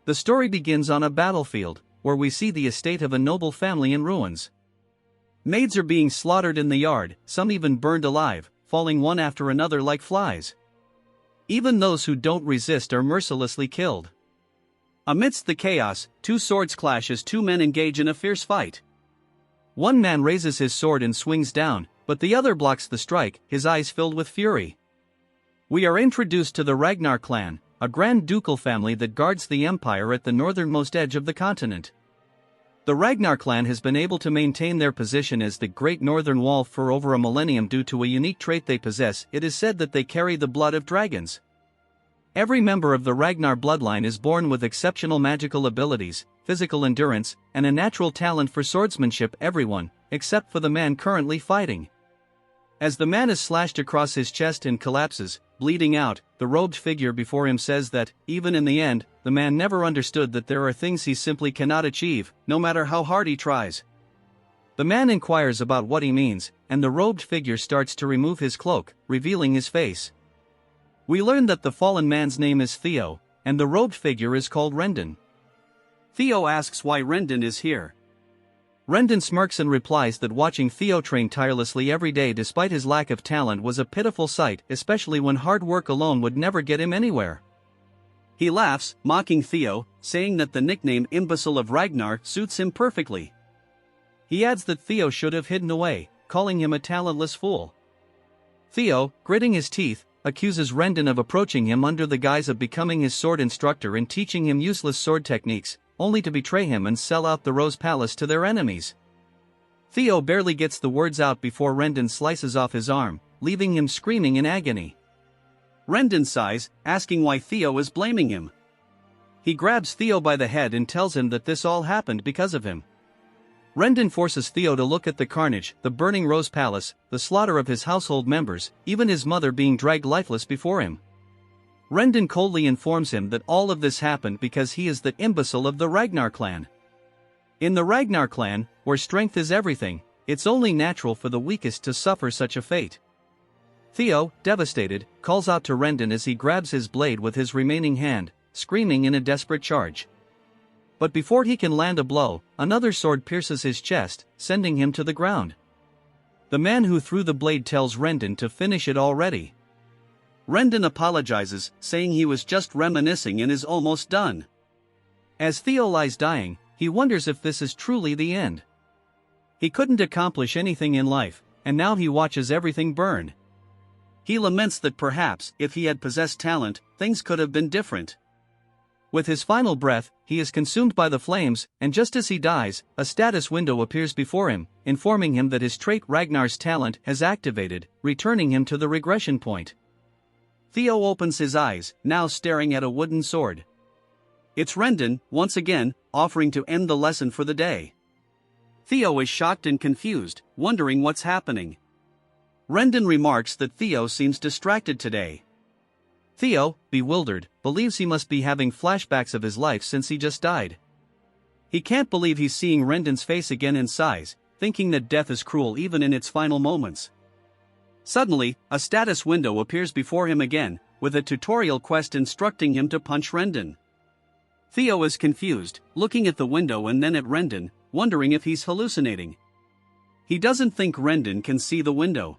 The story begins on a battlefield, where we see the estate of a noble family in ruins. Maids are being slaughtered in the yard, some even burned alive, falling one after another like flies. Even those who don't resist are mercilessly killed. Amidst the chaos, two swords clash as two men engage in a fierce fight. One man raises his sword and swings down, but the other blocks the strike, his eyes filled with fury. We are introduced to the Ragnar clan, a grand ducal family that guards the empire at the northernmost edge of the continent. The Ragnar clan has been able to maintain their position as the Great Northern Wall for over a millennium due to a unique trait they possess. It is said that they carry the blood of dragons. Every member of the Ragnar bloodline is born with exceptional magical abilities, physical endurance, and a natural talent for swordsmanship. Everyone, except for the man currently fighting. As the man is slashed across his chest and collapses, bleeding out, the robed figure before him says that, even in the end, the man never understood that there are things he simply cannot achieve, no matter how hard he tries. The man inquires about what he means, and the robed figure starts to remove his cloak, revealing his face. We learn that the fallen man's name is Theo, and the robed figure is called Rendon. Theo asks why Rendon is here. Rendon smirks and replies that watching Theo train tirelessly every day despite his lack of talent was a pitiful sight, especially when hard work alone would never get him anywhere. He laughs, mocking Theo, saying that the nickname Imbecile of Ragnar suits him perfectly. He adds that Theo should have hidden away, calling him a talentless fool. Theo, gritting his teeth, accuses Rendon of approaching him under the guise of becoming his sword instructor and teaching him useless sword techniques, only to betray him and sell out the Rose Palace to their enemies. Theo barely gets the words out before Rendon slices off his arm, leaving him screaming in agony. Rendon sighs, asking why Theo is blaming him. He grabs Theo by the head and tells him that this all happened because of him. Rendon forces Theo to look at the carnage, the burning Rose Palace, the slaughter of his household members, even his mother being dragged lifeless before him. Rendon coldly informs him that all of this happened because he is the imbecile of the Ragnar clan. In the Ragnar clan, where strength is everything, it's only natural for the weakest to suffer such a fate. Theo, devastated, calls out to Rendon as he grabs his blade with his remaining hand, screaming in a desperate charge. But before he can land a blow, another sword pierces his chest, sending him to the ground. The man who threw the blade tells Rendon to finish it already. Rendon apologizes, saying he was just reminiscing and is almost done. As Theo lies dying, he wonders if this is truly the end. He couldn't accomplish anything in life, and now he watches everything burn. He laments that perhaps, if he had possessed talent, things could have been different. With his final breath, he is consumed by the flames, and just as he dies, a status window appears before him, informing him that his trait Ragnar's talent has activated, returning him to the regression point. Theo opens his eyes, now staring at a wooden sword. It's Rendon, once again, offering to end the lesson for the day. Theo is shocked and confused, wondering what's happening. Rendon remarks that Theo seems distracted today. Theo, bewildered, believes he must be having flashbacks of his life since he just died. He can't believe he's seeing Rendon's face again in size, thinking that death is cruel even in its final moments. Suddenly, a status window appears before him again, with a tutorial quest instructing him to punch Rendon. Theo is confused, looking at the window and then at Rendon, wondering if he's hallucinating. He doesn't think Rendon can see the window.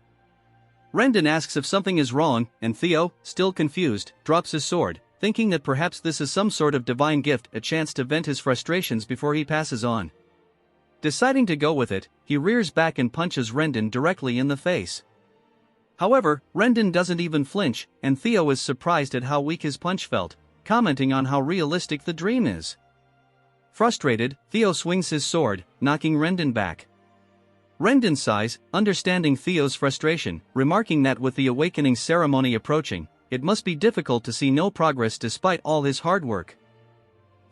Rendon asks if something is wrong, and Theo, still confused, drops his sword, thinking that perhaps this is some sort of divine gift, a chance to vent his frustrations before he passes on. Deciding to go with it, he rears back and punches Rendon directly in the face. However, Rendon doesn't even flinch, and Theo is surprised at how weak his punch felt, commenting on how realistic the dream is. Frustrated, Theo swings his sword, knocking Rendon back. Rendon sighs, understanding Theo's frustration, remarking that with the awakening ceremony approaching, it must be difficult to see no progress despite all his hard work.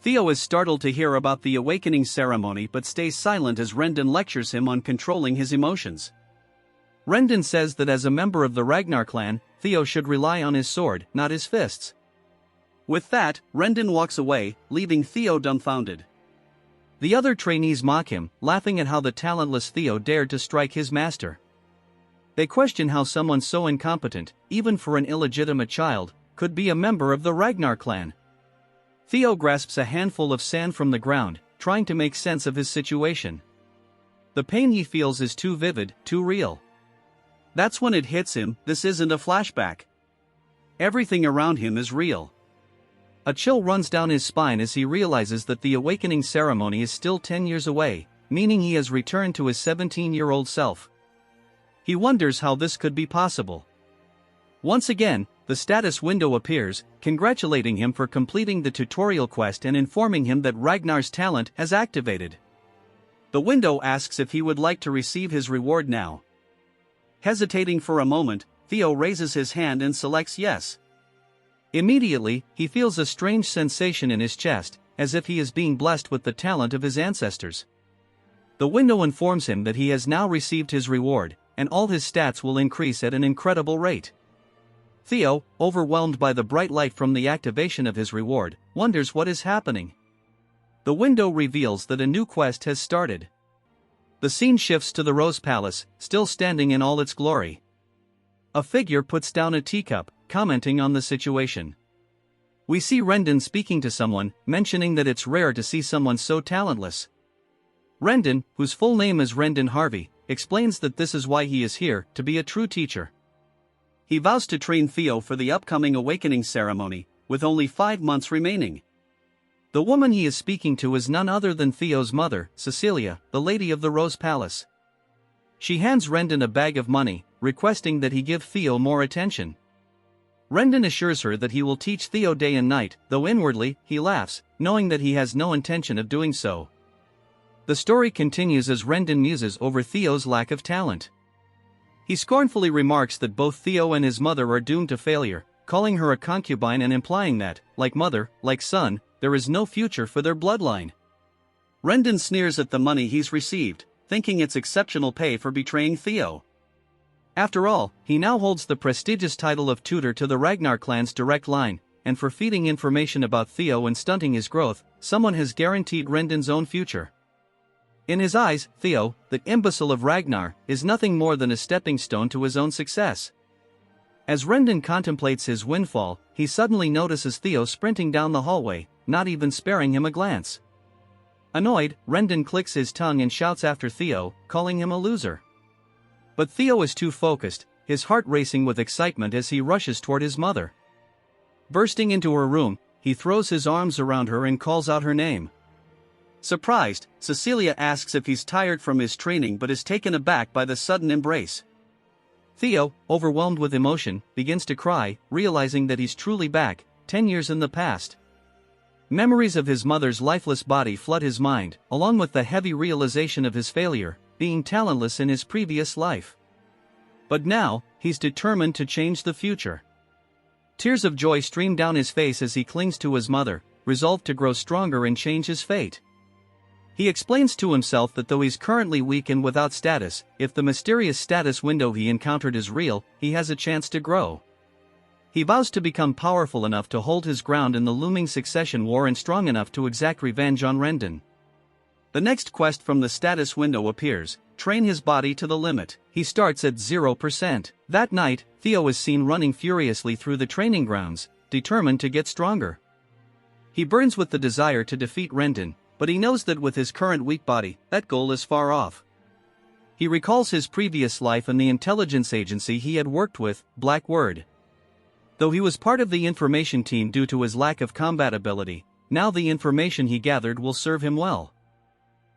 Theo is startled to hear about the awakening ceremony but stays silent as Rendon lectures him on controlling his emotions. Rendon says that as a member of the Ragnar clan, Theo should rely on his sword, not his fists. With that, Rendon walks away, leaving Theo dumbfounded. The other trainees mock him, laughing at how the talentless Theo dared to strike his master. They question how someone so incompetent, even for an illegitimate child, could be a member of the Ragnar clan. Theo grasps a handful of sand from the ground, trying to make sense of his situation. The pain he feels is too vivid, too real. That's when it hits him, this isn't a flashback. Everything around him is real. A chill runs down his spine as he realizes that the awakening ceremony is still 10 years away, meaning he has returned to his 17-year-old self. He wonders how this could be possible. Once again, the status window appears, congratulating him for completing the tutorial quest and informing him that Ragnar's talent has activated. The window asks if he would like to receive his reward now. Hesitating for a moment, Theo raises his hand and selects yes. Immediately, he feels a strange sensation in his chest, as if he is being blessed with the talent of his ancestors. The window informs him that he has now received his reward, and all his stats will increase at an incredible rate. Theo, overwhelmed by the bright light from the activation of his reward, wonders what is happening. The window reveals that a new quest has started. The scene shifts to the Rose Palace, still standing in all its glory. A figure puts down a teacup, commenting on the situation. We see Rendon speaking to someone, mentioning that it's rare to see someone so talentless. Rendon, whose full name is Rendon Harvey, explains that this is why he is here, to be a true teacher. He vows to train Theo for the upcoming awakening ceremony, with only 5 months remaining. The woman he is speaking to is none other than Theo's mother, Cecilia, the lady of the Rose Palace. She hands Rendon a bag of money, requesting that he give Theo more attention. Rendon assures her that he will teach Theo day and night, though inwardly, he laughs, knowing that he has no intention of doing so. The story continues as Rendon muses over Theo's lack of talent. He scornfully remarks that both Theo and his mother are doomed to failure, calling her a concubine and implying that, like mother, like son, there is no future for their bloodline. Rendon sneers at the money he's received, thinking it's exceptional pay for betraying Theo. After all, he now holds the prestigious title of tutor to the Ragnar clan's direct line, and for feeding information about Theo and stunting his growth, someone has guaranteed Rendon's own future. In his eyes, Theo, the imbecile of Ragnar, is nothing more than a stepping stone to his own success. As Rendon contemplates his windfall, he suddenly notices Theo sprinting down the hallway, not even sparing him a glance. Annoyed, Rendon clicks his tongue and shouts after Theo, calling him a loser. But Theo is too focused, his heart racing with excitement as he rushes toward his mother. Bursting into her room, he throws his arms around her and calls out her name. Surprised, Cecilia asks if he's tired from his training but is taken aback by the sudden embrace. Theo, overwhelmed with emotion, begins to cry, realizing that he's truly back, 10 years in the past. Memories of his mother's lifeless body flood his mind, along with the heavy realization of his failure, being talentless in his previous life. But now, he's determined to change the future. Tears of joy stream down his face as he clings to his mother, resolved to grow stronger and change his fate. He explains to himself that though he's currently weak and without status, if the mysterious status window he encountered is real, he has a chance to grow. He vows to become powerful enough to hold his ground in the looming succession war and strong enough to exact revenge on Rendon. The next quest from the status window appears: train his body to the limit. He starts at 0%. That night, Theo is seen running furiously through the training grounds, determined to get stronger. He burns with the desire to defeat Rendon, but he knows that with his current weak body, that goal is far off. He recalls his previous life and the intelligence agency he had worked with, Blackwood. Though he was part of the information team due to his lack of combat ability, now the information he gathered will serve him well.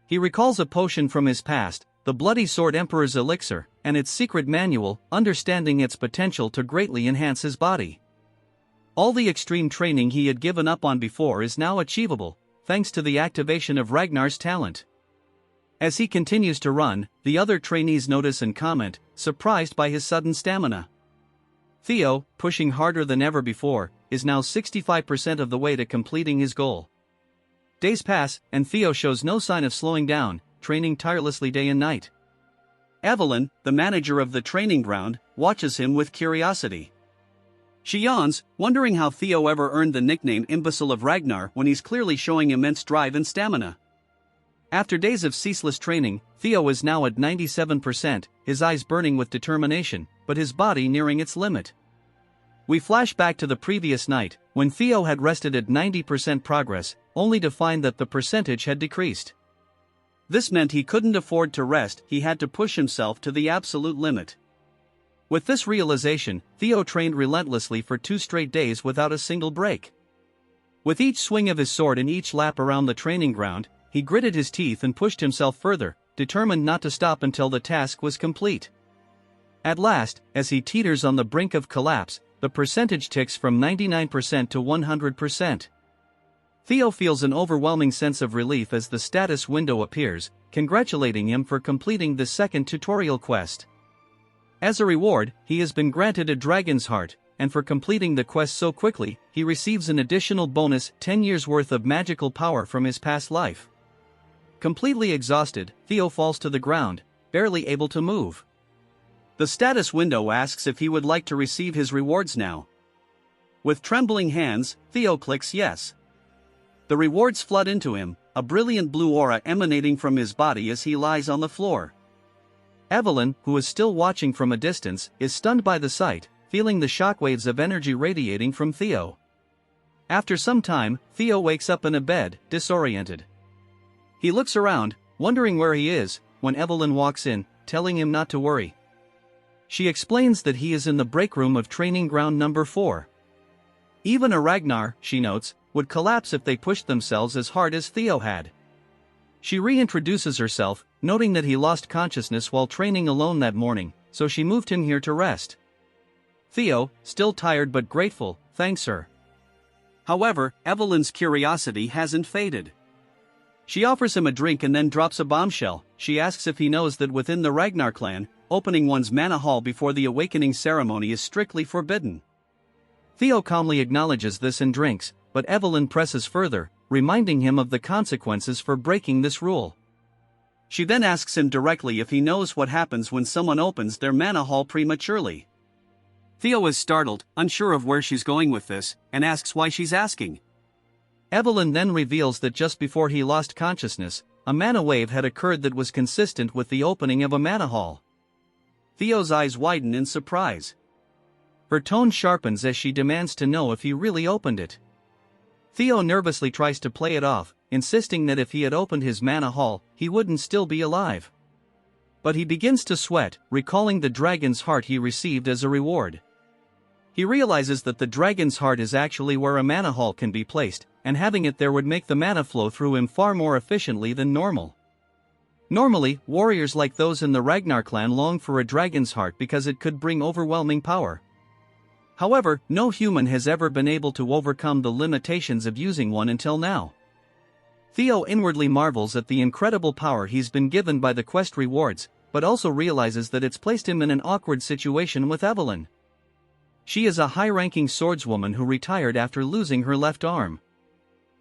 He recalls a potion from his past, the Bloody Sword Emperor's Elixir, and its secret manual, understanding its potential to greatly enhance his body. All the extreme training he had given up on before is now achievable, thanks to the activation of Ragnar's talent. As he continues to run, the other trainees notice and comment, surprised by his sudden stamina. Theo, pushing harder than ever before, is now 65% of the way to completing his goal. Days pass, and Theo shows no sign of slowing down, training tirelessly day and night. Evelyn, the manager of the training ground, watches him with curiosity. She yawns, wondering how Theo ever earned the nickname Imbecile of Ragnar when he's clearly showing immense drive and stamina. After days of ceaseless training, Theo is now at 97%, his eyes burning with determination, but his body nearing its limit. We flash back to the previous night, when Theo had rested at 90% progress, only to find that the percentage had decreased. This meant he couldn't afford to rest, he had to push himself to the absolute limit. With this realization, Theo trained relentlessly for 2 straight days without a single break. With each swing of his sword and each lap around the training ground, he gritted his teeth and pushed himself further, determined not to stop until the task was complete. At last, as he teeters on the brink of collapse, the percentage ticks from 99% to 100%. Theo feels an overwhelming sense of relief as the status window appears, congratulating him for completing the second tutorial quest. As a reward, he has been granted a dragon's heart, and for completing the quest so quickly, he receives an additional bonus 10 years worth of magical power from his past life. Completely exhausted, Theo falls to the ground, barely able to move. The status window asks if he would like to receive his rewards now. With trembling hands, Theo clicks yes. The rewards flood into him, a brilliant blue aura emanating from his body as he lies on the floor. Evelyn, who is still watching from a distance, is stunned by the sight, feeling the shockwaves of energy radiating from Theo. After some time, Theo wakes up in a bed, disoriented. He looks around, wondering where he is, when Evelyn walks in, telling him not to worry. She explains that he is in the break room of training ground number 4. Even a Ragnar, she notes, would collapse if they pushed themselves as hard as Theo had. She reintroduces herself, noting that he lost consciousness while training alone that morning, so she moved him here to rest. Theo, still tired but grateful, thanks her. However, Evelyn's curiosity hasn't faded. She offers him a drink and then drops a bombshell. She asks if he knows that within the Ragnar clan, opening one's mana hall before the awakening ceremony is strictly forbidden. Theo calmly acknowledges this and drinks, but Evelyn presses further, reminding him of the consequences for breaking this rule. She then asks him directly if he knows what happens when someone opens their mana hall prematurely. Theo is startled, unsure of where she's going with this, and asks why she's asking. Evelyn then reveals that just before he lost consciousness, a mana wave had occurred that was consistent with the opening of a mana hall. Theo's eyes widen in surprise. Her tone sharpens as she demands to know if he really opened it. Theo nervously tries to play it off, insisting that if he had opened his mana hall, he wouldn't still be alive. But he begins to sweat, recalling the dragon's heart he received as a reward. He realizes that the dragon's heart is actually where a mana hall can be placed, and having it there would make the mana flow through him far more efficiently than normal. Normally, warriors like those in the Ragnar clan long for a dragon's heart because it could bring overwhelming power. However, no human has ever been able to overcome the limitations of using one until now. Theo inwardly marvels at the incredible power he's been given by the quest rewards, but also realizes that it's placed him in an awkward situation with Evelyn. She is a high-ranking swordswoman who retired after losing her left arm.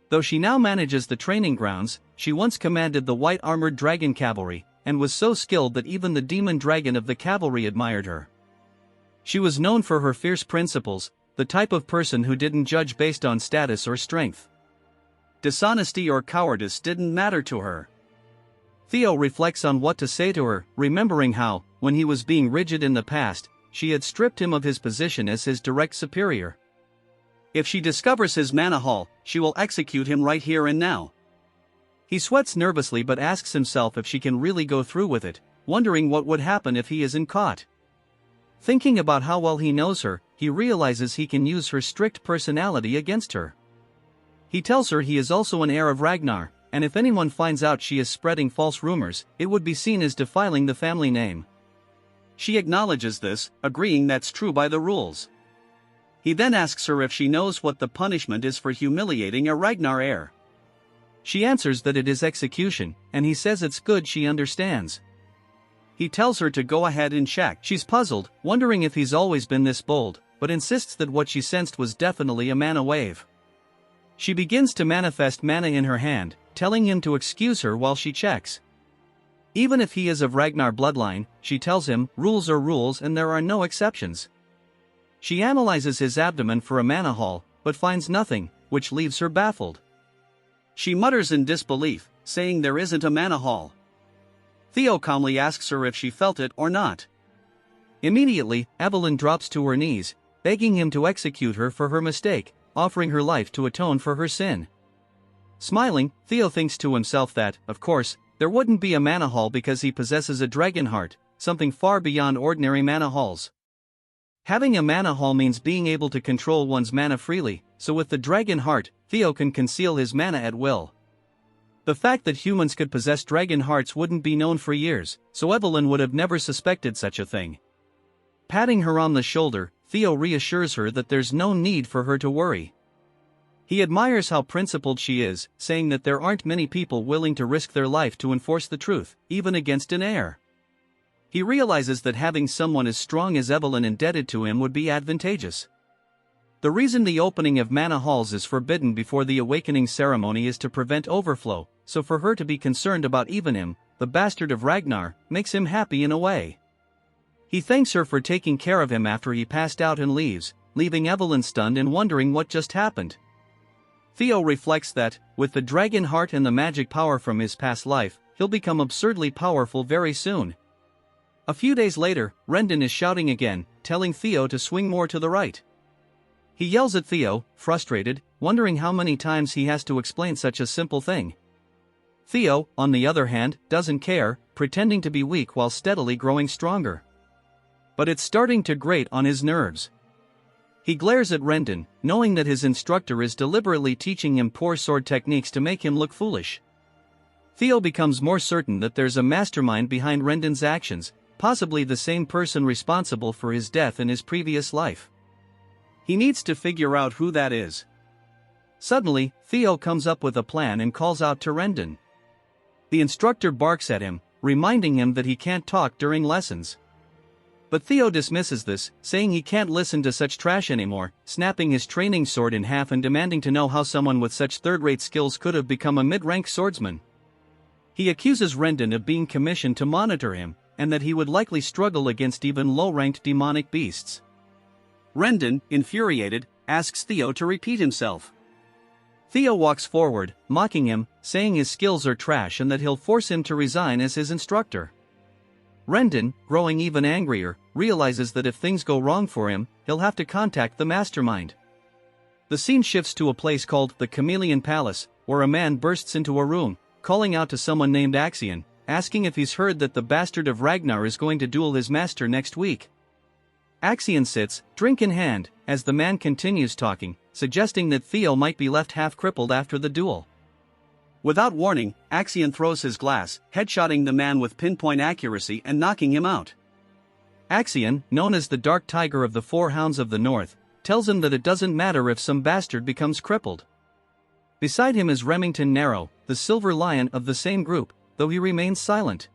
Though she now manages the training grounds, she once commanded the white-armored dragon cavalry, and was so skilled that even the demon dragon of the cavalry admired her. She was known for her fierce principles, the type of person who didn't judge based on status or strength. Dishonesty or cowardice didn't matter to her. Theo reflects on what to say to her, remembering how, when he was being rigid in the past, she had stripped him of his position as his direct superior. If she discovers his mana hall, she will execute him right here and now. He sweats nervously but asks himself if she can really go through with it, wondering what would happen if he isn't caught. Thinking about how well he knows her, he realizes he can use her strict personality against her. He tells her he is also an heir of Ragnar, and if anyone finds out she is spreading false rumors, it would be seen as defiling the family name. She acknowledges this, agreeing that's true by the rules. He then asks her if she knows what the punishment is for humiliating a Ragnar heir. She answers that it is execution, and he says it's good she understands. He tells her to go ahead and check. She's puzzled, wondering if he's always been this bold, but insists that what she sensed was definitely a mana wave. She begins to manifest mana in her hand, telling him to excuse her while she checks. Even if he is of Ragnar bloodline, she tells him, rules are rules and there are no exceptions. She analyzes his abdomen for a mana hall, but finds nothing, which leaves her baffled. She mutters in disbelief, saying there isn't a mana hall. Theo calmly asks her if she felt it or not. Immediately, Evelyn drops to her knees, begging him to execute her for her mistake, offering her life to atone for her sin. Smiling, Theo thinks to himself that, of course, there wouldn't be a mana hall because he possesses a dragon heart, something far beyond ordinary mana halls. Having a mana hall means being able to control one's mana freely, so with the dragon heart, Theo can conceal his mana at will. The fact that humans could possess dragon hearts wouldn't be known for years, so Evelyn would have never suspected such a thing. Patting her on the shoulder, Theo reassures her that there's no need for her to worry. He admires how principled she is, saying that there aren't many people willing to risk their life to enforce the truth, even against an heir. He realizes that having someone as strong as Evelyn indebted to him would be advantageous. The reason the opening of mana halls is forbidden before the awakening ceremony is to prevent overflow, so for her to be concerned about even him, the bastard of Ragnar, makes him happy in a way. He thanks her for taking care of him after he passed out and leaves, leaving Evelyn stunned and wondering what just happened. Theo reflects that, with the dragon heart and the magic power from his past life, he'll become absurdly powerful very soon. A few days later, Rendon is shouting again, telling Theo to swing more to the right. He yells at Theo, frustrated, wondering how many times he has to explain such a simple thing. Theo, on the other hand, doesn't care, pretending to be weak while steadily growing stronger. But it's starting to grate on his nerves. He glares at Rendon, knowing that his instructor is deliberately teaching him poor sword techniques to make him look foolish. Theo becomes more certain that there's a mastermind behind Rendon's actions, possibly the same person responsible for his death in his previous life. He needs to figure out who that is. Suddenly, Theo comes up with a plan and calls out to Rendon. The instructor barks at him, reminding him that he can't talk during lessons. But Theo dismisses this, saying he can't listen to such trash anymore, snapping his training sword in half and demanding to know how someone with such third-rate skills could have become a mid-rank swordsman. He accuses Rendon of being commissioned to monitor him, and that he would likely struggle against even low-ranked demonic beasts. Rendon, infuriated, asks Theo to repeat himself. Theo walks forward, mocking him, saying his skills are trash and that he'll force him to resign as his instructor. Rendon, growing even angrier, realizes that if things go wrong for him, he'll have to contact the mastermind. The scene shifts to a place called the Chameleon Palace, where a man bursts into a room, calling out to someone named Axion, asking if he's heard that the bastard of Ragnar is going to duel his master next week. Axion sits, drink in hand, as the man continues talking, suggesting that Theo might be left half-crippled after the duel. Without warning, Axion throws his glass, headshotting the man with pinpoint accuracy and knocking him out. Axion, known as the Dark Tiger of the Four Hounds of the North, tells him that it doesn't matter if some bastard becomes crippled. Beside him is Remington Narrow, the Silver Lion of the same group, though he remains silent.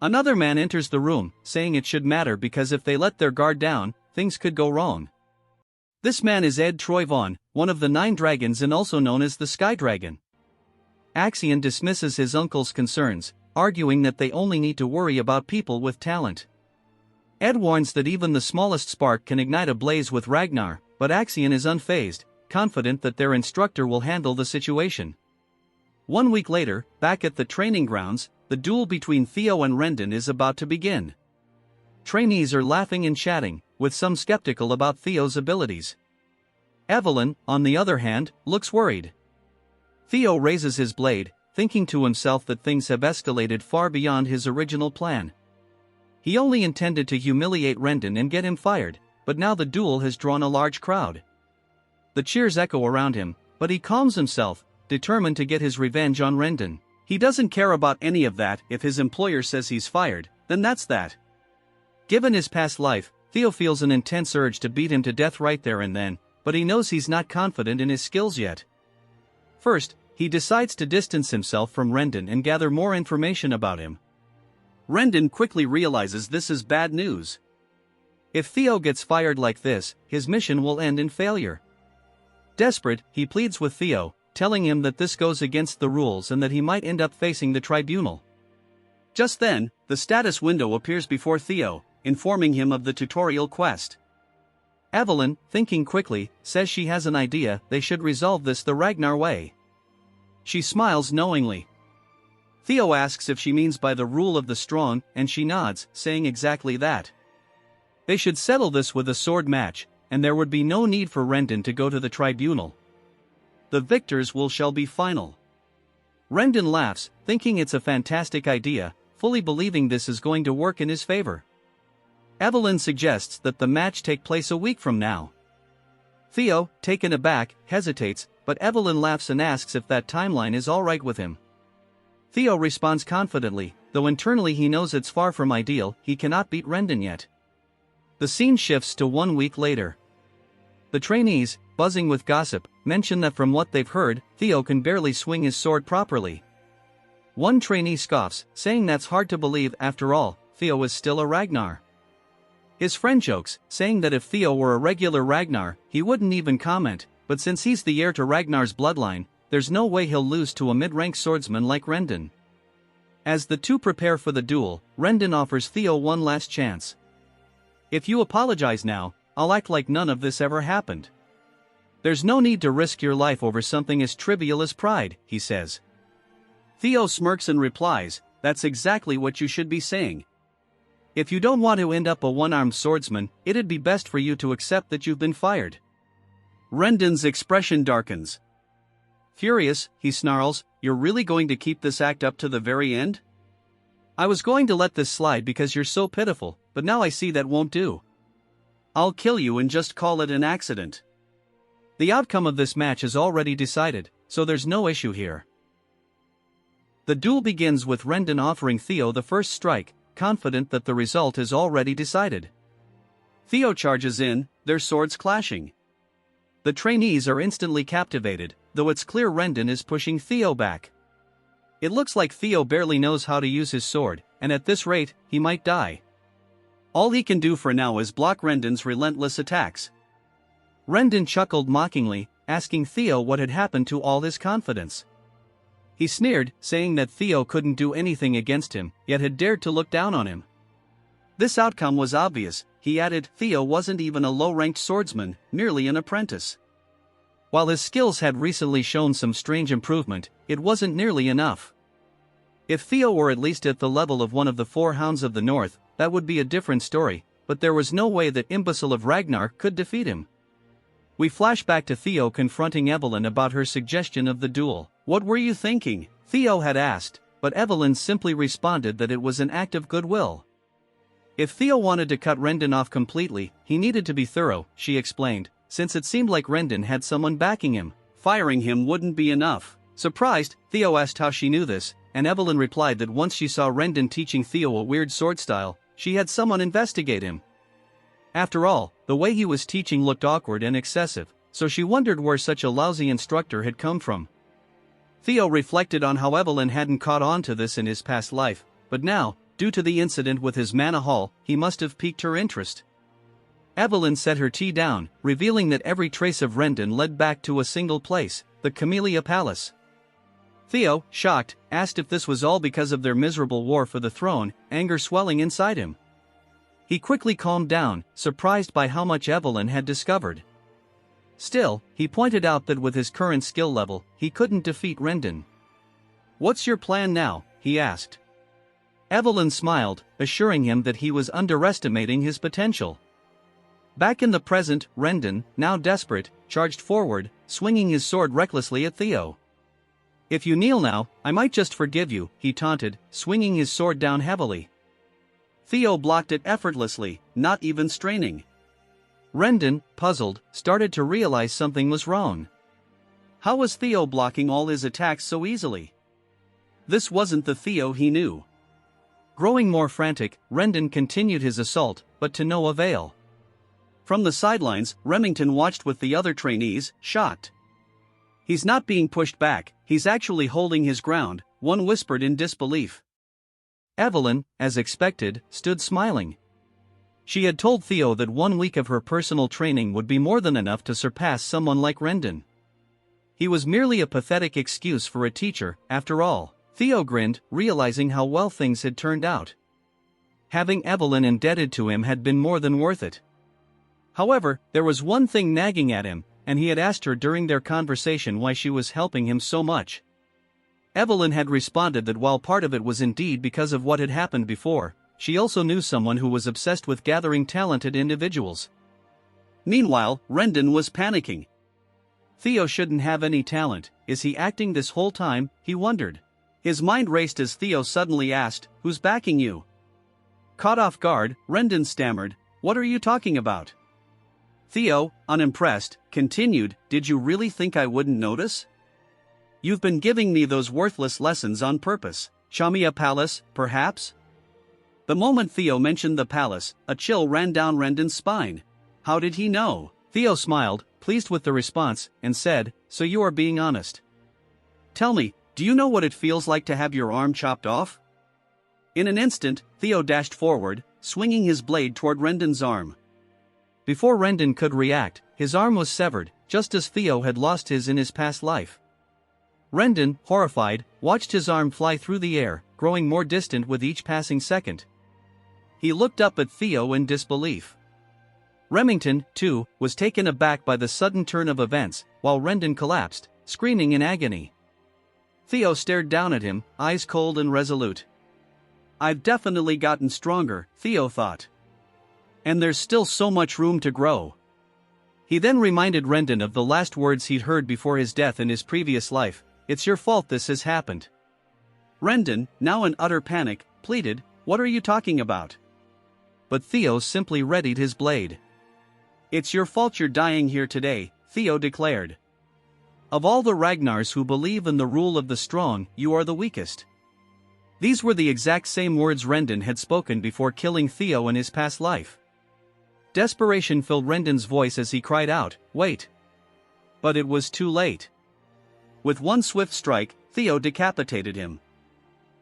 Another man enters the room, saying it should matter because if they let their guard down, things could go wrong. This man is Ed Troyvon, one of the 9 dragons and also known as the Sky Dragon. Axion dismisses his uncle's concerns, arguing that they only need to worry about people with talent. Ed warns that even the smallest spark can ignite a blaze with Ragnar, but Axion is unfazed, confident that their instructor will handle the situation. 1 week later, back at the training grounds, the duel between Theo and Rendon is about to begin. Trainees are laughing and chatting, with some skeptical about Theo's abilities. Evelyn, on the other hand, looks worried. Theo raises his blade, thinking to himself that things have escalated far beyond his original plan. He only intended to humiliate Rendon and get him fired, but now the duel has drawn a large crowd. The cheers echo around him, but he calms himself, determined to get his revenge on Rendon. He doesn't care about any of that. If his employer says he's fired, then that's that. Given his past life, Theo feels an intense urge to beat him to death right there and then, but he knows he's not confident in his skills yet. First, he decides to distance himself from Rendon and gather more information about him. Rendon quickly realizes this is bad news. If Theo gets fired like this, his mission will end in failure. Desperate, he pleads with Theo, telling him that this goes against the rules and that he might end up facing the tribunal. Just then, the status window appears before Theo, informing him of the tutorial quest. Evelyn, thinking quickly, says she has an idea. They should resolve this the Ragnar way. She smiles knowingly. Theo asks if she means by the rule of the strong, and she nods, saying exactly that. They should settle this with a sword match, and there would be no need for Rendon to go to the tribunal. The victors shall be final. Rendon laughs, thinking it's a fantastic idea, fully believing this is going to work in his favor. Evelyn suggests that the match take place a week from now. Theo, taken aback, hesitates, but Evelyn laughs and asks if that timeline is alright with him. Theo responds confidently, though internally he knows it's far from ideal. He cannot beat Rendon yet. The scene shifts to 1 week later. The trainees, buzzing with gossip, mention that from what they've heard, Theo can barely swing his sword properly. One trainee scoffs, saying that's hard to believe. After all, Theo is still a Ragnar. His friend jokes, saying that if Theo were a regular Ragnar, he wouldn't even comment, but since he's the heir to Ragnar's bloodline, there's no way he'll lose to a mid-rank swordsman like Rendon. As the two prepare for the duel, Rendon offers Theo one last chance. If you apologize now, I'll act like none of this ever happened. There's no need to risk your life over something as trivial as pride, he says. Theo smirks and replies, that's exactly what you should be saying. If you don't want to end up a one-armed swordsman, it'd be best for you to accept that you've been fired. Rendon's expression darkens. Furious, he snarls, you're really going to keep this act up to the very end? I was going to let this slide because you're so pitiful, but now I see that won't do. I'll kill you and just call it an accident. The outcome of this match is already decided, so there's no issue here. The duel begins with Rendon offering Theo the first strike, confident that the result is already decided. Theo charges in, their swords clashing. The trainees are instantly captivated, though it's clear Rendon is pushing Theo back. It looks like Theo barely knows how to use his sword, and at this rate, he might die. All he can do for now is block Rendon's relentless attacks. Rendon chuckled mockingly, asking Theo what had happened to all his confidence. He sneered, saying that Theo couldn't do anything against him, yet had dared to look down on him. This outcome was obvious, he added. Theo wasn't even a low-ranked swordsman, merely an apprentice. While his skills had recently shown some strange improvement, it wasn't nearly enough. If Theo were at least at the level of one of the 4 Hounds of the North, that would be a different story, but there was no way that imbecile of Ragnar could defeat him. We flash back to Theo confronting Evelyn about her suggestion of the duel. What were you thinking? Theo had asked, but Evelyn simply responded that it was an act of goodwill. If Theo wanted to cut Rendon off completely, he needed to be thorough, she explained, since it seemed like Rendon had someone backing him. Firing him wouldn't be enough. Surprised, Theo asked how she knew this, and Evelyn replied that once she saw Rendon teaching Theo a weird sword style, she had someone investigate him. After all, the way he was teaching looked awkward and excessive, so she wondered where such a lousy instructor had come from. Theo reflected on how Evelyn hadn't caught on to this in his past life, but now, due to the incident with his mana haul, he must have piqued her interest. Evelyn set her tea down, revealing that every trace of Rendon led back to a single place, the Camellia Palace. Theo, shocked, asked if this was all because of their miserable war for the throne, anger swelling inside him. He quickly calmed down, surprised by how much Evelyn had discovered. Still, he pointed out that with his current skill level, he couldn't defeat Rendon. What's your plan now? He asked. Evelyn smiled, assuring him that he was underestimating his potential. Back in the present, Rendon, now desperate, charged forward, swinging his sword recklessly at Theo. If you kneel now, I might just forgive you, he taunted, swinging his sword down heavily. Theo blocked it effortlessly, not even straining. Rendon, puzzled, started to realize something was wrong. How was Theo blocking all his attacks so easily? This wasn't the Theo he knew. Growing more frantic, Rendon continued his assault, but to no avail. From the sidelines, Remington watched with the other trainees, shocked. He's not being pushed back, he's actually holding his ground, one whispered in disbelief. Evelyn, as expected, stood smiling. She had told Theo that 1 week of her personal training would be more than enough to surpass someone like Rendon. He was merely a pathetic excuse for a teacher, after all. Theo grinned, realizing how well things had turned out. Having Evelyn indebted to him had been more than worth it. However, there was one thing nagging at him, and he had asked her during their conversation why she was helping him so much. Evelyn had responded that while part of it was indeed because of what had happened before, she also knew someone who was obsessed with gathering talented individuals. Meanwhile, Rendon was panicking. Theo shouldn't have any talent, is he acting this whole time, he wondered. His mind raced as Theo suddenly asked, who's backing you? Caught off guard, Rendon stammered, what are you talking about? Theo, unimpressed, continued, did you really think I wouldn't notice? You've been giving me those worthless lessons on purpose. Show me a palace, perhaps? The moment Theo mentioned the palace, a chill ran down Rendon's spine. How did he know? Theo smiled, pleased with the response, and said, so you are being honest. Tell me, do you know what it feels like to have your arm chopped off? In an instant, Theo dashed forward, swinging his blade toward Rendon's arm. Before Rendon could react, his arm was severed, just as Theo had lost his in his past life. Rendon, horrified, watched his arm fly through the air, growing more distant with each passing second. He looked up at Theo in disbelief. Remington, too, was taken aback by the sudden turn of events, while Rendon collapsed, screaming in agony. Theo stared down at him, eyes cold and resolute. I've definitely gotten stronger, Theo thought. And there's still so much room to grow. He then reminded Rendon of the last words he'd heard before his death in his previous life, it's your fault this has happened. Rendon, now in utter panic, pleaded, what are you talking about? But Theo simply readied his blade. It's your fault you're dying here today, Theo declared. Of all the Ragnars who believe in the rule of the strong, you are the weakest. These were the exact same words Rendon had spoken before killing Theo in his past life. Desperation filled Rendon's voice as he cried out, wait. But it was too late. With one swift strike, Theo decapitated him.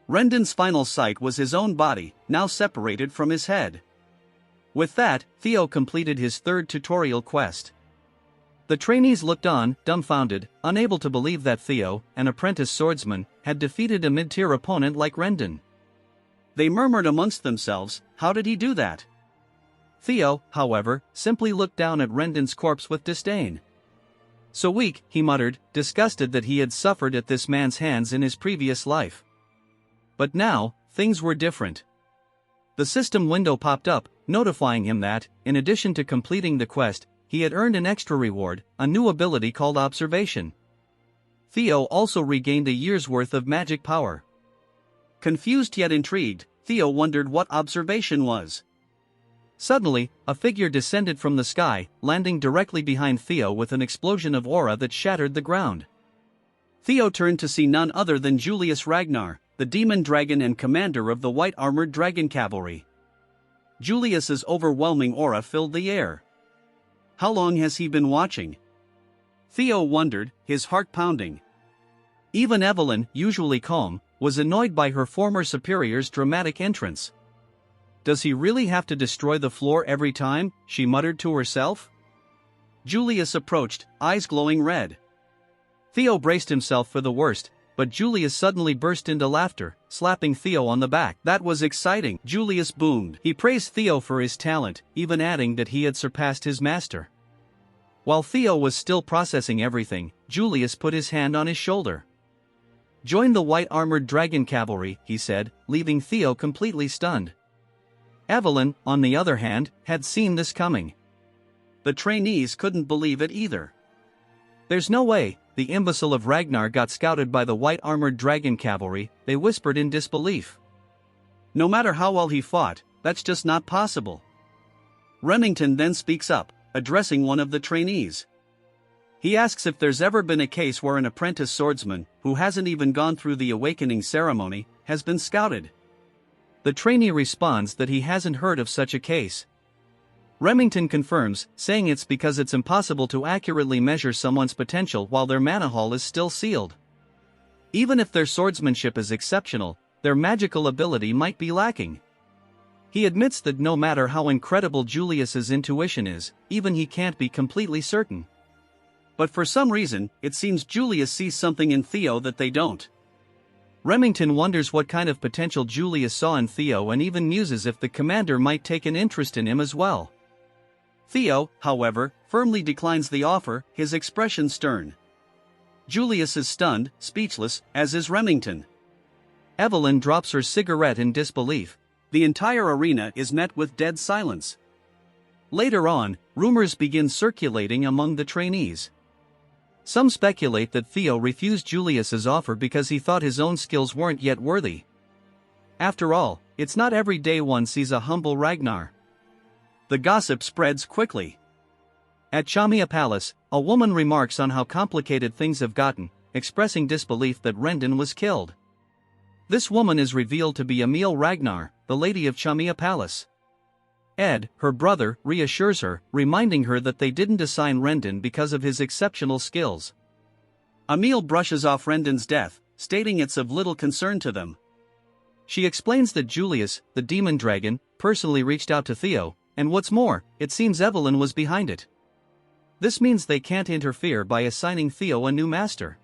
Rendon's final sight was his own body, now separated from his head. With that, Theo completed his third tutorial quest. The trainees looked on, dumbfounded, unable to believe that Theo, an apprentice swordsman, had defeated a mid-tier opponent like Rendon. They murmured amongst themselves, how did he do that? Theo, however, simply looked down at Rendon's corpse with disdain. So weak, he muttered, disgusted that he had suffered at this man's hands in his previous life. But now, things were different. The system window popped up, notifying him that, in addition to completing the quest, he had earned an extra reward, a new ability called Observation. Theo also regained a year's worth of magic power. Confused yet intrigued, Theo wondered what Observation was. Suddenly, a figure descended from the sky, landing directly behind Theo with an explosion of aura that shattered the ground. Theo turned to see none other than Julius Ragnar, the demon dragon and commander of the white-armored dragon cavalry. Julius's overwhelming aura filled the air. How long has he been watching? Theo wondered, his heart pounding. Even Evelyn, usually calm, was annoyed by her former superior's dramatic entrance. Does he really have to destroy the floor every time? She muttered to herself. Julius approached, eyes glowing red. Theo braced himself for the worst, but Julius suddenly burst into laughter, slapping Theo on the back. That was exciting, Julius boomed. He praised Theo for his talent, even adding that he had surpassed his master. While Theo was still processing everything, Julius put his hand on his shoulder. Join the white-armored dragon cavalry, he said, leaving Theo completely stunned. Evelyn, on the other hand, had seen this coming. The trainees couldn't believe it either. There's no way, the imbecile of Ragnar got scouted by the white-armored dragon cavalry, they whispered in disbelief. No matter how well he fought, that's just not possible. Remington then speaks up, addressing one of the trainees. He asks if there's ever been a case where an apprentice swordsman, who hasn't even gone through the awakening ceremony, has been scouted. The trainee responds that he hasn't heard of such a case. Remington confirms, saying it's because it's impossible to accurately measure someone's potential while their mana hall is still sealed. Even if their swordsmanship is exceptional, their magical ability might be lacking. He admits that no matter how incredible Julius's intuition is, even he can't be completely certain. But for some reason, it seems Julius sees something in Theo that they don't. Remington wonders what kind of potential Julius saw in Theo and even muses if the commander might take an interest in him as well. Theo, however, firmly declines the offer, his expression stern. Julius is stunned, speechless, as is Remington. Evelyn drops her cigarette in disbelief. The entire arena is met with dead silence. Later on, rumors begin circulating among the trainees. Some speculate that Theo refused Julius's offer because he thought his own skills weren't yet worthy. After all, it's not every day one sees a humble Ragnar. The gossip spreads quickly. At Chamia Palace, a woman remarks on how complicated things have gotten, expressing disbelief that Rendon was killed. This woman is revealed to be Emil Ragnar, the lady of Chamia Palace. Ed, her brother, reassures her, reminding her that they didn't assign Rendon because of his exceptional skills. Emil brushes off Rendon's death, stating it's of little concern to them. She explains that Julius, the demon dragon, personally reached out to Theo, and what's more, it seems Evelyn was behind it. This means they can't interfere by assigning Theo a new master.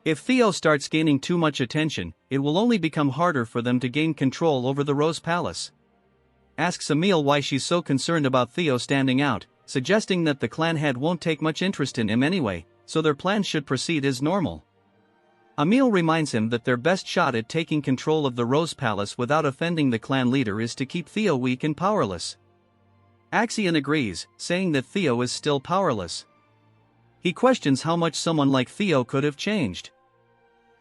If Theo starts gaining too much attention, it will only become harder for them to gain control over the Rose Palace. Asks Emil why she's so concerned about Theo standing out, suggesting that the clan head won't take much interest in him anyway, so their plans should proceed as normal. Emil reminds him that their best shot at taking control of the Rose Palace without offending the clan leader is to keep Theo weak and powerless. Axion agrees, saying that Theo is still powerless. He questions how much someone like Theo could have changed.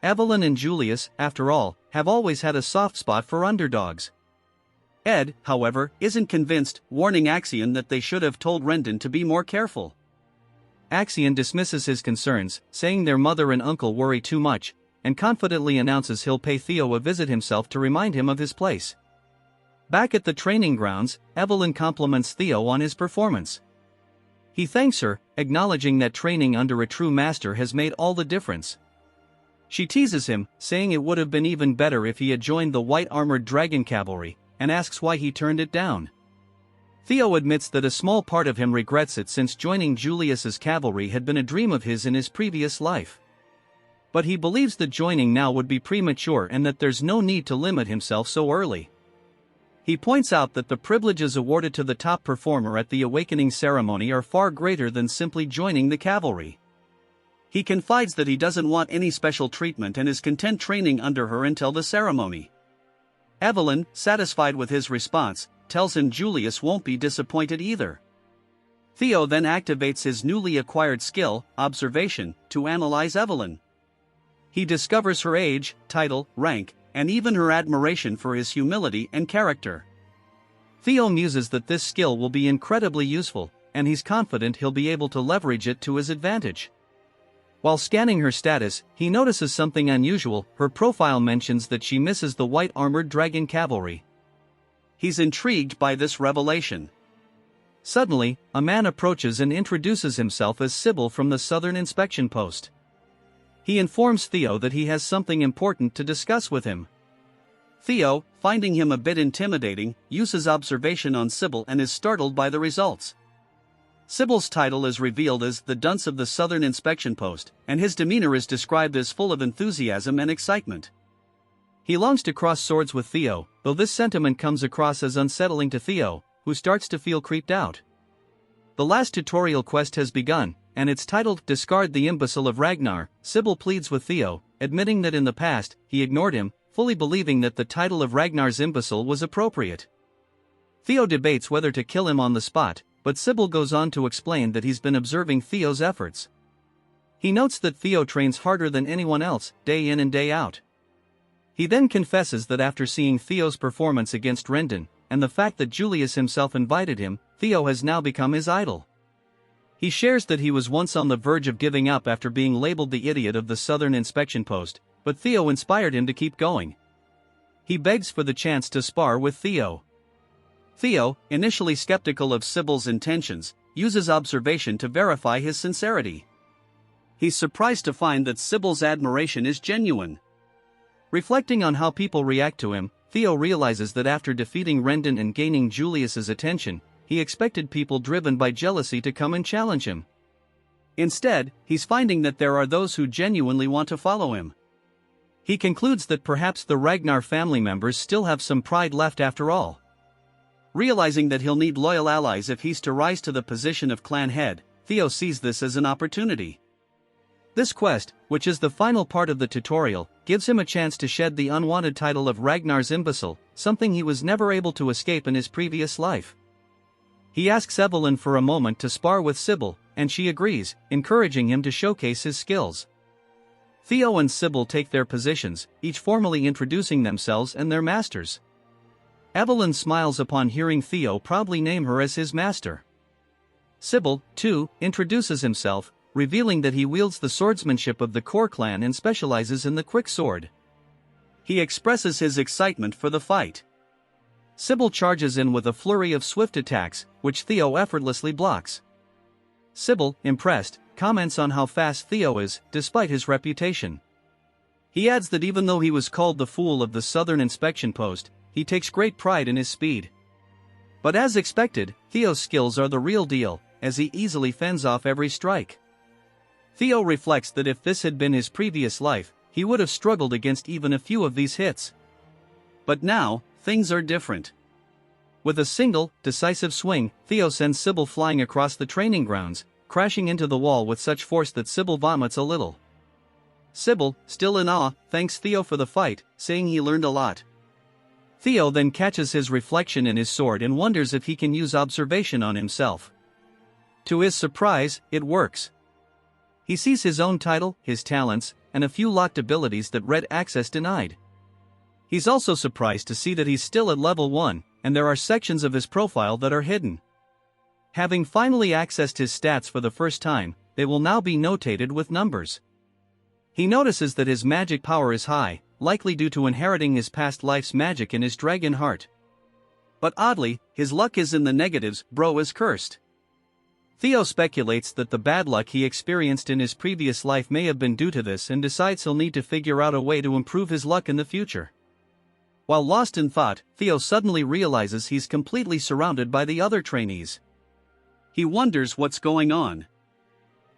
Evelyn and Julius, after all, have always had a soft spot for underdogs. Ed, however, isn't convinced, warning Axion that they should have told Rendon to be more careful. Axion dismisses his concerns, saying their mother and uncle worry too much, and confidently announces he'll pay Theo a visit himself to remind him of his place. Back at the training grounds, Evelyn compliments Theo on his performance. He thanks her, acknowledging that training under a true master has made all the difference. She teases him, saying it would have been even better if he had joined the white-armored dragon cavalry, and asks why he turned it down. Theo admits that a small part of him regrets it since joining Julius's cavalry had been a dream of his in his previous life. But he believes that joining now would be premature and that there's no need to limit himself so early. He points out that the privileges awarded to the top performer at the awakening ceremony are far greater than simply joining the cavalry. He confides that he doesn't want any special treatment and is content training under her until the ceremony. Evelyn, satisfied with his response, tells him Julius won't be disappointed either. Theo then activates his newly acquired skill, observation, to analyze Evelyn. He discovers her age, title, rank, and even her admiration for his humility and character. Theo muses that this skill will be incredibly useful, and he's confident he'll be able to leverage it to his advantage. While scanning her status, he notices something unusual. Her profile mentions that she misses the white-armored dragon cavalry. He's intrigued by this revelation. Suddenly, a man approaches and introduces himself as Sybil from the Southern Inspection Post. He informs Theo that he has something important to discuss with him. Theo, finding him a bit intimidating, uses observation on Sybil and is startled by the results. Sybil's title is revealed as the Dunce of the Southern Inspection Post, and his demeanor is described as full of enthusiasm and excitement. He longs to cross swords with Theo, though this sentiment comes across as unsettling to Theo, who starts to feel creeped out. The last tutorial quest has begun, and it's titled Discard the Imbecile of Ragnar. Sybil pleads with Theo, admitting that in the past, he ignored him, fully believing that the title of Ragnar's imbecile was appropriate. Theo debates whether to kill him on the spot, but Sybil goes on to explain that he's been observing Theo's efforts. He notes that Theo trains harder than anyone else, day in and day out. He then confesses that after seeing Theo's performance against Rendon, and the fact that Julius himself invited him, Theo has now become his idol. He shares that he was once on the verge of giving up after being labeled the idiot of the Southern Inspection Post, but Theo inspired him to keep going. He begs for the chance to spar with Theo. Theo, initially skeptical of Sybil's intentions, uses observation to verify his sincerity. He's surprised to find that Sybil's admiration is genuine. Reflecting on how people react to him, Theo realizes that after defeating Rendon and gaining Julius's attention, he expected people driven by jealousy to come and challenge him. Instead, he's finding that there are those who genuinely want to follow him. He concludes that perhaps the Ragnar family members still have some pride left after all. Realizing that he'll need loyal allies if he's to rise to the position of clan head, Theo sees this as an opportunity. This quest, which is the final part of the tutorial, gives him a chance to shed the unwanted title of Ragnar's imbecile, something he was never able to escape in his previous life. He asks Evelyn for a moment to spar with Sybil, and she agrees, encouraging him to showcase his skills. Theo and Sybil take their positions, each formally introducing themselves and their masters. Evelyn smiles upon hearing Theo proudly name her as his master. Sybil, too, introduces himself, revealing that he wields the swordsmanship of the core clan and specializes in the quick sword. He expresses his excitement for the fight. Sybil charges in with a flurry of swift attacks, which Theo effortlessly blocks. Sybil, impressed, comments on how fast Theo is, despite his reputation. He adds that even though he was called the fool of the Southern Inspection Post, he takes great pride in his speed. But as expected, Theo's skills are the real deal, as he easily fends off every strike. Theo reflects that if this had been his previous life, he would have struggled against even a few of these hits. But now, things are different. With a single, decisive swing, Theo sends Sybil flying across the training grounds, crashing into the wall with such force that Sybil vomits a little. Sybil, still in awe, thanks Theo for the fight, saying he learned a lot. Theo then catches his reflection in his sword and wonders if he can use observation on himself. To his surprise, it works. He sees his own title, his talents, and a few locked abilities that Red Access denied. He's also surprised to see that he's still at level 1, and there are sections of his profile that are hidden. Having finally accessed his stats for the first time, they will now be notated with numbers. He notices that his magic power is high, likely due to inheriting his past life's magic in his dragon heart. But oddly, his luck is in the negatives. Bro is cursed. Theo speculates that the bad luck he experienced in his previous life may have been due to this and decides he'll need to figure out a way to improve his luck in the future. While lost in thought, Theo suddenly realizes he's completely surrounded by the other trainees. He wonders what's going on.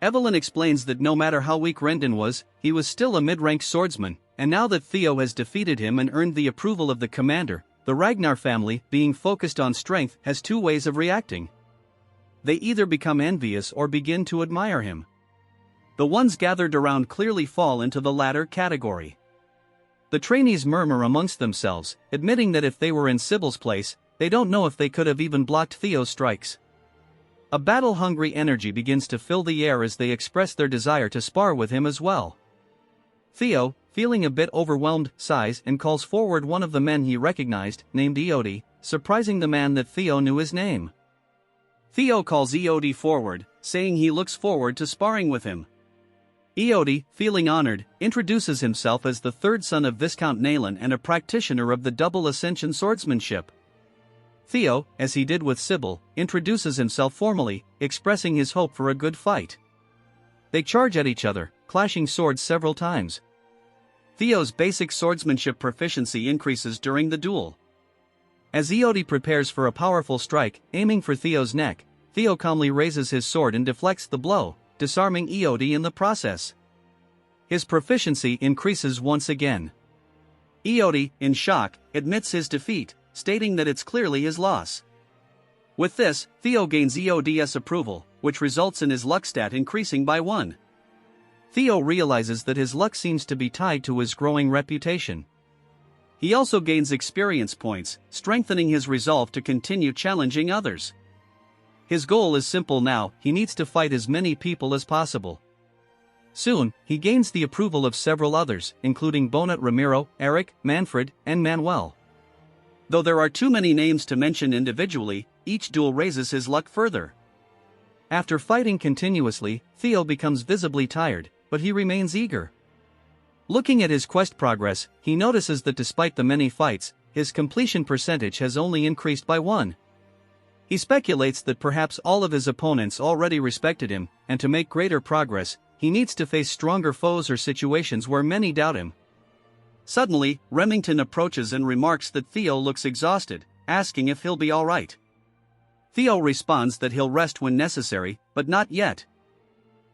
Evelyn explains that no matter how weak Rendon was, he was still a mid-rank swordsman, and now that Theo has defeated him and earned the approval of the commander, the Ragnar family, being focused on strength, has two ways of reacting. They either become envious or begin to admire him. The ones gathered around clearly fall into the latter category. The trainees murmur amongst themselves, admitting that if they were in Sybil's place, they don't know if they could have even blocked Theo's strikes. A battle-hungry energy begins to fill the air as they express their desire to spar with him as well. Theo, feeling a bit overwhelmed, sighs and calls forward one of the men he recognized, named Eody, surprising the man that Theo knew his name. Theo calls Eody forward, saying he looks forward to sparring with him. Eody, feeling honored, introduces himself as the third son of Viscount Naylan and a practitioner of the double ascension swordsmanship. Theo, as he did with Sybil, introduces himself formally, expressing his hope for a good fight. They charge at each other, clashing swords several times. Theo's basic swordsmanship proficiency increases during the duel. As Eody prepares for a powerful strike, aiming for Theo's neck, Theo calmly raises his sword and deflects the blow, disarming Eody in the process. His proficiency increases once again. Eody, in shock, admits his defeat, stating that it's clearly his loss. With this, Theo gains Eody's approval, which results in his luck stat increasing by 1. Theo realizes that his luck seems to be tied to his growing reputation. He also gains experience points, strengthening his resolve to continue challenging others. His goal is simple now: he needs to fight as many people as possible. Soon, he gains the approval of several others, including Bonnet Ramiro, Eric, Manfred, and Manuel. Though there are too many names to mention individually, each duel raises his luck further. After fighting continuously, Theo becomes visibly tired, but he remains eager. Looking at his quest progress, he notices that despite the many fights, his completion percentage has only increased by 1. He speculates that perhaps all of his opponents already respected him, and to make greater progress, he needs to face stronger foes or situations where many doubt him. Suddenly, Remington approaches and remarks that Theo looks exhausted, asking if he'll be alright. Theo responds that he'll rest when necessary, but not yet.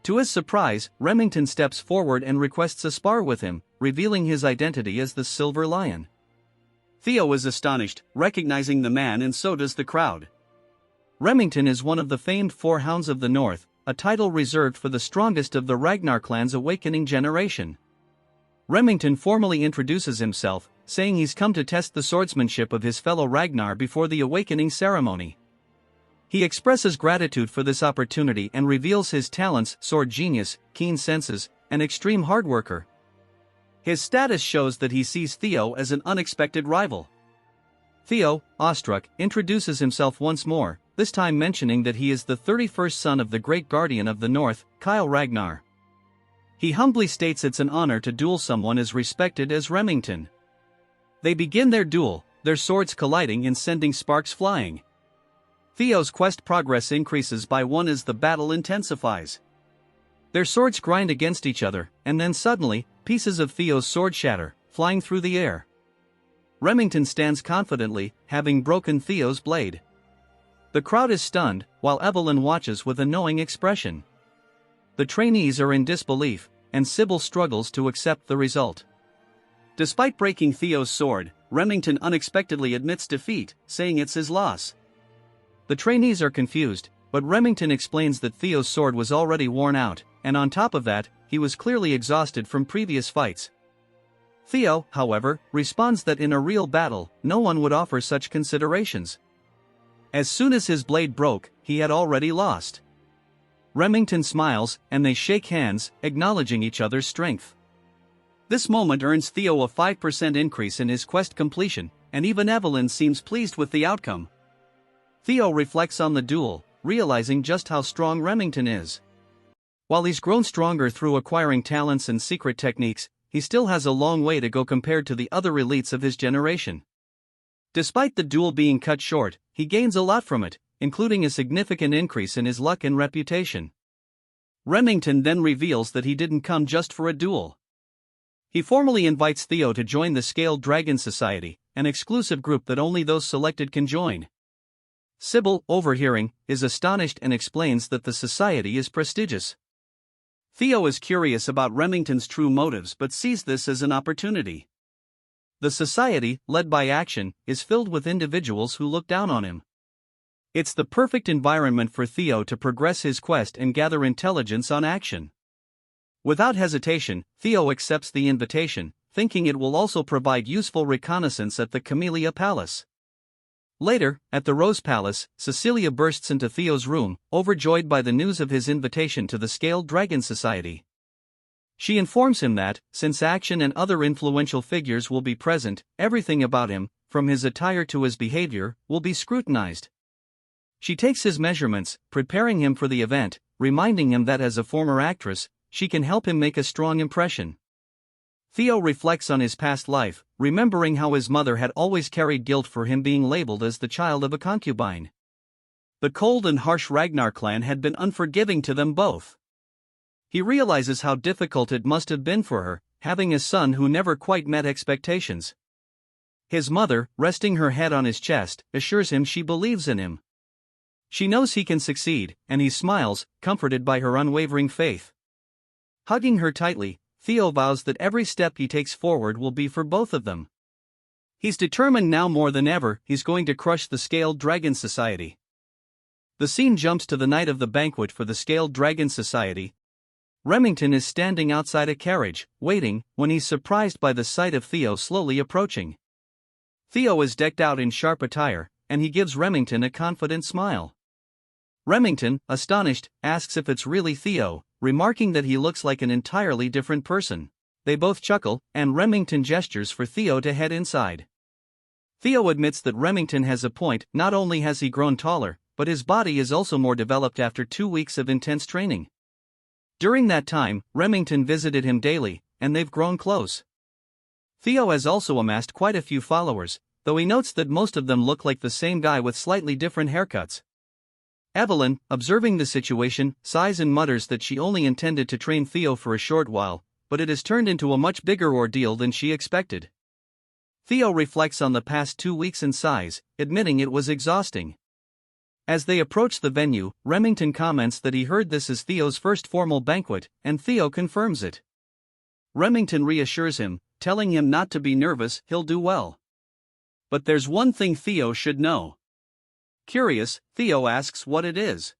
To his surprise, Remington steps forward and requests a spar with him, revealing his identity as the Silver Lion. Theo is astonished, recognizing the man, and so does the crowd. Remington is one of the famed Four Hounds of the North, a title reserved for the strongest of the Ragnar clan's awakening generation. Remington formally introduces himself, saying he's come to test the swordsmanship of his fellow Ragnar before the awakening ceremony. He expresses gratitude for this opportunity and reveals his talents: sword genius, keen senses, and extreme hard worker. His status shows that he sees Theo as an unexpected rival. Theo, awestruck, introduces himself once more, this time mentioning that he is the 31st son of the great guardian of the North, Ragnar. He humbly states it's an honor to duel someone as respected as Remington. They begin their duel, their swords colliding and sending sparks flying. Theo's quest progress increases by one as the battle intensifies. Their swords grind against each other, and then suddenly, pieces of Theo's sword shatter, flying through the air. Remington stands confidently, having broken Theo's blade. The crowd is stunned, while Evelyn watches with a knowing expression. The trainees are in disbelief, and Sybil struggles to accept the result. Despite breaking Theo's sword, Remington unexpectedly admits defeat, saying it's his loss. The trainees are confused, but Remington explains that Theo's sword was already worn out, and on top of that, he was clearly exhausted from previous fights. Theo, however, responds that in a real battle, no one would offer such considerations. As soon as his blade broke, he had already lost. Remington smiles, and they shake hands, acknowledging each other's strength. This moment earns Theo a 5% increase in his quest completion, and even Evelyn seems pleased with the outcome. Theo reflects on the duel, realizing just how strong Remington is. While he's grown stronger through acquiring talents and secret techniques, he still has a long way to go compared to the other elites of his generation. Despite the duel being cut short, he gains a lot from it, including a significant increase in his luck and reputation. Remington then reveals that he didn't come just for a duel. He formally invites Theo to join the Scaled Dragon Society, an exclusive group that only those selected can join. Sybil, overhearing, is astonished and explains that the society is prestigious. Theo is curious about Remington's true motives but sees this as an opportunity. The society, led by Action, is filled with individuals who look down on him. It's the perfect environment for Theo to progress his quest and gather intelligence on Action. Without hesitation, Theo accepts the invitation, thinking it will also provide useful reconnaissance at the Camellia Palace. Later, at the Rose Palace, Cecilia bursts into Theo's room, overjoyed by the news of his invitation to the Scaled Dragon Society. She informs him that, since Action and other influential figures will be present, everything about him, from his attire to his behavior, will be scrutinized. She takes his measurements, preparing him for the event, reminding him that as a former actress, she can help him make a strong impression. Theo reflects on his past life, remembering how his mother had always carried guilt for him being labeled as the child of a concubine. The cold and harsh Ragnar clan had been unforgiving to them both. He realizes how difficult it must have been for her, having a son who never quite met expectations. His mother, resting her head on his chest, assures him she believes in him. She knows he can succeed, and he smiles, comforted by her unwavering faith. Hugging her tightly, Theo vows that every step he takes forward will be for both of them. He's determined now more than ever he's going to crush the Scaled Dragon Society. The scene jumps to the night of the banquet for the Scaled Dragon Society. Remington is standing outside a carriage, waiting, when he's surprised by the sight of Theo slowly approaching. Theo is decked out in sharp attire, and he gives Remington a confident smile. Remington, astonished, asks if it's really Theo, remarking that he looks like an entirely different person. They both chuckle, and Remington gestures for Theo to head inside. Theo admits that Remington has a point. Not only has he grown taller, but his body is also more developed after 2 weeks of intense training. During that time, Remington visited him daily, and they've grown close. Theo has also amassed quite a few followers, though he notes that most of them look like the same guy with slightly different haircuts. Evelyn, observing the situation, sighs and mutters that she only intended to train Theo for a short while, but it has turned into a much bigger ordeal than she expected. Theo reflects on the past 2 weeks and sighs, admitting it was exhausting. As they approach the venue, Remington comments that he heard this is Theo's first formal banquet, and Theo confirms it. Remington reassures him, telling him not to be nervous, he'll do well. But there's one thing Theo should know. Curious, Theo asks what it is.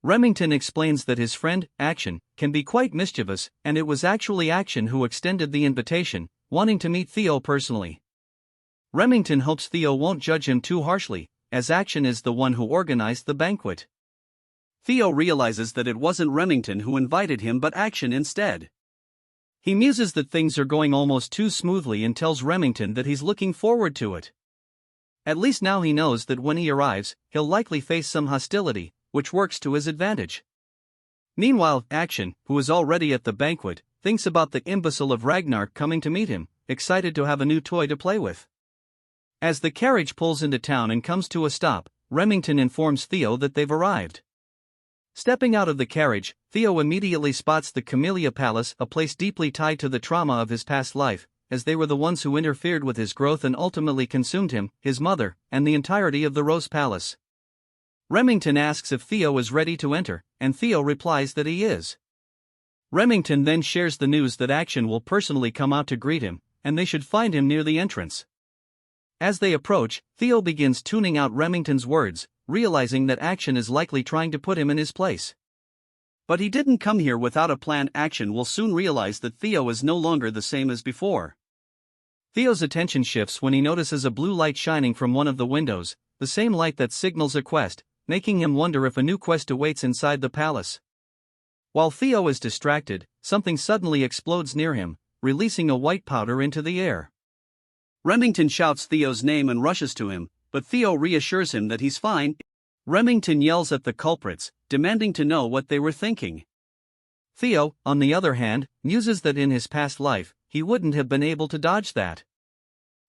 Remington explains that his friend, Action, can be quite mischievous, and it was actually Action who extended the invitation, wanting to meet Theo personally. Remington hopes Theo won't judge him too harshly, as Action is the one who organized the banquet. Theo realizes that it wasn't Remington who invited him but Action instead. He muses that things are going almost too smoothly and tells Remington that he's looking forward to it. At least now he knows that when he arrives, he'll likely face some hostility, which works to his advantage. Meanwhile, Action, who is already at the banquet, thinks about the imbecile of Ragnar coming to meet him, excited to have a new toy to play with. As the carriage pulls into town and comes to a stop, Remington informs Theo that they've arrived. Stepping out of the carriage, Theo immediately spots the Camellia Palace, a place deeply tied to the trauma of his past life, as they were the ones who interfered with his growth and ultimately consumed him, his mother, and the entirety of the Rose Palace. Remington asks if Theo is ready to enter, and Theo replies that he is. Remington then shares the news that Action will personally come out to greet him, and they should find him near the entrance. As they approach, Theo begins tuning out Remington's words, realizing that Action is likely trying to put him in his place. But he didn't come here without a plan. Action will soon realize that Theo is no longer the same as before. Theo's attention shifts when he notices a blue light shining from one of the windows, the same light that signals a quest, making him wonder if a new quest awaits inside the palace. While Theo is distracted, something suddenly explodes near him, releasing a white powder into the air. Remington shouts Theo's name and rushes to him, but Theo reassures him that he's fine. Remington yells at the culprits, demanding to know what they were thinking. Theo, on the other hand, muses that in his past life, he wouldn't have been able to dodge that.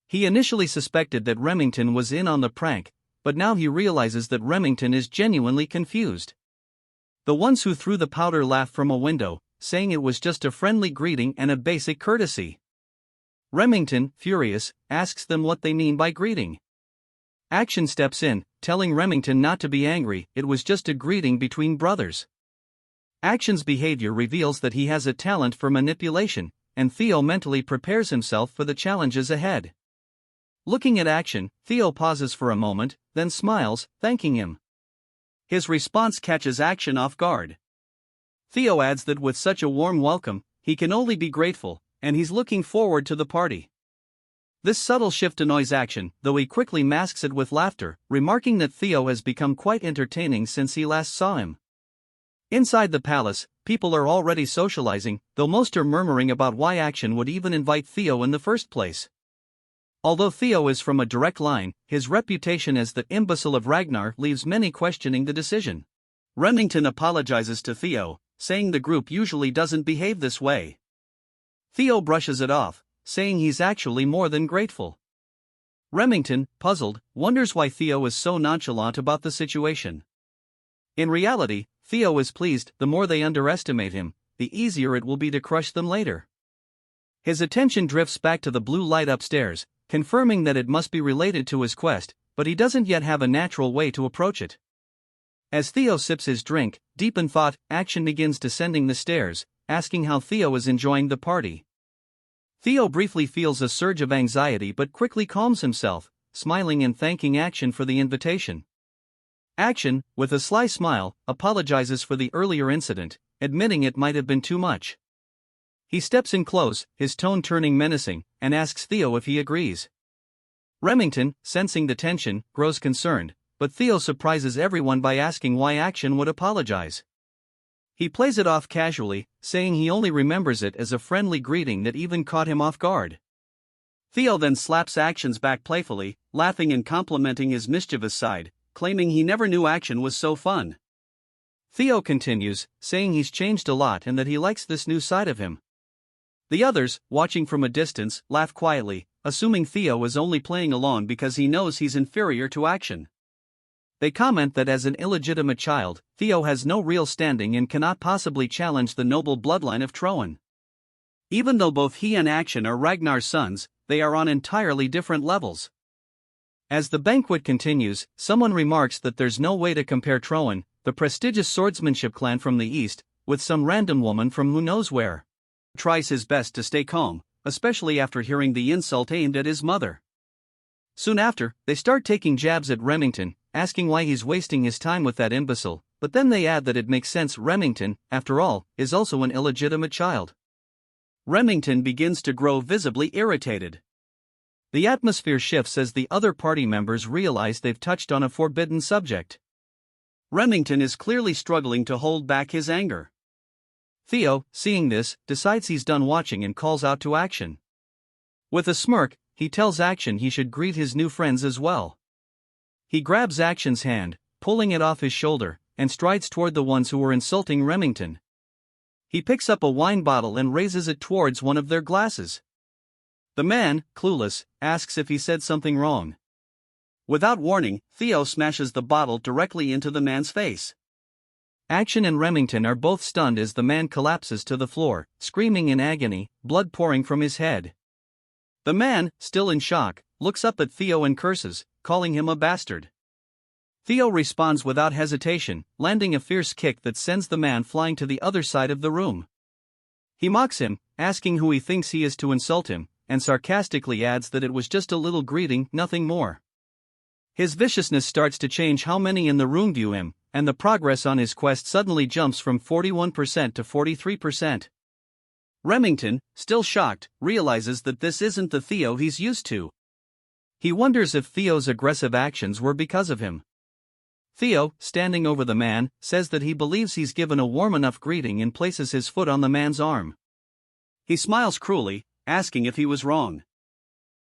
He initially suspected that Remington was in on the prank, but now he realizes that Remington is genuinely confused. The ones who threw the powder laugh from a window, saying it was just a friendly greeting and a basic courtesy. Remington, furious, asks them what they mean by greeting. Action steps in, telling Remington not to be angry, it was just a greeting between brothers. Action's behavior reveals that he has a talent for manipulation, and Theo mentally prepares himself for the challenges ahead. Looking at Action, Theo pauses for a moment, then smiles, thanking him. His response catches Action off guard. Theo adds that with such a warm welcome, he can only be grateful, and he's looking forward to the party. This subtle shift annoys Action, though he quickly masks it with laughter, remarking that Theo has become quite entertaining since he last saw him. Inside the palace, people are already socializing, though most are murmuring about why Action would even invite Theo in the first place. Although Theo is from a direct line, his reputation as the imbecile of Ragnar leaves many questioning the decision. Remington apologizes to Theo, saying the group usually doesn't behave this way. Theo brushes it off, saying he's actually more than grateful. Remington, puzzled, wonders why Theo is so nonchalant about the situation. In reality, Theo is pleased. The more they underestimate him, the easier it will be to crush them later. His attention drifts back to the blue light upstairs, confirming that it must be related to his quest, but he doesn't yet have a natural way to approach it. As Theo sips his drink, deep in thought, Action begins descending the stairs, asking how Theo is enjoying the party. Theo briefly feels a surge of anxiety but quickly calms himself, smiling and thanking Action for the invitation. Action, with a sly smile, apologizes for the earlier incident, admitting it might have been too much. He steps in close, his tone turning menacing, and asks Theo if he agrees. Remington, sensing the tension, grows concerned, but Theo surprises everyone by asking why Action would apologize. He plays it off casually, saying he only remembers it as a friendly greeting that even caught him off guard. Theo then slaps Action's back playfully, laughing and complimenting his mischievous side, claiming he never knew Action was so fun. Theo continues, saying he's changed a lot and that he likes this new side of him. The others, watching from a distance, laugh quietly, assuming Theo is only playing along because he knows he's inferior to Action. They comment that as an illegitimate child, Theo has no real standing and cannot possibly challenge the noble bloodline of thron. Even though both he and Action are Ragnar's sons, they are on entirely different levels. As the banquet continues, someone remarks that there's no way to compare thron, the prestigious swordsmanship clan from the east, with some random woman from who knows where. Tries his best to stay calm, especially after hearing the insult aimed at his mother. Soon after, they start taking jabs at Remington, asking why he's wasting his time with that imbecile, but then they add that it makes sense. Remington, after all, is also an illegitimate child. Remington begins to grow visibly irritated. The atmosphere shifts as the other party members realize they've touched on a forbidden subject. Remington is clearly struggling to hold back his anger. Theo, seeing this, decides he's done watching and calls out to Action. With a smirk, he tells Action he should greet his new friends as well. He grabs Action's hand, pulling it off his shoulder, and strides toward the ones who were insulting Remington. He picks up a wine bottle and raises it towards one of their glasses. The man, clueless, asks if he said something wrong. Without warning, Theo smashes the bottle directly into the man's face. Action and Remington are both stunned as the man collapses to the floor, screaming in agony, blood pouring from his head. The man, still in shock, looks up at Theo and curses, calling him a bastard. Theo responds without hesitation, landing a fierce kick that sends the man flying to the other side of the room. He mocks him, asking who he thinks he is to insult him, and sarcastically adds that it was just a little greeting, nothing more. His viciousness starts to change how many in the room view him, and the progress on his quest suddenly jumps from 41% to 43%. Remington, still shocked, realizes that this isn't the Theo he's used to. He wonders if Theo's aggressive actions were because of him. Theo, standing over the man, says that he believes he's given a warm enough greeting and places his foot on the man's arm. He smiles cruelly, asking if he was wrong.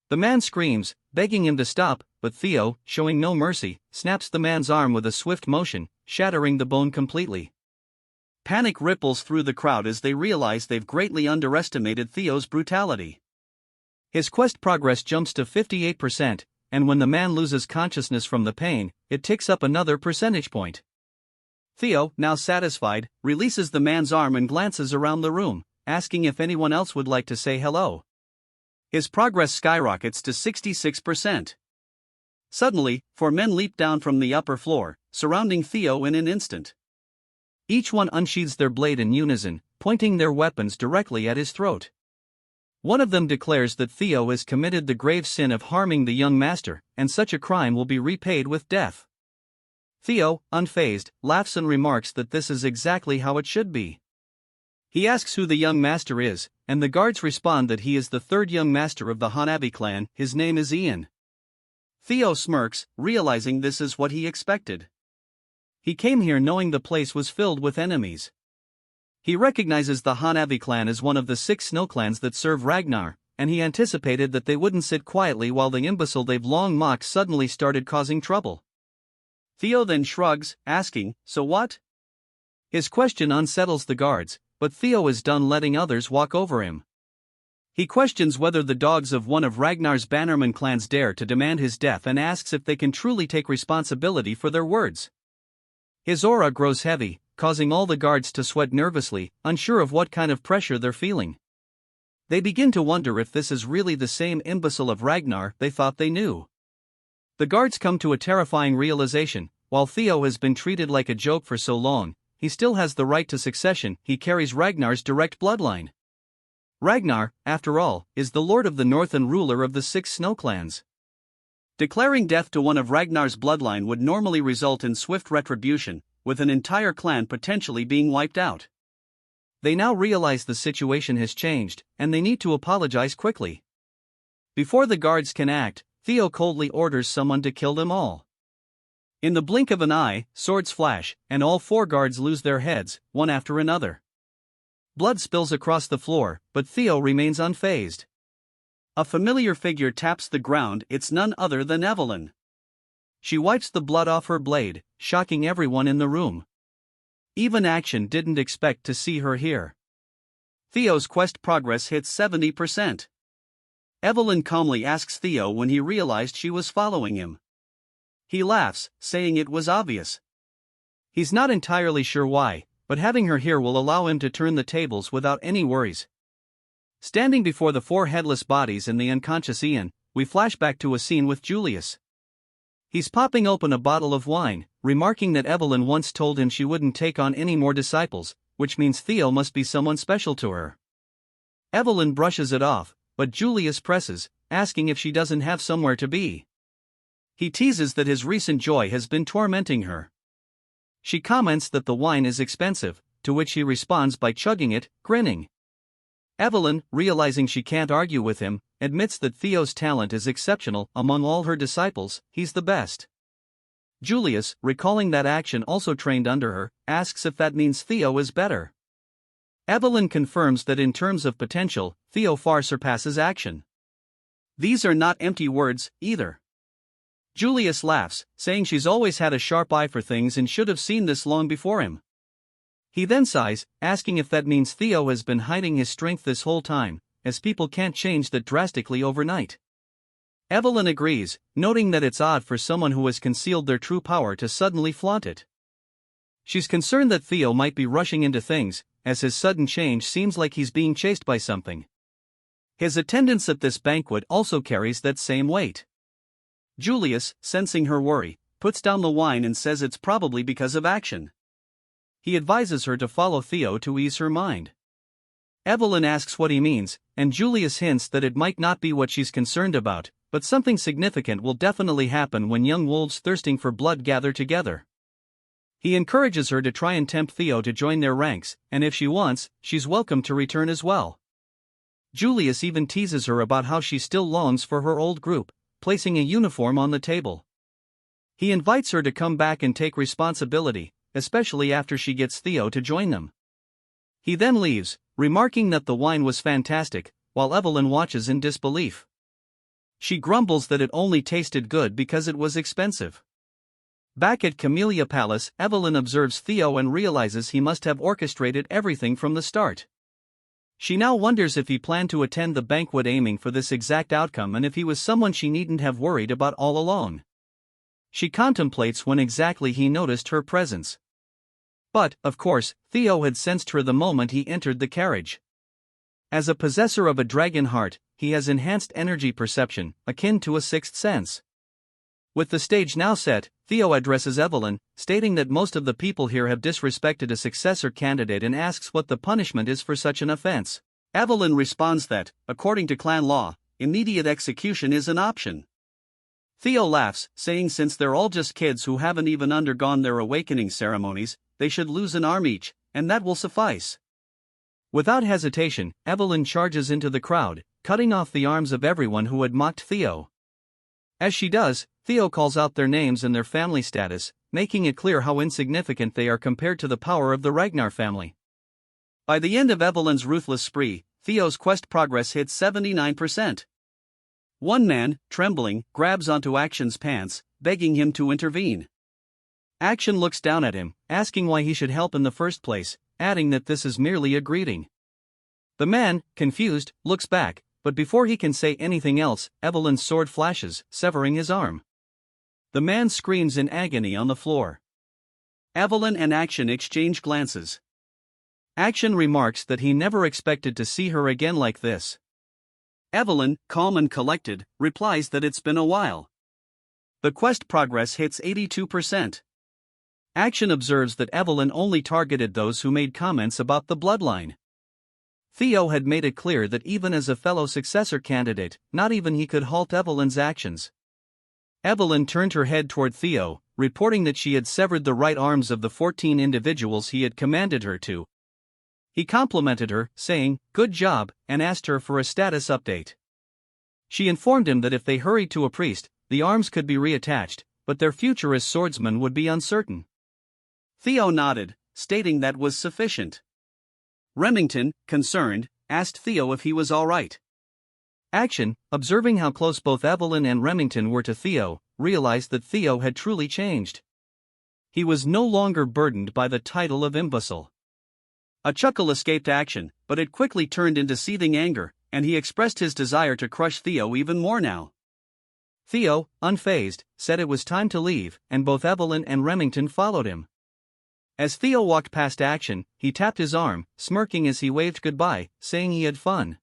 The man screams, begging him to stop, but Theo, showing no mercy, snaps the man's arm with a swift motion, shattering the bone completely. Panic ripples through the crowd as they realize they've greatly underestimated Theo's brutality. His quest progress jumps to 58%, and when the man loses consciousness from the pain, it ticks up another percentage point. Theo, now satisfied, releases the man's arm and glances around the room, asking if anyone else would like to say hello. His progress skyrockets to 66%. Suddenly, 4 men leap down from the upper floor, surrounding Theo in an instant. Each one unsheathes their blade in unison, pointing their weapons directly at his throat. One of them declares that Theo has committed the grave sin of harming the young master, and such a crime will be repaid with death. Theo, unfazed, laughs and remarks that this is exactly how it should be. He asks who the young master is, and the guards respond that he is the third young master of the Hanabi clan. His name is Ian. Theo smirks, realizing this is what he expected. He came here knowing the place was filled with enemies. He recognizes the Hanabi clan as one of the 6 snow clans that serve Ragnar, and he anticipated that they wouldn't sit quietly while the imbecile they've long mocked suddenly started causing trouble. Theo then shrugs, asking, "So what?" His question unsettles the guards, but Theo is done letting others walk over him. He questions whether the dogs of one of Ragnar's bannerman clans dare to demand his death and asks if they can truly take responsibility for their words. His aura grows heavy, causing all the guards to sweat nervously, unsure of what kind of pressure they're feeling. They begin to wonder if this is really the same imbecile of Ragnar they thought they knew. The guards come to a terrifying realization: while Theo has been treated like a joke for so long, he still has the right to succession. He carries Ragnar's direct bloodline. Ragnar, after all, is the Lord of the North and ruler of the 6 snow clans. Declaring death to one of Ragnar's bloodline would normally result in swift retribution, with an entire clan potentially being wiped out. They now realize the situation has changed, and they need to apologize quickly. Before the guards can act, Theo coldly orders someone to kill them all. In the blink of an eye, swords flash, and all 4 guards lose their heads, one after another. Blood spills across the floor, but Theo remains unfazed. A familiar figure taps the ground. It's none other than Evelyn. She wipes the blood off her blade, shocking everyone in the room. Even Action didn't expect to see her here. Theo's quest progress hits 70%. Evelyn calmly asks Theo when he realized she was following him. He laughs, saying it was obvious. He's not entirely sure why, but having her here will allow him to turn the tables without any worries. Standing before the 4 headless bodies and the unconscious Ian, we flash back to a scene with Julius. He's popping open a bottle of wine, remarking that Evelyn once told him she wouldn't take on any more disciples, which means Theo must be someone special to her. Evelyn brushes it off, but Julius presses, asking if she doesn't have somewhere to be. He teases that his recent joy has been tormenting her. She comments that the wine is expensive, to which he responds by chugging it, grinning. Evelyn, realizing she can't argue with him, admits that Theo's talent is exceptional. Among all her disciples, he's the best. Julius, recalling that Action also trained under her, asks if that means Theo is better. Evelyn confirms that in terms of potential, Theo far surpasses Action. These are not empty words, either. Julius laughs, saying she's always had a sharp eye for things and should have seen this long before him. He then sighs, asking if that means Theo has been hiding his strength this whole time, as people can't change that drastically overnight. Evelyn agrees, noting that it's odd for someone who has concealed their true power to suddenly flaunt it. She's concerned that Theo might be rushing into things, as his sudden change seems like he's being chased by something. His attendance at this banquet also carries that same weight. Julius, sensing her worry, puts down the wine and says it's probably because of Action. He advises her to follow Theo to ease her mind. Evelyn asks what he means, and Julius hints that it might not be what she's concerned about, but something significant will definitely happen when young wolves thirsting for blood gather together. He encourages her to try and tempt Theo to join their ranks, and if she wants, she's welcome to return as well. Julius even teases her about how she still longs for her old group, placing a uniform on the table. He invites her to come back and take responsibility, especially after she gets Theo to join them. He then leaves, remarking that the wine was fantastic, while Evelyn watches in disbelief. She grumbles that it only tasted good because it was expensive. Back at Camellia Palace, Evelyn observes Theo and realizes he must have orchestrated everything from the start. She now wonders if he planned to attend the banquet aiming for this exact outcome and if he was someone she needn't have worried about all along. She contemplates when exactly he noticed her presence. But, of course, Theo had sensed her the moment he entered the carriage. As a possessor of a dragon heart, he has enhanced energy perception, akin to a sixth sense. With the stage now set, Theo addresses Evelyn, stating that most of the people here have disrespected a successor candidate and asks what the punishment is for such an offense. Evelyn responds that, according to clan law, immediate execution is an option. Theo laughs, saying since they're all just kids who haven't even undergone their awakening ceremonies, they should lose an arm each, and that will suffice. Without hesitation, Evelyn charges into the crowd, cutting off the arms of everyone who had mocked Theo. As she does, Theo calls out their names and their family status, making it clear how insignificant they are compared to the power of the Ragnar family. By the end of Evelyn's ruthless spree, Theo's quest progress hits 79%. One man, trembling, grabs onto Action's pants, begging him to intervene. Action looks down at him, asking why he should help in the first place, adding that this is merely a greeting. The man, confused, looks back, but before he can say anything else, Evelyn's sword flashes, severing his arm. The man screams in agony on the floor. Evelyn and Action exchange glances. Action remarks that he never expected to see her again like this. Evelyn, calm and collected, replies that it's been a while. The quest progress hits 82%. Action observes that Evelyn only targeted those who made comments about the bloodline. Theo had made it clear that even as a fellow successor candidate, not even he could halt Evelyn's actions. Evelyn turned her head toward Theo, reporting that she had severed the right arms of the 14 individuals he had commanded her to. He complimented her, saying, "Good job," and asked her for a status update. She informed him that if they hurried to a priest, the arms could be reattached, but their future as swordsmen would be uncertain. Theo nodded, stating that was sufficient. Remington, concerned, asked Theo if he was all right. Action, observing how close both Evelyn and Remington were to Theo, realized that Theo had truly changed. He was no longer burdened by the title of imbecile. A chuckle escaped Action, but it quickly turned into seething anger, and he expressed his desire to crush Theo even more now. Theo, unfazed, said it was time to leave, and both Evelyn and Remington followed him. As Theo walked past Action, he tapped his arm, smirking as he waved goodbye, saying he had fun.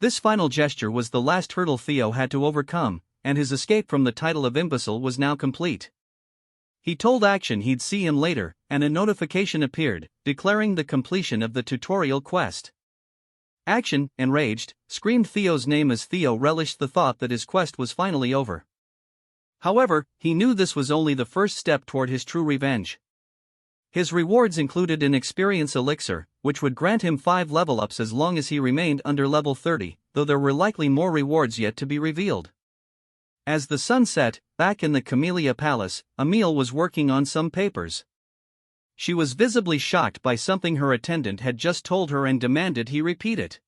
This final gesture was the last hurdle Theo had to overcome, and his escape from the title of imbecile was now complete. He told Action he'd see him later, and a notification appeared, declaring the completion of the tutorial quest. Action, enraged, screamed Theo's name as Theo relished the thought that his quest was finally over. However, he knew this was only the first step toward his true revenge. His rewards included an experience elixir, which would grant him 5 level ups as long as he remained under level 30, though there were likely more rewards yet to be revealed. As the sun set, back in the Camellia Palace, Emile was working on some papers. She was visibly shocked by something her attendant had just told her and demanded he repeat it.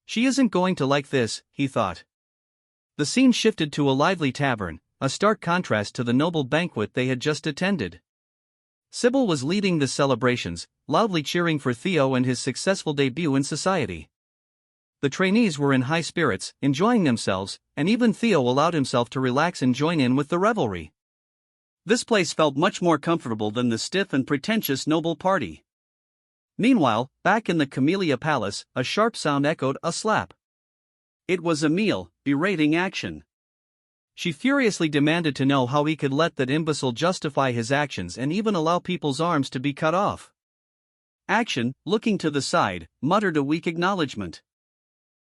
She isn't going to like this, he thought. The scene shifted to a lively tavern, a stark contrast to the noble banquet they had just attended. Sybil was leading the celebrations, loudly cheering for Theo and his successful debut in society. The trainees were in high spirits, enjoying themselves, and even Theo allowed himself to relax and join in with the revelry. This place felt much more comfortable than the stiff and pretentious noble party. Meanwhile, back in the Camellia Palace, a sharp sound echoed a slap. It was Emile, berating Action. She furiously demanded to know how he could let that imbecile justify his actions and even allow people's arms to be cut off. Action, looking to the side, muttered a weak acknowledgement.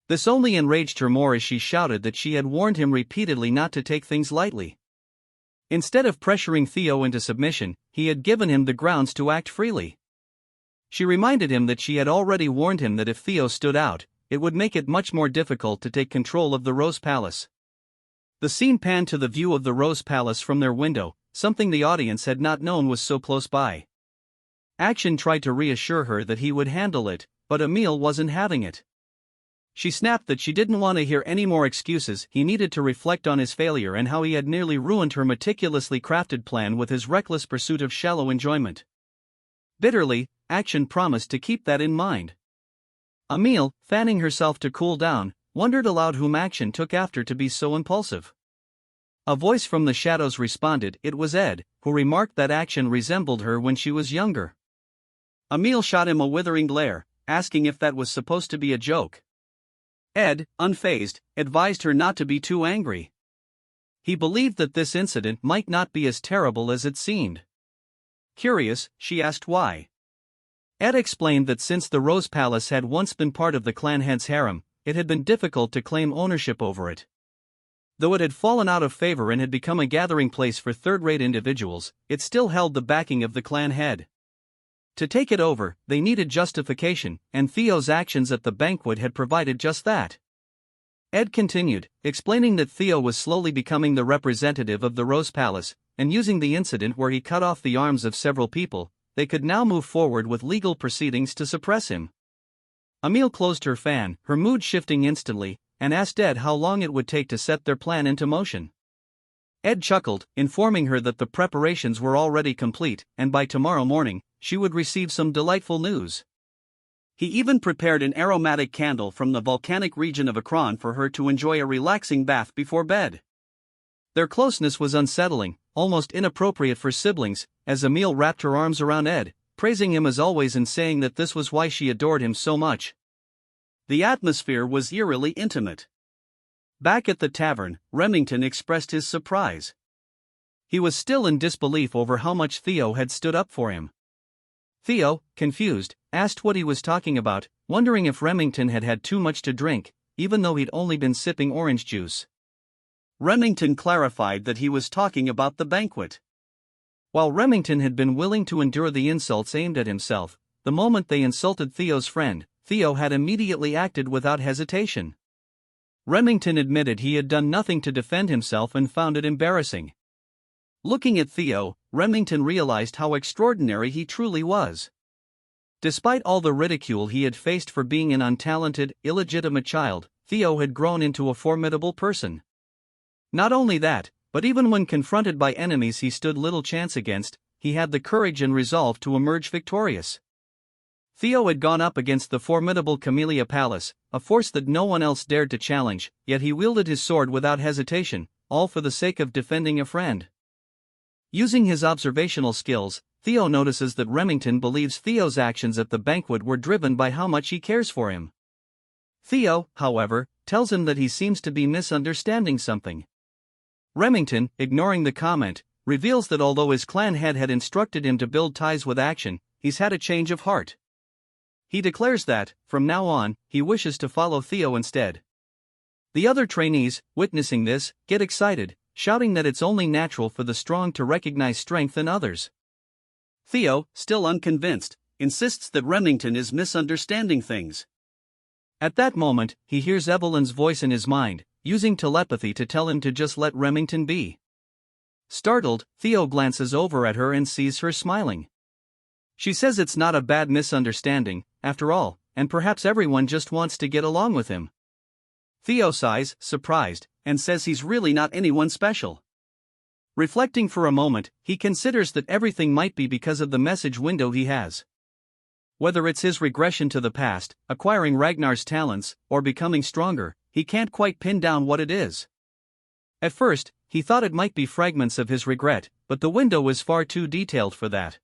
This only enraged her more as she shouted that she had warned him repeatedly not to take things lightly. Instead of pressuring Theo into submission, he had given him the grounds to act freely. She reminded him that she had already warned him that if Theo stood out, it would make it much more difficult to take control of the Rose Palace. The scene panned to the view of the Rose Palace from their window, something the audience had not known was so close by. Action tried to reassure her that he would handle it, but Emile wasn't having it. She snapped that she didn't want to hear any more excuses. He needed to reflect on his failure and how he had nearly ruined her meticulously crafted plan with his reckless pursuit of shallow enjoyment. Bitterly, Action promised to keep that in mind. Emile, fanning herself to cool down, wondered aloud whom Action took after to be so impulsive. A voice from the shadows responded. It was Ed, who remarked that Action resembled her when she was younger. Emile shot him a withering glare, asking if that was supposed to be a joke. Ed, unfazed, advised her not to be too angry. He believed that this incident might not be as terrible as it seemed. Curious, she asked why. Ed explained that since the Rose Palace had once been part of the clan head's harem, it had been difficult to claim ownership over it. Though it had fallen out of favor and had become a gathering place for third-rate individuals, it still held the backing of the clan head. To take it over, they needed justification, and Theo's actions at the banquet had provided just that. Ed continued, explaining that Theo was slowly becoming the representative of the Rose Palace, and using the incident where he cut off the arms of several people, they could now move forward with legal proceedings to suppress him. Emile closed her fan, her mood shifting instantly, and asked Ed how long it would take to set their plan into motion. Ed chuckled, informing her that the preparations were already complete, and by tomorrow morning, she would receive some delightful news. He even prepared an aromatic candle from the volcanic region of Akron for her to enjoy a relaxing bath before bed. Their closeness was unsettling, almost inappropriate for siblings, as Emile wrapped her arms around Ed, praising him as always and saying that this was why she adored him so much. The atmosphere was eerily intimate. Back at the tavern, Remington expressed his surprise. He was still in disbelief over how much Theo had stood up for him. Theo, confused, asked what he was talking about, wondering if Remington had had too much to drink, even though he'd only been sipping orange juice. Remington clarified that he was talking about the banquet. While Remington had been willing to endure the insults aimed at himself, the moment they insulted Theo's friend, Theo had immediately acted without hesitation. Remington admitted he had done nothing to defend himself and found it embarrassing. Looking at Theo, Remington realized how extraordinary he truly was. Despite all the ridicule he had faced for being an untalented, illegitimate child, Theo had grown into a formidable person. Not only that, but even when confronted by enemies he stood little chance against, he had the courage and resolve to emerge victorious. Theo had gone up against the formidable Camellia Palace, a force that no one else dared to challenge, yet he wielded his sword without hesitation, all for the sake of defending a friend. Using his observational skills, Theo notices that Remington believes Theo's actions at the banquet were driven by how much he cares for him. Theo, however, tells him that he seems to be misunderstanding something. Remington, ignoring the comment, reveals that although his clan head had instructed him to build ties with Action, he's had a change of heart. He declares that, from now on, he wishes to follow Theo instead. The other trainees, witnessing this, get excited, shouting that it's only natural for the strong to recognize strength in others. Theo, still unconvinced, insists that Remington is misunderstanding things. At that moment, he hears Evelyn's voice in his mind, using telepathy to tell him to just let Remington be. Startled, Theo glances over at her and sees her smiling. She says it's not a bad misunderstanding, after all, and perhaps everyone just wants to get along with him. Theo sighs, surprised, and says he's really not anyone special. Reflecting for a moment, he considers that everything might be because of the message window he has. Whether it's his regression to the past, acquiring Ragnar's talents, or becoming stronger, he can't quite pin down what it is. At first, he thought it might be fragments of his regret, but the window is far too detailed for that.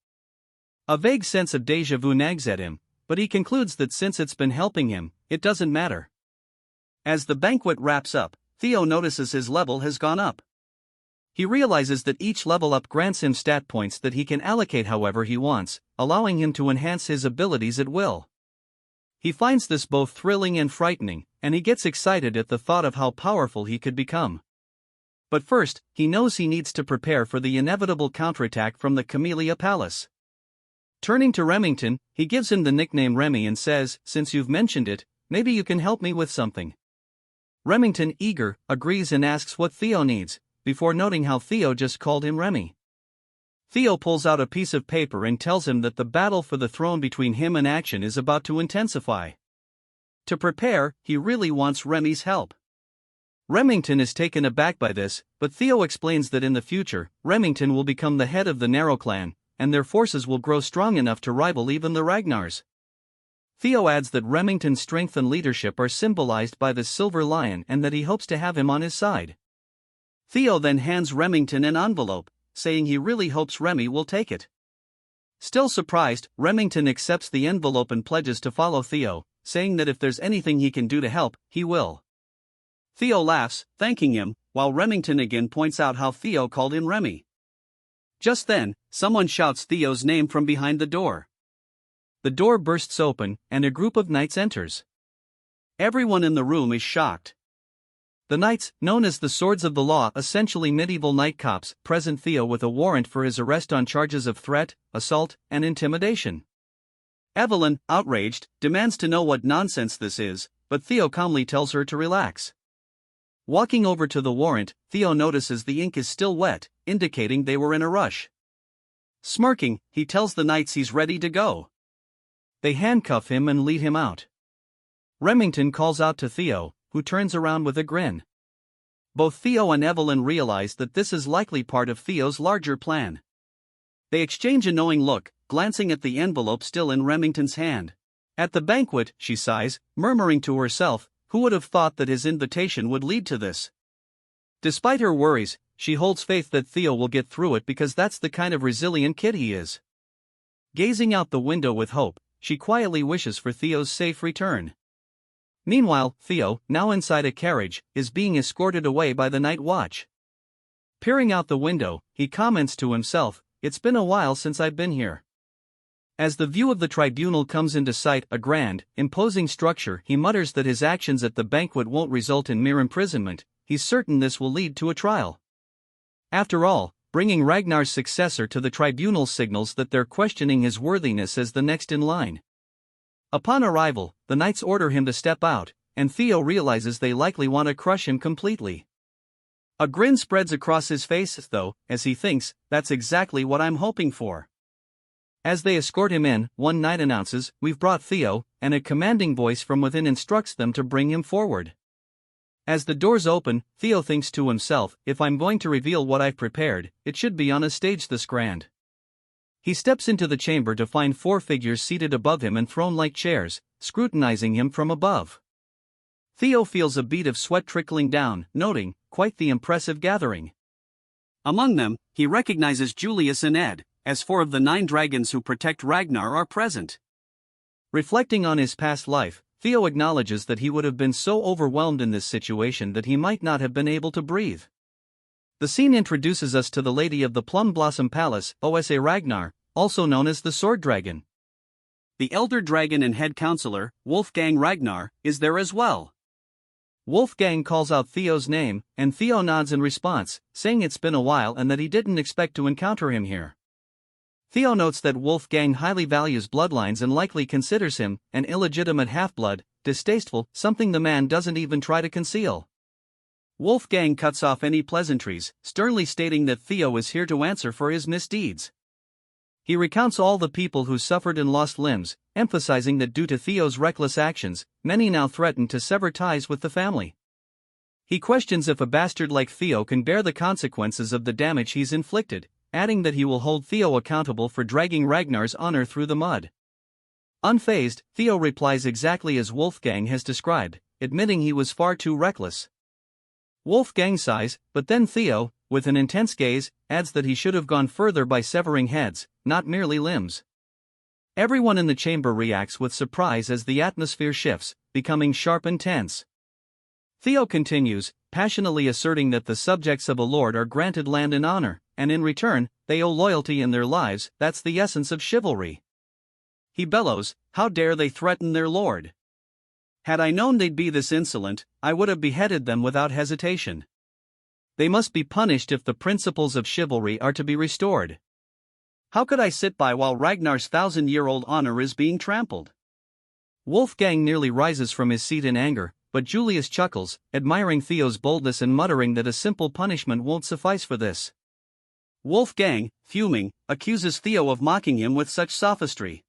A vague sense of déjà vu nags at him, but he concludes that since it's been helping him, it doesn't matter. As the banquet wraps up, Theo notices his level has gone up. He realizes that each level up grants him stat points that he can allocate however he wants, allowing him to enhance his abilities at will. He finds this both thrilling and frightening, and he gets excited at the thought of how powerful he could become. But first, he knows he needs to prepare for the inevitable counterattack from the Camellia Palace. Turning to Remington, he gives him the nickname Remy and says, "Since you've mentioned it, maybe you can help me with something." Remington, eager, agrees and asks what Theo needs, before noting how Theo just called him Remy. Theo pulls out a piece of paper and tells him that the battle for the throne between him and Action is about to intensify. To prepare, he really wants Remy's help. Remington is taken aback by this, but Theo explains that in the future, Remington will become the head of the Narrow Clan, and their forces will grow strong enough to rival even the Ragnars. Theo adds that Remington's strength and leadership are symbolized by the Silver Lion and that he hopes to have him on his side. Theo then hands Remington an envelope, saying he really hopes Remy will take it. Still surprised, Remington accepts the envelope and pledges to follow Theo, saying that if there's anything he can do to help, he will. Theo laughs, thanking him, while Remington again points out how Theo called him Remy. Just then, someone shouts Theo's name from behind the door. The door bursts open, and a group of knights enters. Everyone in the room is shocked. The knights, known as the Swords of the Law, essentially medieval knight cops, present Theo with a warrant for his arrest on charges of threat, assault, and intimidation. Evelyn, outraged, demands to know what nonsense this is, but Theo calmly tells her to relax. Walking over to the warrant, Theo notices the ink is still wet, indicating they were in a rush. Smirking, he tells the knights he's ready to go. They handcuff him and lead him out. Remington calls out to Theo, who turns around with a grin. Both Theo and Evelyn realize that this is likely part of Theo's larger plan. They exchange a knowing look, glancing at the envelope still in Remington's hand. At the banquet, she sighs, murmuring to herself, who would have thought that his invitation would lead to this? Despite her worries, she holds faith that Theo will get through it because that's the kind of resilient kid he is. Gazing out the window with hope, she quietly wishes for Theo's safe return. Meanwhile, Theo, now inside a carriage, is being escorted away by the night watch. Peering out the window, he comments to himself, "It's been a while since I've been here." As the view of the tribunal comes into sight, a grand, imposing structure, he mutters that his actions at the banquet won't result in mere imprisonment. He's certain this will lead to a trial. After all, bringing Ragnar's successor to the tribunal signals that they're questioning his worthiness as the next in line. Upon arrival, the knights order him to step out, and Theo realizes they likely want to crush him completely. A grin spreads across his face, though, as he thinks, "That's exactly what I'm hoping for." As they escort him in, one knight announces, "We've brought Theo," and a commanding voice from within instructs them to bring him forward. As the doors open, Theo thinks to himself, "If I'm going to reveal what I've prepared, it should be on a stage this grand." He steps into the chamber to find 4 figures seated above him in throne-like chairs, scrutinizing him from above. Theo feels a bead of sweat trickling down, noting, quite the impressive gathering. Among them, he recognizes Julius and Ed, as 4 of the 9 dragons who protect Ragnar are present. Reflecting on his past life, Theo acknowledges that he would have been so overwhelmed in this situation that he might not have been able to breathe. The scene introduces us to the Lady of the Plum Blossom Palace, Osa Ragnar, also known as the Sword Dragon. The Elder Dragon and Head Counselor, Wolfgang Ragnar, is there as well. Wolfgang calls out Theo's name, and Theo nods in response, saying it's been a while and that he didn't expect to encounter him here. Theo notes that Wolfgang highly values bloodlines and likely considers him an illegitimate half-blood, distasteful, something the man doesn't even try to conceal. Wolfgang cuts off any pleasantries, sternly stating that Theo is here to answer for his misdeeds. He recounts all the people who suffered and lost limbs, emphasizing that due to Theo's reckless actions, many now threaten to sever ties with the family. He questions if a bastard like Theo can bear the consequences of the damage he's inflicted, adding that he will hold Theo accountable for dragging Ragnar's honor through the mud. Unfazed, Theo replies exactly as Wolfgang has described, admitting he was far too reckless. Wolfgang sighs, but then Theo, with an intense gaze, adds that he should have gone further by severing heads, not merely limbs. Everyone in the chamber reacts with surprise as the atmosphere shifts, becoming sharp and tense. Theo continues, passionately asserting that the subjects of a lord are granted land and honor, and in return, they owe loyalty in their lives. That's the essence of chivalry. He bellows, "How dare they threaten their lord? Had I known they'd be this insolent, I would have beheaded them without hesitation. They must be punished if the principles of chivalry are to be restored. How could I sit by while Ragnar's 1,000-year-old honor is being trampled?" Wolfgang nearly rises from his seat in anger, but Julius chuckles, admiring Theo's boldness and muttering that a simple punishment won't suffice for this. Wolfgang, fuming, accuses Theo of mocking him with such sophistry.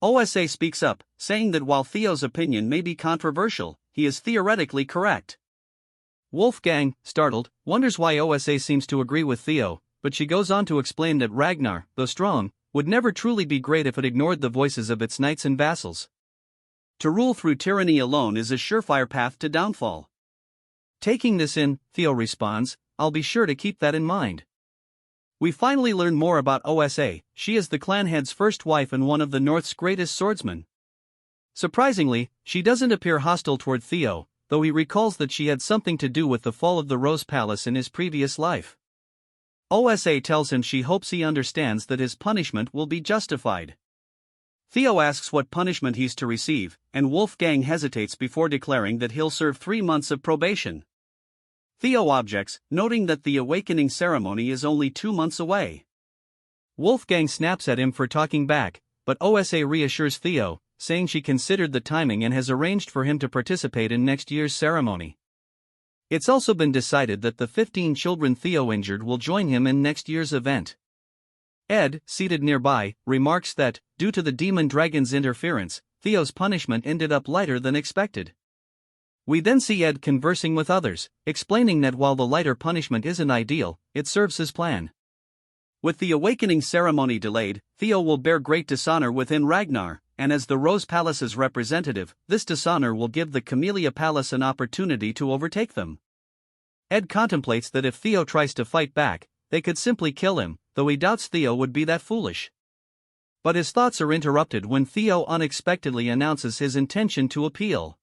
OSA speaks up, saying that while Theo's opinion may be controversial, he is theoretically correct. Wolfgang, startled, wonders why OSA seems to agree with Theo, but she goes on to explain that Ragnar, though strong, would never truly be great if it ignored the voices of its knights and vassals. To rule through tyranny alone is a surefire path to downfall. Taking this in, Theo responds, "I'll be sure to keep that in mind." We finally learn more about OSA. She is the clan head's first wife and one of the North's greatest swordsmen. Surprisingly, she doesn't appear hostile toward Theo, though he recalls that she had something to do with the fall of the Rose Palace in his previous life. OSA tells him she hopes he understands that his punishment will be justified. Theo asks what punishment he's to receive, and Wolfgang hesitates before declaring that he'll serve 3 months of probation. Theo objects, noting that the awakening ceremony is only 2 months away. Wolfgang snaps at him for talking back, but OSA reassures Theo, saying she considered the timing and has arranged for him to participate in next year's ceremony. It's also been decided that the 15 children Theo injured will join him in next year's event. Ed, seated nearby, remarks that, due to the demon dragon's interference, Theo's punishment ended up lighter than expected. We then see Ed conversing with others, explaining that while the lighter punishment isn't ideal, it serves his plan. With the awakening ceremony delayed, Theo will bear great dishonor within Ragnar, and as the Rose Palace's representative, this dishonor will give the Camellia Palace an opportunity to overtake them. Ed contemplates that if Theo tries to fight back, they could simply kill him, though he doubts Theo would be that foolish. But his thoughts are interrupted when Theo unexpectedly announces his intention to appeal.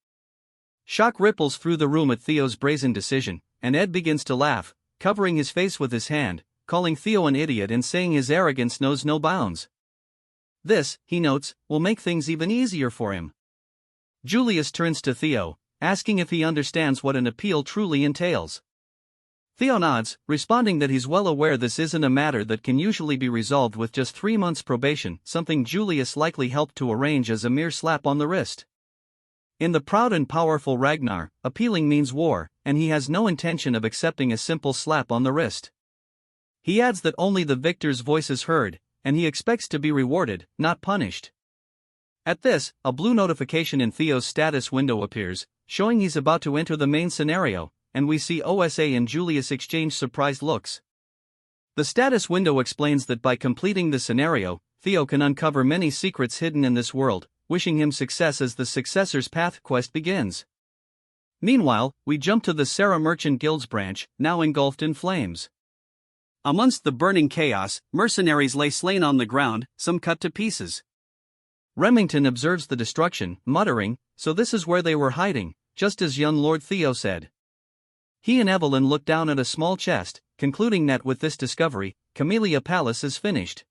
Shock ripples through the room at Theo's brazen decision, and Ed begins to laugh, covering his face with his hand, calling Theo an idiot and saying his arrogance knows no bounds. This, he notes, will make things even easier for him. Julius turns to Theo, asking if he understands what an appeal truly entails. Theo nods, responding that he's well aware this isn't a matter that can usually be resolved with just 3 months probation, something Julius likely helped to arrange as a mere slap on the wrist. In the proud and powerful Ragnar, appealing means war, and he has no intention of accepting a simple slap on the wrist. He adds that only the victor's voice is heard, and he expects to be rewarded, not punished. At this, a blue notification in Theo's status window appears, showing he's about to enter the main scenario, and we see OSA and Julius exchange surprised looks. The status window explains that by completing the scenario, Theo can uncover many secrets hidden in this world, wishing him success as the Successor's Path quest begins. Meanwhile, we jump to the Sarah Merchant Guild's branch, now engulfed in flames. Amongst the burning chaos, mercenaries lay slain on the ground, some cut to pieces. Remington observes the destruction, muttering, "So this is where they were hiding," just as young Lord Theo said. He and Evelyn look down at a small chest, concluding that with this discovery, Camellia Palace is finished.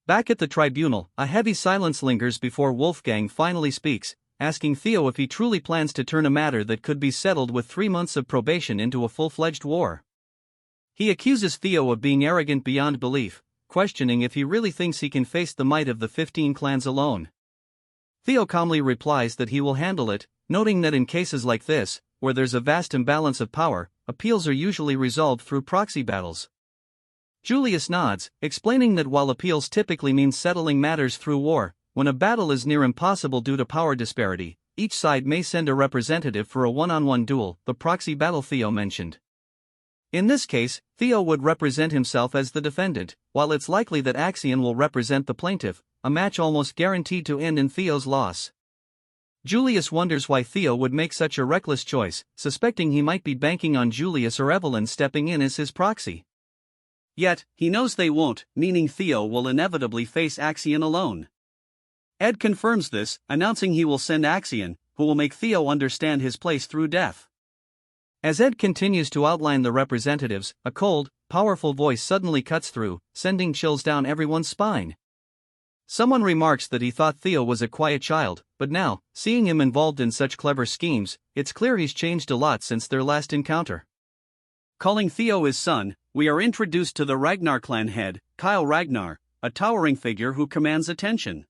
Back at the tribunal, a heavy silence lingers before Wolfgang finally speaks, asking Theo if he truly plans to turn a matter that could be settled with 3 months of probation into a full-fledged war. He accuses Theo of being arrogant beyond belief, questioning if he really thinks he can face the might of the 15 clans alone. Theo calmly replies that he will handle it, noting that in cases like this, where there's a vast imbalance of power, appeals are usually resolved through proxy battles. Julius nods, explaining that while appeals typically mean settling matters through war, when a battle is near impossible due to power disparity, each side may send a representative for a one-on-one duel, the proxy battle Theo mentioned. In this case, Theo would represent himself as the defendant, while it's likely that Axion will represent the plaintiff, a match almost guaranteed to end in Theo's loss. Julius wonders why Theo would make such a reckless choice, suspecting he might be banking on Julius or Evelyn stepping in as his proxy. Yet, he knows they won't, meaning Theo will inevitably face Axion alone. Ed confirms this, announcing he will send Axion, who will make Theo understand his place through death. As Ed continues to outline the representatives, a cold, powerful voice suddenly cuts through, sending chills down everyone's spine. Someone remarks that he thought Theo was a quiet child, but now, seeing him involved in such clever schemes, it's clear he's changed a lot since their last encounter. Calling Theo his son, we are introduced to the Ragnar clan head, Kyle Ragnar, a towering figure who commands attention.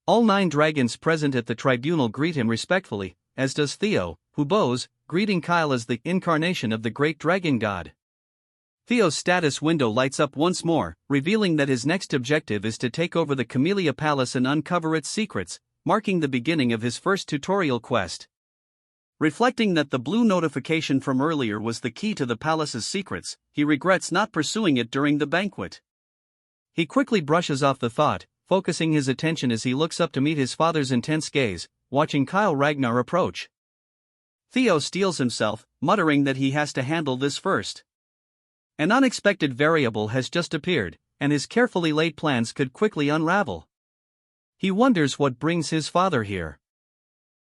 All 9 dragons present at the tribunal greet him respectfully, as does Theo, who bows, greeting Kyle as the incarnation of the great dragon god. Theo's status window lights up once more, revealing that his next objective is to take over the Camellia Palace and uncover its secrets, marking the beginning of his first tutorial quest. Reflecting that the blue notification from earlier was the key to the palace's secrets, he regrets not pursuing it during the banquet. He quickly brushes off the thought, focusing his attention as he looks up to meet his father's intense gaze, watching Kyle Ragnar approach. Theo steels himself, muttering that he has to handle this first. An unexpected variable has just appeared, and his carefully laid plans could quickly unravel. He wonders what brings his father here.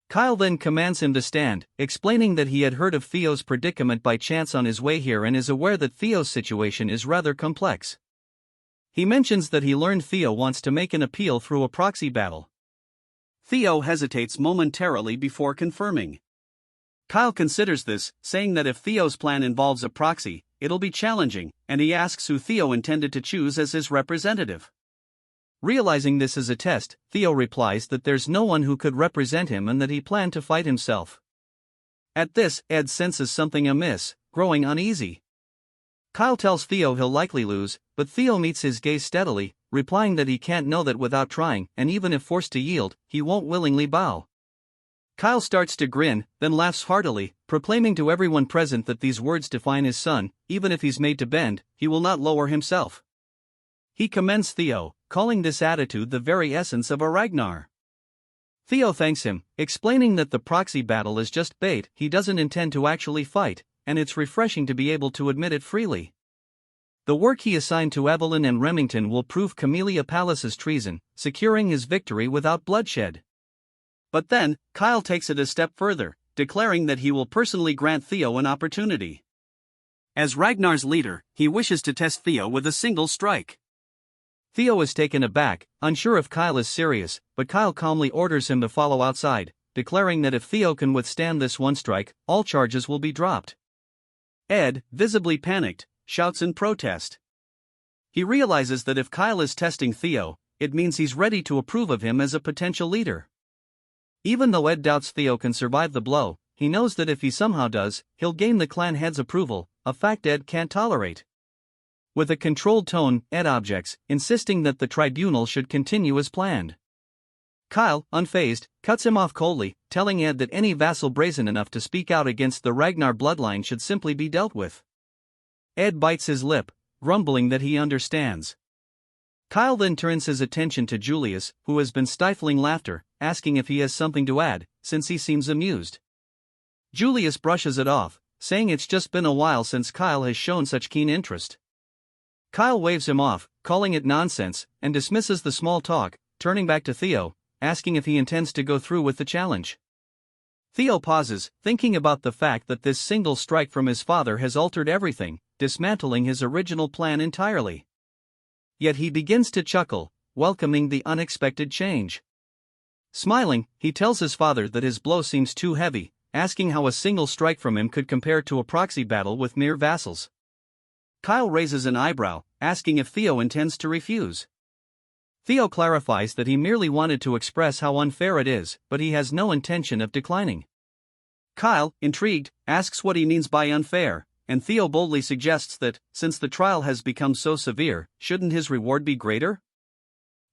Kyle then commands him to stand, explaining that he had heard of Theo's predicament by chance on his way here and is aware that Theo's situation is rather complex. He mentions that he learned Theo wants to make an appeal through a proxy battle. Theo hesitates momentarily before confirming. Kyle considers this, saying that if Theo's plan involves a proxy, it'll be challenging, and he asks who Theo intended to choose as his representative. Realizing this is a test, Theo replies that there's no one who could represent him and that he planned to fight himself. At this, Ed senses something amiss, growing uneasy. Kyle tells Theo he'll likely lose, but Theo meets his gaze steadily, replying that he can't know that without trying, and even if forced to yield, he won't willingly bow. Kyle starts to grin, then laughs heartily, proclaiming to everyone present that these words define his son. Even if he's made to bend, he will not lower himself. He commends Theo, calling this attitude the very essence of a Ragnar. Theo thanks him, explaining that the proxy battle is just bait, he doesn't intend to actually fight, and it's refreshing to be able to admit it freely. The work he assigned to Evelyn and Remington will prove Camellia Palace's treason, securing his victory without bloodshed. But then, Kyle takes it a step further, declaring that he will personally grant Theo an opportunity. As Ragnar's leader, he wishes to test Theo with a single strike. Theo is taken aback, unsure if Kyle is serious, but Kyle calmly orders him to follow outside, declaring that if Theo can withstand this one strike, all charges will be dropped. Ed, visibly panicked, shouts in protest. He realizes that if Kyle is testing Theo, it means he's ready to approve of him as a potential leader. Even though Ed doubts Theo can survive the blow, he knows that if he somehow does, he'll gain the clan head's approval, a fact Ed can't tolerate. With a controlled tone, Ed objects, insisting that the tribunal should continue as planned. Kyle, unfazed, cuts him off coldly, telling Ed that any vassal brazen enough to speak out against the Ragnar bloodline should simply be dealt with. Ed bites his lip, grumbling that he understands. Kyle then turns his attention to Julius, who has been stifling laughter, asking if he has something to add, since he seems amused. Julius brushes it off, saying it's just been a while since Kyle has shown such keen interest. Kyle waves him off, calling it nonsense, and dismisses the small talk, turning back to Theo, asking if he intends to go through with the challenge. Theo pauses, thinking about the fact that this single strike from his father has altered everything, dismantling his original plan entirely. Yet he begins to chuckle, welcoming the unexpected change. Smiling, he tells his father that his blow seems too heavy, asking how a single strike from him could compare to a proxy battle with mere vassals. Kyle raises an eyebrow, asking if Theo intends to refuse. Theo clarifies that he merely wanted to express how unfair it is, but he has no intention of declining. Kyle, intrigued, asks what he means by unfair, and Theo boldly suggests that, since the trial has become so severe, shouldn't his reward be greater?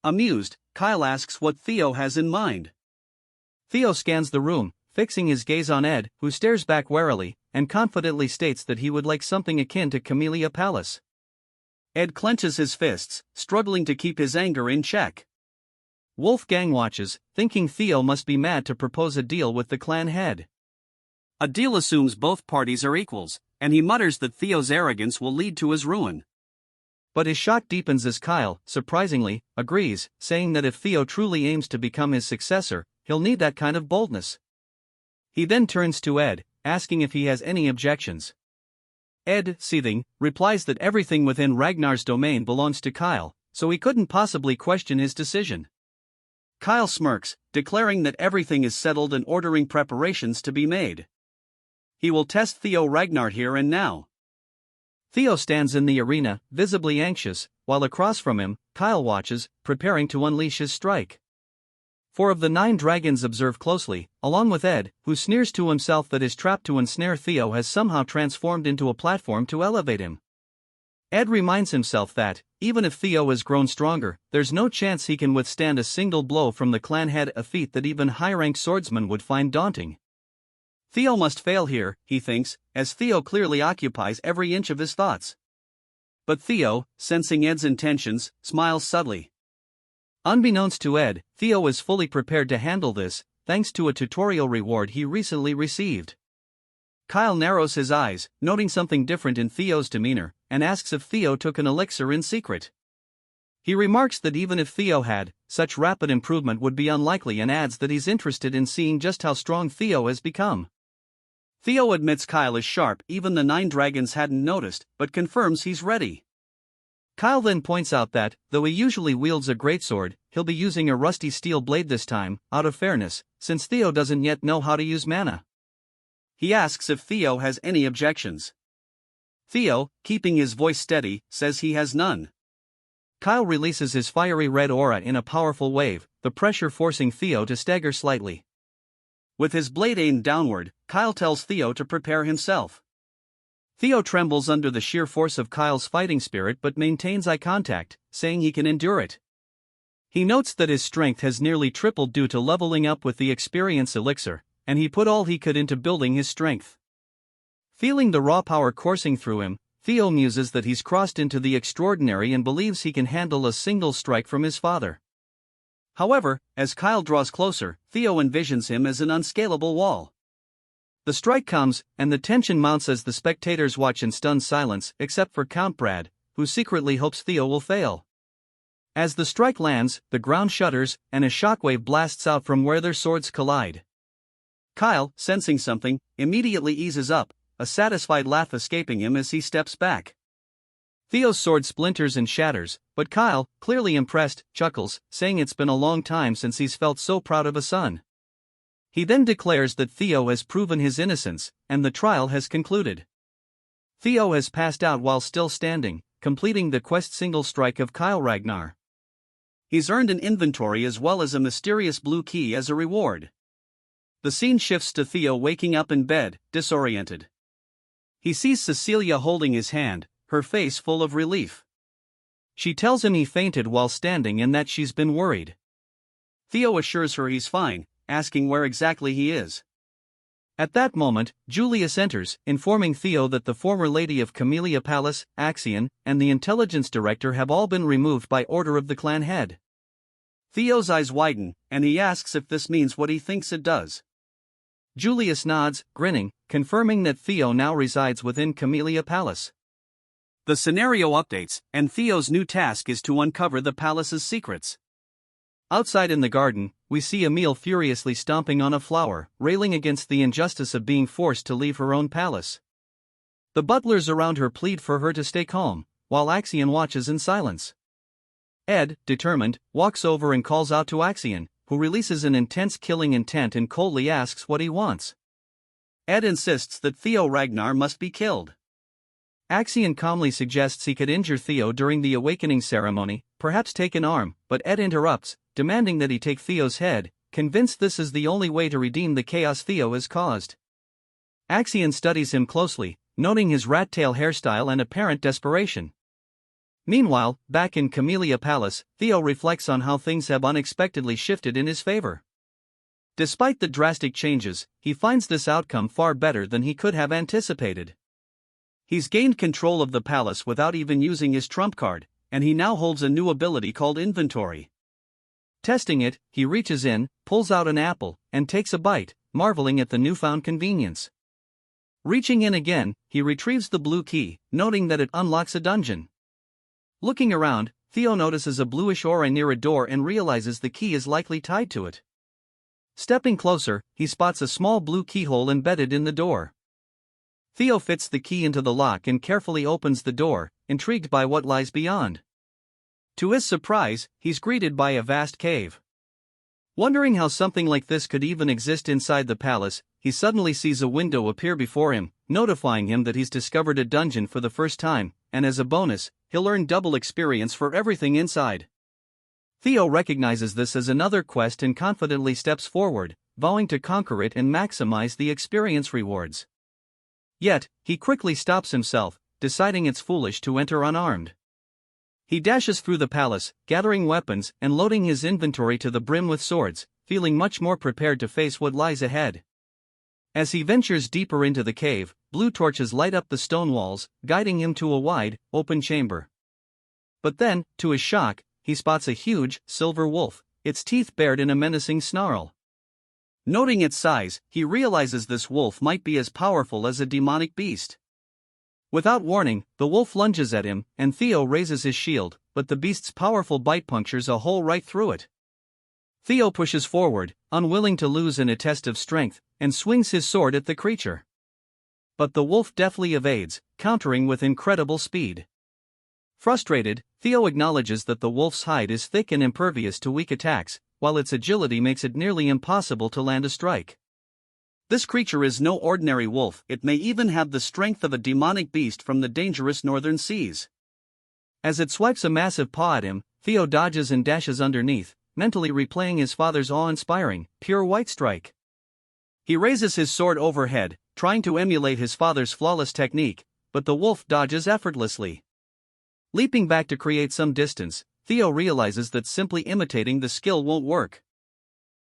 Amused, Kyle asks what Theo has in mind. Theo scans the room, fixing his gaze on Ed, who stares back warily, and confidently states that he would like something akin to Camellia Palace. Ed clenches his fists, struggling to keep his anger in check. Wolfgang watches, thinking Theo must be mad to propose a deal with the clan head. A deal assumes both parties are equals, and he mutters that Theo's arrogance will lead to his ruin. But his shock deepens as Kyle, surprisingly, agrees, saying that if Theo truly aims to become his successor, he'll need that kind of boldness. He then turns to Ed, asking if he has any objections. Ed, seething, replies that everything within Ragnar's domain belongs to Kyle, so he couldn't possibly question his decision. Kyle smirks, declaring that everything is settled and ordering preparations to be made. He will test Theo Ragnar here and now. Theo stands in the arena, visibly anxious, while across from him, Kyle watches, preparing to unleash his strike. 4 of the 9 dragons observe closely, along with Ed, who sneers to himself that his trap to ensnare Theo has somehow transformed into a platform to elevate him. Ed reminds himself that, even if Theo has grown stronger, there's no chance he can withstand a single blow from the clan head, a feat that even high-ranked swordsmen would find daunting. Theo must fail here, he thinks, as Theo clearly occupies every inch of his thoughts. But Theo, sensing Ed's intentions, smiles subtly. Unbeknownst to Ed, Theo is fully prepared to handle this, thanks to a tutorial reward he recently received. Kyle narrows his eyes, noting something different in Theo's demeanor, and asks if Theo took an elixir in secret. He remarks that even if Theo had, such rapid improvement would be unlikely, and adds that he's interested in seeing just how strong Theo has become. Theo admits Kyle is sharp, even the 9 dragons hadn't noticed, but confirms he's ready. Kyle then points out that, though he usually wields a greatsword, he'll be using a rusty steel blade this time, out of fairness, since Theo doesn't yet know how to use mana. He asks if Theo has any objections. Theo, keeping his voice steady, says he has none. Kyle releases his fiery red aura in a powerful wave, the pressure forcing Theo to stagger slightly. With his blade aimed downward, Kyle tells Theo to prepare himself. Theo trembles under the sheer force of Kyle's fighting spirit but maintains eye contact, saying he can endure it. He notes that his strength has nearly tripled due to leveling up with the experience elixir, and he put all he could into building his strength. Feeling the raw power coursing through him, Theo muses that he's crossed into the extraordinary and believes he can handle a single strike from his father. However, as Kyle draws closer, Theo envisions him as an unscalable wall. The strike comes, and the tension mounts as the spectators watch in stunned silence, except for Count Brad, who secretly hopes Theo will fail. As the strike lands, the ground shudders, and a shockwave blasts out from where their swords collide. Kyle, sensing something, immediately eases up, a satisfied laugh escaping him as he steps back. Theo's sword splinters and shatters, but Kyle, clearly impressed, chuckles, saying it's been a long time since he's felt so proud of a son. He then declares that Theo has proven his innocence, and the trial has concluded. Theo has passed out while still standing, completing the quest single strike of Kyle Ragnar. He's earned an inventory as well as a mysterious blue key as a reward. The scene shifts to Theo waking up in bed, disoriented. He sees Cecilia holding his hand, her face full of relief. She tells him he fainted while standing and that she's been worried. Theo assures her he's fine, asking where exactly he is. At that moment, Julius enters, informing Theo that the former lady of Camellia Palace, Axion, and the intelligence director have all been removed by order of the clan head. Theo's eyes widen, and he asks if this means what he thinks it does. Julius nods, grinning, confirming that Theo now resides within Camellia Palace. The scenario updates, and Theo's new task is to uncover the palace's secrets. Outside in the garden, we see Emile furiously stomping on a flower, railing against the injustice of being forced to leave her own palace. The butlers around her plead for her to stay calm, while Axion watches in silence. Ed, determined, walks over and calls out to Axion, who releases an intense killing intent and coldly asks what he wants. Ed insists that Theo Ragnar must be killed. Axion calmly suggests he could injure Theo during the awakening ceremony, perhaps take an arm, but Ed interrupts, demanding that he take Theo's head, convinced this is the only way to redeem the chaos Theo has caused. Axion studies him closely, noting his rat-tail hairstyle and apparent desperation. Meanwhile, back in Camellia Palace, Theo reflects on how things have unexpectedly shifted in his favor. Despite the drastic changes, he finds this outcome far better than he could have anticipated. He's gained control of the palace without even using his trump card, and he now holds a new ability called Inventory. Testing it, he reaches in, pulls out an apple, and takes a bite, marveling at the newfound convenience. Reaching in again, he retrieves the blue key, noting that it unlocks a dungeon. Looking around, Theo notices a bluish aura near a door and realizes the key is likely tied to it. Stepping closer, he spots a small blue keyhole embedded in the door. Theo fits the key into the lock and carefully opens the door, intrigued by what lies beyond. To his surprise, he's greeted by a vast cave. Wondering how something like this could even exist inside the palace, he suddenly sees a window appear before him, notifying him that he's discovered a dungeon for the first time, and as a bonus, he'll earn double experience for everything inside. Theo recognizes this as another quest and confidently steps forward, vowing to conquer it and maximize the experience rewards. Yet, he quickly stops himself, deciding it's foolish to enter unarmed. He dashes through the palace, gathering weapons and loading his inventory to the brim with swords, feeling much more prepared to face what lies ahead. As he ventures deeper into the cave, blue torches light up the stone walls, guiding him to a wide, open chamber. But then, to his shock, he spots a huge, silver wolf, its teeth bared in a menacing snarl. Noting its size, he realizes this wolf might be as powerful as a demonic beast. Without warning, the wolf lunges at him, and Theo raises his shield, but the beast's powerful bite punctures a hole right through it. Theo pushes forward, unwilling to lose in a test of strength, and swings his sword at the creature. But the wolf deftly evades, countering with incredible speed. Frustrated, Theo acknowledges that the wolf's hide is thick and impervious to weak attacks, while its agility makes it nearly impossible to land a strike. This creature is no ordinary wolf, it may even have the strength of a demonic beast from the dangerous northern seas. As it swipes a massive paw at him, Theo dodges and dashes underneath, mentally replaying his father's awe-inspiring, pure white strike. He raises his sword overhead, trying to emulate his father's flawless technique, but the wolf dodges effortlessly. Leaping back to create some distance, Theo realizes that simply imitating the skill won't work.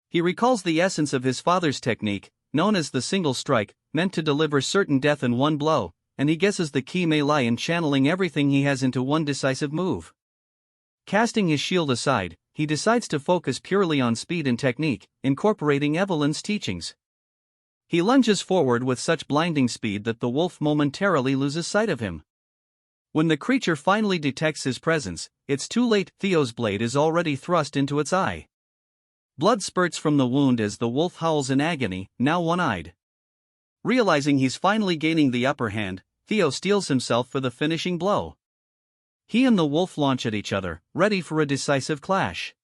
He recalls the essence of his father's technique, known as the single strike, meant to deliver certain death in one blow, and he guesses the key may lie in channeling everything he has into one decisive move. Casting his shield aside, he decides to focus purely on speed and technique, incorporating Evelyn's teachings. He lunges forward with such blinding speed that the wolf momentarily loses sight of him. When the creature finally detects his presence, it's too late. Theo's blade is already thrust into its eye. Blood spurts from the wound as the wolf howls in agony, now one-eyed. Realizing he's finally gaining the upper hand, Theo steels himself for the finishing blow. He and the wolf launch at each other, ready for a decisive clash.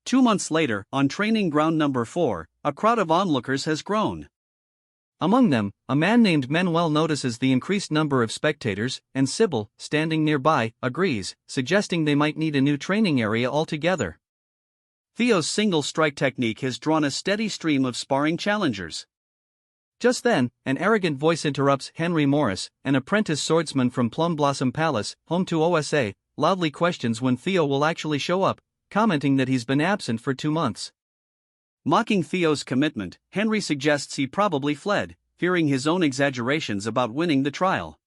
2 months later, on training ground number 4, a crowd of onlookers has grown. Among them, a man named Manuel notices the increased number of spectators, and Sybil, standing nearby, agrees, suggesting they might need a new training area altogether. Theo's single strike technique has drawn a steady stream of sparring challengers. Just then, an arrogant voice interrupts Henry Morris, an apprentice swordsman from Plum Blossom Palace, home to OSA, loudly questions when Theo will actually show up, commenting that he's been absent for 2 months. Mocking Theo's commitment, Henry suggests he probably fled, fearing his own exaggerations about winning the trial.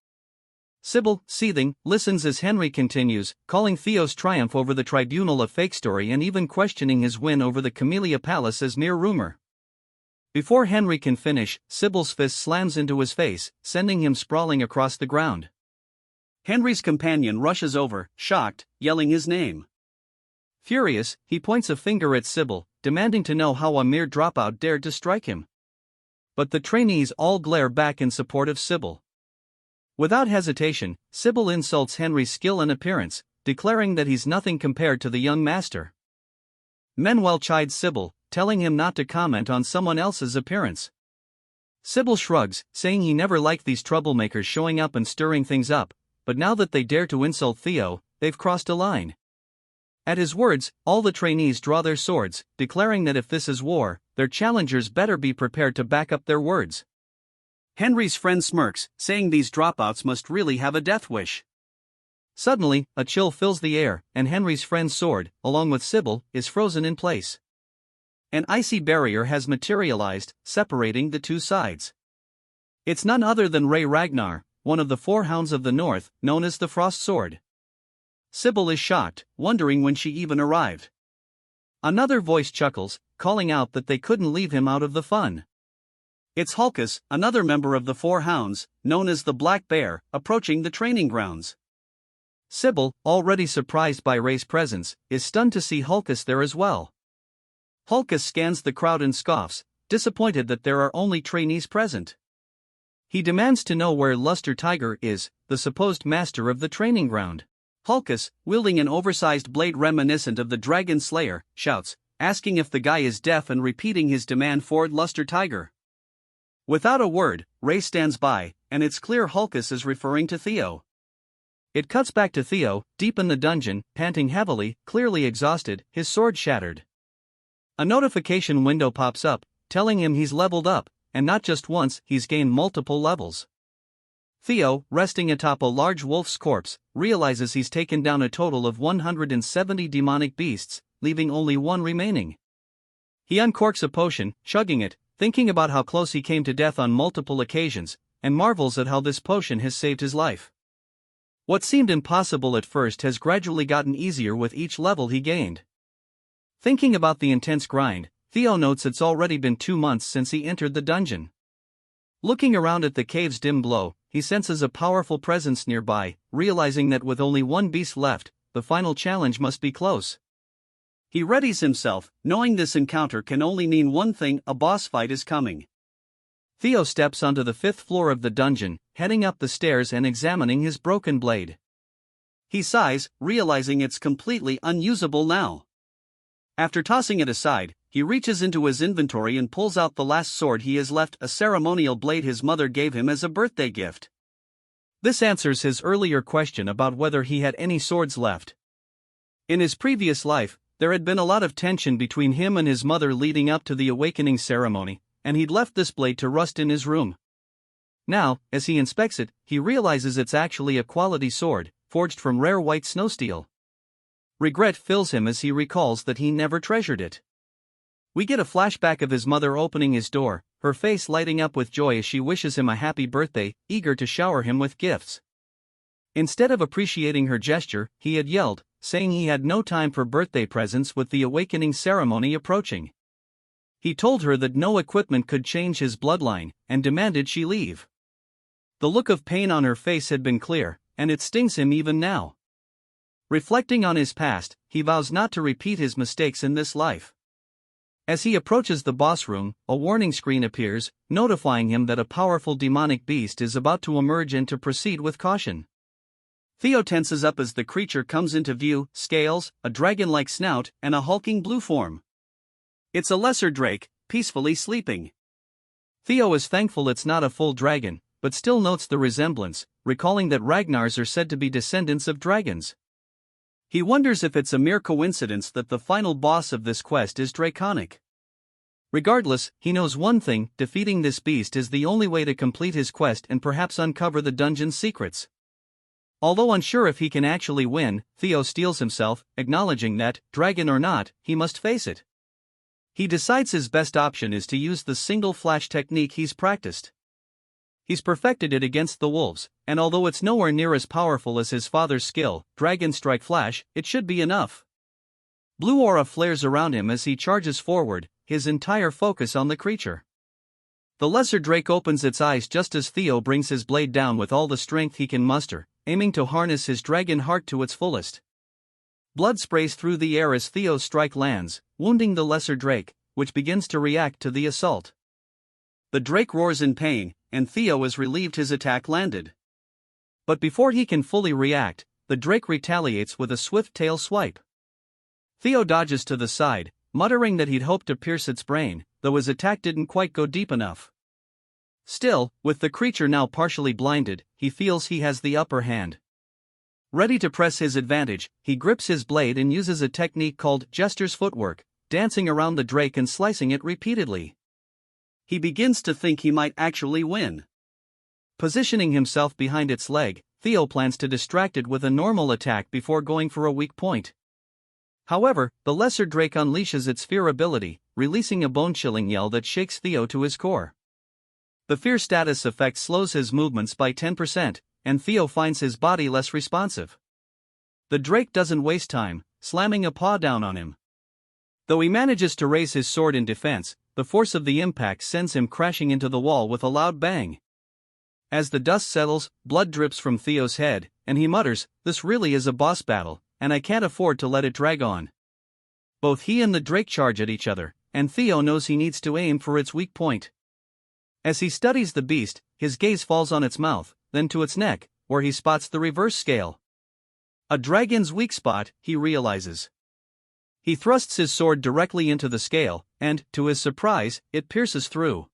Sybil, seething, listens as Henry continues, calling Theo's triumph over the tribunal a fake story and even questioning his win over the Camellia Palace as mere rumor. Before Henry can finish, Sybil's fist slams into his face, sending him sprawling across the ground. Henry's companion rushes over, shocked, yelling his name. Furious, he points a finger at Sybil, demanding to know how a mere dropout dared to strike him. But the trainees all glare back in support of Sybil. Without hesitation, Sybil insults Henry's skill and appearance, declaring that he's nothing compared to the young master. Manuel chides Sybil, telling him not to comment on someone else's appearance. Sybil shrugs, saying he never liked these troublemakers showing up and stirring things up, but now that they dare to insult Theo, they've crossed a line. At his words, all the trainees draw their swords, declaring that if this is war, their challengers better be prepared to back up their words. Henry's friend smirks, saying these dropouts must really have a death wish. Suddenly, a chill fills the air, and Henry's friend's sword, along with Sybil, is frozen in place. An icy barrier has materialized, separating the two sides. It's none other than Ragnar, one of the four hounds of the north, known as the Frost Sword. Sybil is shocked, wondering when she even arrived. Another voice chuckles, calling out that they couldn't leave him out of the fun. It's Hulkus, another member of the four hounds, known as the Black Bear, approaching the training grounds. Sybil, already surprised by Ray's presence, is stunned to see Hulkus there as well. Hulkus scans the crowd and scoffs, disappointed that there are only trainees present. He demands to know where Luster Tiger is, the supposed master of the training ground. Hulkus, wielding an oversized blade reminiscent of the Dragon Slayer, shouts, asking if the guy is deaf and repeating his demand for Luster Tiger. Without a word, Ray stands by, and it's clear Hulkus is referring to Theo. It cuts back to Theo, deep in the dungeon, panting heavily, clearly exhausted, his sword shattered. A notification window pops up, telling him he's leveled up, and not just once, he's gained multiple levels. Theo, resting atop a large wolf's corpse, realizes he's taken down a total of 170 demonic beasts, leaving only one remaining. He uncorks a potion, chugging it, thinking about how close he came to death on multiple occasions, and marvels at how this potion has saved his life. What seemed impossible at first has gradually gotten easier with each level he gained. Thinking about the intense grind, Theo notes it's already been 2 months since he entered the dungeon. Looking around at the cave's dim glow, he senses a powerful presence nearby, realizing that with only one beast left, the final challenge must be close. He readies himself, knowing this encounter can only mean one thing: a boss fight is coming. Theo steps onto the 5th floor of the dungeon, heading up the stairs and examining his broken blade. He sighs, realizing it's completely unusable now. After tossing it aside, he reaches into his inventory and pulls out the last sword he has left, a ceremonial blade his mother gave him as a birthday gift. This answers his earlier question about whether he had any swords left. In his previous life, there had been a lot of tension between him and his mother leading up to the awakening ceremony, and he'd left this blade to rust in his room. Now, as he inspects it, he realizes it's actually a quality sword, forged from rare white snow steel. Regret fills him as he recalls that he never treasured it. We get a flashback of his mother opening his door, her face lighting up with joy as she wishes him a happy birthday, eager to shower him with gifts. Instead of appreciating her gesture, he had yelled, saying he had no time for birthday presents with the awakening ceremony approaching. He told her that no equipment could change his bloodline, and demanded she leave. The look of pain on her face had been clear, and it stings him even now. Reflecting on his past, he vows not to repeat his mistakes in this life. As he approaches the boss room, a warning screen appears, notifying him that a powerful demonic beast is about to emerge and to proceed with caution. Theo tenses up as the creature comes into view: scales, a dragon-like snout, and a hulking blue form. It's a lesser drake, peacefully sleeping. Theo is thankful it's not a full dragon, but still notes the resemblance, recalling that Ragnars are said to be descendants of dragons. He wonders if it's a mere coincidence that the final boss of this quest is draconic. Regardless, he knows one thing: defeating this beast is the only way to complete his quest and perhaps uncover the dungeon's secrets. Although unsure if he can actually win, Theo steels himself, acknowledging that, dragon or not, he must face it. He decides his best option is to use the single flash technique he's practiced. He's perfected it against the wolves, and although it's nowhere near as powerful as his father's skill, Dragon Strike Flash, it should be enough. Blue aura flares around him as he charges forward, his entire focus on the creature. The lesser drake opens its eyes just as Theo brings his blade down with all the strength he can muster, aiming to harness his dragon heart to its fullest. Blood sprays through the air as Theo's strike lands, wounding the lesser drake, which begins to react to the assault. The drake roars in pain, and Theo is relieved his attack landed. But before he can fully react, the drake retaliates with a swift tail swipe. Theo dodges to the side, muttering that he'd hoped to pierce its brain, though his attack didn't quite go deep enough. Still, with the creature now partially blinded, he feels he has the upper hand. Ready to press his advantage, he grips his blade and uses a technique called Jester's footwork, dancing around the drake and slicing it repeatedly. He begins to think he might actually win. Positioning himself behind its leg, Theo plans to distract it with a normal attack before going for a weak point. However, the lesser drake unleashes its fear ability, releasing a bone-chilling yell that shakes Theo to his core. The fear status effect slows his movements by 10%, and Theo finds his body less responsive. The drake doesn't waste time, slamming a paw down on him. Though he manages to raise his sword in defense, the force of the impact sends him crashing into the wall with a loud bang. As the dust settles, blood drips from Theo's head, and he mutters, "This really is a boss battle, and I can't afford to let it drag on." Both he and the drake charge at each other, and Theo knows he needs to aim for its weak point. As he studies the beast, his gaze falls on its mouth, then to its neck, where he spots the reverse scale. A dragon's weak spot, he realizes. He thrusts his sword directly into the scale, and, to his surprise, it pierces through.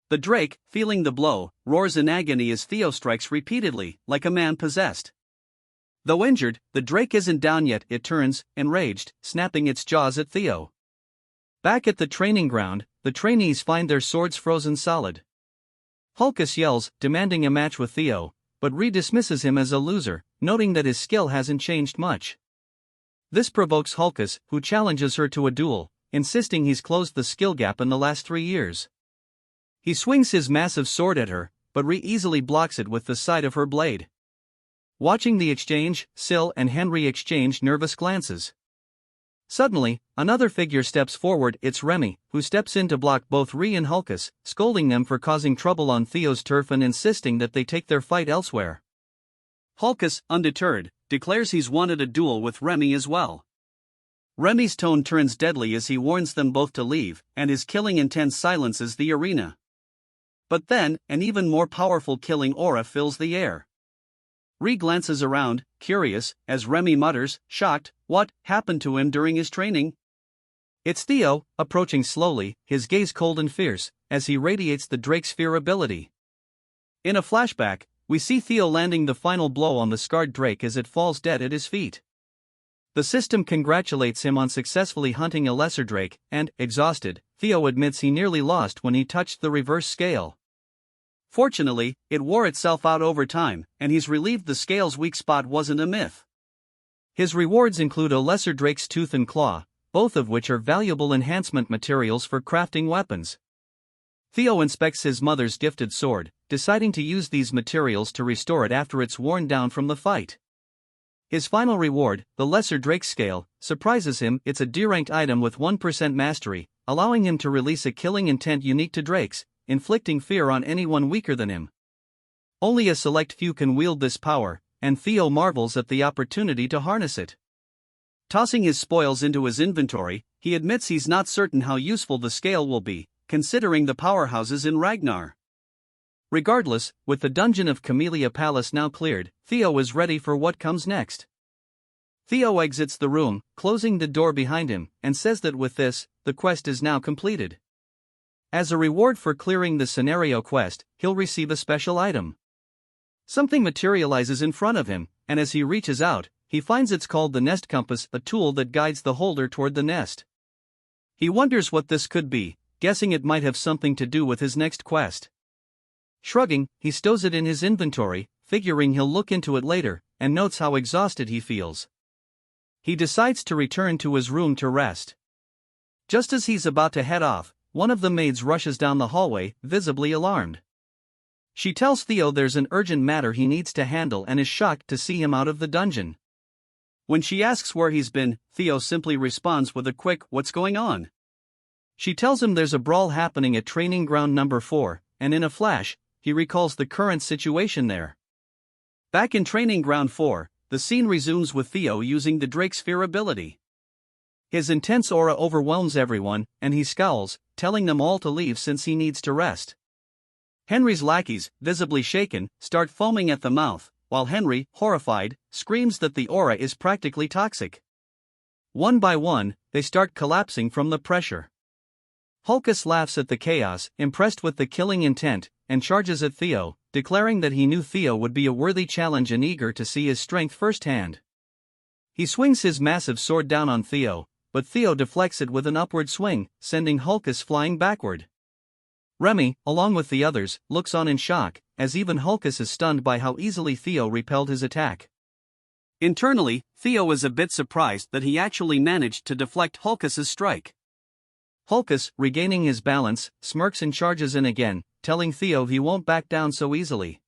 The drake, feeling the blow, roars in agony as Theo strikes repeatedly, like a man possessed. Though injured, the drake isn't down yet. It turns, enraged, snapping its jaws at Theo. Back at the training ground, the trainees find their swords frozen solid. Hulkus yells, demanding a match with Theo, but dismisses him as a loser, noting that his skill hasn't changed much. This provokes Hulkus, who challenges her to a duel, insisting he's closed the skill gap in the last 3 years. He swings his massive sword at her, but easily blocks it with the side of her blade. Watching the exchange, Syl and Henry exchange nervous glances. Suddenly, another figure steps forward. It's Remy, who steps in to block both Ree and Hulkus, scolding them for causing trouble on Theo's turf and insisting that they take their fight elsewhere. Hulkus, undeterred, declares he's wanted a duel with Remy as well. Remy's tone turns deadly as he warns them both to leave, and his killing intent silences the arena. But then, an even more powerful killing aura fills the air. Ree glances around, curious, as Remy mutters, shocked, what happened to him during his training? It's Theo, approaching slowly, his gaze cold and fierce, as he radiates the drake's fear ability. In a flashback, we see Theo landing the final blow on the scarred drake as it falls dead at his feet. The system congratulates him on successfully hunting a lesser drake, and, exhausted, Theo admits he nearly lost when he touched the reverse scale. Fortunately, it wore itself out over time, and he's relieved the scale's weak spot wasn't a myth. His rewards include a lesser drake's tooth and claw, both of which are valuable enhancement materials for crafting weapons. Theo inspects his mother's gifted sword, deciding to use these materials to restore it after it's worn down from the fight. His final reward, the lesser drake scale, surprises him. It's a D-ranked item with 1% mastery, allowing him to release a killing intent unique to drakes, inflicting fear on anyone weaker than him. Only a select few can wield this power, and Theo marvels at the opportunity to harness it. Tossing his spoils into his inventory, he admits he's not certain how useful the scale will be, considering the powerhouses in Ragnar. Regardless, with the dungeon of Camellia Palace now cleared, Theo is ready for what comes next. Theo exits the room, closing the door behind him, and says that with this, the quest is now completed. As a reward for clearing the scenario quest, he'll receive a special item. Something materializes in front of him, and as he reaches out, he finds it's called the Nest Compass, a tool that guides the holder toward the nest. He wonders what this could be, guessing it might have something to do with his next quest. Shrugging, he stows it in his inventory, figuring he'll look into it later, and notes how exhausted he feels. He decides to return to his room to rest. Just as he's about to head off, one of the maids rushes down the hallway, visibly alarmed. She tells Theo there's an urgent matter he needs to handle and is shocked to see him out of the dungeon. When she asks where he's been, Theo simply responds with a quick, "What's going on?" She tells him there's a brawl happening at training ground number 4, and in a flash, he recalls the current situation there. Back in training ground 4, the scene resumes with Theo using the Drake's Fear ability. His intense aura overwhelms everyone, and he scowls, telling them all to leave since he needs to rest. Henry's lackeys, visibly shaken, start foaming at the mouth, while Henry, horrified, screams that the aura is practically toxic. One by one, they start collapsing from the pressure. Hulkus laughs at the chaos, impressed with the killing intent, and charges at Theo, declaring that he knew Theo would be a worthy challenge and eager to see his strength firsthand. He swings his massive sword down on Theo, but Theo deflects it with an upward swing, sending Hulkus flying backward. Remy, along with the others, looks on in shock, as even Hulkus is stunned by how easily Theo repelled his attack. Internally, Theo is a bit surprised that he actually managed to deflect Hulkus's strike. Hulkus, regaining his balance, smirks and charges in again, telling Theo he won't back down so easily.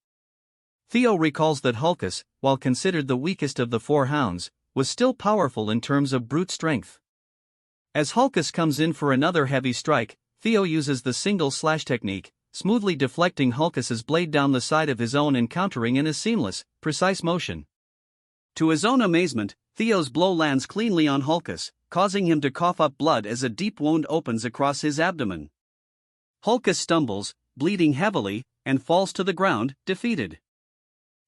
Theo recalls that Hulkus, while considered the weakest of the four hounds, was still powerful in terms of brute strength. As Hulkus comes in for another heavy strike, Theo uses the single slash technique, smoothly deflecting Hulkus's blade down the side of his own and countering in a seamless, precise motion. To his own amazement, Theo's blow lands cleanly on Hulkus, causing him to cough up blood as a deep wound opens across his abdomen. Hulkus stumbles, bleeding heavily, and falls to the ground, defeated.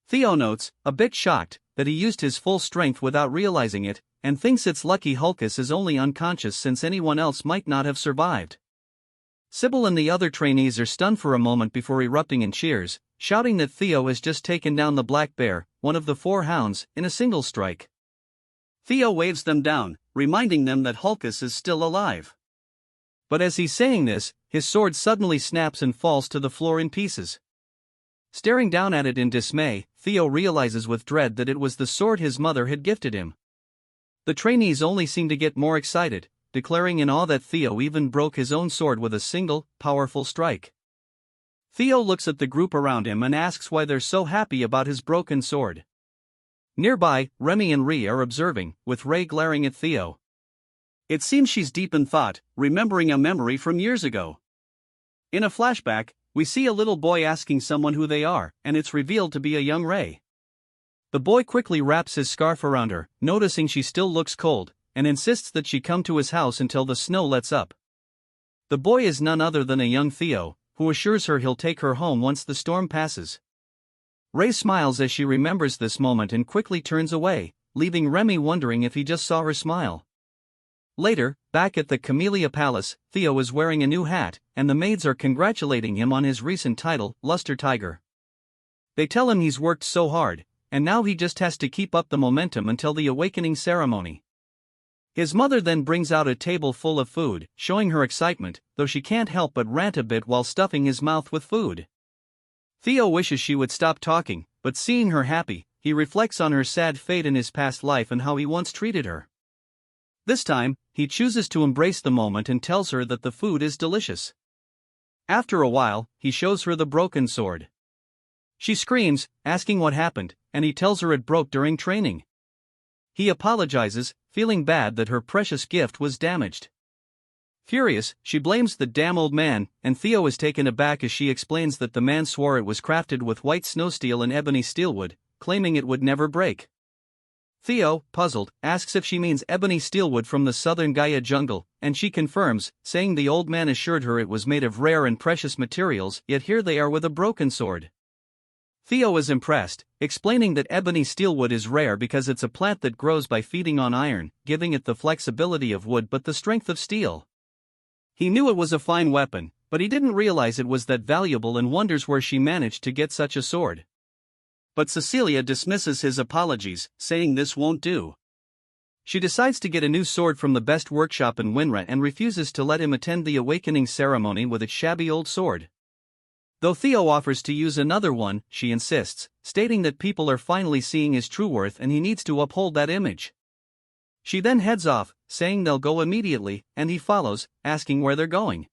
Theo notes, a bit shocked, that he used his full strength without realizing it, and thinks it's lucky Hulkus is only unconscious since anyone else might not have survived. Sybil and the other trainees are stunned for a moment before erupting in cheers, shouting that Theo has just taken down the Black Bear, one of the four hounds, in a single strike. Theo waves them down, reminding them that Hulkus is still alive. But as he's saying this, his sword suddenly snaps and falls to the floor in pieces. Staring down at it in dismay, Theo realizes with dread that it was the sword his mother had gifted him. The trainees only seem to get more excited, declaring in awe that Theo even broke his own sword with a single, powerful strike. Theo looks at the group around him and asks why they're so happy about his broken sword. Nearby, Remy and Ree are observing, with Ray glaring at Theo. It seems she's deep in thought, remembering a memory from years ago. In a flashback, we see a little boy asking someone who they are, and it's revealed to be a young Ray. The boy quickly wraps his scarf around her, noticing she still looks cold, and insists that she come to his house until the snow lets up. The boy is none other than a young Theo, who assures her he'll take her home once the storm passes. Ray smiles as she remembers this moment and quickly turns away, leaving Remy wondering if he just saw her smile. Later, back at the Camellia Palace, Theo is wearing a new hat, and the maids are congratulating him on his recent title, Luster Tiger. They tell him he's worked so hard, and now he just has to keep up the momentum until the awakening ceremony. His mother then brings out a table full of food, showing her excitement, though she can't help but rant a bit while stuffing his mouth with food. Theo wishes she would stop talking, but seeing her happy, he reflects on her sad fate in his past life and how he once treated her. This time, he chooses to embrace the moment and tells her that the food is delicious. After a while, he shows her the broken sword. She screams, asking what happened, and he tells her it broke during training. He apologizes, feeling bad that her precious gift was damaged. Furious, she blames the damn old man, and Theo is taken aback as she explains that the man swore it was crafted with white snow steel and ebony steelwood, claiming it would never break. Theo, puzzled, asks if she means ebony steelwood from the southern Gaia jungle, and she confirms, saying the old man assured her it was made of rare and precious materials, yet here they are with a broken sword. Theo is impressed, explaining that ebony steelwood is rare because it's a plant that grows by feeding on iron, giving it the flexibility of wood but the strength of steel. He knew it was a fine weapon, but he didn't realize it was that valuable and wonders where she managed to get such a sword. But Cecilia dismisses his apologies, saying this won't do. She decides to get a new sword from the best workshop in Winra and refuses to let him attend the awakening ceremony with its shabby old sword. Though Theo offers to use another one, she insists, stating that people are finally seeing his true worth and he needs to uphold that image. She then heads off, saying they'll go immediately, and he follows, asking where they're going.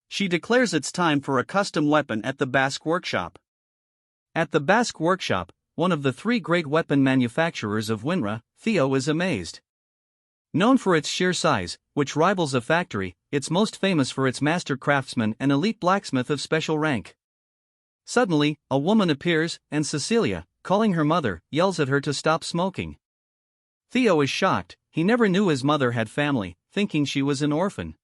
She declares it's time for a custom weapon at the Basque workshop. At the Basque workshop, one of the three great weapon manufacturers of Winra, Theo is amazed. Known for its sheer size, which rivals a factory, it's most famous for its master craftsman and elite blacksmith of special rank. Suddenly, a woman appears, and Cecilia, calling her mother, yells at her to stop smoking. Theo is shocked, he never knew his mother had family, thinking she was an orphan.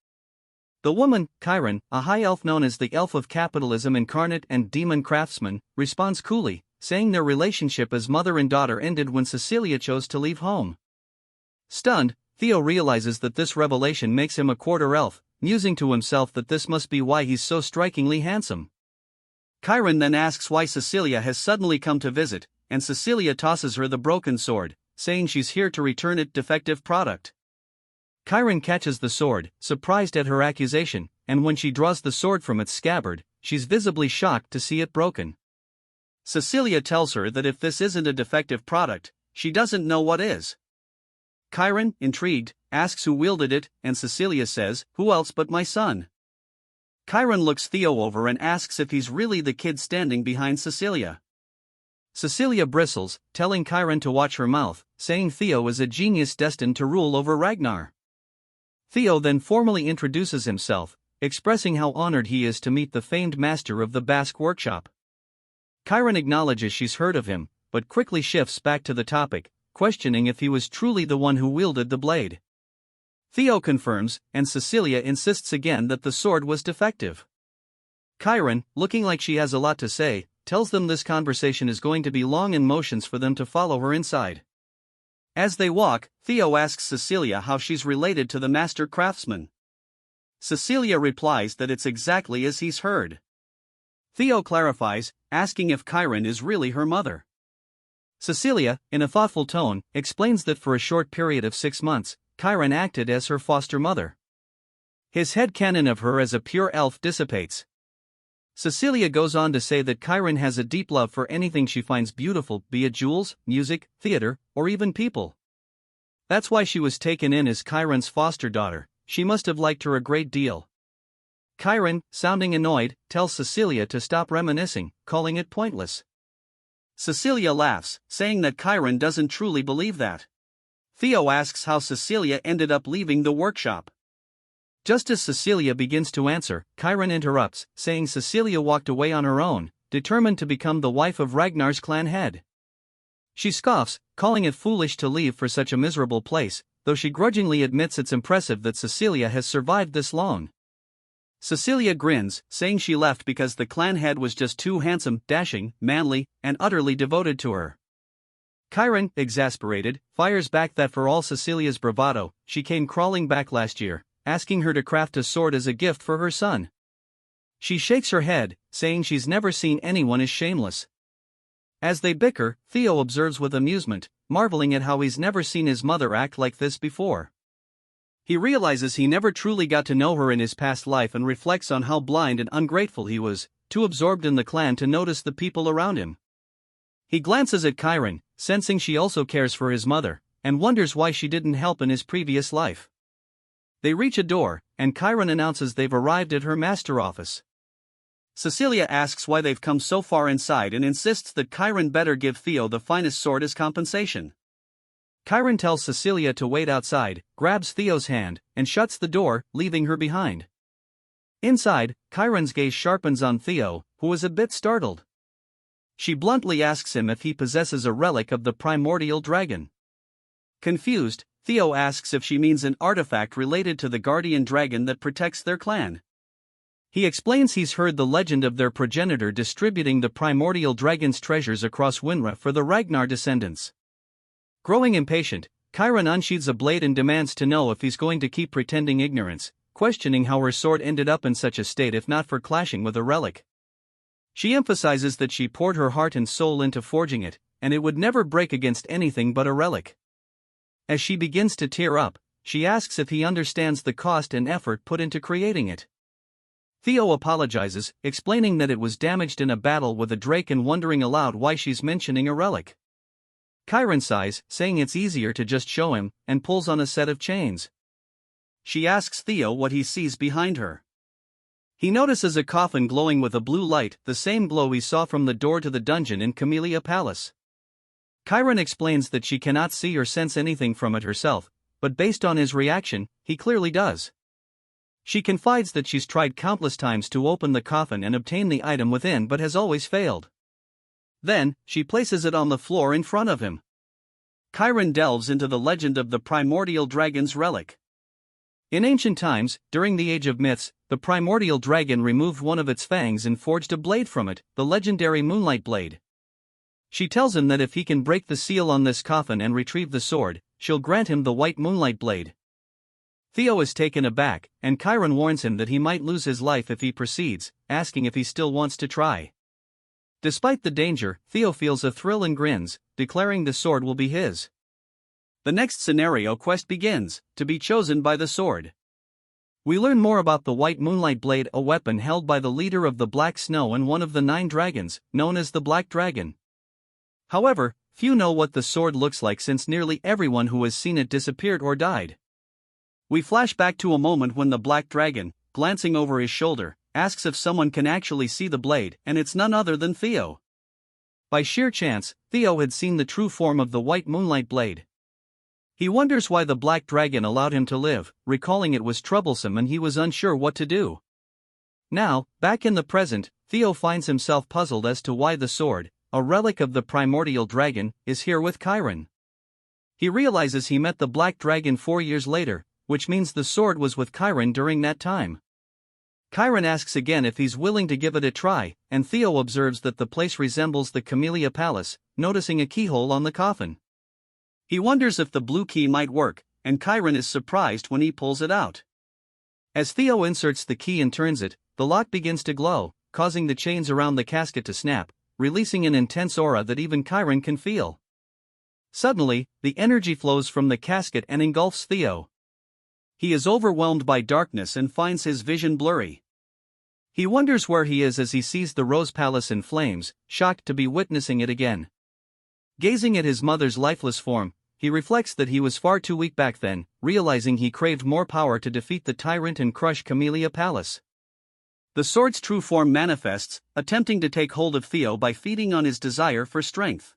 The woman, Chiron, a high elf known as the Elf of Capitalism incarnate and demon craftsman, responds coolly, saying their relationship as mother and daughter ended when Cecilia chose to leave home. Stunned, Theo realizes that this revelation makes him a quarter elf, musing to himself that this must be why he's so strikingly handsome. Chiron then asks why Cecilia has suddenly come to visit, and Cecilia tosses her the broken sword, saying she's here to return it defective product. Chiron catches the sword, surprised at her accusation, and when she draws the sword from its scabbard, she's visibly shocked to see it broken. Cecilia tells her that if this isn't a defective product, she doesn't know what is. Chiron, intrigued, asks who wielded it, and Cecilia says, "Who else but my son?" Chiron looks Theo over and asks if he's really the kid standing behind Cecilia. Cecilia bristles, telling Chiron to watch her mouth, saying Theo is a genius destined to rule over Ragnar. Theo then formally introduces himself, expressing how honored he is to meet the famed master of the Basque workshop. Chiron acknowledges she's heard of him, but quickly shifts back to the topic, questioning if he was truly the one who wielded the blade. Theo confirms, and Cecilia insists again that the sword was defective. Chiron, looking like she has a lot to say, tells them this conversation is going to be long and motions for them to follow her inside. As they walk, Theo asks Cecilia how she's related to the master craftsman. Cecilia replies that it's exactly as he's heard. Theo clarifies, asking if Chiron is really her mother. Cecilia, in a thoughtful tone, explains that for a short period of 6 months, Chiron acted as her foster mother. His headcanon of her as a pure elf dissipates. Cecilia goes on to say that Chiron has a deep love for anything she finds beautiful, be it jewels, music, theater, or even people. That's why she was taken in as Chiron's foster daughter. She must have liked her a great deal. Chiron, sounding annoyed, tells Cecilia to stop reminiscing, calling it pointless. Cecilia laughs, saying that Chiron doesn't truly believe that. Theo asks how Cecilia ended up leaving the workshop. Just as Cecilia begins to answer, Chiron interrupts, saying Cecilia walked away on her own, determined to become the wife of Ragnar's clan head. She scoffs, calling it foolish to leave for such a miserable place, though she grudgingly admits it's impressive that Cecilia has survived this long. Cecilia grins, saying she left because the clan head was just too handsome, dashing, manly, and utterly devoted to her. Chiron, exasperated, fires back that for all Cecilia's bravado, she came crawling back last year, asking her to craft a sword as a gift for her son. She shakes her head, saying she's never seen anyone as shameless. As they bicker, Theo observes with amusement, marveling at how he's never seen his mother act like this before. He realizes he never truly got to know her in his past life and reflects on how blind and ungrateful he was, too absorbed in the clan to notice the people around him. He glances at Chiron, sensing she also cares for his mother, and wonders why she didn't help in his previous life. They reach a door, and Chiron announces they've arrived at her master office. Cecilia asks why they've come so far inside and insists that Chiron better give Theo the finest sword as compensation. Chiron tells Cecilia to wait outside, grabs Theo's hand, and shuts the door, leaving her behind. Inside, Chiron's gaze sharpens on Theo, who is a bit startled. She bluntly asks him if he possesses a relic of the primordial dragon. Confused, Theo asks if she means an artifact related to the guardian dragon that protects their clan. He explains he's heard the legend of their progenitor distributing the primordial dragon's treasures across Winra for the Ragnar descendants. Growing impatient, Chiron unsheathes a blade and demands to know if he's going to keep pretending ignorance, questioning how her sword ended up in such a state if not for clashing with a relic. She emphasizes that she poured her heart and soul into forging it, and it would never break against anything but a relic. As she begins to tear up, she asks if he understands the cost and effort put into creating it. Theo apologizes, explaining that it was damaged in a battle with a drake and wondering aloud why she's mentioning a relic. Chiron sighs, saying it's easier to just show him, and pulls on a set of chains. She asks Theo what he sees behind her. He notices a coffin glowing with a blue light, the same glow he saw from the door to the dungeon in Camellia Palace. Chiron explains that she cannot see or sense anything from it herself, but based on his reaction, he clearly does. She confides that she's tried countless times to open the coffin and obtain the item within but has always failed. Then, she places it on the floor in front of him. Chiron delves into the legend of the primordial dragon's relic. In ancient times, during the Age of Myths, the primordial dragon removed one of its fangs and forged a blade from it, the legendary Moonlight Blade. She tells him that if he can break the seal on this coffin and retrieve the sword, she'll grant him the white Moonlight Blade. Theo is taken aback, and Chiron warns him that he might lose his life if he proceeds, asking if he still wants to try. Despite the danger, Theo feels a thrill and grins, declaring the sword will be his. The next scenario quest begins, to be chosen by the sword. We learn more about the White Moonlight Blade, a weapon held by the leader of the Black Snow and one of the 9 dragons, known as the Black Dragon. However, few know what the sword looks like since nearly everyone who has seen it disappeared or died. We flash back to a moment when the Black Dragon, glancing over his shoulder, asks if someone can actually see the blade, and it's none other than Theo. By sheer chance, Theo had seen the true form of the White Moonlight Blade. He wonders why the Black Dragon allowed him to live, recalling it was troublesome and he was unsure what to do. Now, back in the present, Theo finds himself puzzled as to why the sword, a relic of the primordial dragon, is here with Chiron. He realizes he met the Black Dragon 4 years later, which means the sword was with Chiron during that time. Chiron asks again if he's willing to give it a try, and Theo observes that the place resembles the Camellia Palace, noticing a keyhole on the coffin. He wonders if the blue key might work, and Chiron is surprised when he pulls it out. As Theo inserts the key and turns it, the lock begins to glow, causing the chains around the casket to snap, releasing an intense aura that even Chiron can feel. Suddenly, the energy flows from the casket and engulfs Theo. He is overwhelmed by darkness and finds his vision blurry. He wonders where he is as he sees the Rose Palace in flames, shocked to be witnessing it again. Gazing at his mother's lifeless form, he reflects that he was far too weak back then, realizing he craved more power to defeat the tyrant and crush Camellia Palace. The sword's true form manifests, attempting to take hold of Theo by feeding on his desire for strength.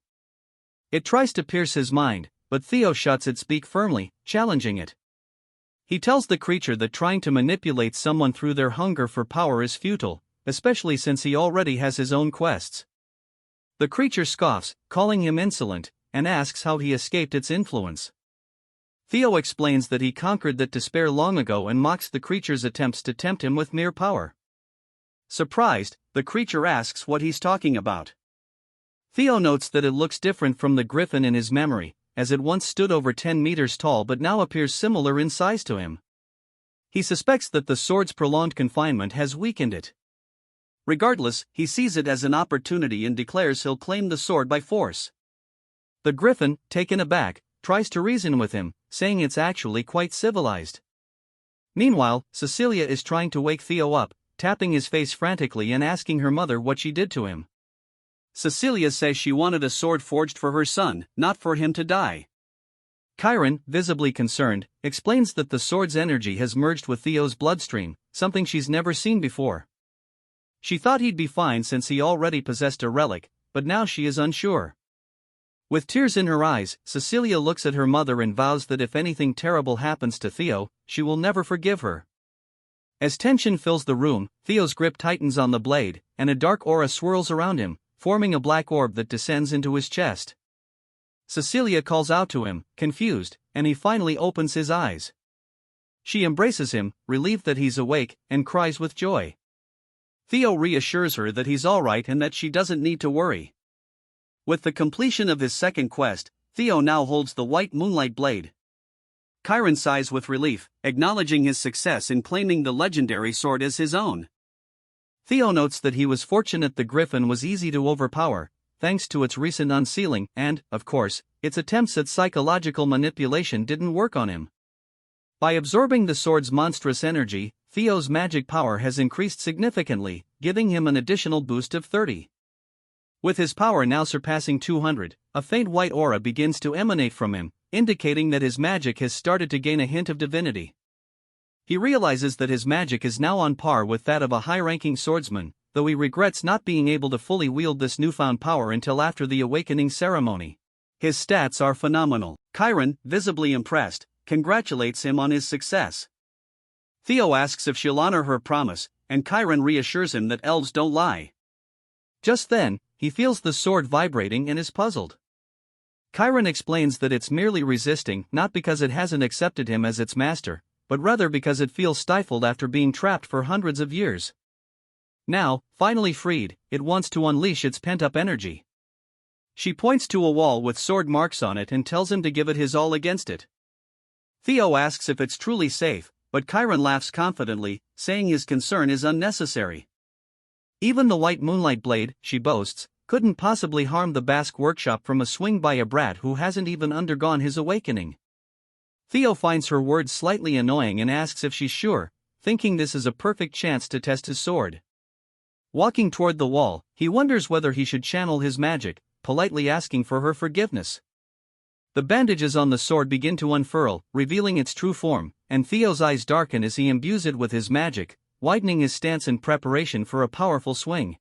It tries to pierce his mind, but Theo shuts its beak firmly, challenging it. He tells the creature that trying to manipulate someone through their hunger for power is futile, especially since he already has his own quests. The creature scoffs, calling him insolent, and asks how he escaped its influence. Theo explains that he conquered that despair long ago and mocks the creature's attempts to tempt him with mere power. Surprised, the creature asks what he's talking about. Theo notes that it looks different from the griffin in his memory, as it once stood over 10 meters tall but now appears similar in size to him. He suspects that the sword's prolonged confinement has weakened it. Regardless, he sees it as an opportunity and declares he'll claim the sword by force. The griffin, taken aback, tries to reason with him, saying it's actually quite civilized. Meanwhile, Cecilia is trying to wake Theo up, tapping his face frantically and asking her mother what she did to him. Cecilia says she wanted a sword forged for her son, not for him to die. Chiron, visibly concerned, explains that the sword's energy has merged with Theo's bloodstream, something she's never seen before. She thought he'd be fine since he already possessed a relic, but now she is unsure. With tears in her eyes, Cecilia looks at her mother and vows that if anything terrible happens to Theo, she will never forgive her. As tension fills the room, Theo's grip tightens on the blade, and a dark aura swirls around him, forming a black orb that descends into his chest. Cecilia calls out to him, confused, and he finally opens his eyes. She embraces him, relieved that he's awake, and cries with joy. Theo reassures her that he's alright and that she doesn't need to worry. With the completion of his second quest, Theo now holds the White Moonlight Blade. Chiron sighs with relief, acknowledging his success in claiming the legendary sword as his own. Theo notes that he was fortunate the griffin was easy to overpower, thanks to its recent unsealing, and, of course, its attempts at psychological manipulation didn't work on him. By absorbing the sword's monstrous energy, Theo's magic power has increased significantly, giving him an additional boost of 30. With his power now surpassing 200, a faint white aura begins to emanate from him, indicating that his magic has started to gain a hint of divinity. He realizes that his magic is now on par with that of a high-ranking swordsman, though he regrets not being able to fully wield this newfound power until after the awakening ceremony. His stats are phenomenal. Chiron, visibly impressed, congratulates him on his success. Theo asks if she'll honor her promise, and Chiron reassures him that elves don't lie. Just then, he feels the sword vibrating and is puzzled. Chiron explains that it's merely resisting, not because it hasn't accepted him as its master, but rather because it feels stifled after being trapped for hundreds of years. Now, finally freed, it wants to unleash its pent-up energy. She points to a wall with sword marks on it and tells him to give it his all against it. Theo asks if it's truly safe, but Chiron laughs confidently, saying his concern is unnecessary. Even the White Moonlight Blade, she boasts, couldn't possibly harm the Basque workshop from a swing by a brat who hasn't even undergone his awakening. Theo finds her words slightly annoying and asks if she's sure, thinking this is a perfect chance to test his sword. Walking toward the wall, he wonders whether he should channel his magic, politely asking for her forgiveness. The bandages on the sword begin to unfurl, revealing its true form, and Theo's eyes darken as he imbues it with his magic, widening his stance in preparation for a powerful swing.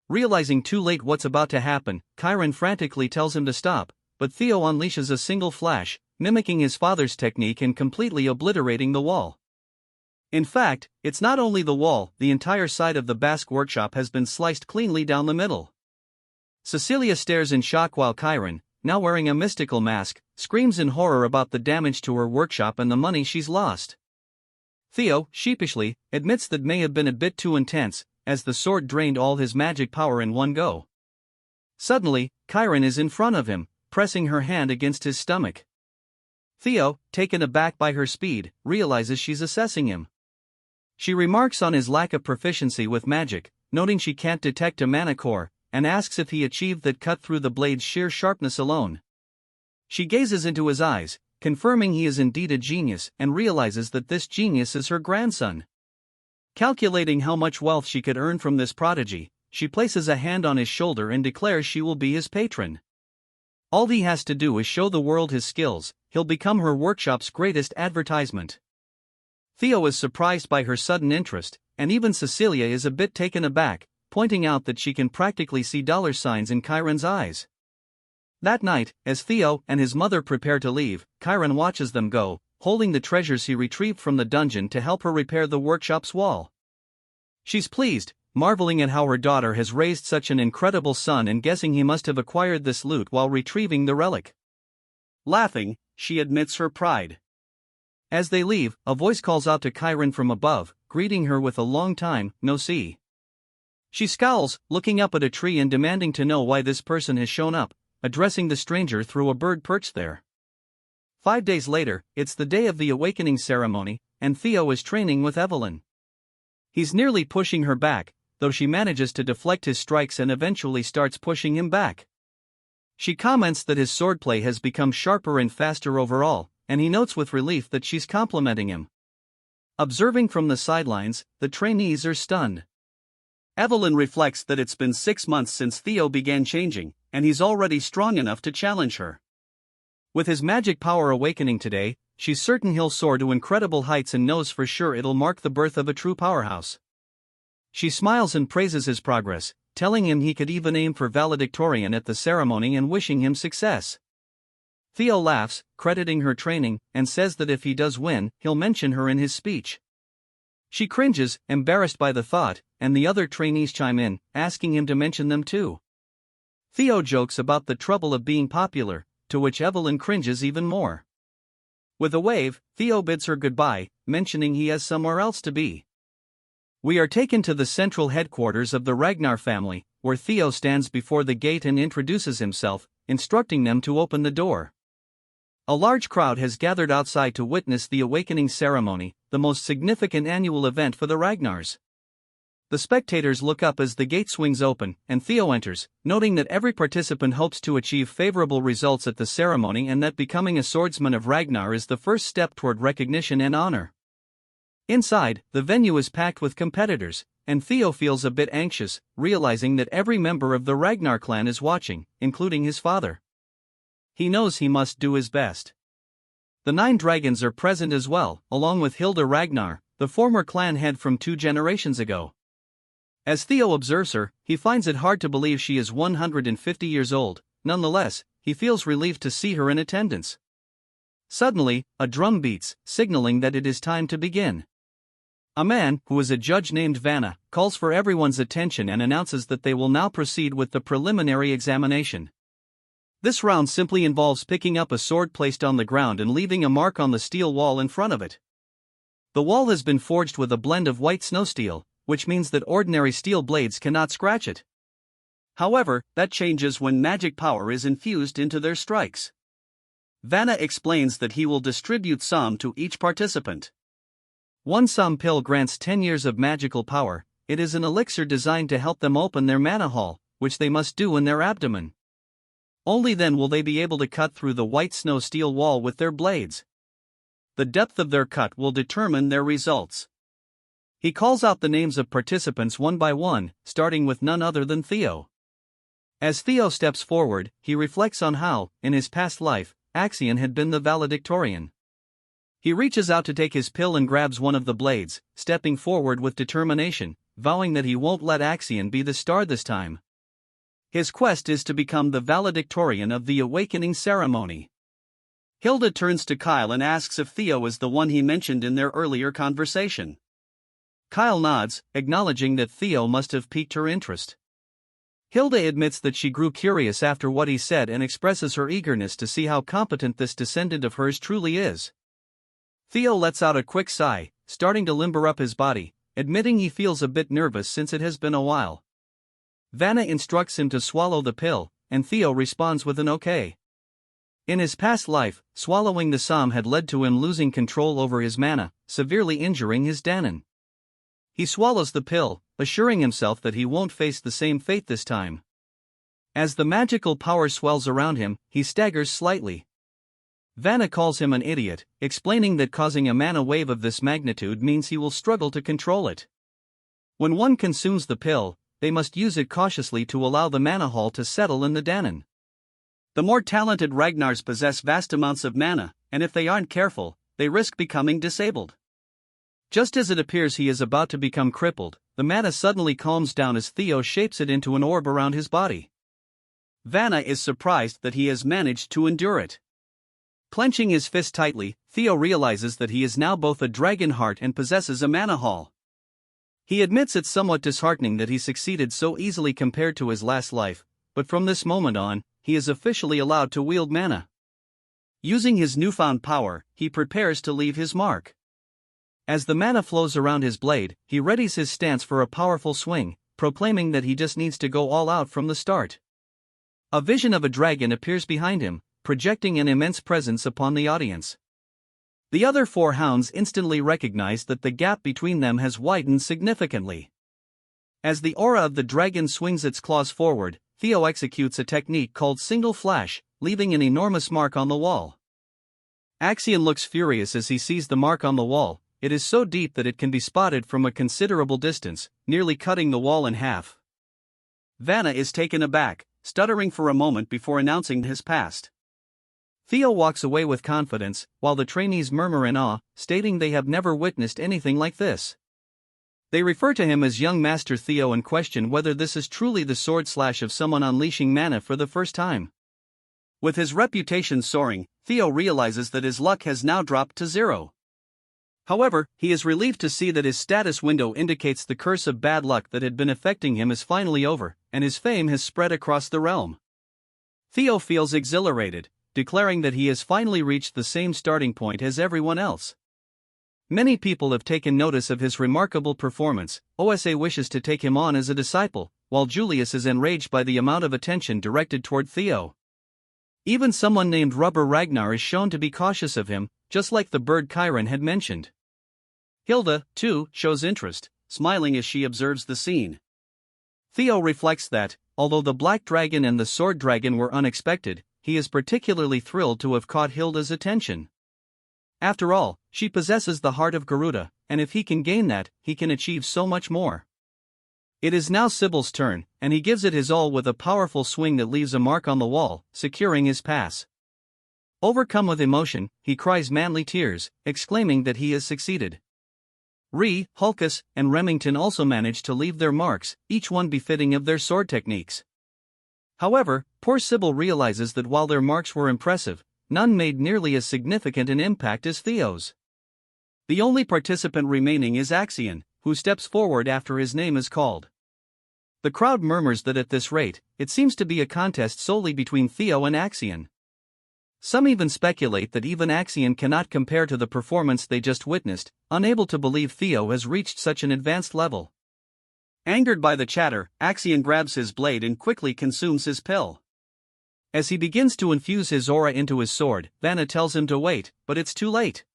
Realizing too late what's about to happen, Chiron frantically tells him to stop, but Theo unleashes a single flash, mimicking his father's technique and completely obliterating the wall. In fact, it's not only the wall, the entire side of the Basque workshop has been sliced cleanly down the middle. Cecilia stares in shock while Chiron, now wearing a mystical mask, screams in horror about the damage to her workshop and the money she's lost. Theo, sheepishly, admits that may have been a bit too intense, as the sword drained all his magic power in one go. Suddenly, Chiron is in front of him, pressing her hand against his stomach. Theo, taken aback by her speed, realizes she's assessing him. She remarks on his lack of proficiency with magic, noting she can't detect a mana core, and asks if he achieved that cut through the blade's sheer sharpness alone. She gazes into his eyes, confirming he is indeed a genius, and realizes that this genius is her grandson. Calculating how much wealth she could earn from this prodigy, she places a hand on his shoulder and declares she will be his patron. All he has to do is show the world his skills, he'll become her workshop's greatest advertisement. Theo is surprised by her sudden interest, and even Cecilia is a bit taken aback, pointing out that she can practically see dollar signs in Chiron's eyes. That night, as Theo and his mother prepare to leave, Chiron watches them go, holding the treasures he retrieved from the dungeon to help her repair the workshop's wall. She's pleased, marveling at how her daughter has raised such an incredible son and guessing he must have acquired this loot while retrieving the relic. Laughing, she admits her pride. As they leave, a voice calls out to Chiron from above, greeting her with a long time no see. She scowls, looking up at a tree and demanding to know why this person has shown up, addressing the stranger through a bird perched there. 5 days later, it's the day of the awakening ceremony, and Theo is training with Evelyn. He's nearly pushing her back, though she manages to deflect his strikes and eventually starts pushing him back. She comments that his swordplay has become sharper and faster overall, and he notes with relief that she's complimenting him. Observing from the sidelines, the trainees are stunned. Evelyn reflects that it's been 6 months since Theo began changing, and he's already strong enough to challenge her. With his magic power awakening today, she's certain he'll soar to incredible heights and knows for sure it'll mark the birth of a true powerhouse. She smiles and praises his progress, telling him he could even aim for valedictorian at the ceremony and wishing him success. Theo laughs, crediting her training, and says that if he does win, he'll mention her in his speech. She cringes, embarrassed by the thought, and the other trainees chime in, asking him to mention them too. Theo jokes about the trouble of being popular, to which Evelyn cringes even more. With a wave, Theo bids her goodbye, mentioning he has somewhere else to be. We are taken to the central headquarters of the Ragnar family, where Theo stands before the gate and introduces himself, instructing them to open the door. A large crowd has gathered outside to witness the awakening ceremony, the most significant annual event for the Ragnars. The spectators look up as the gate swings open, and Theo enters, noting that every participant hopes to achieve favorable results at the ceremony and that becoming a swordsman of Ragnar is the first step toward recognition and honor. Inside, the venue is packed with competitors, and Theo feels a bit anxious, realizing that every member of the Ragnar clan is watching, including his father. He knows he must do his best. The 9 dragons are present as well, along with Hilda Ragnar, the former clan head from 2 generations ago. As Theo observes her, he finds it hard to believe she is 150 years old. Nonetheless, he feels relieved to see her in attendance. Suddenly, a drum beats, signaling that it is time to begin. A man, who is a judge named Vanna, calls for everyone's attention and announces that they will now proceed with the preliminary examination. This round simply involves picking up a sword placed on the ground and leaving a mark on the steel wall in front of it. The wall has been forged with a blend of white snow steel, which means that ordinary steel blades cannot scratch it. However, that changes when magic power is infused into their strikes. Vanna explains that he will distribute some to each participant. One some pill grants 10 years of magical power. It is an elixir designed to help them open their mana hall, which they must do in their abdomen. Only then will they be able to cut through the white snow steel wall with their blades. The depth of their cut will determine their results. He calls out the names of participants one by one, starting with none other than Theo. As Theo steps forward, he reflects on how, in his past life, Axion had been the valedictorian. He reaches out to take his pill and grabs one of the blades, stepping forward with determination, vowing that he won't let Axion be the star this time. His quest is to become the valedictorian of the awakening ceremony. Hilda turns to Kyle and asks if Theo is the one he mentioned in their earlier conversation. Kyle nods, acknowledging that Theo must have piqued her interest. Hilda admits that she grew curious after what he said and expresses her eagerness to see how competent this descendant of hers truly is. Theo lets out a quick sigh, starting to limber up his body, admitting he feels a bit nervous since it has been a while. Vanna instructs him to swallow the pill, and Theo responds with an okay. In his past life, swallowing the psalm had led to him losing control over his mana, severely injuring his Danon. He swallows the pill, assuring himself that he won't face the same fate this time. As the magical power swells around him, he staggers slightly. Vanna calls him an idiot, explaining that causing a mana wave of this magnitude means he will struggle to control it. When one consumes the pill, they must use it cautiously to allow the mana hall to settle in the Danon. The more talented Ragnars possess vast amounts of mana, and if they aren't careful, they risk becoming disabled. Just as it appears he is about to become crippled, the mana suddenly calms down as Theo shapes it into an orb around his body. Vanna is surprised that he has managed to endure it. Clenching his fist tightly, Theo realizes that he is now both a dragon heart and possesses a mana hall. He admits it's somewhat disheartening that he succeeded so easily compared to his last life, but from this moment on, he is officially allowed to wield mana. Using his newfound power, he prepares to leave his mark. As the mana flows around his blade, he readies his stance for a powerful swing, proclaiming that he just needs to go all out from the start. A vision of a dragon appears behind him, projecting an immense presence upon the audience. The other four hounds instantly recognize that the gap between them has widened significantly. As the aura of the dragon swings its claws forward, Theo executes a technique called single flash, leaving an enormous mark on the wall. Axion looks furious as he sees the mark on the wall. It is so deep that it can be spotted from a considerable distance, nearly cutting the wall in half. Vanna is taken aback, stuttering for a moment before announcing his past. Theo walks away with confidence, while the trainees murmur in awe, stating they have never witnessed anything like this. They refer to him as young Master Theo and question whether this is truly the sword slash of someone unleashing mana for the first time. With his reputation soaring, Theo realizes that his luck has now dropped to 0. However, he is relieved to see that his status window indicates the curse of bad luck that had been affecting him is finally over, and his fame has spread across the realm. Theo feels exhilarated, declaring that he has finally reached the same starting point as everyone else. Many people have taken notice of his remarkable performance. OSA wishes to take him on as a disciple, while Julius is enraged by the amount of attention directed toward Theo. Even someone named Rubber Ragnar is shown to be cautious of him, just like the bird Chiron had mentioned. Hilda, too, shows interest, smiling as she observes the scene. Theo reflects that, although the Black Dragon and the Sword Dragon were unexpected, he is particularly thrilled to have caught Hilda's attention. After all, she possesses the heart of Garuda, and if he can gain that, he can achieve so much more. It is now Sybil's turn, and he gives it his all with a powerful swing that leaves a mark on the wall, securing his pass. Overcome with emotion, he cries manly tears, exclaiming that he has succeeded. Hulkus, and Remington also manage to leave their marks, each one befitting of their sword techniques. However, poor Sybil realizes that while their marks were impressive, none made nearly as significant an impact as Theo's. The only participant remaining is Axion, who steps forward after his name is called. The crowd murmurs that at this rate, it seems to be a contest solely between Theo and Axion. Some even speculate that even Axion cannot compare to the performance they just witnessed, unable to believe Theo has reached such an advanced level. Angered by the chatter, Axion grabs his blade and quickly consumes his pill. As he begins to infuse his aura into his sword, Vanna tells him to wait, but it's too late.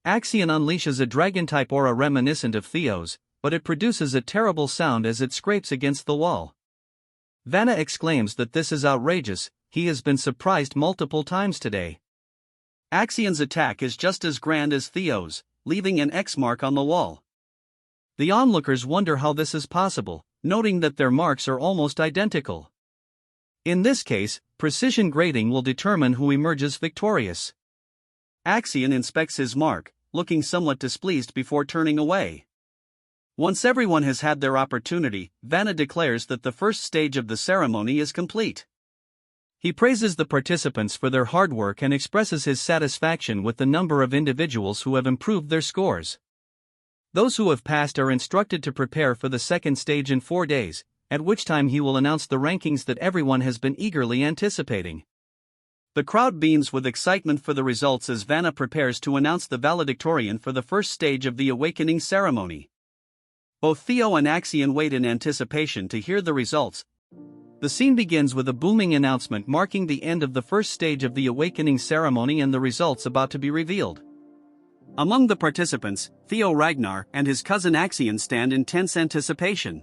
Axion unleashes a dragon-type aura reminiscent of Theo's, but it produces a terrible sound as it scrapes against the wall. Vanna exclaims that this is outrageous. He has been surprised multiple times today. Axion's attack is just as grand as Theo's, leaving an X mark on the wall. The onlookers wonder how this is possible, noting that their marks are almost identical. In this case, precision grading will determine who emerges victorious. Axion inspects his mark, looking somewhat displeased before turning away. Once everyone has had their opportunity, Vanna declares that the first stage of the ceremony is complete. He praises the participants for their hard work and expresses his satisfaction with the number of individuals who have improved their scores. Those who have passed are instructed to prepare for the second stage in 4 days, at which time he will announce the rankings that everyone has been eagerly anticipating. The crowd beams with excitement for the results as Vanna prepares to announce the valedictorian for the first stage of the awakening ceremony. Both Theo and Axion wait in anticipation to hear the results. The scene begins with a booming announcement marking the end of the first stage of the awakening ceremony and the results about to be revealed. Among the participants, Theo Ragnar and his cousin Axion stand in tense anticipation.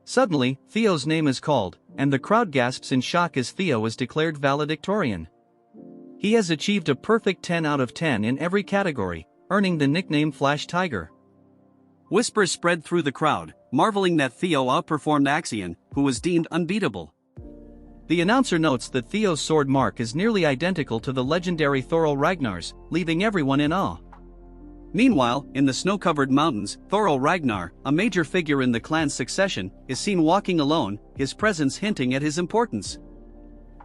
Suddenly, Theo's name is called, and the crowd gasps in shock as Theo is declared valedictorian. He has achieved a perfect 10 out of 10 in every category, earning the nickname Flash Tiger. Whispers spread through the crowd, marveling that Theo outperformed Axion, who was deemed unbeatable. The announcer notes that Theo's sword mark is nearly identical to the legendary Thor Ragnar's, leaving everyone in awe. Meanwhile, in the snow-covered mountains, Thor Ragnar, a major figure in the clan's succession, is seen walking alone, his presence hinting at his importance.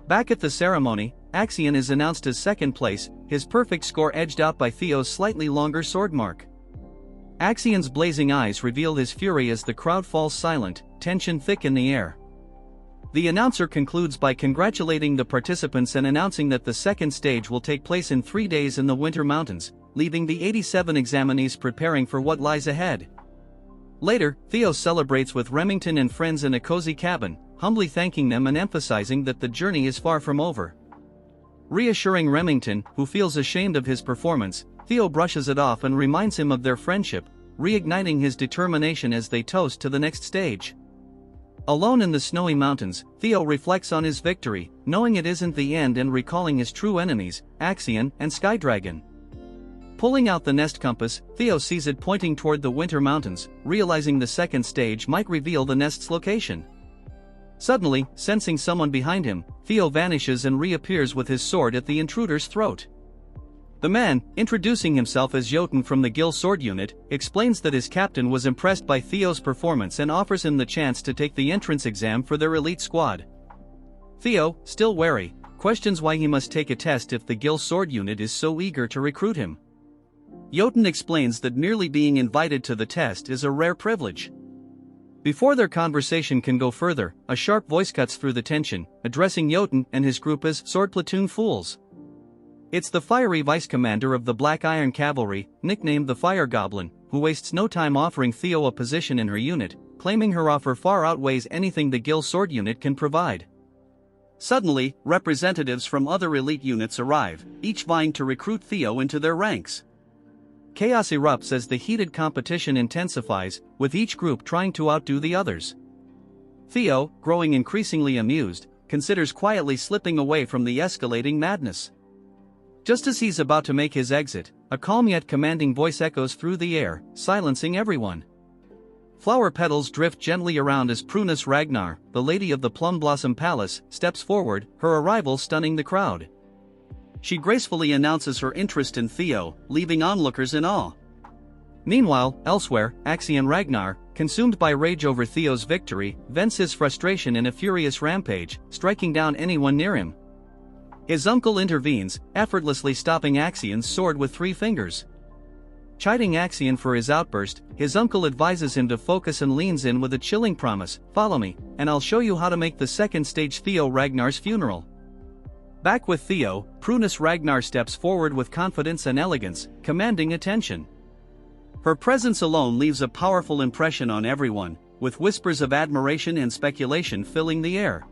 Back at the ceremony, Axion is announced as second place, his perfect score edged out by Theo's slightly longer sword mark. Axion's blazing eyes reveal his fury as the crowd falls silent, tension thick in the air. The announcer concludes by congratulating the participants and announcing that the second stage will take place in 3 days in the Winter Mountains, leaving the 87 examinees preparing for what lies ahead. Later, Theo celebrates with Remington and friends in a cozy cabin, humbly thanking them and emphasizing that the journey is far from over. Reassuring Remington, who feels ashamed of his performance, Theo brushes it off and reminds him of their friendship, reigniting his determination as they toast to the next stage. Alone in the snowy mountains, Theo reflects on his victory, knowing it isn't the end and recalling his true enemies, Axion and Skydragon. Pulling out the nest compass, Theo sees it pointing toward the Winter Mountains, realizing the second stage might reveal the nest's location. Suddenly, sensing someone behind him, Theo vanishes and reappears with his sword at the intruder's throat. The man, introducing himself as Jotun from the Gill Sword Unit, explains that his captain was impressed by Theo's performance and offers him the chance to take the entrance exam for their elite squad. Theo, still wary, questions why he must take a test if the Gill Sword Unit is so eager to recruit him. Jotun explains that merely being invited to the test is a rare privilege. Before their conversation can go further, a sharp voice cuts through the tension, addressing Jotun and his group as Sword Platoon Fools. It's the fiery vice commander of the Black Iron Cavalry, nicknamed the Fire Goblin, who wastes no time offering Theo a position in her unit, claiming her offer far outweighs anything the Gill Sword Unit can provide. Suddenly, representatives from other elite units arrive, each vying to recruit Theo into their ranks. Chaos erupts as the heated competition intensifies, with each group trying to outdo the others. Theo, growing increasingly amused, considers quietly slipping away from the escalating madness. Just as he's about to make his exit, a calm yet commanding voice echoes through the air, silencing everyone. Flower petals drift gently around as Prunus Ragnar, the lady of the Plum Blossom Palace, steps forward, her arrival stunning the crowd. She gracefully announces her interest in Theo, leaving onlookers in awe. Meanwhile, elsewhere, Axion Ragnar, consumed by rage over Theo's victory, vents his frustration in a furious rampage, striking down anyone near him. His uncle intervenes, effortlessly stopping Axion's sword with 3 fingers. Chiding Axion for his outburst, his uncle advises him to focus and leans in with a chilling promise, "Follow me, and I'll show you how to make the second stage Theo Ragnar's funeral." Back with Theo, Prunus Ragnar steps forward with confidence and elegance, commanding attention. Her presence alone leaves a powerful impression on everyone, with whispers of admiration and speculation filling the air.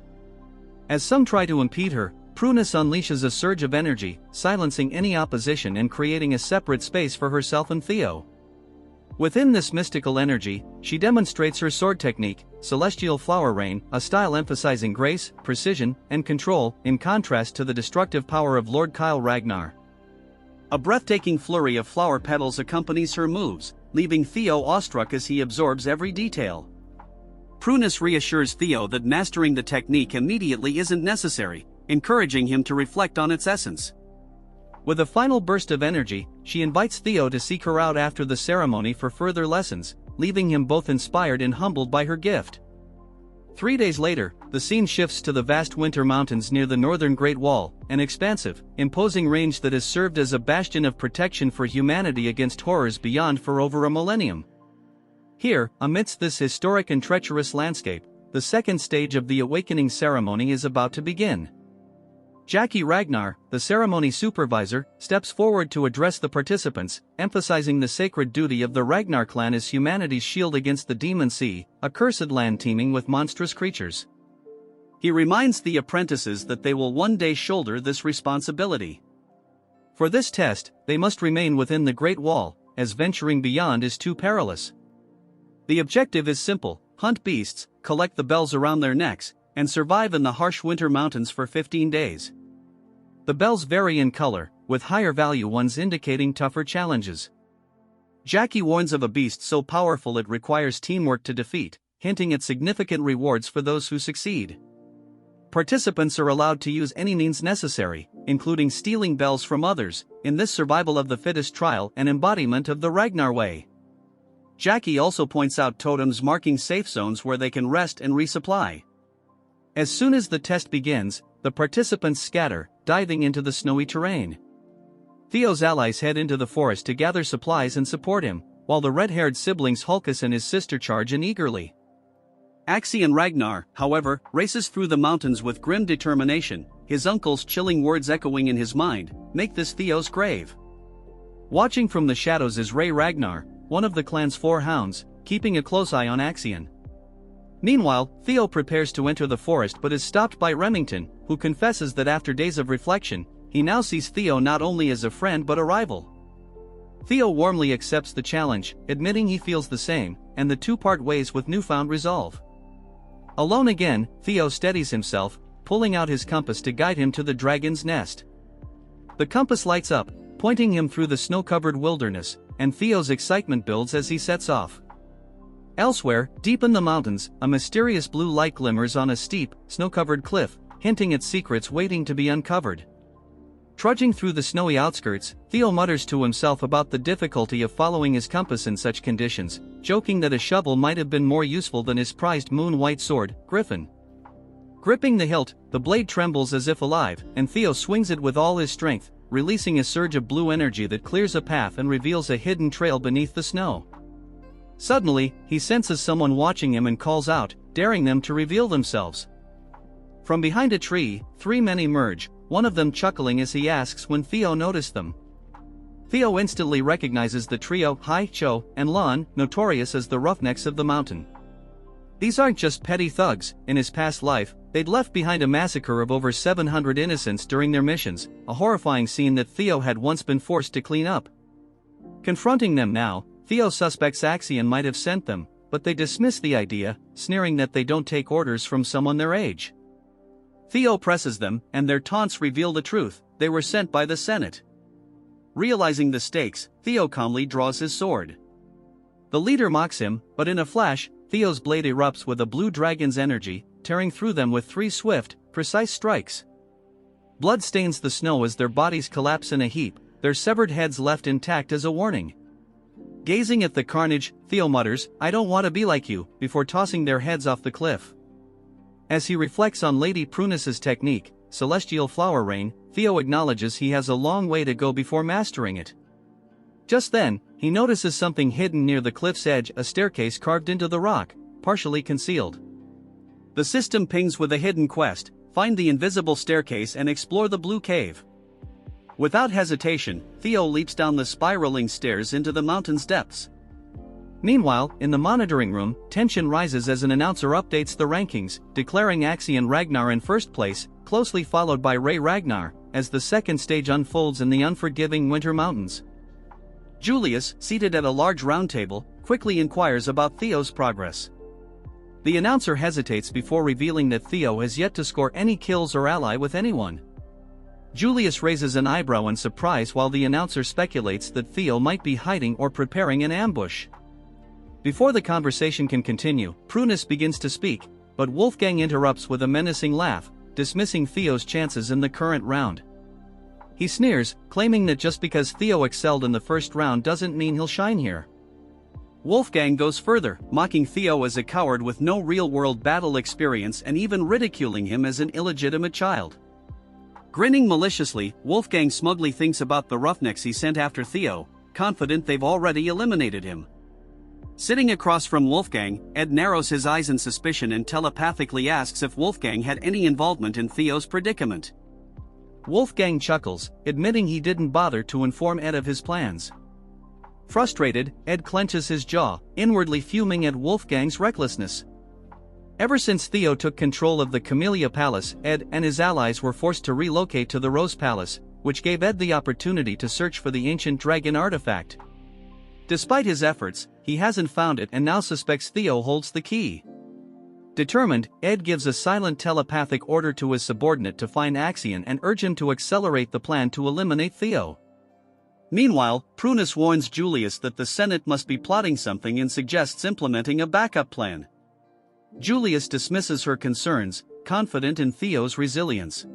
As some try to impede her, Prunus unleashes a surge of energy, silencing any opposition and creating a separate space for herself and Theo. Within this mystical energy, she demonstrates her sword technique, celestial flower rain, a style emphasizing grace, precision, and control, in contrast to the destructive power of Lord Kyle Ragnar. A breathtaking flurry of flower petals accompanies her moves, leaving Theo awestruck as he absorbs every detail. Prunus reassures Theo that mastering the technique immediately isn't necessary, encouraging him to reflect on its essence. With a final burst of energy, she invites Theo to seek her out after the ceremony for further lessons, leaving him both inspired and humbled by her gift. 3 days later, the scene shifts to the vast winter mountains near the northern Great Wall, an expansive, imposing range that has served as a bastion of protection for humanity against horrors beyond for over a millennium. Here, amidst this historic and treacherous landscape, the second stage of the awakening ceremony is about to begin. Jackie Ragnar, the ceremony supervisor, steps forward to address the participants, emphasizing the sacred duty of the Ragnar clan as humanity's shield against the Demon Sea, a cursed land teeming with monstrous creatures. He reminds the apprentices that they will one day shoulder this responsibility. For this test, they must remain within the Great Wall, as venturing beyond is too perilous. The objective is simple: hunt beasts, collect the bells around their necks, and survive in the harsh winter mountains for 15 days. The bells vary in color, with higher value ones indicating tougher challenges. Jackie warns of a beast so powerful it requires teamwork to defeat, hinting at significant rewards for those who succeed. Participants are allowed to use any means necessary, including stealing bells from others, in this survival of the fittest trial and embodiment of the Ragnar way. Jackie also points out totems marking safe zones where they can rest and resupply. As soon as the test begins, the participants scatter, diving into the snowy terrain. Theo's allies head into the forest to gather supplies and support him, while the red-haired siblings Hulkus and his sister charge in eagerly. Axion Ragnar, however, races through the mountains with grim determination, his uncle's chilling words echoing in his mind, "Make this Theo's grave." Watching from the shadows is Ragnar, one of the clan's 4 hounds, keeping a close eye on Axion. Meanwhile, Theo prepares to enter the forest but is stopped by Remington, who confesses that after days of reflection, he now sees Theo not only as a friend but a rival. Theo warmly accepts the challenge, admitting he feels the same, and the two part ways with newfound resolve. Alone again, Theo steadies himself, pulling out his compass to guide him to the dragon's nest. The compass lights up, pointing him through the snow-covered wilderness, and Theo's excitement builds as he sets off. Elsewhere, deep in the mountains, a mysterious blue light glimmers on a steep, snow-covered cliff, hinting at secrets waiting to be uncovered. Trudging through the snowy outskirts, Theo mutters to himself about the difficulty of following his compass in such conditions, joking that a shovel might have been more useful than his prized moon-white sword, Griffin. Gripping the hilt, the blade trembles as if alive, and Theo swings it with all his strength, releasing a surge of blue energy that clears a path and reveals a hidden trail beneath the snow. Suddenly, he senses someone watching him and calls out, daring them to reveal themselves. From behind a tree, 3 men emerge, one of them chuckling as he asks when Theo noticed them. Theo instantly recognizes the trio, Hai, Cho, and Lon, notorious as the roughnecks of the mountain. These aren't just petty thugs. In his past life, they'd left behind a massacre of over 700 innocents during their missions, a horrifying scene that Theo had once been forced to clean up. Confronting them now, Theo suspects Axion might have sent them, but they dismiss the idea, sneering that they don't take orders from someone their age. Theo presses them, and their taunts reveal the truth: they were sent by the Senate. Realizing the stakes, Theo calmly draws his sword. The leader mocks him, but in a flash, Theo's blade erupts with a blue dragon's energy, tearing through them with 3 swift, precise strikes. Blood stains the snow as their bodies collapse in a heap, their severed heads left intact as a warning. Gazing at the carnage, Theo mutters, "I don't want to be like you," before tossing their heads off the cliff. As he reflects on Lady Prunus's technique, Celestial Flower Rain, Theo acknowledges he has a long way to go before mastering it. Just then, he notices something hidden near the cliff's edge, a staircase carved into the rock, partially concealed. The system pings with a hidden quest: find the invisible staircase and explore the blue cave. Without hesitation, Theo leaps down the spiraling stairs into the mountain's depths. Meanwhile, in the monitoring room, tension rises as an announcer updates the rankings, declaring Axion Ragnar in first place, closely followed by Ragnar, as the second stage unfolds in the unforgiving winter mountains. Julius, seated at a large round table, quickly inquires about Theo's progress. The announcer hesitates before revealing that Theo has yet to score any kills or ally with anyone. Julius raises an eyebrow in surprise while the announcer speculates that Theo might be hiding or preparing an ambush. Before the conversation can continue, Prunus begins to speak, but Wolfgang interrupts with a menacing laugh, dismissing Theo's chances in the current round. He sneers, claiming that just because Theo excelled in the first round doesn't mean he'll shine here. Wolfgang goes further, mocking Theo as a coward with no real-world battle experience and even ridiculing him as an illegitimate child. Grinning maliciously, Wolfgang smugly thinks about the roughnecks he sent after Theo, confident they've already eliminated him. Sitting across from Wolfgang, Ed narrows his eyes in suspicion and telepathically asks if Wolfgang had any involvement in Theo's predicament. Wolfgang chuckles, admitting he didn't bother to inform Ed of his plans. Frustrated, Ed clenches his jaw, inwardly fuming at Wolfgang's recklessness. Ever since Theo took control of the Camellia Palace, Ed and his allies were forced to relocate to the Rose Palace, which gave Ed the opportunity to search for the ancient dragon artifact. Despite his efforts, he hasn't found it and now suspects Theo holds the key. Determined, Ed gives a silent telepathic order to his subordinate to find Axion and urge him to accelerate the plan to eliminate Theo. Meanwhile, Prunus warns Julius that the Senate must be plotting something and suggests implementing a backup plan. Julius dismisses her concerns, confident in Theo's resilience.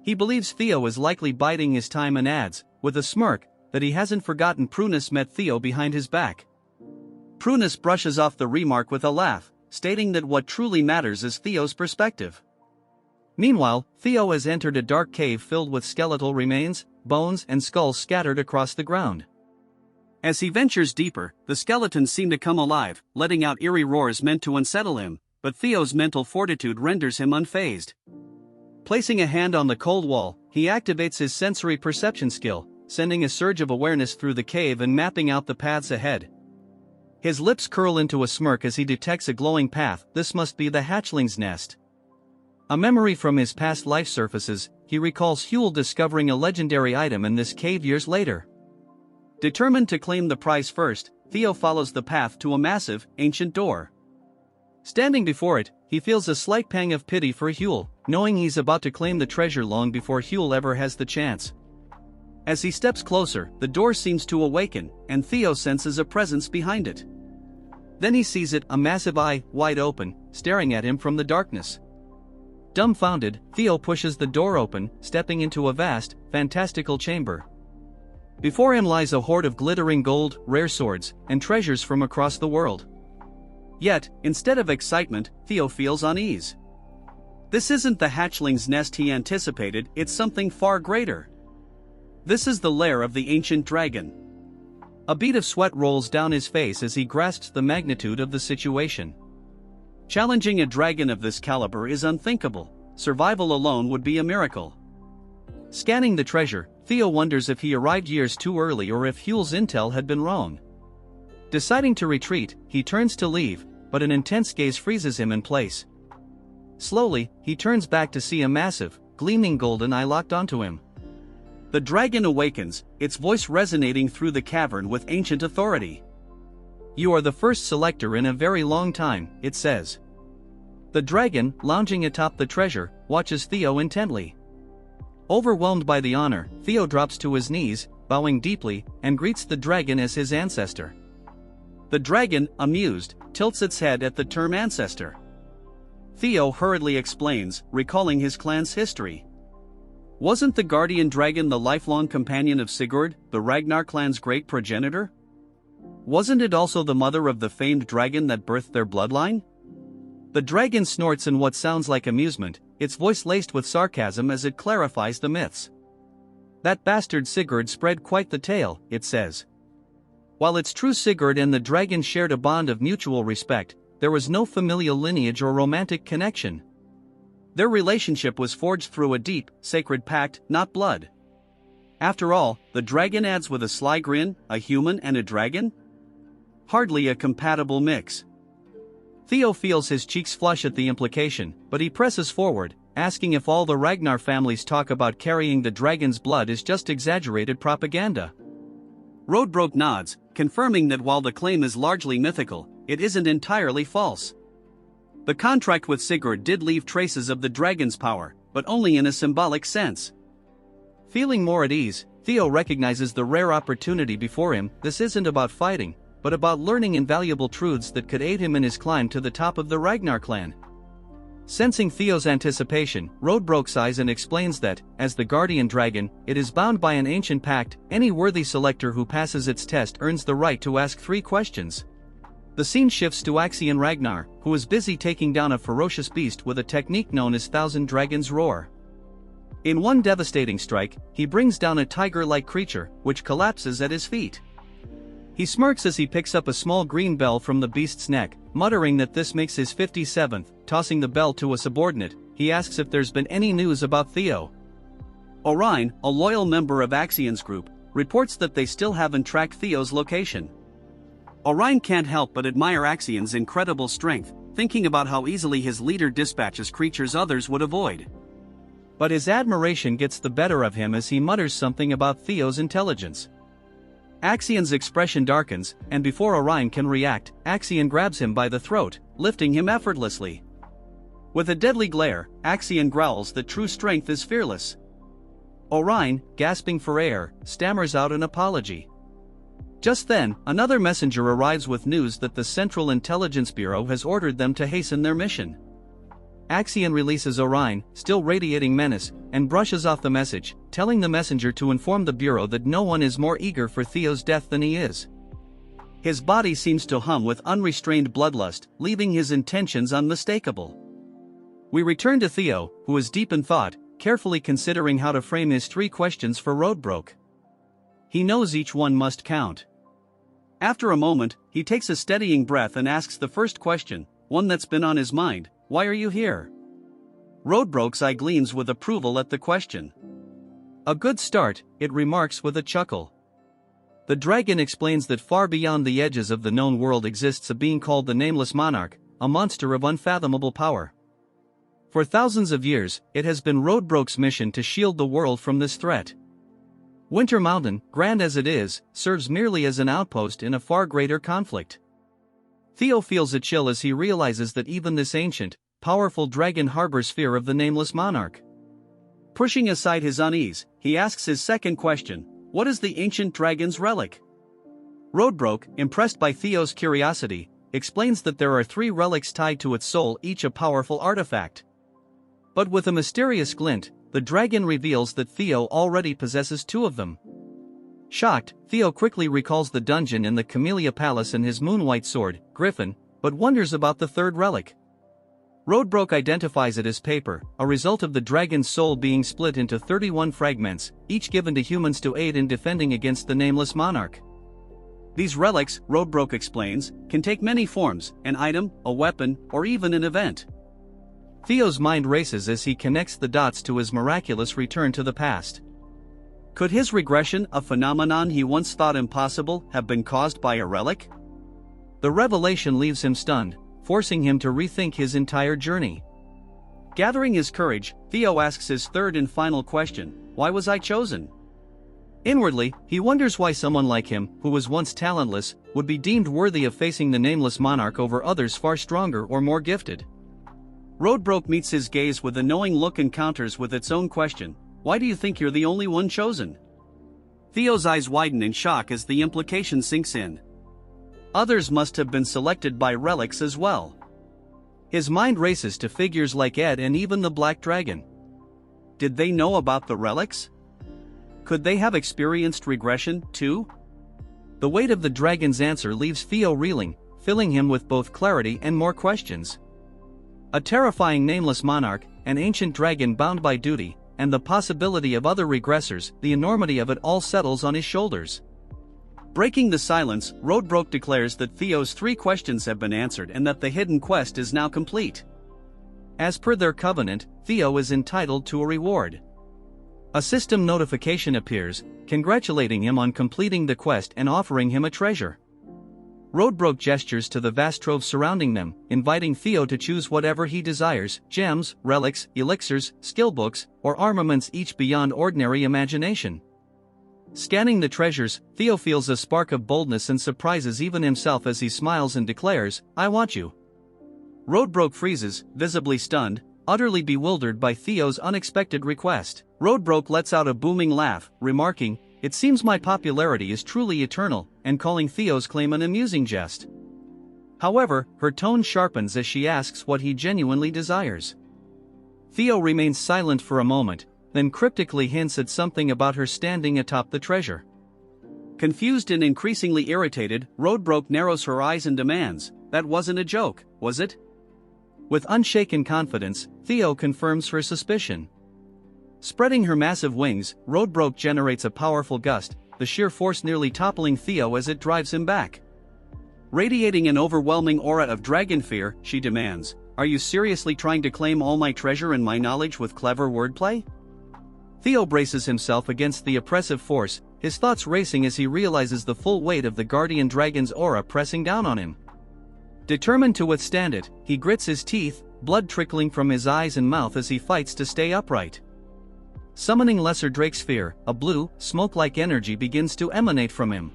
He believes Theo is likely biding his time and adds, with a smirk, that he hasn't forgotten Prunus met Theo behind his back. Prunus brushes off the remark with a laugh, stating that what truly matters is Theo's perspective. Meanwhile, Theo has entered a dark cave filled with skeletal remains, bones and skulls scattered across the ground. As he ventures deeper, the skeletons seem to come alive, letting out eerie roars meant to unsettle him, but Theo's mental fortitude renders him unfazed. Placing a hand on the cold wall, he activates his sensory perception skill, sending a surge of awareness through the cave and mapping out the paths ahead. His lips curl into a smirk as he detects a glowing path. This must be the hatchling's nest. A memory from his past life surfaces, he recalls Huel discovering a legendary item in this cave years later. Determined to claim the prize first, Theo follows the path to a massive, ancient door. Standing before it, he feels a slight pang of pity for Huel, knowing he's about to claim the treasure long before Huel ever has the chance. As he steps closer, the door seems to awaken, and Theo senses a presence behind it. Then he sees it, a massive eye, wide open, staring at him from the darkness. Dumbfounded, Theo pushes the door open, stepping into a vast, fantastical chamber. Before him lies a hoard of glittering gold, rare swords, and treasures from across the world. Yet, instead of excitement, Theo feels unease. This isn't the hatchling's nest he anticipated, it's something far greater. This is the lair of the ancient dragon. A bead of sweat rolls down his face as he grasps the magnitude of the situation. Challenging a dragon of this caliber is unthinkable. Survival alone would be a miracle. Scanning the treasure, Theo wonders if he arrived years too early or if Huel's intel had been wrong. Deciding to retreat, he turns to leave, but an intense gaze freezes him in place. Slowly, he turns back to see a massive, gleaming golden eye locked onto him. The dragon awakens, its voice resonating through the cavern with ancient authority. "You are the first selector in a very long time," it says. The dragon, lounging atop the treasure, watches Theo intently. Overwhelmed by the honor, Theo drops to his knees, bowing deeply, and greets the dragon as his ancestor. The dragon, amused, tilts its head at the term ancestor. Theo hurriedly explains, recalling his clan's history. Wasn't the guardian dragon the lifelong companion of Sigurd, the Ragnar clan's great progenitor? Wasn't it also the mother of the famed dragon that birthed their bloodline? The dragon snorts in what sounds like amusement, its voice laced with sarcasm as it clarifies the myths. That bastard Sigurd spread quite the tale, it says. While it's true Sigurd and the dragon shared a bond of mutual respect, there was no familial lineage or romantic connection. Their relationship was forged through a deep, sacred pact, not blood. After all, the dragon adds with a sly grin, a human and a dragon? Hardly a compatible mix. Theo feels his cheeks flush at the implication, but he presses forward, asking if all the Ragnar family's talk about carrying the dragon's blood is just exaggerated propaganda. Roadbroke nods, confirming that while the claim is largely mythical, it isn't entirely false. The contract with Sigurd did leave traces of the dragon's power, but only in a symbolic sense. Feeling more at ease, Theo recognizes the rare opportunity before him. This isn't about fighting, but about learning invaluable truths that could aid him in his climb to the top of the Ragnar clan. Sensing Theo's anticipation, Rodbrok sighs and explains that, as the guardian dragon, it is bound by an ancient pact. Any worthy selector who passes its test earns the right to ask 3 questions. The scene shifts to Axion Ragnar, who is busy taking down a ferocious beast with a technique known as Thousand Dragons Roar. In one devastating strike, he brings down a tiger-like creature, which collapses at his feet. He smirks as he picks up a small green bell from the beast's neck, muttering that this makes his 57th. Tossing the bell to a subordinate, he asks if there's been any news about Theo. Orion, a loyal member of Axion's group, reports that they still haven't tracked Theo's location. Orion can't help but admire Axion's incredible strength, thinking about how easily his leader dispatches creatures others would avoid. But his admiration gets the better of him as he mutters something about Theo's intelligence. Axion's expression darkens, and before Orion can react, Axion grabs him by the throat, lifting him effortlessly. With a deadly glare, Axion growls that true strength is fearless. Orion, gasping for air, stammers out an apology. Just then, another messenger arrives with news that the Central Intelligence Bureau has ordered them to hasten their mission. Axion releases Orion, still radiating menace, and brushes off the message, telling the messenger to inform the Bureau that no one is more eager for Theo's death than he is. His body seems to hum with unrestrained bloodlust, leaving his intentions unmistakable. We return to Theo, who is deep in thought, carefully considering how to frame his 3 questions for Rodbrok. He knows each one must count. After a moment, he takes a steadying breath and asks the first question, one that's been on his mind: why are you here? Rodbrok's eye gleams with approval at the question. A good start, it remarks with a chuckle. The dragon explains that far beyond the edges of the known world exists a being called the Nameless Monarch, a monster of unfathomable power. For thousands of years, it has been Rodbrok's mission to shield the world from this threat. Winter Mountain, grand as it is, serves merely as an outpost in a far greater conflict. Theo feels a chill as he realizes that even this ancient, powerful dragon harbors fear of the Nameless Monarch. Pushing aside his unease, he asks his second question: what is the ancient dragon's relic? Rodbrok, impressed by Theo's curiosity, explains that there are 3 relics tied to its soul, each a powerful artifact. But with a mysterious glint, the dragon reveals that Theo already possesses 2 of them. Shocked, Theo quickly recalls the dungeon in the Camellia Palace and his moonwhite sword, Griffin, but wonders about the 3rd relic. Rodbrok identifies it as paper, a result of the dragon's soul being split into 31 fragments, each given to humans to aid in defending against the Nameless Monarch. These relics, Rodbrok explains, can take many forms: an item, a weapon, or even an event. Theo's mind races as he connects the dots to his miraculous return to the past. Could his regression, a phenomenon he once thought impossible, have been caused by a relic? The revelation leaves him stunned, forcing him to rethink his entire journey. Gathering his courage, Theo asks his 3rd and final question: why was I chosen? Inwardly, he wonders why someone like him, who was once talentless, would be deemed worthy of facing the Nameless Monarch over others far stronger or more gifted. Rodbrok meets his gaze with a knowing look and counters with its own question: why do you think you're the only one chosen? Theo's eyes widen in shock as the implication sinks in. Others must have been selected by relics as well. His mind races to figures like Ed and even the Black Dragon. Did they know about the relics? Could they have experienced regression, too? The weight of the dragon's answer leaves Theo reeling, filling him with both clarity and more questions. A terrifying Nameless Monarch, an ancient dragon bound by duty, and the possibility of other regressors, the enormity of it all settles on his shoulders. Breaking the silence, Rodbrok declares that Theo's 3 questions have been answered and that the hidden quest is now complete. As per their covenant, Theo is entitled to a reward. A system notification appears, congratulating him on completing the quest and offering him a treasure. Rodbrok gestures to the vast trove surrounding them, inviting Theo to choose whatever he desires: gems, relics, elixirs, skill books, or armaments, each beyond ordinary imagination. Scanning the treasures, Theo feels a spark of boldness and surprises even himself as he smiles and declares, "I want you." Roadbroke freezes, visibly stunned, utterly bewildered by Theo's unexpected request. Roadbroke lets out a booming laugh, remarking, "It seems my popularity is truly eternal," and calling Theo's claim an amusing jest. However, her tone sharpens as she asks what he genuinely desires. Theo remains silent for a moment, then cryptically hints at something about her standing atop the treasure. Confused and increasingly irritated, Roadbroke narrows her eyes and demands, "That wasn't a joke, was it?" With unshaken confidence, Theo confirms her suspicion. Spreading her massive wings, Roadbroke generates a powerful gust, the sheer force nearly toppling Theo as it drives him back. Radiating an overwhelming aura of dragon fear, she demands, "Are you seriously trying to claim all my treasure and my knowledge with clever wordplay?" Theo braces himself against the oppressive force, his thoughts racing as he realizes the full weight of the guardian dragon's aura pressing down on him. Determined to withstand it, he grits his teeth, blood trickling from his eyes and mouth as he fights to stay upright. Summoning Lesser Drake's fear, a blue, smoke-like energy begins to emanate from him.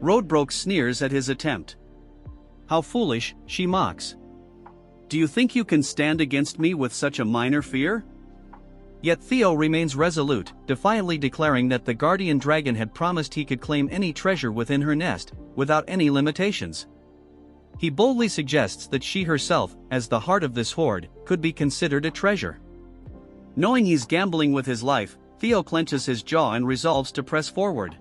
Roadbroke sneers at his attempt. "How foolish," she mocks. "Do you think you can stand against me with such a minor fear?" Yet Theo remains resolute, defiantly declaring that the guardian dragon had promised he could claim any treasure within her nest, without any limitations. He boldly suggests that she herself, as the heart of this hoard, could be considered a treasure. Knowing he's gambling with his life, Theo clenches his jaw and resolves to press forward.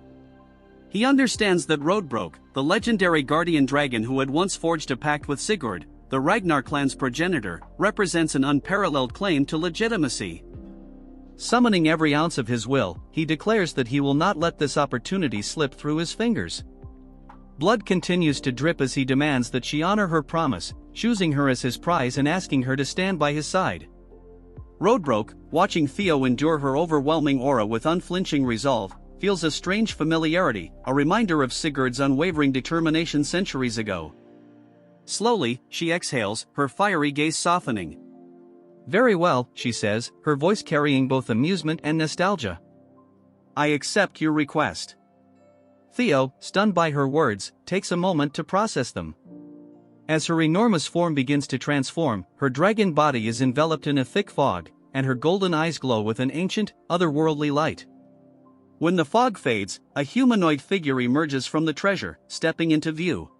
He understands that Roadbroke, the legendary guardian dragon who had once forged a pact with Sigurd, the Ragnar clan's progenitor, represents an unparalleled claim to legitimacy. Summoning every ounce of his will, he declares that he will not let this opportunity slip through his fingers. Blood continues to drip as he demands that she honor her promise, choosing her as his prize and asking her to stand by his side. Roadbroke, watching Theo endure her overwhelming aura with unflinching resolve, feels a strange familiarity, a reminder of Sigurd's unwavering determination centuries ago. Slowly, she exhales, her fiery gaze softening. "Very well," she says, her voice carrying both amusement and nostalgia. "I accept your request." Theo, stunned by her words, takes a moment to process them. As her enormous form begins to transform, her dragon body is enveloped in a thick fog, and her golden eyes glow with an ancient, otherworldly light. When the fog fades, a humanoid figure emerges from the treasure, stepping into view.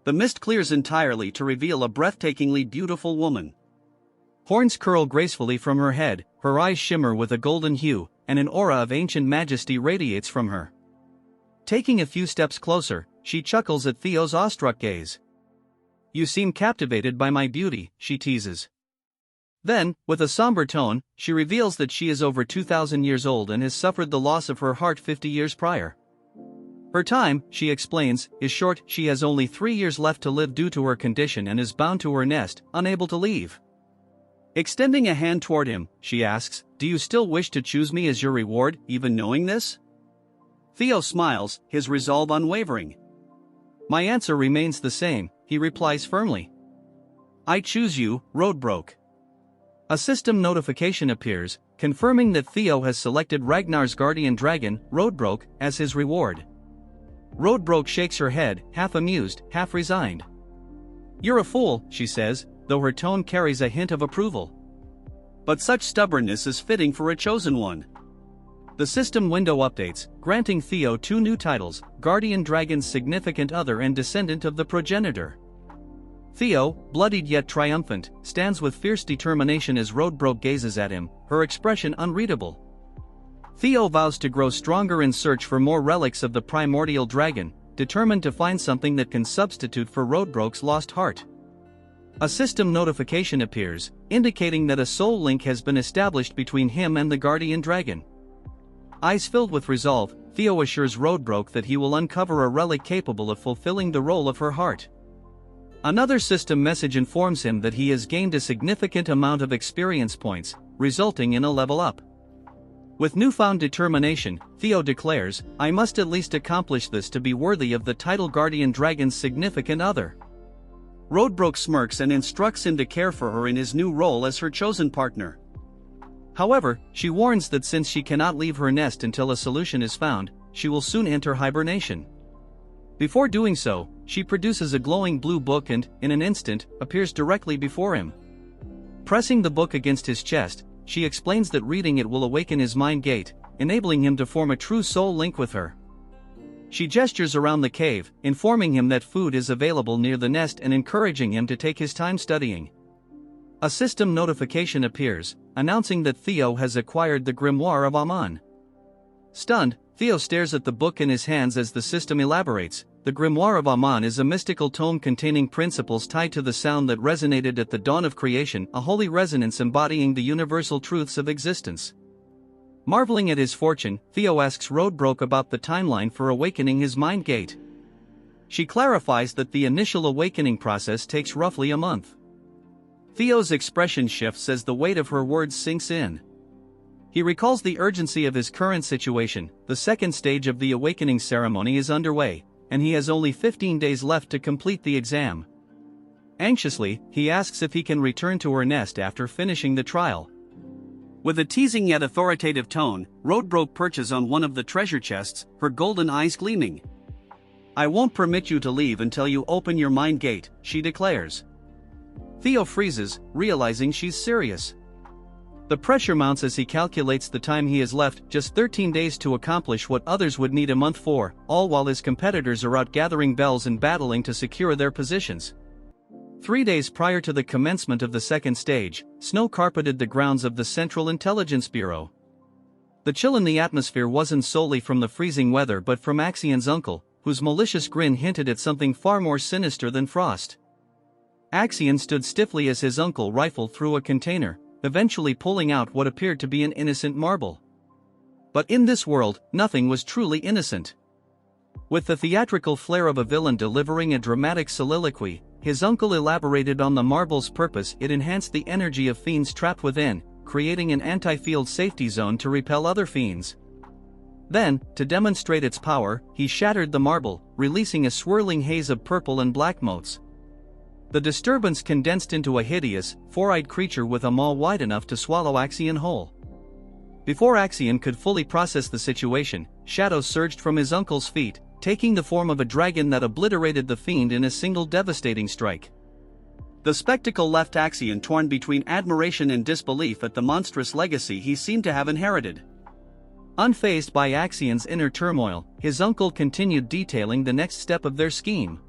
The mist clears entirely to reveal a breathtakingly beautiful woman. Horns curl gracefully from her head, her eyes shimmer with a golden hue, and an aura of ancient majesty radiates from her. Taking a few steps closer, she chuckles at Theo's awestruck gaze. "You seem captivated by my beauty," she teases. Then, with a somber tone, she reveals that she is over 2,000 years old and has suffered the loss of her heart 50 years prior. Her time, she explains, is short. She has only 3 years left to live due to her condition and is bound to her nest, unable to leave. Extending a hand toward him, she asks, "Do you still wish to choose me as your reward, even knowing this?" Theo smiles, his resolve unwavering. "My answer remains the same," he replies firmly. "I choose you, Roadbroke." A system notification appears, confirming that Theo has selected Ragnar's guardian dragon, Roadbroke, as his reward. Roadbroke shakes her head, half amused, half resigned. "You're a fool," she says, though her tone carries a hint of approval. "But such stubbornness is fitting for a chosen one." The system window updates, granting Theo 2 new titles, Guardian Dragon's Significant Other and Descendant of the Progenitor. Theo, bloodied yet triumphant, stands with fierce determination as Roadbroke gazes at him, her expression unreadable. Theo vows to grow stronger in search for more relics of the primordial dragon, determined to find something that can substitute for Roadbroke's lost heart. A system notification appears, indicating that a soul link has been established between him and the guardian dragon. Eyes filled with resolve, Theo assures Roadbroke that he will uncover a relic capable of fulfilling the role of her heart. Another system message informs him that he has gained a significant amount of experience points, resulting in a level up. With newfound determination, Theo declares, "I must at least accomplish this to be worthy of the title Guardian Dragon's Significant Other." Roadbroke smirks and instructs him to care for her in his new role as her chosen partner. However, she warns that since she cannot leave her nest until a solution is found, she will soon enter hibernation. Before doing so, she produces a glowing blue book and, in an instant, appears directly before him. Pressing the book against his chest, she explains that reading it will awaken his mind gate, enabling him to form a true soul link with her. She gestures around the cave, informing him that food is available near the nest and encouraging him to take his time studying. A system notification appears, announcing that Theo has acquired the Grimoire of Aman. Stunned, Theo stares at the book in his hands as the system elaborates. The Grimoire of Aman is a mystical tome containing principles tied to the sound that resonated at the dawn of creation, a holy resonance embodying the universal truths of existence. Marveling at his fortune, Theo asks Roadbrook about the timeline for awakening his mind gate. She clarifies that the initial awakening process takes roughly a month. Theo's expression shifts as the weight of her words sinks in. He recalls the urgency of his current situation. The second stage of the awakening ceremony is underway, and he has only 15 days left to complete the exam. Anxiously, he asks if he can return to her nest after finishing the trial. With a teasing yet authoritative tone, Roadbrook perches on one of the treasure chests, her golden eyes gleaming. "I won't permit you to leave until you open your mind gate," she declares. Theo freezes, realizing she's serious. The pressure mounts as he calculates the time he has left, just 13 days to accomplish what others would need a month for, all while his competitors are out gathering bells and battling to secure their positions. 3 days prior to the commencement of the second stage, snow carpeted the grounds of the Central Intelligence Bureau. The chill in the atmosphere wasn't solely from the freezing weather but from Axion's uncle, whose malicious grin hinted at something far more sinister than frost. Axion stood stiffly as his uncle rifled through a container, eventually pulling out what appeared to be an innocent marble. But in this world, nothing was truly innocent. With the theatrical flair of a villain delivering a dramatic soliloquy, his uncle elaborated on the marble's purpose. It enhanced the energy of fiends trapped within, creating an anti-field safety zone to repel other fiends. Then, to demonstrate its power, he shattered the marble, releasing a swirling haze of purple and black motes. The disturbance condensed into a hideous, four-eyed creature with a maw wide enough to swallow Axion whole. Before Axion could fully process the situation, shadows surged from his uncle's feet, taking the form of a dragon that obliterated the fiend in a single devastating strike. The spectacle left Axion torn between admiration and disbelief at the monstrous legacy he seemed to have inherited. Unfazed by Axion's inner turmoil, his uncle continued detailing the next step of their scheme.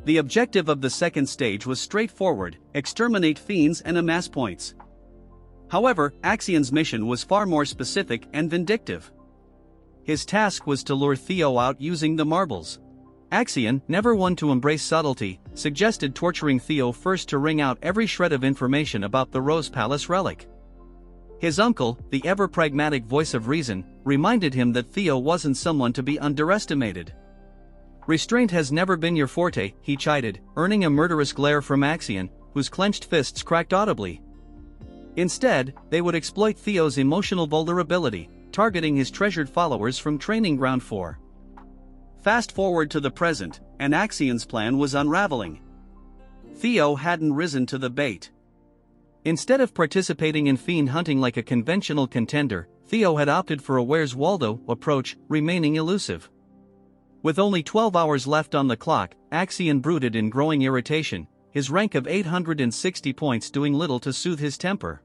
The objective of the second stage was straightforward: exterminate fiends and amass points. However, Axion's mission was far more specific and vindictive. His task was to lure Theo out using the marbles. Axion, never one to embrace subtlety, suggested torturing Theo first to wring out every shred of information about the Rose Palace relic. His uncle, the ever-pragmatic voice of reason, reminded him that Theo wasn't someone to be underestimated. "Restraint has never been your forte," he chided, earning a murderous glare from Axion, whose clenched fists cracked audibly. Instead, they would exploit Theo's emotional vulnerability, targeting his treasured followers from Training Ground 4. Fast forward to the present, and Axion's plan was unraveling. Theo hadn't risen to the bait. Instead of participating in fiend hunting like a conventional contender, Theo had opted for a Where's Waldo approach, remaining elusive. With only 12 hours left on the clock, Axion brooded in growing irritation, his rank of 860 points doing little to soothe his temper.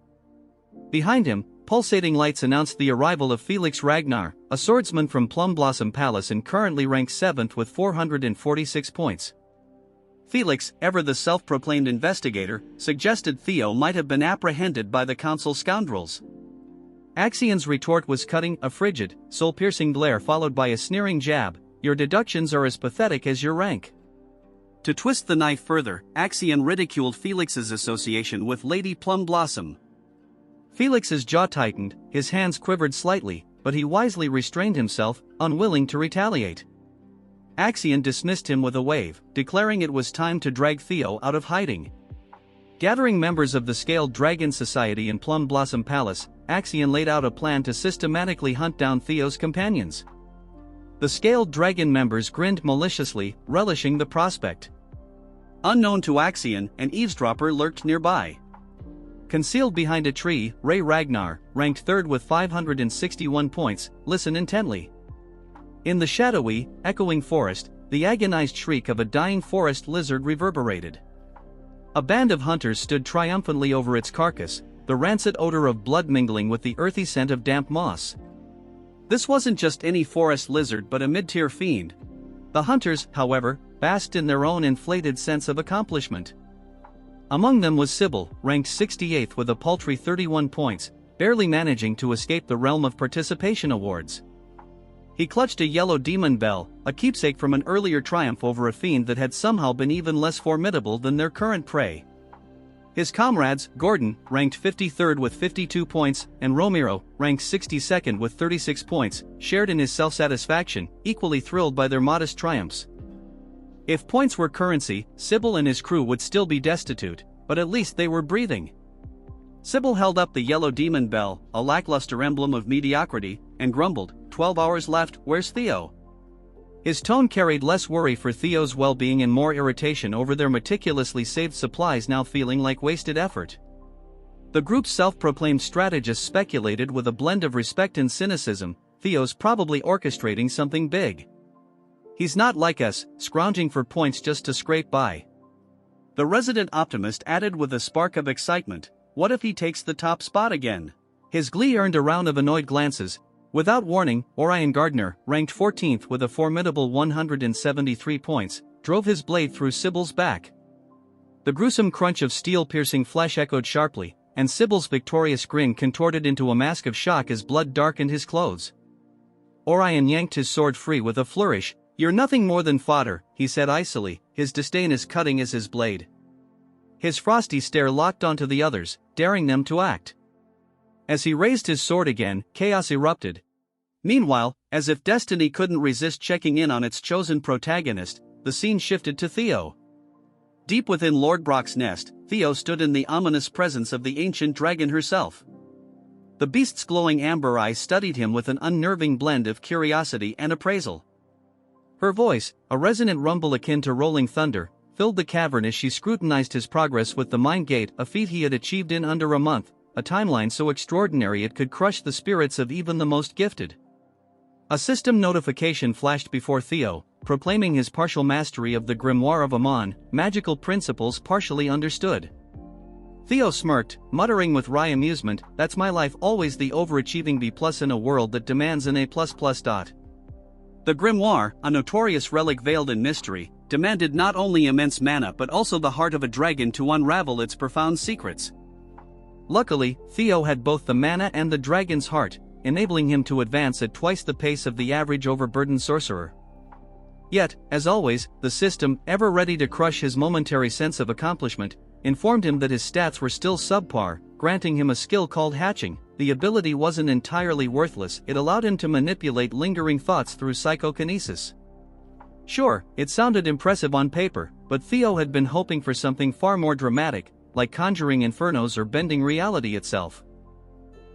Behind him, pulsating lights announced the arrival of Felix Ragnar, a swordsman from Plum Blossom Palace and currently ranked 7th with 446 points. Felix, ever the self-proclaimed investigator, suggested Theo might have been apprehended by the council scoundrels. Axion's retort was cutting, a frigid, soul-piercing glare followed by a sneering jab: "Your deductions are as pathetic as your rank." To twist the knife further, Axion ridiculed Felix's association with Lady Plum Blossom. Felix's jaw tightened, his hands quivered slightly, but he wisely restrained himself, unwilling to retaliate. Axion dismissed him with a wave, declaring it was time to drag Theo out of hiding. Gathering members of the Scaled Dragon Society in Plum Blossom Palace, Axion laid out a plan to systematically hunt down Theo's companions. The Scaled Dragon members grinned maliciously, relishing the prospect. Unknown to Axion, an eavesdropper lurked nearby. Concealed behind a tree, Ragnar, ranked 3rd with 561 points, listened intently. In the shadowy, echoing forest, the agonized shriek of a dying forest lizard reverberated. A band of hunters stood triumphantly over its carcass, the rancid odor of blood mingling with the earthy scent of damp moss. This wasn't just any forest lizard but a mid-tier fiend. The hunters, however, basked in their own inflated sense of accomplishment. Among them was Sybil, ranked 68th with a paltry 31 points, barely managing to escape the realm of participation awards. He clutched a yellow demon bell, a keepsake from an earlier triumph over a fiend that had somehow been even less formidable than their current prey. His comrades, Gordon, ranked 53rd with 52 points, and Romero, ranked 62nd with 36 points, shared in his self-satisfaction, equally thrilled by their modest triumphs. If points were currency, Sybil and his crew would still be destitute, but at least they were breathing. Sybil held up the yellow demon bell, a lackluster emblem of mediocrity, and grumbled, 12 hours left, where's Theo? His tone carried less worry for Theo's well-being and more irritation over their meticulously saved supplies now feeling like wasted effort. The group's self-proclaimed strategists speculated with a blend of respect and cynicism, Theo's probably orchestrating something big. He's not like us, scrounging for points just to scrape by. The resident optimist added with a spark of excitement, what if he takes the top spot again? His glee earned a round of annoyed glances. Without warning, Ragnar, ranked 14th with a formidable 173 points, drove his blade through Sybil's back. The gruesome crunch of steel-piercing flesh echoed sharply, and Sybil's victorious grin contorted into a mask of shock as blood darkened his clothes. Orion yanked his sword free with a flourish. You're nothing more than fodder, he said icily, his disdain as cutting as his blade. His frosty stare locked onto the others, daring them to act. As he raised his sword again, chaos erupted. Meanwhile, as if destiny couldn't resist checking in on its chosen protagonist, the scene shifted to Theo. Deep within Lord Brock's nest, Theo stood in the ominous presence of the ancient dragon herself. The beast's glowing amber eyes studied him with an unnerving blend of curiosity and appraisal. Her voice, a resonant rumble akin to rolling thunder, filled the cavern as she scrutinized his progress with the mind gate, a feat he had achieved in under a month, a timeline so extraordinary it could crush the spirits of even the most gifted. A system notification flashed before Theo, proclaiming his partial mastery of the Grimoire of Amon, magical principles partially understood. Theo smirked, muttering with wry amusement, that's my life, always the overachieving B+ in a world that demands an A++. The Grimoire, a notorious relic veiled in mystery, demanded not only immense mana but also the heart of a dragon to unravel its profound secrets. Luckily, Theo had both the mana and the dragon's heart, enabling him to advance at twice the pace of the average overburdened sorcerer. Yet, as always, the system, ever ready to crush his momentary sense of accomplishment, informed him that his stats were still subpar, granting him a skill called hatching. The ability wasn't entirely worthless, it allowed him to manipulate lingering thoughts through psychokinesis. Sure, it sounded impressive on paper, but Theo had been hoping for something far more dramatic, like conjuring infernos or bending reality itself.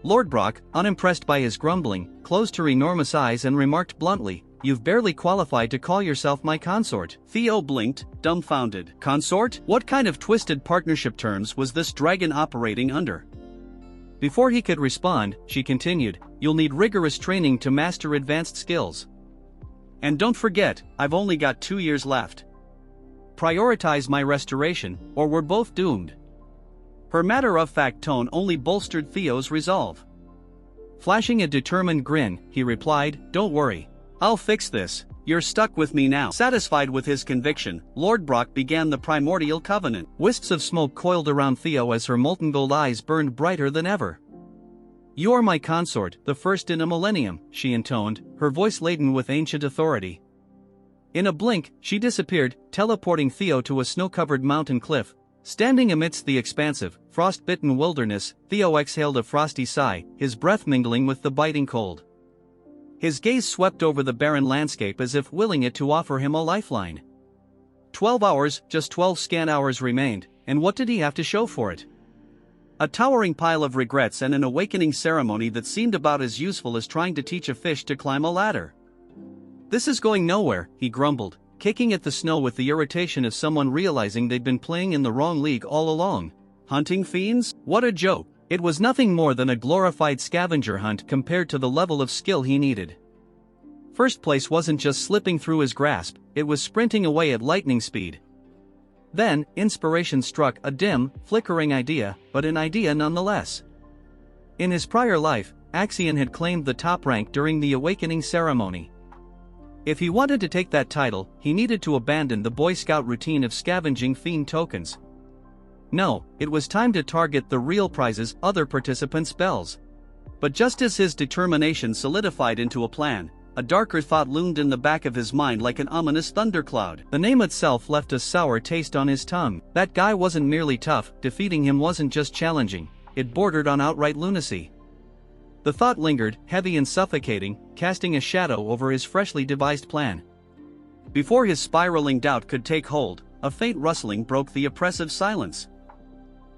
Lord Brock, unimpressed by his grumbling, closed her enormous eyes and remarked bluntly, "You've barely qualified to call yourself my consort." Theo blinked, dumbfounded. Consort? What kind of twisted partnership terms was this dragon operating under? Before he could respond, she continued, "You'll need rigorous training to master advanced skills. And don't forget, I've only got 2 years left. Prioritize my restoration, or we're both doomed." Her matter-of-fact tone only bolstered Theo's resolve. Flashing a determined grin, he replied, "Don't worry. I'll fix this. You're stuck with me now." Satisfied with his conviction, Lord Brock began the primordial covenant. Wisps of smoke coiled around Theo as her molten gold eyes burned brighter than ever. "You're my consort, the first in a millennium," she intoned, her voice laden with ancient authority. In a blink, she disappeared, teleporting Theo to a snow-covered mountain cliff. Standing amidst the expansive, frost-bitten wilderness, Theo exhaled a frosty sigh, his breath mingling with the biting cold. His gaze swept over the barren landscape as if willing it to offer him a lifeline. 12 hours, just 12 scant hours remained, and what did he have to show for it? A towering pile of regrets and an awakening ceremony that seemed about as useful as trying to teach a fish to climb a ladder. "This is going nowhere," he grumbled, kicking at the snow with the irritation of someone realizing they'd been playing in the wrong league all along. Hunting fiends? What a joke! It was nothing more than a glorified scavenger hunt compared to the level of skill he needed. First place wasn't just slipping through his grasp, it was sprinting away at lightning speed. Then, inspiration struck, a dim, flickering idea, but an idea nonetheless. In his prior life, Axion had claimed the top rank during the awakening ceremony. If he wanted to take that title, he needed to abandon the Boy Scout routine of scavenging fiend tokens. No, it was time to target the real prizes, other participants' bells. But just as his determination solidified into a plan, a darker thought loomed in the back of his mind like an ominous thundercloud. The name itself left a sour taste on his tongue. That guy wasn't merely tough, defeating him wasn't just challenging, it bordered on outright lunacy. The thought lingered, heavy and suffocating, casting a shadow over his freshly devised plan. Before his spiraling doubt could take hold, a faint rustling broke the oppressive silence.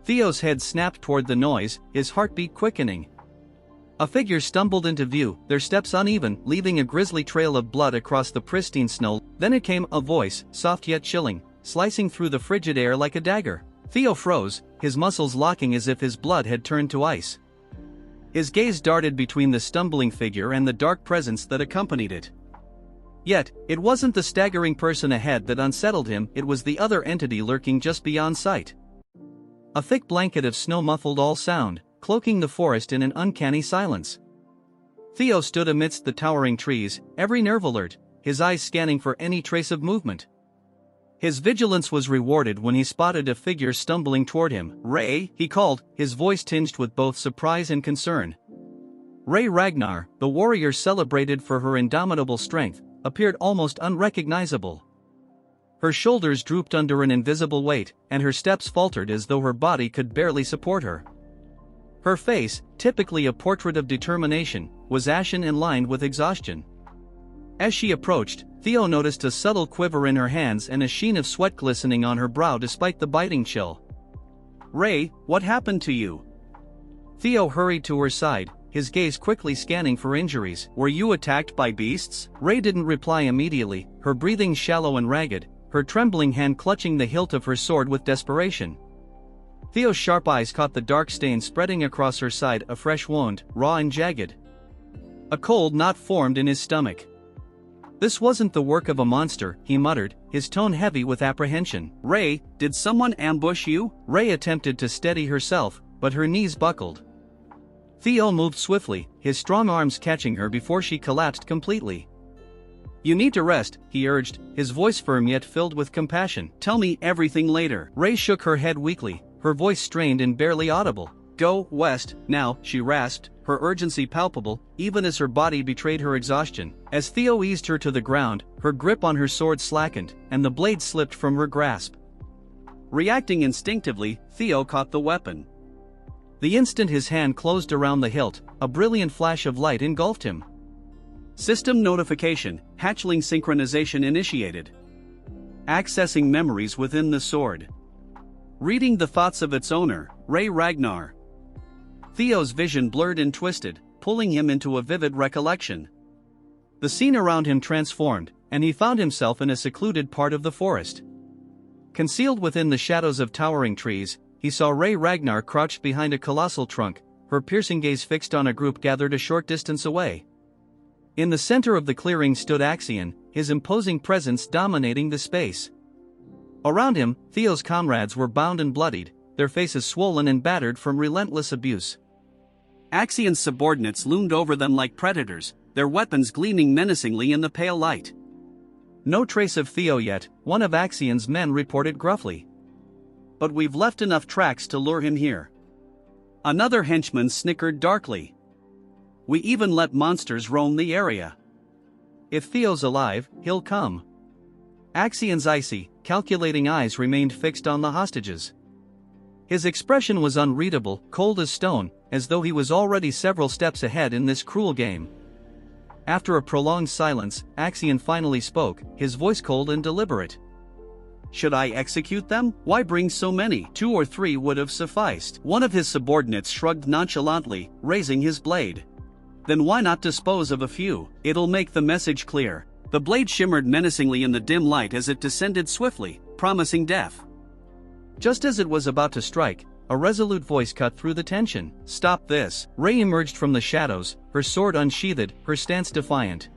Theo's head snapped toward the noise, his heartbeat quickening. A figure stumbled into view, their steps uneven, leaving a grisly trail of blood across the pristine snow. Then it came, a voice, soft yet chilling, slicing through the frigid air like a dagger. Theo froze, his muscles locking as if his blood had turned to ice. His gaze darted between the stumbling figure and the dark presence that accompanied it. Yet, it wasn't the staggering person ahead that unsettled him, it was the other entity lurking just beyond sight. A thick blanket of snow muffled all sound, cloaking the forest in an uncanny silence. Theo stood amidst the towering trees, every nerve alert, his eyes scanning for any trace of movement. His vigilance was rewarded when he spotted a figure stumbling toward him. "Ray," he called, his voice tinged with both surprise and concern. Ragnar, the warrior celebrated for her indomitable strength, appeared almost unrecognizable. Her shoulders drooped under an invisible weight, and her steps faltered as though her body could barely support her. Her face, typically a portrait of determination, was ashen and lined with exhaustion. As she approached, Theo noticed a subtle quiver in her hands and a sheen of sweat glistening on her brow despite the biting chill. "Ray, what happened to you?" Theo hurried to her side, his gaze quickly scanning for injuries. "Were you attacked by beasts?" Ray didn't reply immediately, her breathing shallow and ragged, her trembling hand clutching the hilt of her sword with desperation. Theo's sharp eyes caught the dark stain spreading across her side, a fresh wound, raw and jagged. A cold knot formed in his stomach. "This wasn't the work of a monster," he muttered, his tone heavy with apprehension. "Ray, did someone ambush you?" Ray attempted to steady herself, but her knees buckled. Theo moved swiftly, his strong arms catching her before she collapsed completely. "You need to rest," he urged, his voice firm yet filled with compassion. "Tell me everything later." Ray shook her head weakly, her voice strained and barely audible. "Go west, now," she rasped, her urgency palpable, even as her body betrayed her exhaustion. As Theo eased her to the ground, her grip on her sword slackened, and the blade slipped from her grasp. Reacting instinctively, Theo caught the weapon. The instant his hand closed around the hilt, a brilliant flash of light engulfed him. System notification, hatchling synchronization initiated. Accessing memories within the sword. Reading the thoughts of its owner, Ragnar. Theo's vision blurred and twisted, pulling him into a vivid recollection. The scene around him transformed, and he found himself in a secluded part of the forest. Concealed within the shadows of towering trees, he saw Ragnar crouched behind a colossal trunk, her piercing gaze fixed on a group gathered a short distance away. In the center of the clearing stood Axion, his imposing presence dominating the space. Around him, Theo's comrades were bound and bloodied, their faces swollen and battered from relentless abuse. Axion's subordinates loomed over them like predators, their weapons gleaming menacingly in the pale light. "No trace of Theo yet," one of Axion's men reported gruffly. "But we've left enough tracks to lure him here." Another henchman snickered darkly. "We even let monsters roam the area. If Theo's alive, he'll come." Axion's icy, calculating eyes remained fixed on the hostages. His expression was unreadable, cold as stone, as though he was already several steps ahead in this cruel game. After a prolonged silence, Axion finally spoke, his voice cold and deliberate. "Should I execute them? Why bring so many? 2 or 3 would have sufficed." One of his subordinates shrugged nonchalantly, raising his blade. "Then why not dispose of a few? It'll make the message clear." The blade shimmered menacingly in the dim light as it descended swiftly, promising death. Just as it was about to strike, a resolute voice cut through the tension. "Stop this." Ray emerged from the shadows, her sword unsheathed, her stance defiant.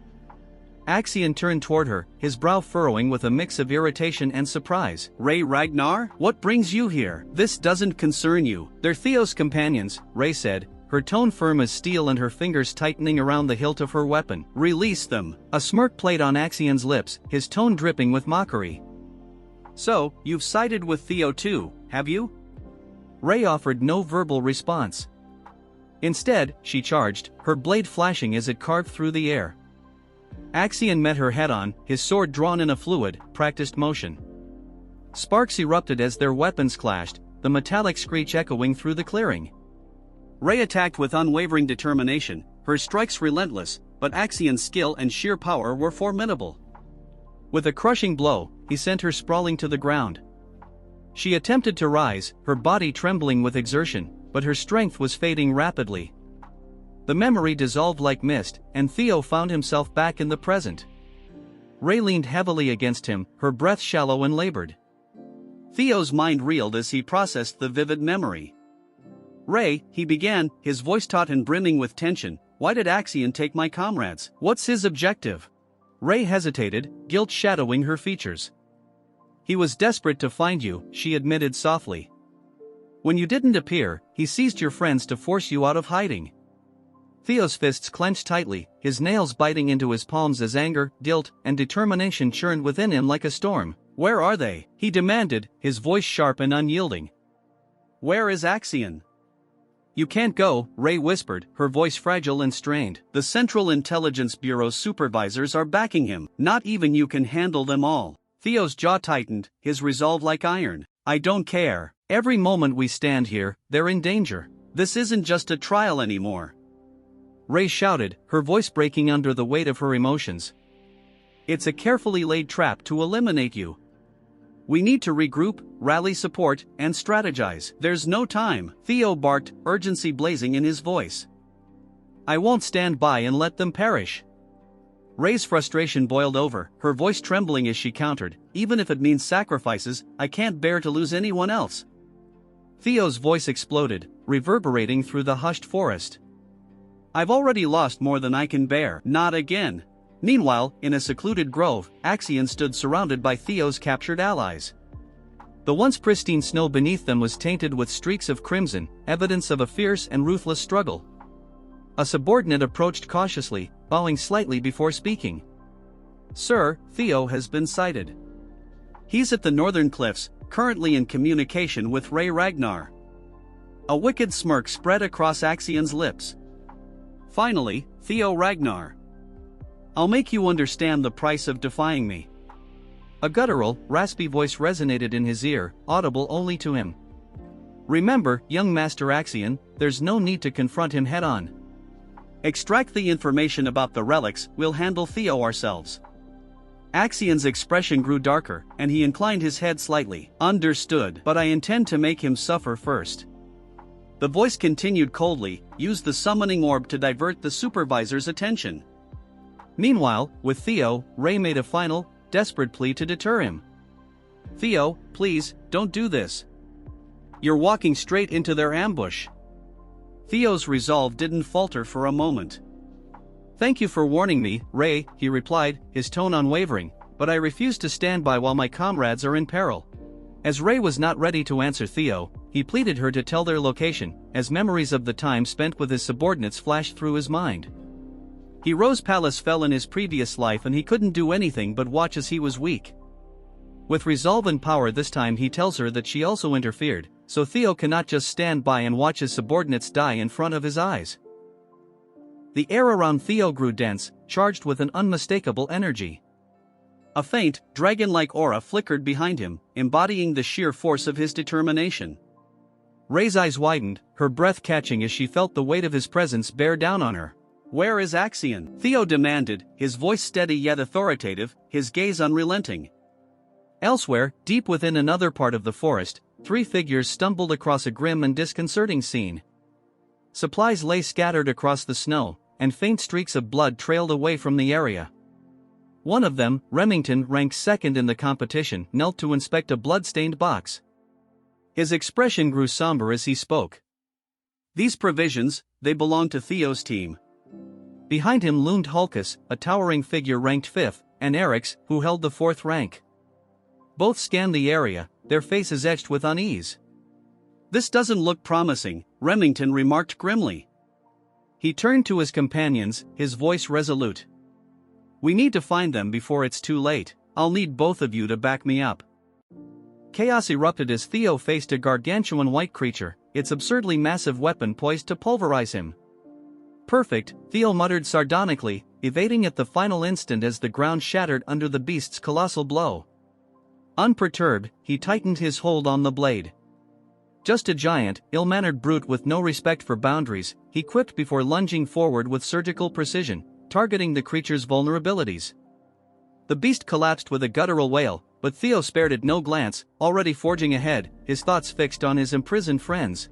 Axion turned toward her, his brow furrowing with a mix of irritation and surprise. Ragnar? What brings you here? This doesn't concern you. They're Theo's companions, Ray said, her tone firm as steel and her fingers tightening around the hilt of her weapon. Release them. A smirk played on Axion's lips, his tone dripping with mockery. So, you've sided with Theo too, have you? Ray offered no verbal response. Instead, she charged, her blade flashing as it carved through the air. Axion met her head-on, his sword drawn in a fluid, practiced motion. Sparks erupted as their weapons clashed, the metallic screech echoing through the clearing. Ray attacked with unwavering determination, her strikes relentless, but Axion's skill and sheer power were formidable. With a crushing blow, he sent her sprawling to the ground. She attempted to rise, her body trembling with exertion, but her strength was fading rapidly. The memory dissolved like mist, and Theo found himself back in the present. Ray leaned heavily against him, her breath shallow and labored. Theo's mind reeled as he processed the vivid memory. Ray, he began, his voice taut and brimming with tension, why did Axion take my comrades? What's his objective? Ray hesitated, guilt shadowing her features. He was desperate to find you, she admitted softly. When you didn't appear, he seized your friends to force you out of hiding. Theo's fists clenched tightly, his nails biting into his palms as anger, guilt, and determination churned within him like a storm. Where are they? He demanded, his voice sharp and unyielding. Where is Axion? You can't go, Ray whispered, her voice fragile and strained. The Central Intelligence Bureau's supervisors are backing him. Not even you can handle them all. Theo's jaw tightened, his resolve like iron. I don't care. Every moment we stand here, they're in danger. This isn't just a trial anymore. Ray shouted, her voice breaking under the weight of her emotions. It's a carefully laid trap to eliminate you. We need to regroup, rally support, and strategize. There's no time, Theo barked, urgency blazing in his voice. I won't stand by and let them perish. Ray's frustration boiled over, her voice trembling as she countered, even if it means sacrifices, I can't bear to lose anyone else. Theo's voice exploded, reverberating through the hushed forest. I've already lost more than I can bear. Not again. Meanwhile, in a secluded grove, Axion stood surrounded by Theo's captured allies. The once pristine snow beneath them was tainted with streaks of crimson, evidence of a fierce and ruthless struggle. A subordinate approached cautiously, bowing slightly before speaking. Sir, Theo has been sighted. He's at the northern cliffs, currently in communication with Ragnar. A wicked smirk spread across Axion's lips. Finally, Theo Ragnar. I'll make you understand the price of defying me. A guttural, raspy voice resonated in his ear, audible only to him. Remember, young Master Axion, there's no need to confront him head-on. Extract the information about the relics, we'll handle Theo ourselves. Axion's expression grew darker, and he inclined his head slightly. Understood, but I intend to make him suffer first. The voice continued coldly, use the summoning orb to divert the supervisor's attention. Meanwhile, with Theo, Ray made a final, desperate plea to deter him. Theo, please, don't do this. You're walking straight into their ambush. Theo's resolve didn't falter for a moment. Thank you for warning me, Ray, he replied, his tone unwavering, but I refuse to stand by while my comrades are in peril. As Ray was not ready to answer Theo, he pleaded her to tell their location, as memories of the time spent with his subordinates flashed through his mind. Hero's palace fell in his previous life and he couldn't do anything but watch as he was weak. With resolve and power this time he tells her that she also interfered, so Theo cannot just stand by and watch his subordinates die in front of his eyes. The air around Theo grew dense, charged with an unmistakable energy. A faint, dragon-like aura flickered behind him, embodying the sheer force of his determination. Ray's eyes widened, her breath catching as she felt the weight of his presence bear down on her. Where is Axion? Theo demanded, his voice steady yet authoritative, his gaze unrelenting. Elsewhere, deep within another part of the forest, three figures stumbled across a grim and disconcerting scene. Supplies lay scattered across the snow, and faint streaks of blood trailed away from the area. One of them, Remington, ranked second in the competition, knelt to inspect a blood-stained box. His expression grew somber as he spoke. These provisions, they belong to Theo's team. Behind him loomed Hulkus, a towering figure ranked 5th, and Eric's, who held the 4th rank. Both scanned the area, their faces etched with unease. "This doesn't look promising," Remington remarked grimly. He turned to his companions, his voice resolute. "We need to find them before it's too late. I'll need both of you to back me up." Chaos erupted as Theo faced a gargantuan white creature, its absurdly massive weapon poised to pulverize him. "Perfect," Theo muttered sardonically, evading at the final instant as the ground shattered under the beast's colossal blow. Unperturbed, he tightened his hold on the blade. "Just a giant, ill-mannered brute with no respect for boundaries," he quipped before lunging forward with surgical precision, targeting the creature's vulnerabilities. The beast collapsed with a guttural wail, but Theo spared it no glance, already forging ahead, his thoughts fixed on his imprisoned friends.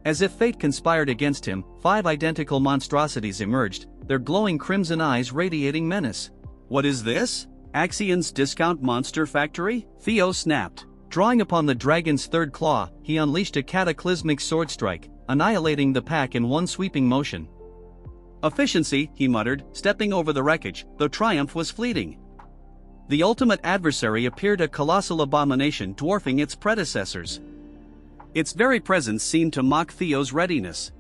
As if fate conspired against him, 5 identical monstrosities emerged, their glowing crimson eyes radiating menace. "What is this? Axion's discount monster factory?" Theo snapped. Drawing upon the dragon's 3rd claw, he unleashed a cataclysmic sword strike, annihilating the pack in one sweeping motion. "Efficiency," he muttered, stepping over the wreckage, though triumph was fleeting. The ultimate adversary appeared a colossal abomination dwarfing its predecessors. Its very presence seemed to mock Theo's readiness.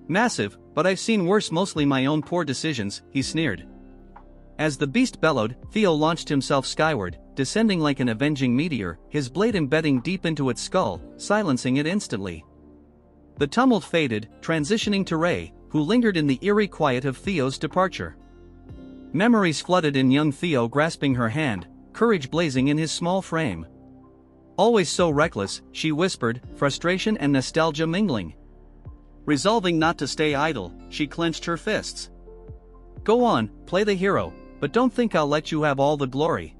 "Massive, but I've seen worse, mostly my own poor decisions," he sneered. As the beast bellowed, Theo launched himself skyward, descending like an avenging meteor, his blade embedding deep into its skull, silencing it instantly. The tumult faded, transitioning to Ray, who lingered in the eerie quiet of Theo's departure. Memories flooded in young Theo, grasping her hand, courage blazing in his small frame. "Always so reckless," she whispered, frustration and nostalgia mingling. Resolving not to stay idle, she clenched her fists. "Go on, play the hero, but don't think I'll let you have all the glory."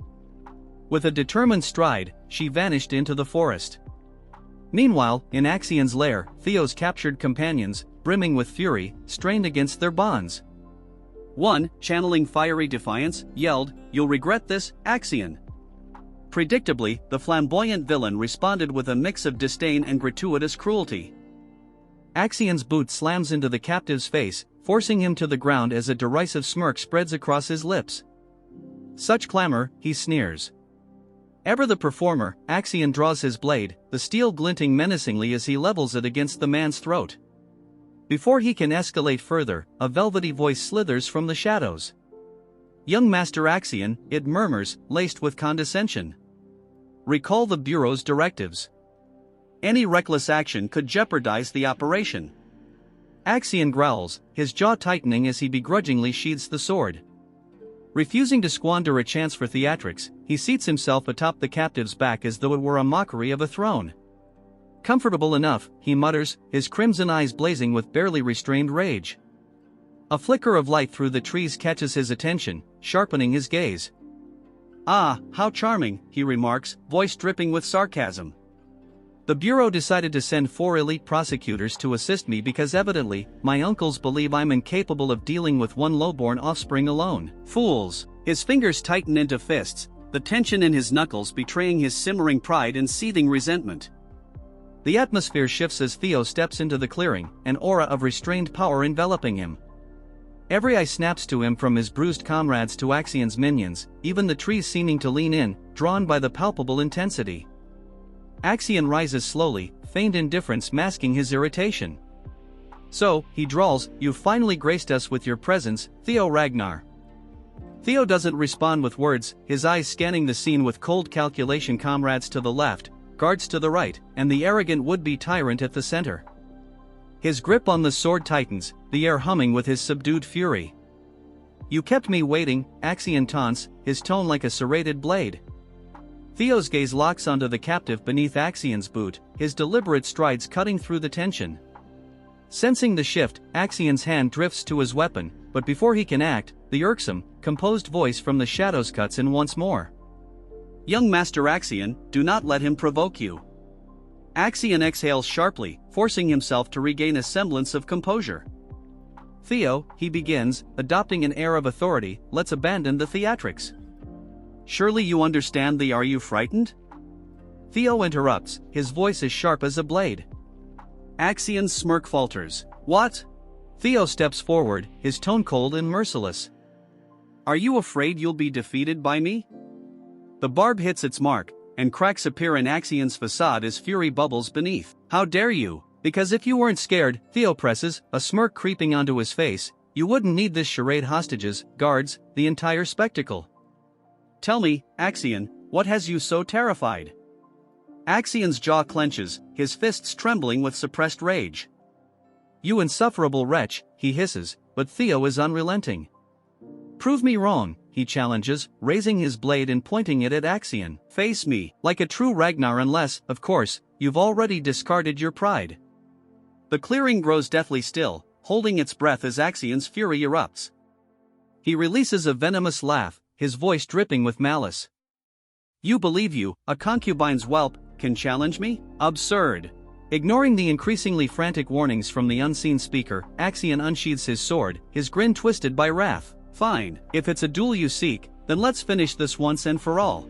With a determined stride, she vanished into the forest. Meanwhile, in Axion's lair, Theo's captured companions, brimming with fury, strained against their bonds. One, channeling fiery defiance, yelled, "You'll regret this, Axion." Predictably, the flamboyant villain responded with a mix of disdain and gratuitous cruelty. Axion's boot slams into the captive's face, forcing him to the ground as a derisive smirk spreads across his lips. "Such clamor," he sneers. Ever the performer, Axion draws his blade, the steel glinting menacingly as he levels it against the man's throat. Before he can escalate further, a velvety voice slithers from the shadows. "Young Master Axion," it murmurs, laced with condescension. "Recall the Bureau's directives. Any reckless action could jeopardize the operation." Axion growls, his jaw tightening as he begrudgingly sheathes the sword. Refusing to squander a chance for theatrics, he seats himself atop the captive's back as though it were a mockery of a throne. "Comfortable enough," he mutters, his crimson eyes blazing with barely restrained rage. A flicker of light through the trees catches his attention, sharpening his gaze. "Ah, how charming," he remarks, voice dripping with sarcasm. "The Bureau decided to send 4 elite prosecutors to assist me because evidently, my uncles believe I'm incapable of dealing with one lowborn offspring alone." Fools! His fingers tighten into fists, the tension in his knuckles betraying his simmering pride and seething resentment. The atmosphere shifts as Theo steps into the clearing, an aura of restrained power enveloping him. Every eye snaps to him, from his bruised comrades to Axion's minions, even the trees seeming to lean in, drawn by the palpable intensity. Axion rises slowly, feigned indifference masking his irritation. "So," he drawls, "you've finally graced us with your presence, Theo Ragnar." Theo doesn't respond with words, his eyes scanning the scene with cold calculation. Comrades to the left, guards to the right, and the arrogant would-be tyrant at the center. His grip on the sword tightens, the air humming with his subdued fury. "You kept me waiting," Axion taunts, his tone like a serrated blade. Theo's gaze locks onto the captive beneath Axion's boot, his deliberate strides cutting through the tension. Sensing the shift, Axion's hand drifts to his weapon, but before he can act, the irksome, composed voice from the shadows cuts in once more. "Young Master Axion, do not let him provoke you." Axion exhales sharply, forcing himself to regain a semblance of composure. "Theo," he begins, adopting an air of authority, "let's abandon the theatrics." "Surely you understand the— are you frightened?" Theo interrupts, his voice as sharp as a blade. Axion's smirk falters. "What?" Theo steps forward, his tone cold and merciless. Are you afraid you'll be defeated by me? The barb hits its mark, and cracks appear in Axion's facade as fury bubbles beneath. How dare you? Because if you weren't scared, Theo presses, a smirk creeping onto his face, you wouldn't need this charade, hostages, guards, the entire spectacle. Tell me, Axion, what has you so terrified? Axion's jaw clenches, his fists trembling with suppressed rage. You insufferable wretch, he hisses, but Theo is unrelenting. Prove me wrong, he challenges, raising his blade and pointing it at Axion. Face me, like a true Ragnar, unless, of course, you've already discarded your pride. The clearing grows deathly still, holding its breath as Axion's fury erupts. He releases a venomous laugh, his voice dripping with malice. You believe you, a concubine's whelp, can challenge me? Absurd. Ignoring the increasingly frantic warnings from the unseen speaker, Axion unsheathes his sword, his grin twisted by wrath. Fine, if it's a duel you seek, then let's finish this once and for all.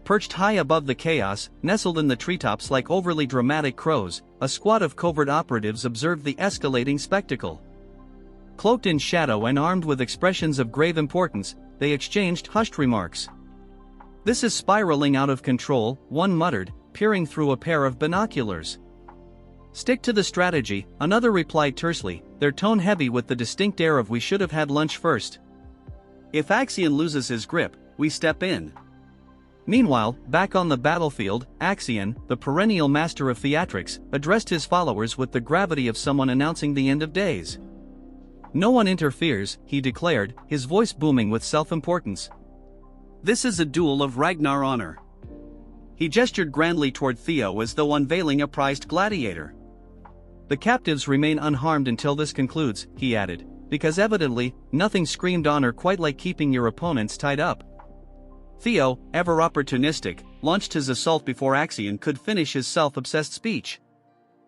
Perched high above the chaos, nestled in the treetops like overly dramatic crows, a squad of covert operatives observed the escalating spectacle. Cloaked in shadow and armed with expressions of grave importance, they exchanged hushed remarks. This is spiraling out of control, one muttered, peering through a pair of binoculars. Stick to the strategy, another replied tersely, their tone heavy with the distinct air of we should have had lunch first. If Axion loses his grip, we step in. Meanwhile, back on the battlefield, Axion, the perennial master of theatrics, addressed his followers with the gravity of someone announcing the end of days. No one interferes, he declared, his voice booming with self-importance. This is a duel of Ragnar honor. He gestured grandly toward Theo as though unveiling a prized gladiator. The captives remain unharmed until this concludes, he added, because evidently, nothing screamed honor quite like keeping your opponents tied up. Theo, ever opportunistic, launched his assault before Axion could finish his self-obsessed speech.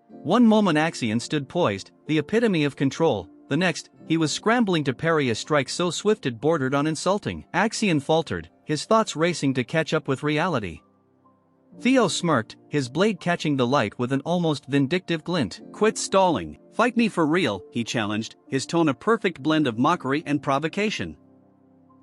One moment Axion stood poised, the epitome of control, the next, he was scrambling to parry a strike so swift it bordered on insulting. Axion faltered, his thoughts racing to catch up with reality. Theo smirked, his blade catching the light with an almost vindictive glint. Quit stalling, fight me for real, he challenged, his tone a perfect blend of mockery and provocation.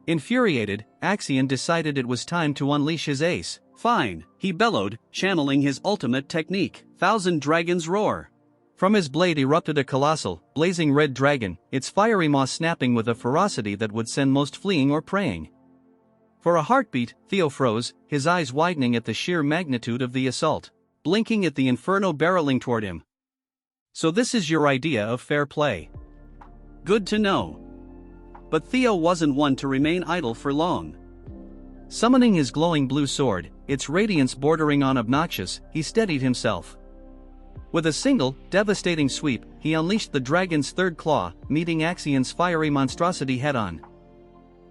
Infuriated, Axion decided it was time to unleash his ace. Fine, he bellowed, channeling his ultimate technique, Thousand Dragons Roar. From his blade erupted a colossal, blazing red dragon, its fiery maw snapping with a ferocity that would send most fleeing or praying. For a heartbeat, Theo froze, his eyes widening at the sheer magnitude of the assault, blinking at the inferno barreling toward him. So this is your idea of fair play? Good to know. But Theo wasn't one to remain idle for long. Summoning his glowing blue sword, its radiance bordering on obnoxious, he steadied himself. With a single, devastating sweep, he unleashed the dragon's third claw, meeting Axion's fiery monstrosity head-on.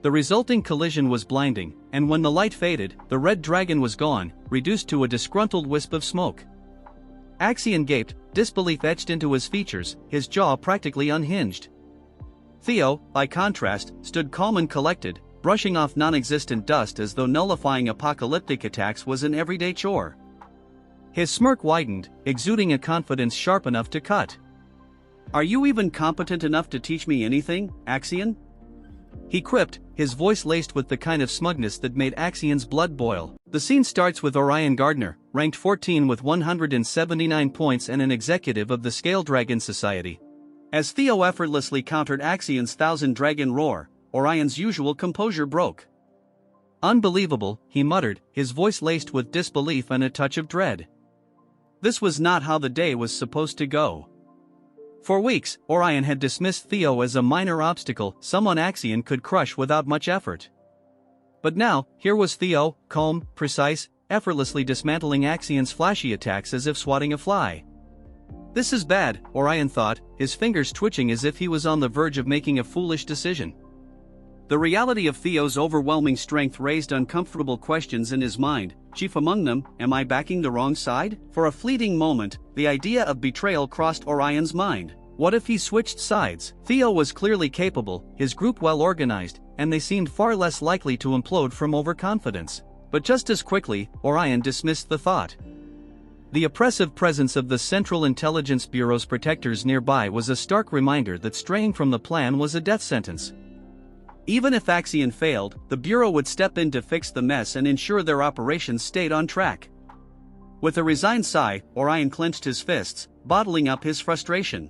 The resulting collision was blinding, and when the light faded, the red dragon was gone, reduced to a disgruntled wisp of smoke. Axion gaped, disbelief etched into his features, his jaw practically unhinged. Theo, by contrast, stood calm and collected, brushing off non-existent dust as though nullifying apocalyptic attacks was an everyday chore. His smirk widened, exuding a confidence sharp enough to cut. Are you even competent enough to teach me anything, Axion? He quipped, his voice laced with the kind of smugness that made Axion's blood boil. The scene starts with Orion Gardner, ranked 14 with 179 points and an executive of the Scale Dragon Society. As Theo effortlessly countered Axion's Thousand Dragon Roar, Orion's usual composure broke. Unbelievable, he muttered, his voice laced with disbelief and a touch of dread. This was not how the day was supposed to go. For weeks, Orion had dismissed Theo as a minor obstacle, someone Axion could crush without much effort. But now, here was Theo, calm, precise, effortlessly dismantling Axion's flashy attacks as if swatting a fly. This is bad, Orion thought, his fingers twitching as if he was on the verge of making a foolish decision. The reality of Theo's overwhelming strength raised uncomfortable questions in his mind, chief among them, am I backing the wrong side? For a fleeting moment, the idea of betrayal crossed Orion's mind. What if he switched sides? Theo was clearly capable, his group well organized, and they seemed far less likely to implode from overconfidence. But just as quickly, Orion dismissed the thought. The oppressive presence of the Central Intelligence Bureau's protectors nearby was a stark reminder that straying from the plan was a death sentence. Even if Axion failed, the Bureau would step in to fix the mess and ensure their operations stayed on track. With a resigned sigh, Orion clenched his fists, bottling up his frustration.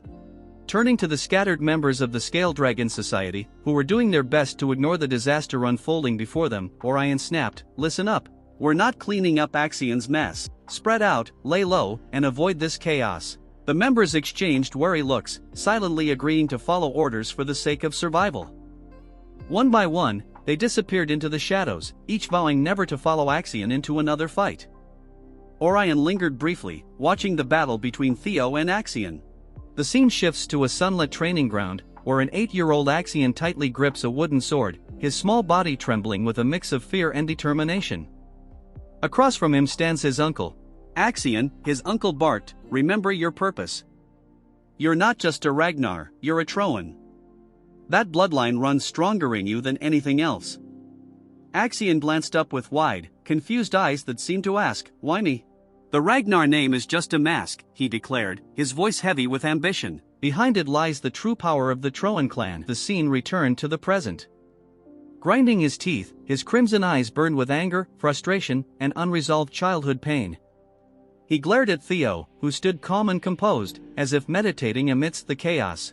Turning to the scattered members of the Scale Dragon Society, who were doing their best to ignore the disaster unfolding before them, Orion snapped, "Listen up. We're not cleaning up Axion's mess. Spread out, lay low, and avoid this chaos." The members exchanged wary looks, silently agreeing to follow orders for the sake of survival. One by one, they disappeared into the shadows, each vowing never to follow Axion into another fight. Orion lingered briefly, watching the battle between Theo and Axion. The scene shifts to a sunlit training ground, where an 8-year-old Axion tightly grips a wooden sword, his small body trembling with a mix of fear and determination. Across from him stands his uncle. "Axion," his uncle barked, "remember your purpose. You're not just a Ragnar, you're a thron. That bloodline runs stronger in you than anything else." Axion glanced up with wide, confused eyes that seemed to ask, "Why me?" "The Ragnar name is just a mask," he declared, his voice heavy with ambition. "Behind it lies the true power of the Thron clan." The scene returned to the present. Grinding his teeth, his crimson eyes burned with anger, frustration, and unresolved childhood pain. He glared at Theo, who stood calm and composed, as if meditating amidst the chaos.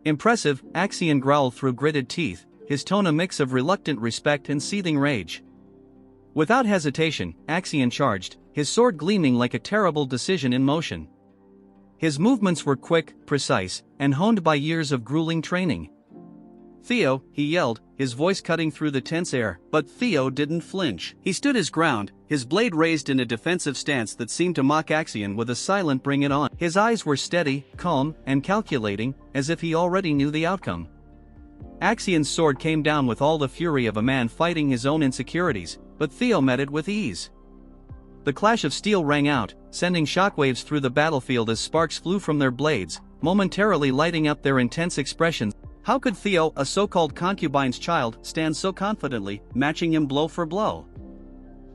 "Impressive," Axion growled through gritted teeth, his tone a mix of reluctant respect and seething rage. Without hesitation, Axion charged, his sword gleaming like a terrible decision in motion. His movements were quick, precise, and honed by years of grueling training. "Theo," he yelled, his voice cutting through the tense air, but Theo didn't flinch. He stood his ground, his blade raised in a defensive stance that seemed to mock Axion with a silent "bring it on." His eyes were steady, calm, and calculating, as if he already knew the outcome. Axion's sword came down with all the fury of a man fighting his own insecurities, but Theo met it with ease. The clash of steel rang out, sending shockwaves through the battlefield as sparks flew from their blades, momentarily lighting up their intense expressions. How could Theo, a so-called concubine's child, stand so confidently, matching him blow for blow?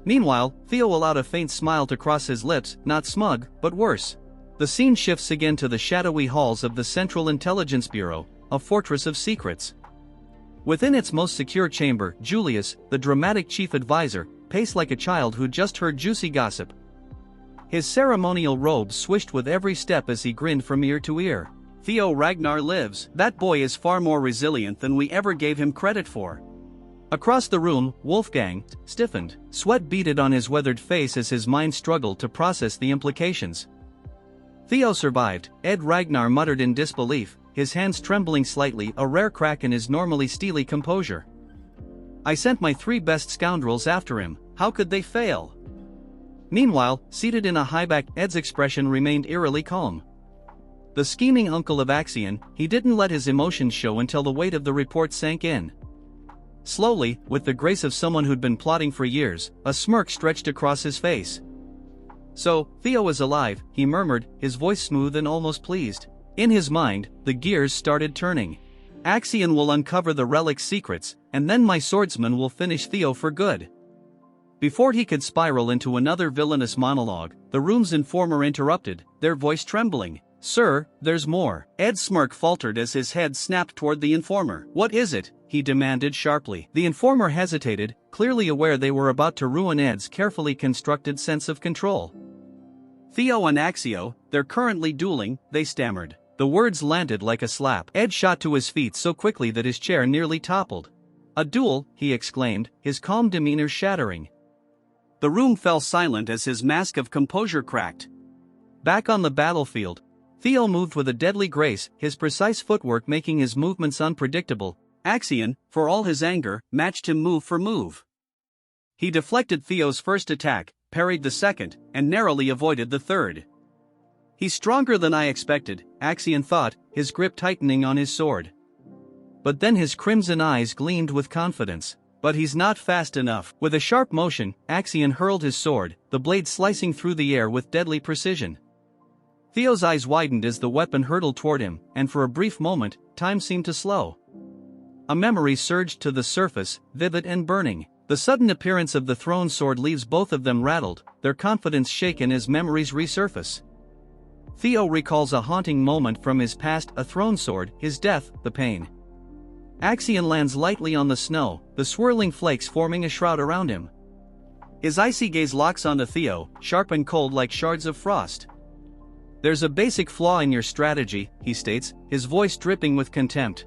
Meanwhile, Theo allowed a faint smile to cross his lips, not smug, but worse. The scene shifts again to the shadowy halls of the Central Intelligence Bureau, a fortress of secrets. Within its most secure chamber, Julius, the dramatic chief advisor, paced like a child who just heard juicy gossip. His ceremonial robe swished with every step as he grinned from ear to ear. "Theo Ragnar lives. That boy is far more resilient than we ever gave him credit for." Across the room, Wolfgang stiffened, sweat beaded on his weathered face as his mind struggled to process the implications. "Theo survived," Ed Ragnar muttered in disbelief, his hands trembling slightly, a rare crack in his normally steely composure. "I sent my 3 best scoundrels after him, how could they fail?" Meanwhile, seated in a highback, Ed's expression remained eerily calm. The scheming uncle of Axion, he didn't let his emotions show until the weight of the report sank in. Slowly, with the grace of someone who'd been plotting for years, a smirk stretched across his face. "So, Theo is alive," he murmured, his voice smooth and almost pleased. In his mind, the gears started turning. "Axion will uncover the relic's secrets, and then my swordsman will finish Theo for good." Before he could spiral into another villainous monologue, the room's informer interrupted, their voice trembling. "Sir, there's more." Ed's smirk faltered as his head snapped toward the informer. "What is it?" he demanded sharply. The informer hesitated, clearly aware they were about to ruin Ed's carefully constructed sense of control. "Theo and Axio, they're currently dueling," they stammered. The words landed like a slap. Ed shot to his feet so quickly that his chair nearly toppled. "A duel?" he exclaimed, his calm demeanor shattering. The room fell silent as his mask of composure cracked. Back on the battlefield, Theo moved with a deadly grace, his precise footwork making his movements unpredictable. Axion, for all his anger, matched him move for move. He deflected Theo's first attack, parried the second, and narrowly avoided the third. "He's stronger than I expected," Axion thought, his grip tightening on his sword. But then his crimson eyes gleamed with confidence. "But he's not fast enough." With a sharp motion, Axion hurled his sword, the blade slicing through the air with deadly precision. Theo's eyes widened as the weapon hurtled toward him, and for a brief moment, time seemed to slow. A memory surged to the surface, vivid and burning. The sudden appearance of the thrown sword leaves both of them rattled, their confidence shaken as memories resurface. Theo recalls a haunting moment from his past, a thrown sword, his death, the pain. Axion lands lightly on the snow, the swirling flakes forming a shroud around him. His icy gaze locks onto Theo, sharp and cold like shards of frost. "There's a basic flaw in your strategy," he states, his voice dripping with contempt.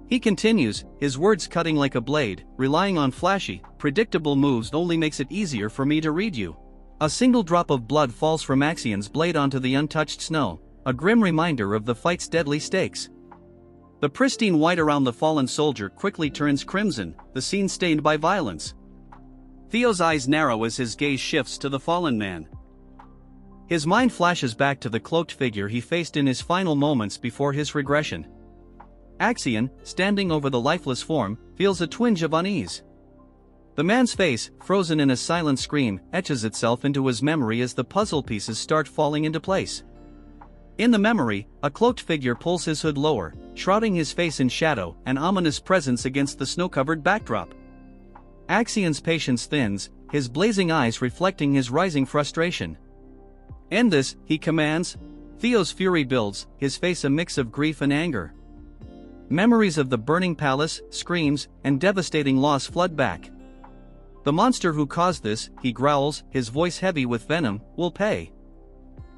He continues, his words cutting like a blade, "Relying on flashy, predictable moves only makes it easier for me to read you." A single drop of blood falls from Axion's blade onto the untouched snow, a grim reminder of the fight's deadly stakes. The pristine white around the fallen soldier quickly turns crimson, the scene stained by violence. Theo's eyes narrow as his gaze shifts to the fallen man. His mind flashes back to the cloaked figure he faced in his final moments before his regression. Axion, standing over the lifeless form, feels a twinge of unease. The man's face, frozen in a silent scream, etches itself into his memory as the puzzle pieces start falling into place. In the memory, a cloaked figure pulls his hood lower, shrouding his face in shadow, an ominous presence against the snow-covered backdrop. Axion's patience thins, his blazing eyes reflecting his rising frustration. "End this," he commands. Theo's fury builds, his face a mix of grief and anger. Memories of the burning palace, screams, and devastating loss flood back. "The monster who caused this," he growls, his voice heavy with venom, "will pay."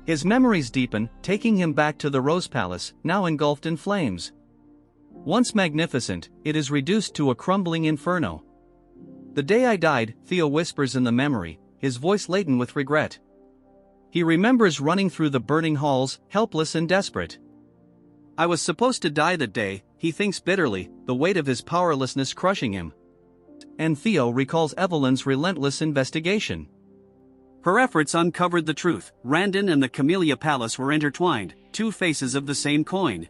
His memories deepen, taking him back to the Rose Palace, now engulfed in flames. Once magnificent, it is reduced to a crumbling inferno. "The day I died," Theo whispers in the memory, his voice laden with regret. He remembers running through the burning halls, helpless and desperate. "I was supposed to die that day," he thinks bitterly, the weight of his powerlessness crushing him. And Theo recalls Evelyn's relentless investigation. Her efforts uncovered the truth. Randon and the Camellia Palace were intertwined, two faces of the same coin.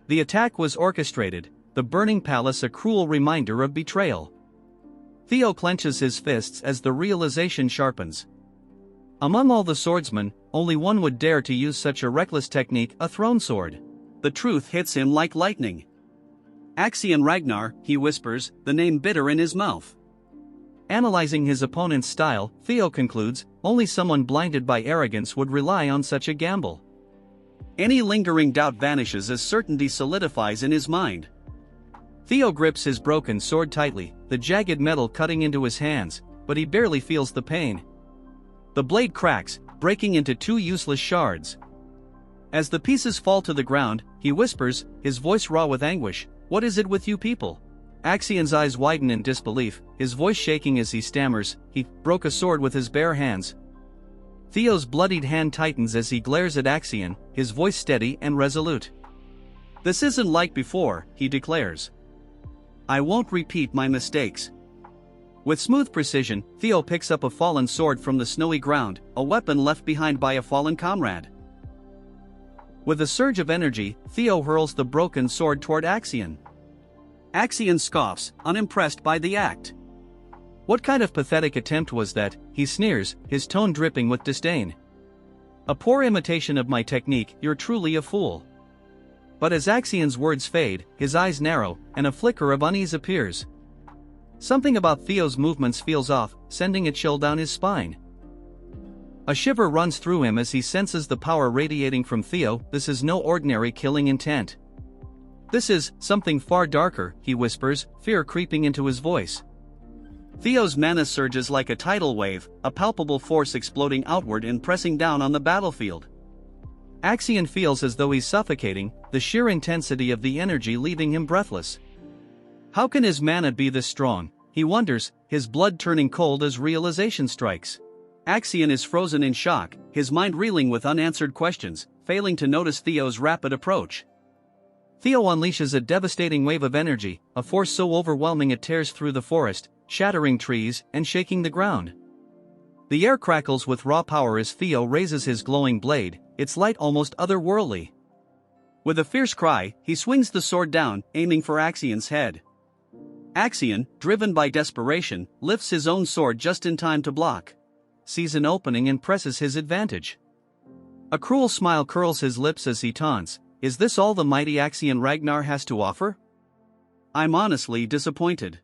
The attack was orchestrated, the burning palace a cruel reminder of betrayal. Theo clenches his fists as the realization sharpens. Among all the swordsmen, only one would dare to use such a reckless technique, a thrown sword. The truth hits him like lightning. "Axion Ragnar," he whispers, the name bitter in his mouth. Analyzing his opponent's style, Theo concludes, only someone blinded by arrogance would rely on such a gamble. Any lingering doubt vanishes as certainty solidifies in his mind. Theo grips his broken sword tightly, the jagged metal cutting into his hands, but he barely feels the pain. The blade cracks, breaking into two useless shards. As the pieces fall to the ground, he whispers, his voice raw with anguish, "What is it with you people?" Axion's eyes widen in disbelief, his voice shaking as he stammers, "He broke a sword with his bare hands." Theo's bloodied hand tightens as he glares at Axion, his voice steady and resolute. "This isn't like before," he declares. "I won't repeat my mistakes." With smooth precision, Theo picks up a fallen sword from the snowy ground, a weapon left behind by a fallen comrade. With a surge of energy, Theo hurls the broken sword toward Axion. Axion scoffs, unimpressed by the act. "What kind of pathetic attempt was that?" he sneers, his tone dripping with disdain. "A poor imitation of my technique, you're truly a fool." But as Axion's words fade, his eyes narrow, and a flicker of unease appears. Something about Theo's movements feels off, sending a chill down his spine. A shiver runs through him as he senses the power radiating from Theo. This is no ordinary killing intent. "This is something far darker," he whispers, fear creeping into his voice. Theo's mana surges like a tidal wave, a palpable force exploding outward and pressing down on the battlefield. Axion feels as though he's suffocating, the sheer intensity of the energy leaving him breathless. How can his mana be this strong? He wonders, his blood turning cold as realization strikes. Axion is frozen in shock, his mind reeling with unanswered questions, failing to notice Theo's rapid approach. Theo unleashes a devastating wave of energy, a force so overwhelming it tears through the forest, shattering trees and shaking the ground. The air crackles with raw power as Theo raises his glowing blade, its light almost otherworldly. With a fierce cry, he swings the sword down, aiming for Axion's head. Axion, driven by desperation, lifts his own sword just in time to block, sees an opening and presses his advantage. A cruel smile curls his lips as he taunts, "Is this all the mighty Axion Ragnar has to offer? I'm honestly disappointed."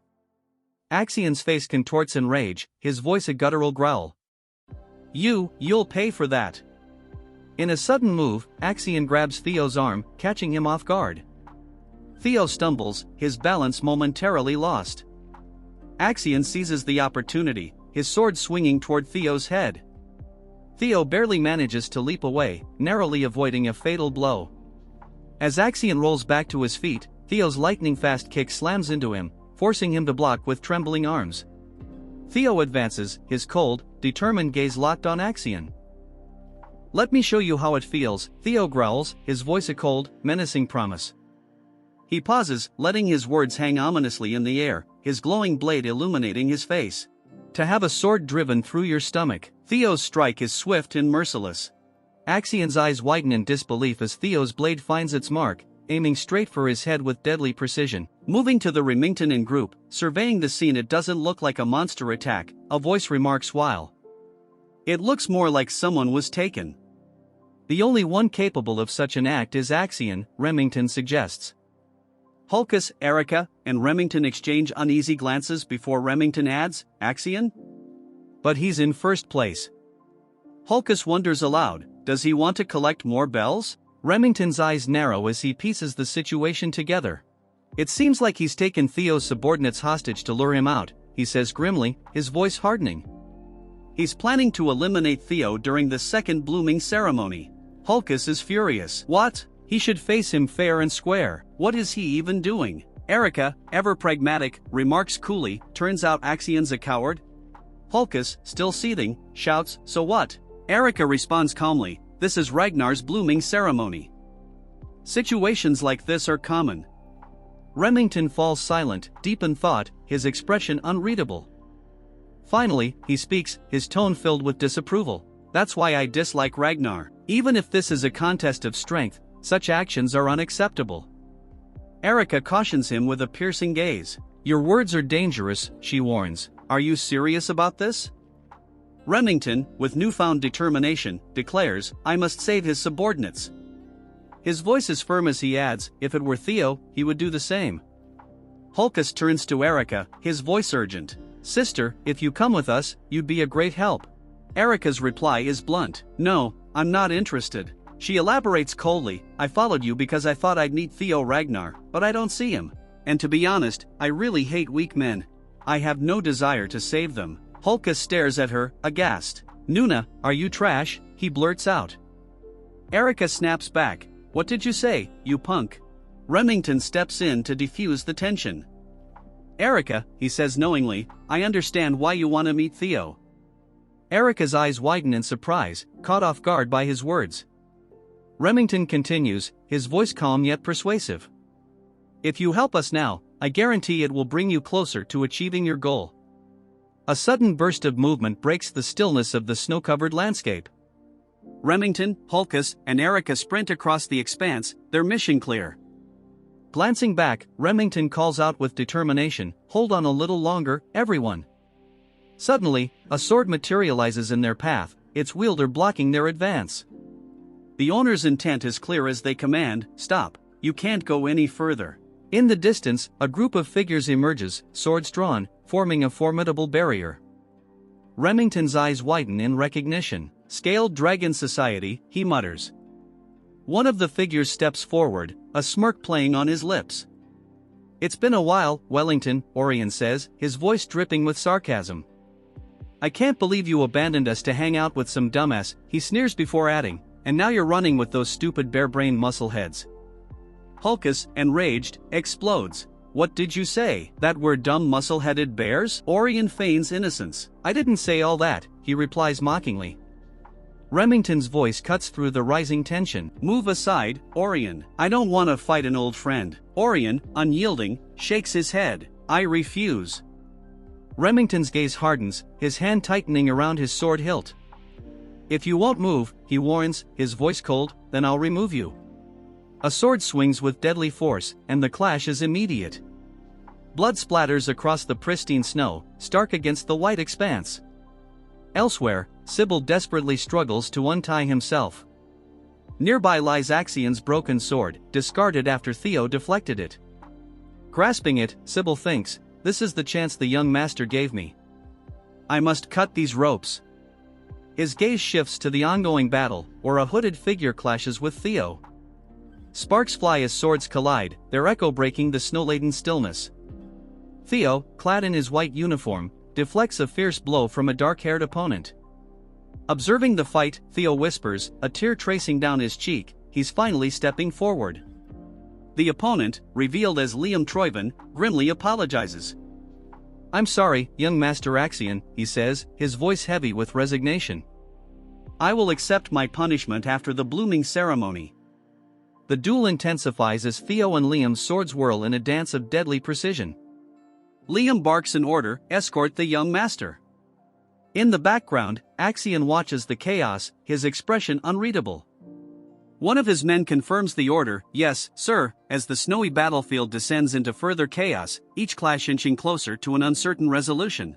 Axian's face contorts in rage, his voice a guttural growl. You'll pay for that. In a sudden move, Axian grabs Theo's arm, catching him off guard. Theo stumbles, his balance momentarily lost. Axian seizes the opportunity, his sword swinging toward Theo's head. Theo barely manages to leap away, narrowly avoiding a fatal blow. As Axian rolls back to his feet, Theo's lightning-fast kick slams into him, forcing him to block with trembling arms. Theo advances, his cold, determined gaze locked on Axian. "Let me show you how it feels," Theo growls, his voice a cold, menacing promise. He pauses, letting his words hang ominously in the air, his glowing blade illuminating his face. "To have a sword driven through your stomach." Theo's strike is swift and merciless. Axian's eyes widen in disbelief as Theo's blade finds its mark, aiming straight for his head with deadly precision. Moving to the Remington in group, surveying the scene, "It doesn't look like a monster attack," a voice remarks while. "It looks more like someone was taken." "The only one capable of such an act is Axian," Remington suggests. Hulkus, Erica, and Remington exchange uneasy glances before Remington adds, "Axian? But he's in first place." Hulkus wonders aloud, does he want to collect more bells? Remington's eyes narrow as he pieces the situation together. "It seems like he's taken Theo's subordinates hostage to lure him out," he says grimly, his voice hardening. "He's planning to eliminate Theo during the second blooming ceremony." Hulkus is furious. "What? He should face him fair and square. What is he even doing?" Erica, ever pragmatic, remarks coolly, "Turns out Axian's a coward." Hulkus, still seething, shouts, "So what?" Erica responds calmly, "This is Ragnar's blooming ceremony. Situations like this are common." Remington falls silent, deep in thought, his expression unreadable. Finally, he speaks, his tone filled with disapproval. "That's why I dislike Ragnar. Even if this is a contest of strength, such actions are unacceptable." Erica cautions him with a piercing gaze. "Your words are dangerous," she warns. "Are you serious about this?" Remington, with newfound determination, declares, "I must save his subordinates." His voice is firm as he adds, "If it were Theo, he would do the same." Hulkus turns to Erica, his voice urgent. "Sister, if you come with us, you'd be a great help." Erica's reply is blunt. "No, I'm not interested." She elaborates coldly, "I followed you because I thought I'd meet Theo Ragnar, but I don't see him. And to be honest, I really hate weak men. I have no desire to save them." Hulkus stares at her, aghast. "Nuna, are you trash?" he blurts out. Erica snaps back. "What did you say, you punk?" Remington steps in to defuse the tension. "Erica," he says knowingly, "I understand why you want to meet Theo." Erica's eyes widen in surprise, caught off guard by his words. Remington continues, his voice calm yet persuasive. "If you help us now, I guarantee it will bring you closer to achieving your goal." A sudden burst of movement breaks the stillness of the snow-covered landscape. Remington, Hulkus, and Erica sprint across the expanse, their mission clear. Glancing back, Remington calls out with determination, "Hold on a little longer, everyone." Suddenly, a sword materializes in their path, its wielder blocking their advance. The owner's intent is clear as they command, "Stop, you can't go any further." In the distance, a group of figures emerges, swords drawn, forming a formidable barrier. Remington's eyes widen in recognition. "Scaled Dragon Society," he mutters. One of the figures steps forward, a smirk playing on his lips. "It's been a while, Wellington," Orion says, his voice dripping with sarcasm. "I can't believe you abandoned us to hang out with some dumbass," he sneers before adding, "and now you're running with those stupid bare-brained muscleheads." Hulkus, enraged, explodes. "What did you say? That we're dumb muscle-headed bears?" Orion feigns innocence. "I didn't say all that," he replies mockingly. Remington's voice cuts through the rising tension. "Move aside, Orion. I don't want to fight an old friend." Orion, unyielding, shakes his head. "I refuse." Remington's gaze hardens, his hand tightening around his sword hilt. "If you won't move," he warns, his voice cold, "then I'll remove you." A sword swings with deadly force, and the clash is immediate. Blood splatters across the pristine snow, stark against the white expanse. Elsewhere, Sybil desperately struggles to untie himself. Nearby lies Axian's broken sword, discarded after Theo deflected it. Grasping it, Sybil thinks, this is the chance the young master gave me. I must cut these ropes. His gaze shifts to the ongoing battle, where a hooded figure clashes with Theo. Sparks fly as swords collide, their echo breaking the snow-laden stillness. Theo, clad in his white uniform, deflects a fierce blow from a dark-haired opponent. Observing the fight, Theo whispers, a tear tracing down his cheek, he's finally stepping forward. The opponent, revealed as Liam Troyven, grimly apologizes. I'm sorry, young Master Axion, he says, his voice heavy with resignation. I will accept my punishment after the blooming ceremony. The duel intensifies as Theo and Liam's swords whirl in a dance of deadly precision. Liam barks an order, escort the young master. In the background, Axion watches the chaos, his expression unreadable. One of his men confirms the order, yes, sir, as the snowy battlefield descends into further chaos, each clash inching closer to an uncertain resolution.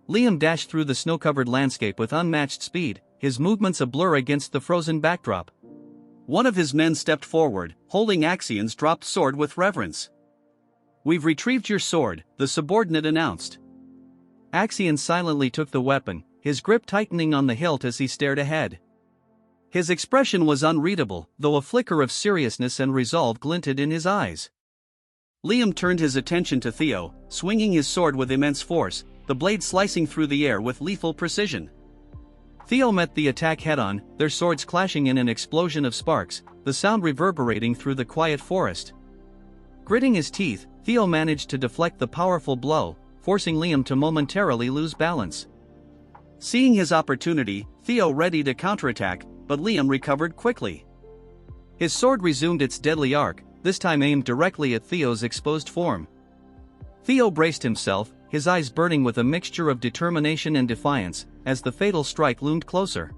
Liam dashed through the snow-covered landscape with unmatched speed, his movements a blur against the frozen backdrop. One of his men stepped forward, holding Axion's dropped sword with reverence. We've retrieved your sword, the subordinate announced. Axion silently took the weapon, his grip tightening on the hilt as he stared ahead. His expression was unreadable, though a flicker of seriousness and resolve glinted in his eyes. Liam turned his attention to Theo, swinging his sword with immense force, the blade slicing through the air with lethal precision. Theo met the attack head-on, their swords clashing in an explosion of sparks, the sound reverberating through the quiet forest. Gritting his teeth, Theo managed to deflect the powerful blow, forcing Liam to momentarily lose balance. Seeing his opportunity, Theo readied a counterattack, but Liam recovered quickly. His sword resumed its deadly arc, this time aimed directly at Theo's exposed form. Theo braced himself, his eyes burning with a mixture of determination and defiance, as the fatal strike loomed closer.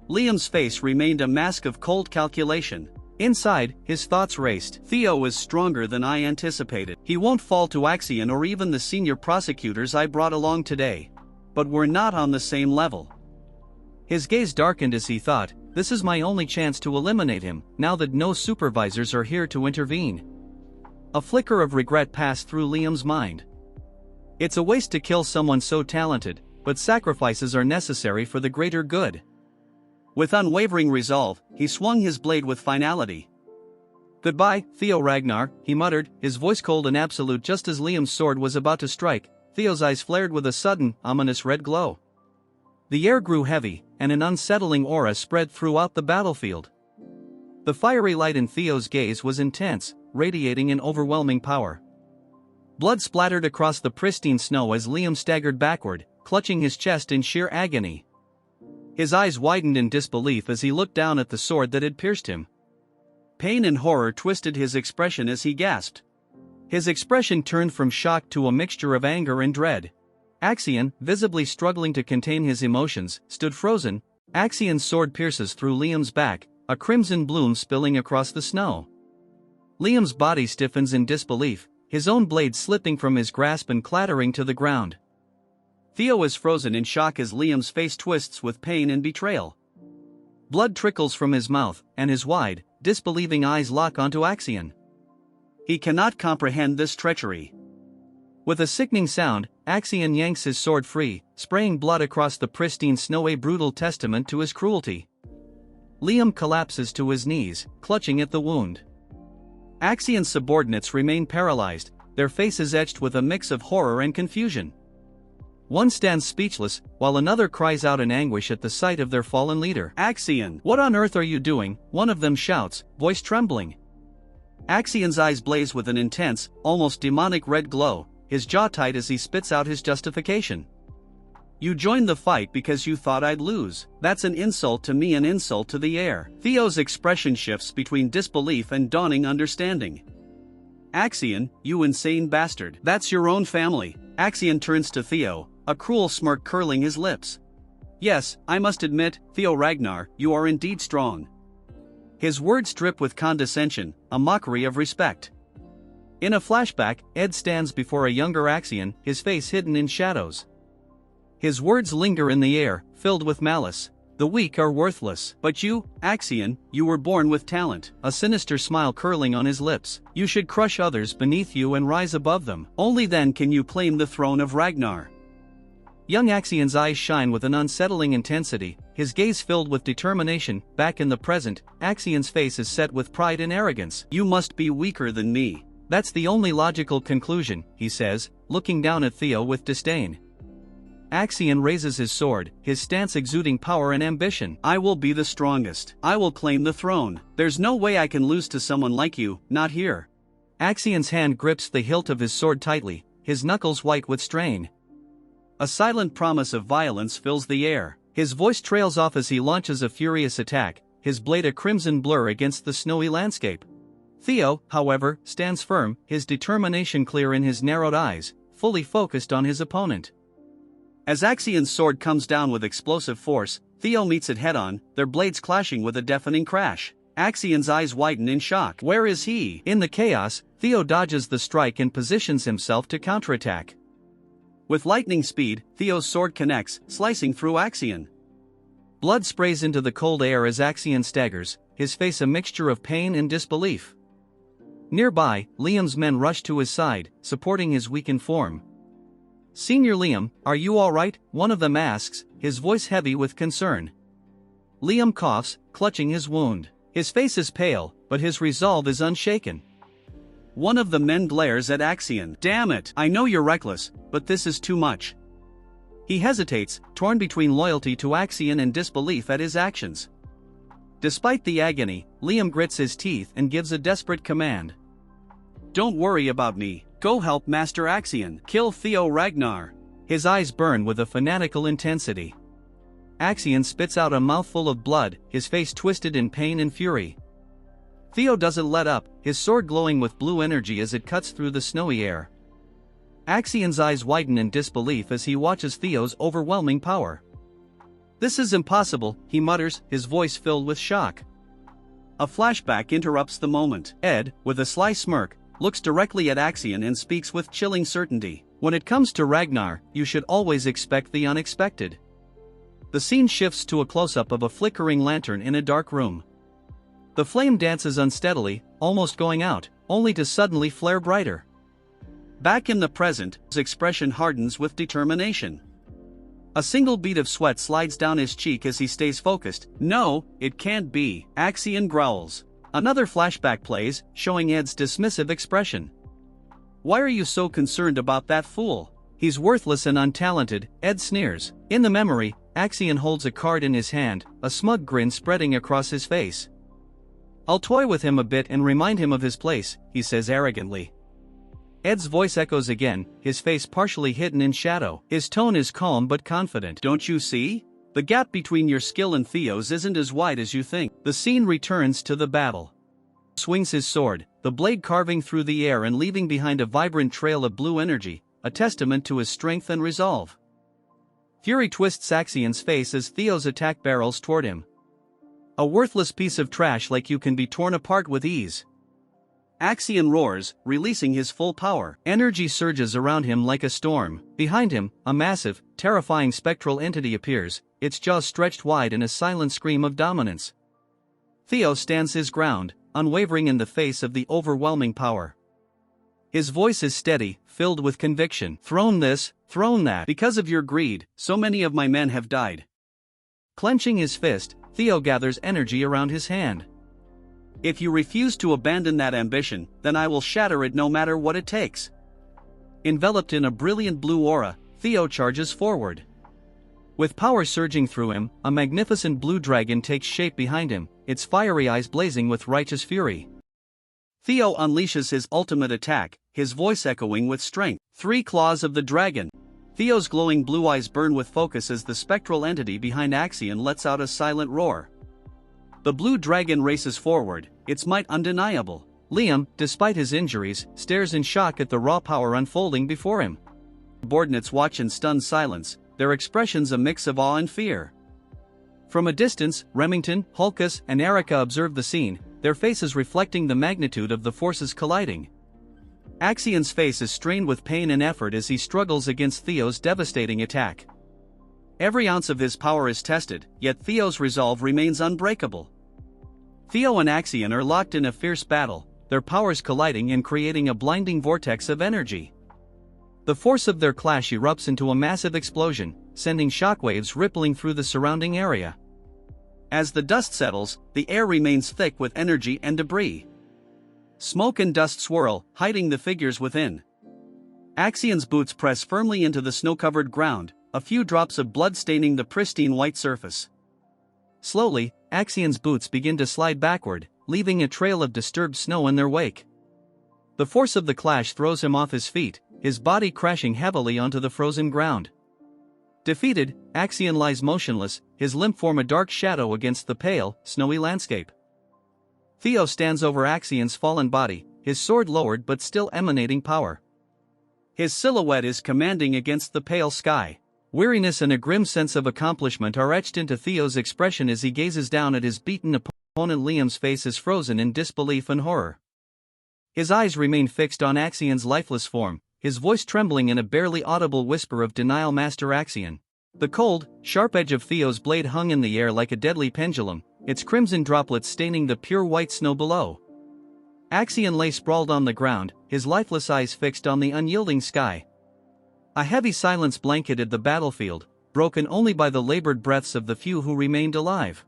Liam's face remained a mask of cold calculation. Inside, his thoughts raced. Theo is stronger than I anticipated. He won't fall to Axion or even the senior prosecutors I brought along today. But we're not on the same level. His gaze darkened as he thought, this is my only chance to eliminate him, now that no supervisors are here to intervene. A flicker of regret passed through Liam's mind. It's a waste to kill someone so talented, but sacrifices are necessary for the greater good. With unwavering resolve, he swung his blade with finality. Goodbye, Theo Ragnar, he muttered, his voice cold and absolute just as Liam's sword was about to strike. Theo's eyes flared with a sudden, ominous red glow. The air grew heavy, and an unsettling aura spread throughout the battlefield. The fiery light in Theo's gaze was intense, radiating an overwhelming power. Blood splattered across the pristine snow as Liam staggered backward, clutching his chest in sheer agony. His eyes widened in disbelief as he looked down at the sword that had pierced him. Pain and horror twisted his expression as he gasped. His expression turned from shock to a mixture of anger and dread. Axion, visibly struggling to contain his emotions, stood frozen. Axion's sword pierces through Liam's back, a crimson bloom spilling across the snow. Liam's body stiffens in disbelief, his own blade slipping from his grasp and clattering to the ground. Theo is frozen in shock as Liam's face twists with pain and betrayal. Blood trickles from his mouth, and his wide, disbelieving eyes lock onto Axion. He cannot comprehend this treachery. With a sickening sound, Axion yanks his sword free, spraying blood across the pristine snow, a brutal testament to his cruelty. Liam collapses to his knees, clutching at the wound. Axion's subordinates remain paralyzed, their faces etched with a mix of horror and confusion. One stands speechless, while another cries out in anguish at the sight of their fallen leader. Axion, what on earth are you doing? One of them shouts, voice trembling. Axion's eyes blaze with an intense, almost demonic red glow, his jaw tight as he spits out his justification. You joined the fight because you thought I'd lose. That's an insult to me, an insult to the air. Theo's expression shifts between disbelief and dawning understanding. Axion, you insane bastard. That's your own family. Axion turns to Theo, a cruel smirk curling his lips. Yes, I must admit, Theo Ragnar, you are indeed strong. His words drip with condescension, a mockery of respect. In a flashback, Ed stands before a younger Axion, his face hidden in shadows. His words linger in the air, filled with malice. The weak are worthless. But you, Axion, you were born with talent. A sinister smile curling on his lips. You should crush others beneath you and rise above them. Only then can you claim the throne of Ragnar. Young Axion's eyes shine with an unsettling intensity, his gaze filled with determination. Back in the present, Axion's face is set with pride and arrogance. You must be weaker than me. That's the only logical conclusion, he says, looking down at Theo with disdain. Axion raises his sword, his stance exuding power and ambition. I will be the strongest. I will claim the throne. There's no way I can lose to someone like you, not here. Axion's hand grips the hilt of his sword tightly, his knuckles white with strain. A silent promise of violence fills the air. His voice trails off as he launches a furious attack, his blade a crimson blur against the snowy landscape. Theo, however, stands firm, his determination clear in his narrowed eyes, fully focused on his opponent. As Axion's sword comes down with explosive force, Theo meets it head-on, their blades clashing with a deafening crash. Axion's eyes widen in shock. Where is he? In the chaos, Theo dodges the strike and positions himself to counterattack. With lightning speed, Theo's sword connects, slicing through Axion. Blood sprays into the cold air as Axion staggers, his face a mixture of pain and disbelief. Nearby, Liam's men rush to his side, supporting his weakened form. Senior Liam, are you all right? One of them asks, his voice heavy with concern. Liam coughs, clutching his wound. His face is pale, but his resolve is unshaken. One of the men glares at Axion. Damn it, I know you're reckless, but this is too much. He hesitates, torn between loyalty to Axion and disbelief at his actions. Despite the agony, Liam grits his teeth and gives a desperate command. Don't worry about me, go help Master Axion, kill Theo Ragnar. His eyes burn with a fanatical intensity. Axion spits out a mouthful of blood, his face twisted in pain and fury. Theo doesn't let up, his sword glowing with blue energy as it cuts through the snowy air. Axion's eyes widen in disbelief as he watches Theo's overwhelming power. This is impossible, he mutters, his voice filled with shock. A flashback interrupts the moment. Ed, with a sly smirk, looks directly at Axion and speaks with chilling certainty. When it comes to Ragnar, you should always expect the unexpected. The scene shifts to a close-up of a flickering lantern in a dark room. The flame dances unsteadily, almost going out, only to suddenly flare brighter. Back in the present, his expression hardens with determination. A single bead of sweat slides down his cheek as he stays focused. No, it can't be, Axion growls. Another flashback plays, showing Ed's dismissive expression. Why are you so concerned about that fool? He's worthless and untalented, Ed sneers. In the memory, Axion holds a card in his hand, a smug grin spreading across his face. I'll toy with him a bit and remind him of his place, he says arrogantly. Ed's voice echoes again, his face partially hidden in shadow. His tone is calm but confident. Don't you see? The gap between your skill and Theo's isn't as wide as you think. The scene returns to the battle. Swings his sword, the blade carving through the air and leaving behind a vibrant trail of blue energy, a testament to his strength and resolve. Fury twists Axion's face as Theo's attack barrels toward him. A worthless piece of trash like you can be torn apart with ease. Axion roars, releasing his full power. Energy surges around him like a storm. Behind him, a massive, terrifying spectral entity appears, its jaws stretched wide in a silent scream of dominance. Theo stands his ground, unwavering in the face of the overwhelming power. His voice is steady, filled with conviction. Throne this, throne that. Because of your greed, so many of my men have died. Clenching his fist, Theo gathers energy around his hand. If you refuse to abandon that ambition, then I will shatter it no matter what it takes. Enveloped in a brilliant blue aura, Theo charges forward. With power surging through him, a magnificent blue dragon takes shape behind him, its fiery eyes blazing with righteous fury. Theo unleashes his ultimate attack, his voice echoing with strength. 3 claws of the dragon. Theo's glowing blue eyes burn with focus as the spectral entity behind Axion lets out a silent roar. The blue dragon races forward, its might undeniable. Liam, despite his injuries, stares in shock at the raw power unfolding before him. Subordinates watch in stunned silence, their expressions a mix of awe and fear. From a distance, Remington, Hulkus, and Erica observe the scene, their faces reflecting the magnitude of the forces colliding. Axion's face is strained with pain and effort as he struggles against Theo's devastating attack. Every ounce of his power is tested, yet Theo's resolve remains unbreakable. Theo and Axion are locked in a fierce battle, their powers colliding and creating a blinding vortex of energy. The force of their clash erupts into a massive explosion, sending shockwaves rippling through the surrounding area. As the dust settles, the air remains thick with energy and debris. Smoke and dust swirl, hiding the figures within. Axion's boots press firmly into the snow-covered ground, a few drops of blood staining the pristine white surface. Slowly, Axion's boots begin to slide backward, leaving a trail of disturbed snow in their wake. The force of the clash throws him off his feet, his body crashing heavily onto the frozen ground. Defeated, Axion lies motionless, his limp form a dark shadow against the pale, snowy landscape. Theo stands over Axion's fallen body, his sword lowered but still emanating power. His silhouette is commanding against the pale sky. Weariness and a grim sense of accomplishment are etched into Theo's expression as he gazes down at his beaten opponent. Liam's face is frozen in disbelief and horror. His eyes remain fixed on Axion's lifeless form, his voice trembling in a barely audible whisper of denial. Master Axion. The cold, sharp edge of Theo's blade hung in the air like a deadly pendulum, its crimson droplets staining the pure white snow below. Axion lay sprawled on the ground, his lifeless eyes fixed on the unyielding sky. A heavy silence blanketed the battlefield, broken only by the labored breaths of the few who remained alive.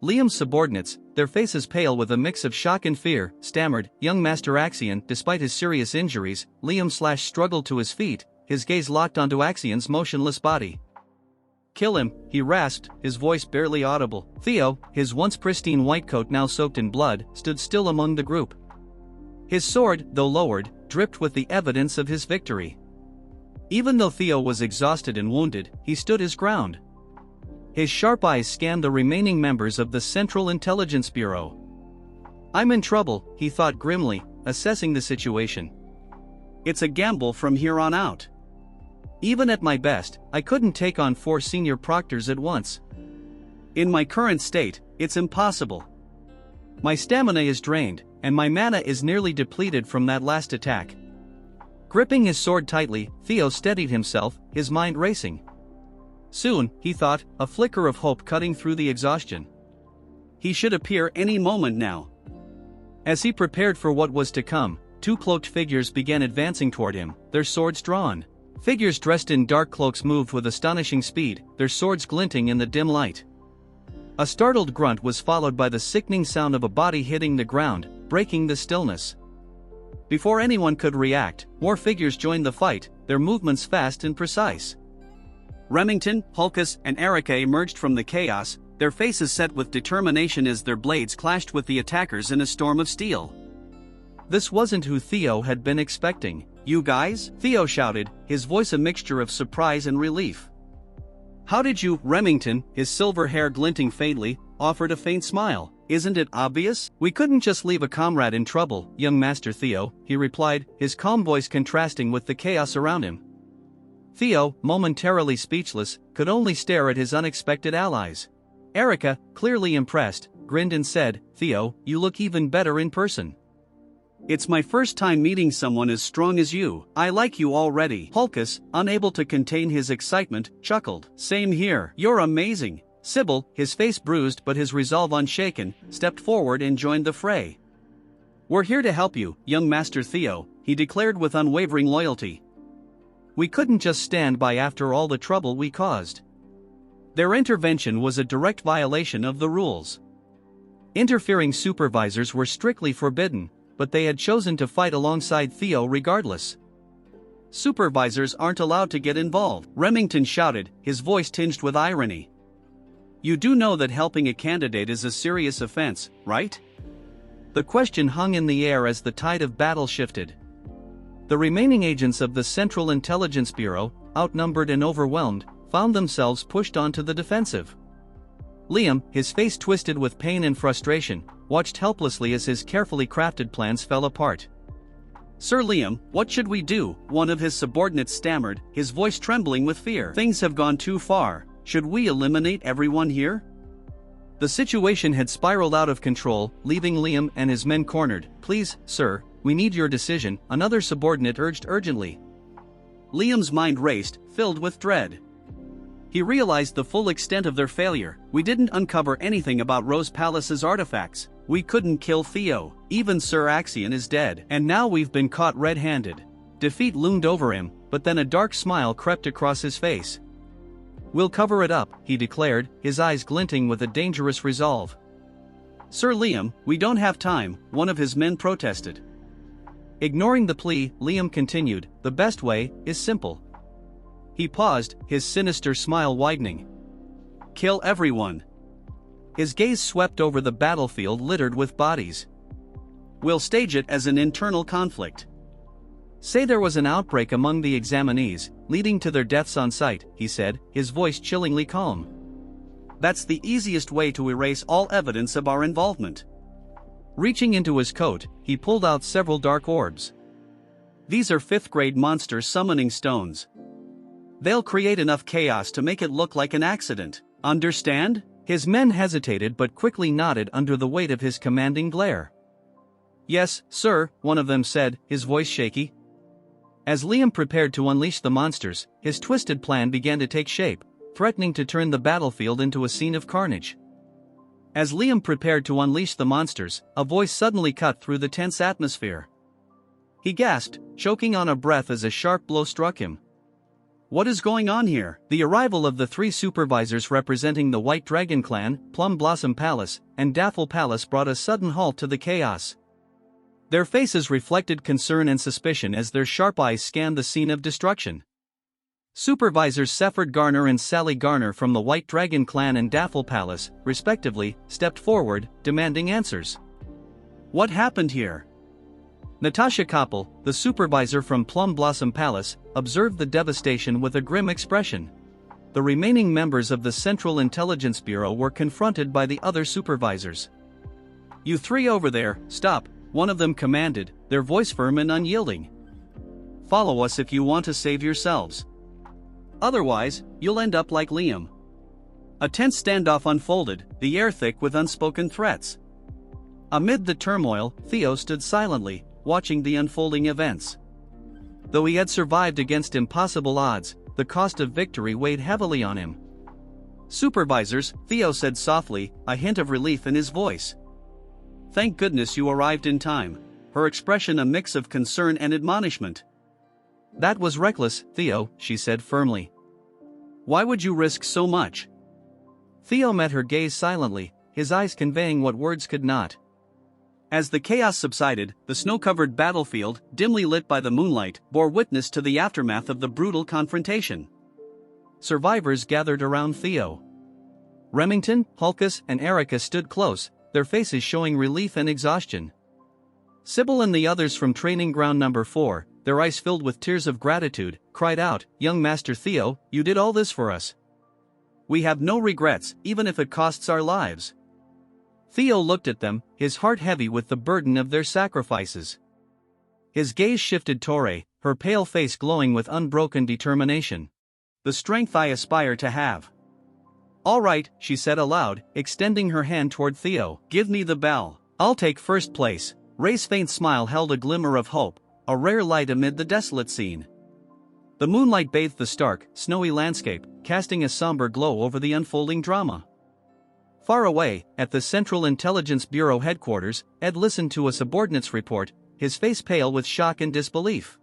Liam's subordinates, their faces pale with a mix of shock and fear, stammered, "Young Master Axion." Despite his serious injuries, Liam struggled to his feet, his gaze locked onto Axion's motionless body. "Kill him," he rasped, his voice barely audible. Theo, his once pristine white coat now soaked in blood, stood still among the group. His sword, though lowered, dripped with the evidence of his victory. Even though Theo was exhausted and wounded, he stood his ground. His sharp eyes scanned the remaining members of the Central Intelligence Bureau. "I'm in trouble," he thought grimly, assessing the situation. "It's a gamble from here on out. Even at my best, I couldn't take on 4 senior proctors at once. In my current state, it's impossible. My stamina is drained, and my mana is nearly depleted from that last attack." Gripping his sword tightly, Theo steadied himself, his mind racing. Soon, he thought, a flicker of hope cutting through the exhaustion. He should appear any moment now. As he prepared for what was to come, 2 cloaked figures began advancing toward him, their swords drawn. Figures dressed in dark cloaks moved with astonishing speed, their swords glinting in the dim light. A startled grunt was followed by the sickening sound of a body hitting the ground, breaking the stillness. Before anyone could react, more figures joined the fight, their movements fast and precise. Remington, Hulkus, and Erica emerged from the chaos, their faces set with determination as their blades clashed with the attackers in a storm of steel. This wasn't who Theo had been expecting. "You guys?" Theo shouted, his voice a mixture of surprise and relief. "How did you?" Remington, his silver hair glinting faintly, offered a faint smile. "Isn't it obvious? We couldn't just leave a comrade in trouble, young Master Theo," he replied, his calm voice contrasting with the chaos around him. Theo, momentarily speechless, could only stare at his unexpected allies. Erica, clearly impressed, grinned and said, "Theo, you look even better in person. It's my first time meeting someone as strong as you. I like you already." Hulkus, unable to contain his excitement, chuckled. "Same here. You're amazing." Sybil, his face bruised but his resolve unshaken, stepped forward and joined the fray. "We're here to help you, young Master Theo," he declared with unwavering loyalty. "We couldn't just stand by after all the trouble we caused." Their intervention was a direct violation of the rules. Interfering supervisors were strictly forbidden, but they had chosen to fight alongside Theo regardless. "Supervisors aren't allowed to get involved," Remington shouted, his voice tinged with irony. "You do know that helping a candidate is a serious offense, right?" The question hung in the air as the tide of battle shifted. The remaining agents of the Central Intelligence Bureau, outnumbered and overwhelmed, found themselves pushed onto the defensive. Liam, his face twisted with pain and frustration, watched helplessly as his carefully crafted plans fell apart. "Sir Liam, what should we do?" one of his subordinates stammered, his voice trembling with fear. "Things have gone too far. Should we eliminate everyone here?" The situation had spiraled out of control, leaving Liam and his men cornered. "Please, sir, we need your decision," another subordinate urged urgently. Liam's mind raced, filled with dread. He realized the full extent of their failure. We didn't uncover anything about Rose Palace's artifacts. We couldn't kill Theo. Even Sir Axion is dead. And now we've been caught red-handed. Defeat loomed over him, but then a dark smile crept across his face. "We'll cover it up," he declared, his eyes glinting with a dangerous resolve. "Sir Liam, we don't have time," one of his men protested. Ignoring the plea, Liam continued, "The best way is simple." He paused, his sinister smile widening. "Kill everyone." His gaze swept over the battlefield littered with bodies. "We'll stage it as an internal conflict. Say there was an outbreak among the examinees, leading to their deaths on sight," he said, his voice chillingly calm. "That's the easiest way to erase all evidence of our involvement." Reaching into his coat, he pulled out several dark orbs. "These are 5th-grade monster summoning stones. They'll create enough chaos to make it look like an accident. Understand?" His men hesitated but quickly nodded under the weight of his commanding glare. "Yes, sir," one of them said, his voice shaky. As Liam prepared to unleash the monsters, his twisted plan began to take shape, threatening to turn the battlefield into a scene of carnage. As Liam prepared to unleash the monsters, a voice suddenly cut through the tense atmosphere. He gasped, choking on a breath as a sharp blow struck him. "What is going on here?" The arrival of the 3 supervisors representing the White Dragon Clan, Plum Blossom Palace, and Daffel Palace brought a sudden halt to the chaos. Their faces reflected concern and suspicion as their sharp eyes scanned the scene of destruction. Supervisors Sefford Garner and Sally Garner from the White Dragon Clan and Daffel Palace, respectively, stepped forward, demanding answers. "What happened here?" Natasha Koppel, the supervisor from Plum Blossom Palace, observed the devastation with a grim expression. The remaining members of the Central Intelligence Bureau were confronted by the other supervisors. "You 3 over there, stop," one of them commanded, their voice firm and unyielding. "Follow us if you want to save yourselves. Otherwise, you'll end up like Liam." A tense standoff unfolded, the air thick with unspoken threats. Amid the turmoil, Theo stood silently, watching the unfolding events. Though he had survived against impossible odds, the cost of victory weighed heavily on him. "Supervisors," Theo said softly, a hint of relief in his voice. "Thank goodness you arrived in time," her expression a mix of concern and admonishment. "That was reckless, Theo," she said firmly. "Why would you risk so much?" Theo met her gaze silently, his eyes conveying what words could not. As the chaos subsided, the snow-covered battlefield, dimly lit by the moonlight, bore witness to the aftermath of the brutal confrontation. Survivors gathered around Theo. Remington, Hulkus, and Erica stood close, their faces showing relief and exhaustion. Sybil and the others from Training Ground Number 4, their eyes filled with tears of gratitude, cried out, "Young Master Theo, you did all this for us. We have no regrets, even if it costs our lives." Theo looked at them, his heart heavy with the burden of their sacrifices. His gaze shifted to Torre, her pale face glowing with unbroken determination. "The strength I aspire to have." "All right," she said aloud, extending her hand toward Theo. "Give me the bell. I'll take first place." Ray's faint smile held a glimmer of hope, a rare light amid the desolate scene. The moonlight bathed the stark, snowy landscape, casting a somber glow over the unfolding drama. Far away, at the Central Intelligence Bureau headquarters, Ed listened to a subordinate's report, his face pale with shock and disbelief.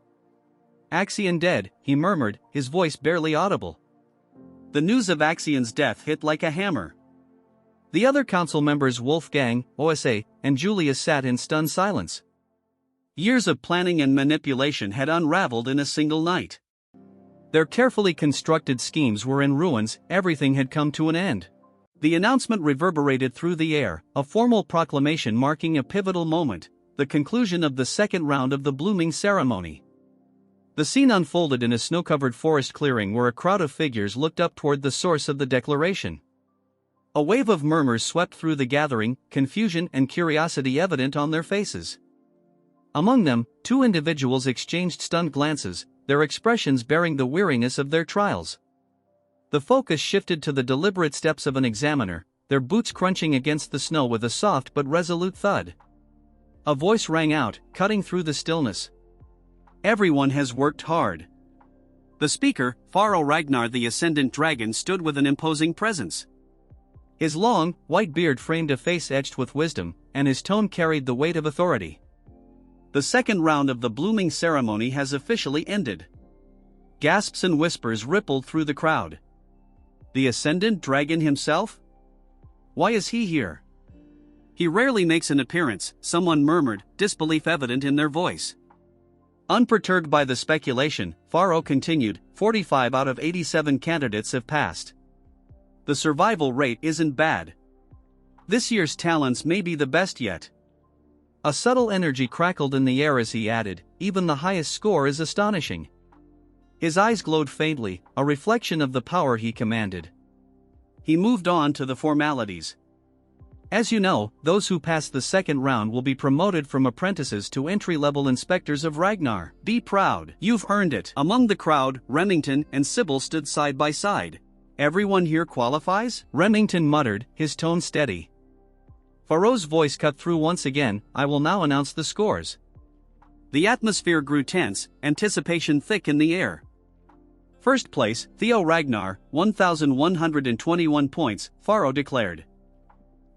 "Axion dead," he murmured, his voice barely audible. The news of Axion's death hit like a hammer. The other council members Wolfgang, OSA, and Julius sat in stunned silence. Years of planning and manipulation had unraveled in a single night. Their carefully constructed schemes were in ruins, everything had come to an end. The announcement reverberated through the air, a formal proclamation marking a pivotal moment, the conclusion of the second round of the blooming ceremony. The scene unfolded in a snow-covered forest clearing where a crowd of figures looked up toward the source of the declaration. A wave of murmurs swept through the gathering, confusion and curiosity evident on their faces. Among them, 2 individuals exchanged stunned glances, their expressions bearing the weariness of their trials. The focus shifted to the deliberate steps of an examiner, their boots crunching against the snow with a soft but resolute thud. A voice rang out, cutting through the stillness. "Everyone has worked hard. The speaker, Pharaoh Ragnar the Ascendant Dragon, stood with an imposing presence. His long, white beard framed a face etched with wisdom, and his tone carried the weight of authority. The second round of the blooming ceremony has officially ended. Gasps and whispers rippled through the crowd. The Ascendant Dragon himself? Why is he here? He rarely makes an appearance, someone murmured, disbelief evident in their voice. Unperturbed by the speculation, Pharaoh continued, 45 out of 87 candidates have passed. The survival rate isn't bad. This year's talents may be the best yet. A subtle energy crackled in the air as he added, even the highest score is astonishing. His eyes glowed faintly, a reflection of the power he commanded. He moved on to the formalities. As you know, those who pass the second round will be promoted from apprentices to entry-level inspectors of Ragnar. Be proud, you've earned it. Among the crowd, Remington and Sybil stood side by side. Everyone here qualifies? Remington muttered, his tone steady. Pharaoh's voice cut through once again, I will now announce the scores. The atmosphere grew tense, anticipation thick in the air. First place, Theo Ragnar, 1,121 points, Pharaoh declared.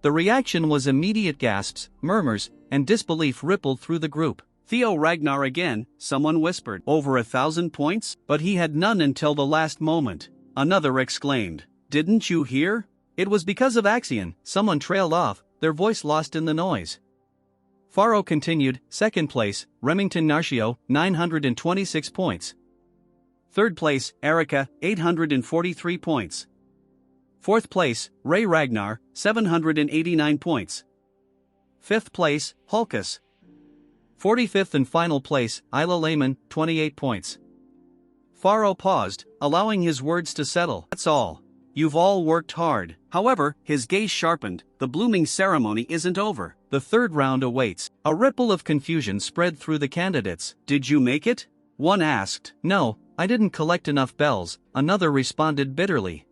The reaction was immediate. Gasps, murmurs, and disbelief rippled through the group. Theo Ragnar again, someone whispered. Over 1,000 points? But he had none until the last moment. Another exclaimed. Didn't you hear? It was because of Axion, someone trailed off, their voice lost in the noise. Pharaoh continued, second place, Remington Narcio, 926 points. Third place, Erica, 843 points. Fourth place, Ray Ragnar, 789 points. Fifth place, Hulkus. 45th and final place, Isla Layman, 28 points. Pharaoh paused, allowing his words to settle. That's all. You've all worked hard. However, his gaze sharpened, the blooming ceremony isn't over. The third round awaits. A ripple of confusion spread through the candidates. Did you make it? One asked. No, I didn't collect enough bells, another responded bitterly.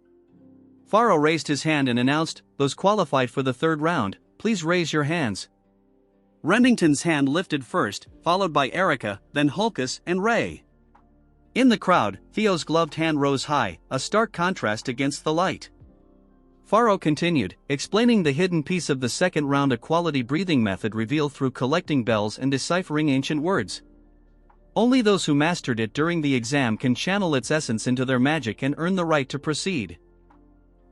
Pharaoh raised his hand and announced, those qualified for the third round, please raise your hands. Remington's hand lifted first, followed by Erica, then Hulkus and Ray. In the crowd, Theo's gloved hand rose high, a stark contrast against the light. Pharaoh continued, explaining the hidden piece of the second round, a quality breathing method revealed through collecting bells and deciphering ancient words. Only those who mastered it during the exam can channel its essence into their magic and earn the right to proceed.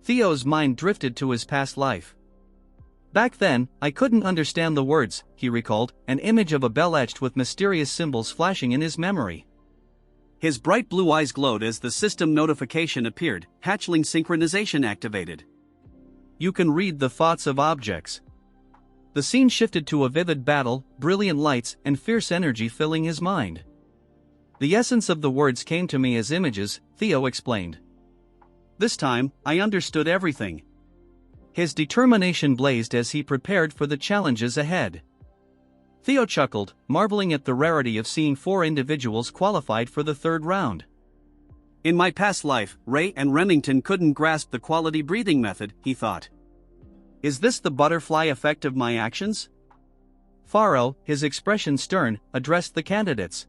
Theo's mind drifted to his past life. Back then, I couldn't understand the words, he recalled, an image of a bell etched with mysterious symbols flashing in his memory. His bright blue eyes glowed as the system notification appeared, hatchling synchronization activated. You can read the thoughts of objects. The scene shifted to a vivid battle, brilliant lights, and fierce energy filling his mind. The essence of the words came to me as images, Theo explained. This time, I understood everything. His determination blazed as he prepared for the challenges ahead. Theo chuckled, marveling at the rarity of seeing 4 individuals qualified for the third round. In my past life, Ray and Remington couldn't grasp the quality breathing method, he thought. Is this the butterfly effect of my actions? Pharaoh, his expression stern, addressed the candidates.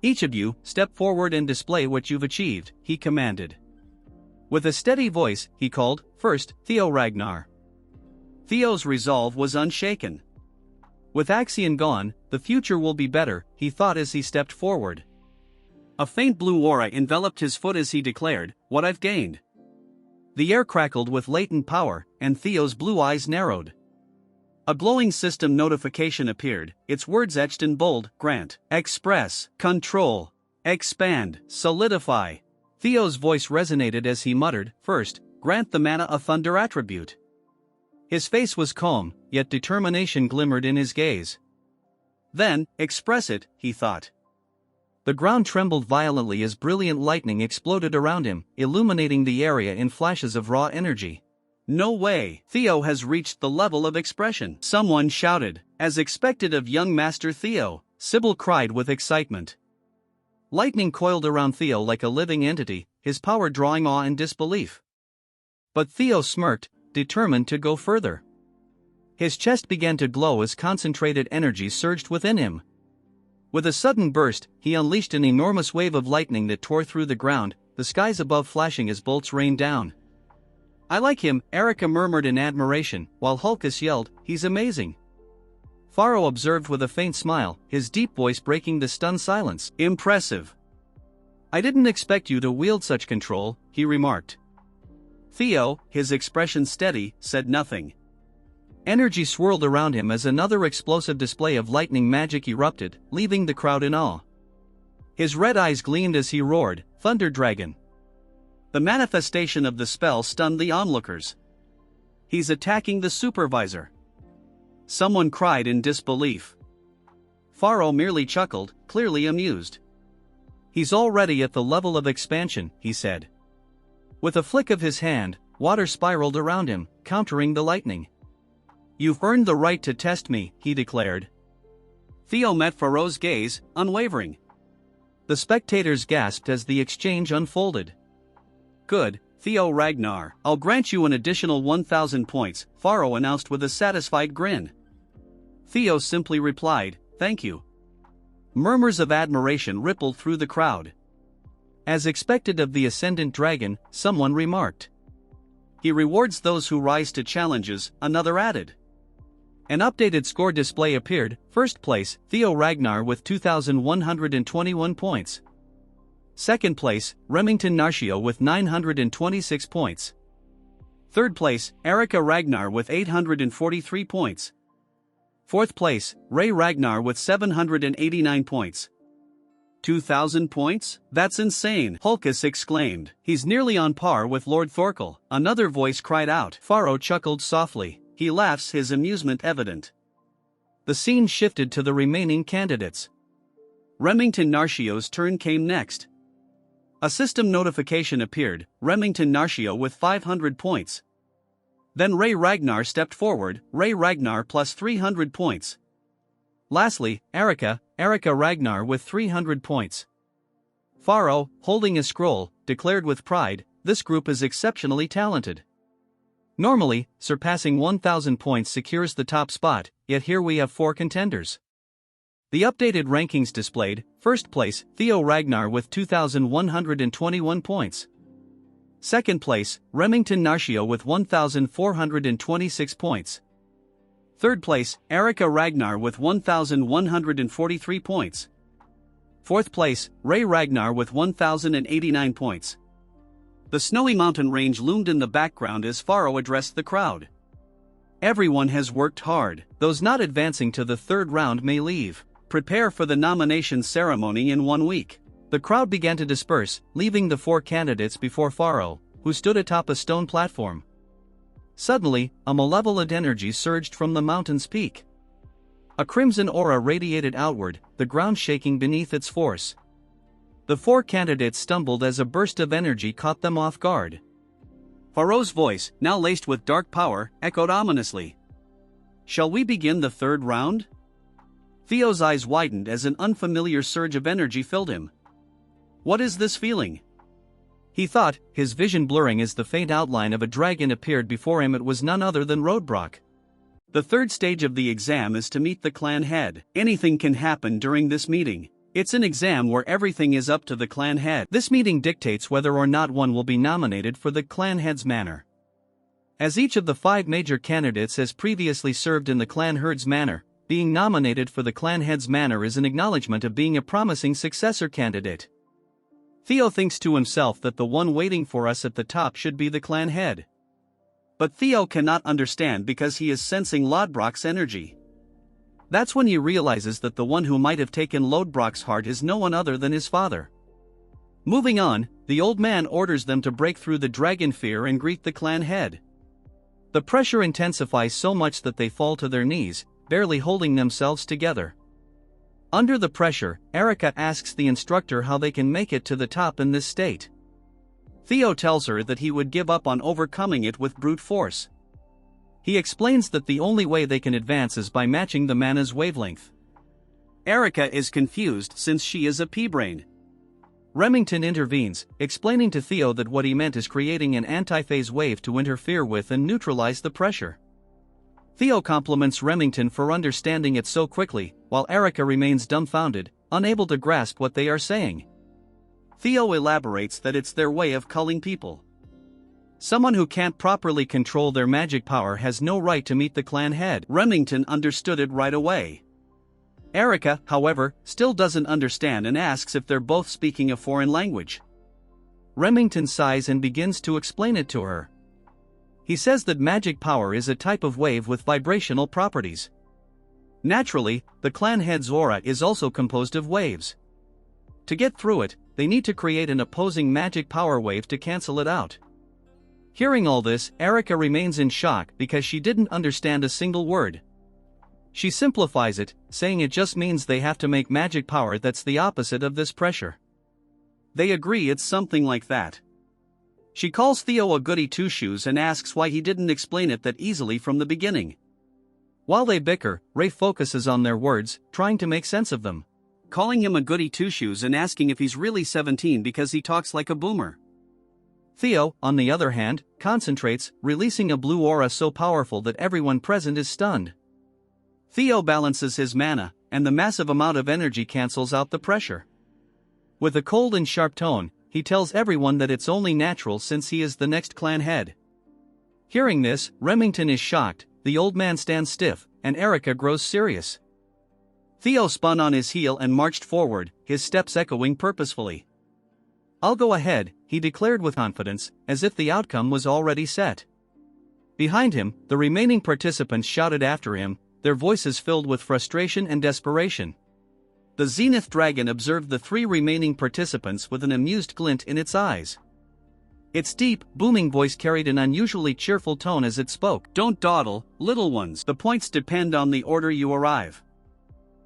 Each of you, step forward and display what you've achieved, he commanded. With a steady voice, he called, first, Theo Ragnar. Theo's resolve was unshaken. With Axion gone, the future will be better, he thought as he stepped forward. A faint blue aura enveloped his foot as he declared, what I've gained. The air crackled with latent power, and Theo's blue eyes narrowed. A glowing system notification appeared, its words etched in bold, grant, express, control, expand, solidify. Theo's voice resonated as he muttered, first, grant the mana a thunder attribute. His face was calm, yet determination glimmered in his gaze. Then, express it, he thought. The ground trembled violently as brilliant lightning exploded around him, illuminating the area in flashes of raw energy. No way, Theo has reached the level of expression, someone shouted, as expected of young Master Theo. Sybil cried with excitement. Lightning coiled around Theo like a living entity, his power drawing awe and disbelief. But Theo smirked, determined to go further. His chest began to glow as concentrated energy surged within him. With a sudden burst, he unleashed an enormous wave of lightning that tore through the ground, the skies above flashing as bolts rained down. "I like him," Erica murmured in admiration, while Hulkus yelled, "He's amazing." Pharaoh observed with a faint smile, his deep voice breaking the stunned silence. "Impressive. I didn't expect you to wield such control," he remarked. Theo, his expression steady, said nothing. Energy swirled around him as another explosive display of lightning magic erupted, leaving the crowd in awe. His red eyes gleamed as he roared, "Thunder Dragon!" The manifestation of the spell stunned the onlookers. "He's attacking the supervisor!" Someone cried in disbelief. Pharaoh merely chuckled, clearly amused. "He's already at the level of expansion," he said. With a flick of his hand, water spiraled around him, countering the lightning. "You've earned the right to test me," he declared. Theo met Pharaoh's gaze, unwavering. The spectators gasped as the exchange unfolded. "Good, Theo Ragnar, I'll grant you an additional 1,000 points, Pharaoh announced with a satisfied grin. Theo simply replied, "Thank you." Murmurs of admiration rippled through the crowd. As expected of the Ascendant Dragon, someone remarked. "He rewards those who rise to challenges," another added. An updated score display appeared. First place, Theo Ragnar with 2,121 points. Second place, Remington Narcio with 926 points. Third place, Erica Ragnar with 843 points. Fourth place, Ray Ragnar with 789 points. 2,000 points? That's insane, Hulkus exclaimed. He's nearly on par with Lord Thorkel, another voice cried out. Pharaoh chuckled softly. He laughs, his amusement evident. The scene shifted to the remaining candidates. Remington Narcio's turn came next. A system notification appeared, Remington Narcio with 500 points. Then Ray Ragnar stepped forward, Ray Ragnar plus 300 points. Lastly, Erica Ragnar with 300 points. Pharaoh, holding a scroll, declared with pride, "This group is exceptionally talented." Normally, surpassing 1,000 points secures the top spot, yet here we have 4 contenders. The updated rankings displayed, first place, Theo Ragnar with 2,121 points. Second place, Remington Narcio with 1,426 points. Third place, Erica Ragnar with 1,143 points. Fourth place, Ray Ragnar with 1,089 points. The snowy mountain range loomed in the background as Pharaoh addressed the crowd. Everyone has worked hard. Those not advancing to the third round may leave. Prepare for the nomination ceremony in 1 week. The crowd began to disperse, leaving the 4 candidates before Pharaoh, who stood atop a stone platform. Suddenly, a malevolent energy surged from the mountain's peak. A crimson aura radiated outward, the ground shaking beneath its force. The 4 candidates stumbled as a burst of energy caught them off guard. Pharaoh's voice, now laced with dark power, echoed ominously. "Shall we begin the third round?" Theo's eyes widened as an unfamiliar surge of energy filled him. What is this feeling? He thought, his vision blurring as the faint outline of a dragon appeared before him. It was none other than Roadbrock. The third stage of the exam is to meet the clan head. Anything can happen during this meeting. It's an exam where everything is up to the clan head. This meeting dictates whether or not one will be nominated for the clan head's manor. As each of the 5 major candidates has previously served in the clan herd's manor, being nominated for the clan head's manor is an acknowledgement of being a promising successor candidate. Theo thinks to himself that the one waiting for us at the top should be the clan head. But Theo cannot understand because he is sensing Lodbrok's energy. That's when he realizes that the one who might have taken Lodbrok's heart is no one other than his father. Moving on, the old man orders them to break through the dragon fear and greet the clan head. The pressure intensifies so much that they fall to their knees, barely holding themselves together. Under the pressure, Erica asks the instructor how they can make it to the top in this state. Theo tells her that he would give up on overcoming it with brute force. He explains that the only way they can advance is by matching the mana's wavelength. Erica is confused since she is a pea-brain. Remington intervenes, explaining to Theo that what he meant is creating an antiphase wave to interfere with and neutralize the pressure. Theo compliments Remington for understanding it so quickly, while Erica remains dumbfounded. unable to grasp what they are saying. Theo elaborates that it's their way of culling people. Someone who can't properly control their magic power has no right to meet the clan head. Remington understood it right away. Erica, however, still doesn't understand and asks if they're both speaking a foreign language. Remington sighs and begins to explain it to her. He says that magic power is a type of wave with vibrational properties. Naturally, the clan head's aura is also composed of waves. To get through it, they need to create an opposing magic power wave to cancel it out. Hearing all this, Erica remains in shock because she didn't understand a single word. She simplifies it, saying it just means they have to make magic power that's the opposite of this pressure. They agree it's something like that. She calls Theo a goody two-shoes and asks why he didn't explain it that easily from the beginning. While they bicker, Ray focuses on their words, trying to make sense of them. Calling him a goody two-shoes and asking if he's really 17 because he talks like a boomer. Theo, on the other hand, concentrates, releasing a blue aura so powerful that everyone present is stunned. Theo balances his mana, and the massive amount of energy cancels out the pressure. With a cold and sharp tone, he tells everyone that it's only natural since he is the next clan head. Hearing this, Remington is shocked, the old man stands stiff, and Erica grows serious. Theo spun on his heel and marched forward, his steps echoing purposefully. "I'll go ahead," he declared with confidence, as if the outcome was already set. Behind him, the remaining participants shouted after him, their voices filled with frustration and desperation. The Zenith Dragon observed the 3 remaining participants with an amused glint in its eyes. Its deep, booming voice carried an unusually cheerful tone as it spoke. "Don't dawdle, little ones. The points depend on the order you arrive."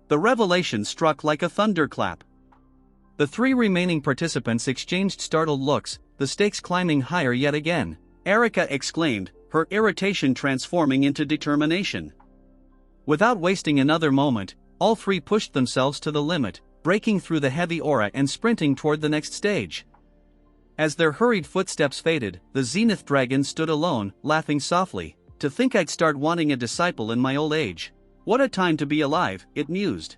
The revelation struck like a thunderclap. The 3 remaining participants exchanged startled looks, the stakes climbing higher yet again. Erica exclaimed, her irritation transforming into determination. Without wasting another moment, all 3 pushed themselves to the limit, breaking through the heavy aura and sprinting toward the next stage. As their hurried footsteps faded, the Zenith Dragon stood alone, laughing softly. "To think I'd start wanting a disciple in my old age. What a time to be alive," it mused.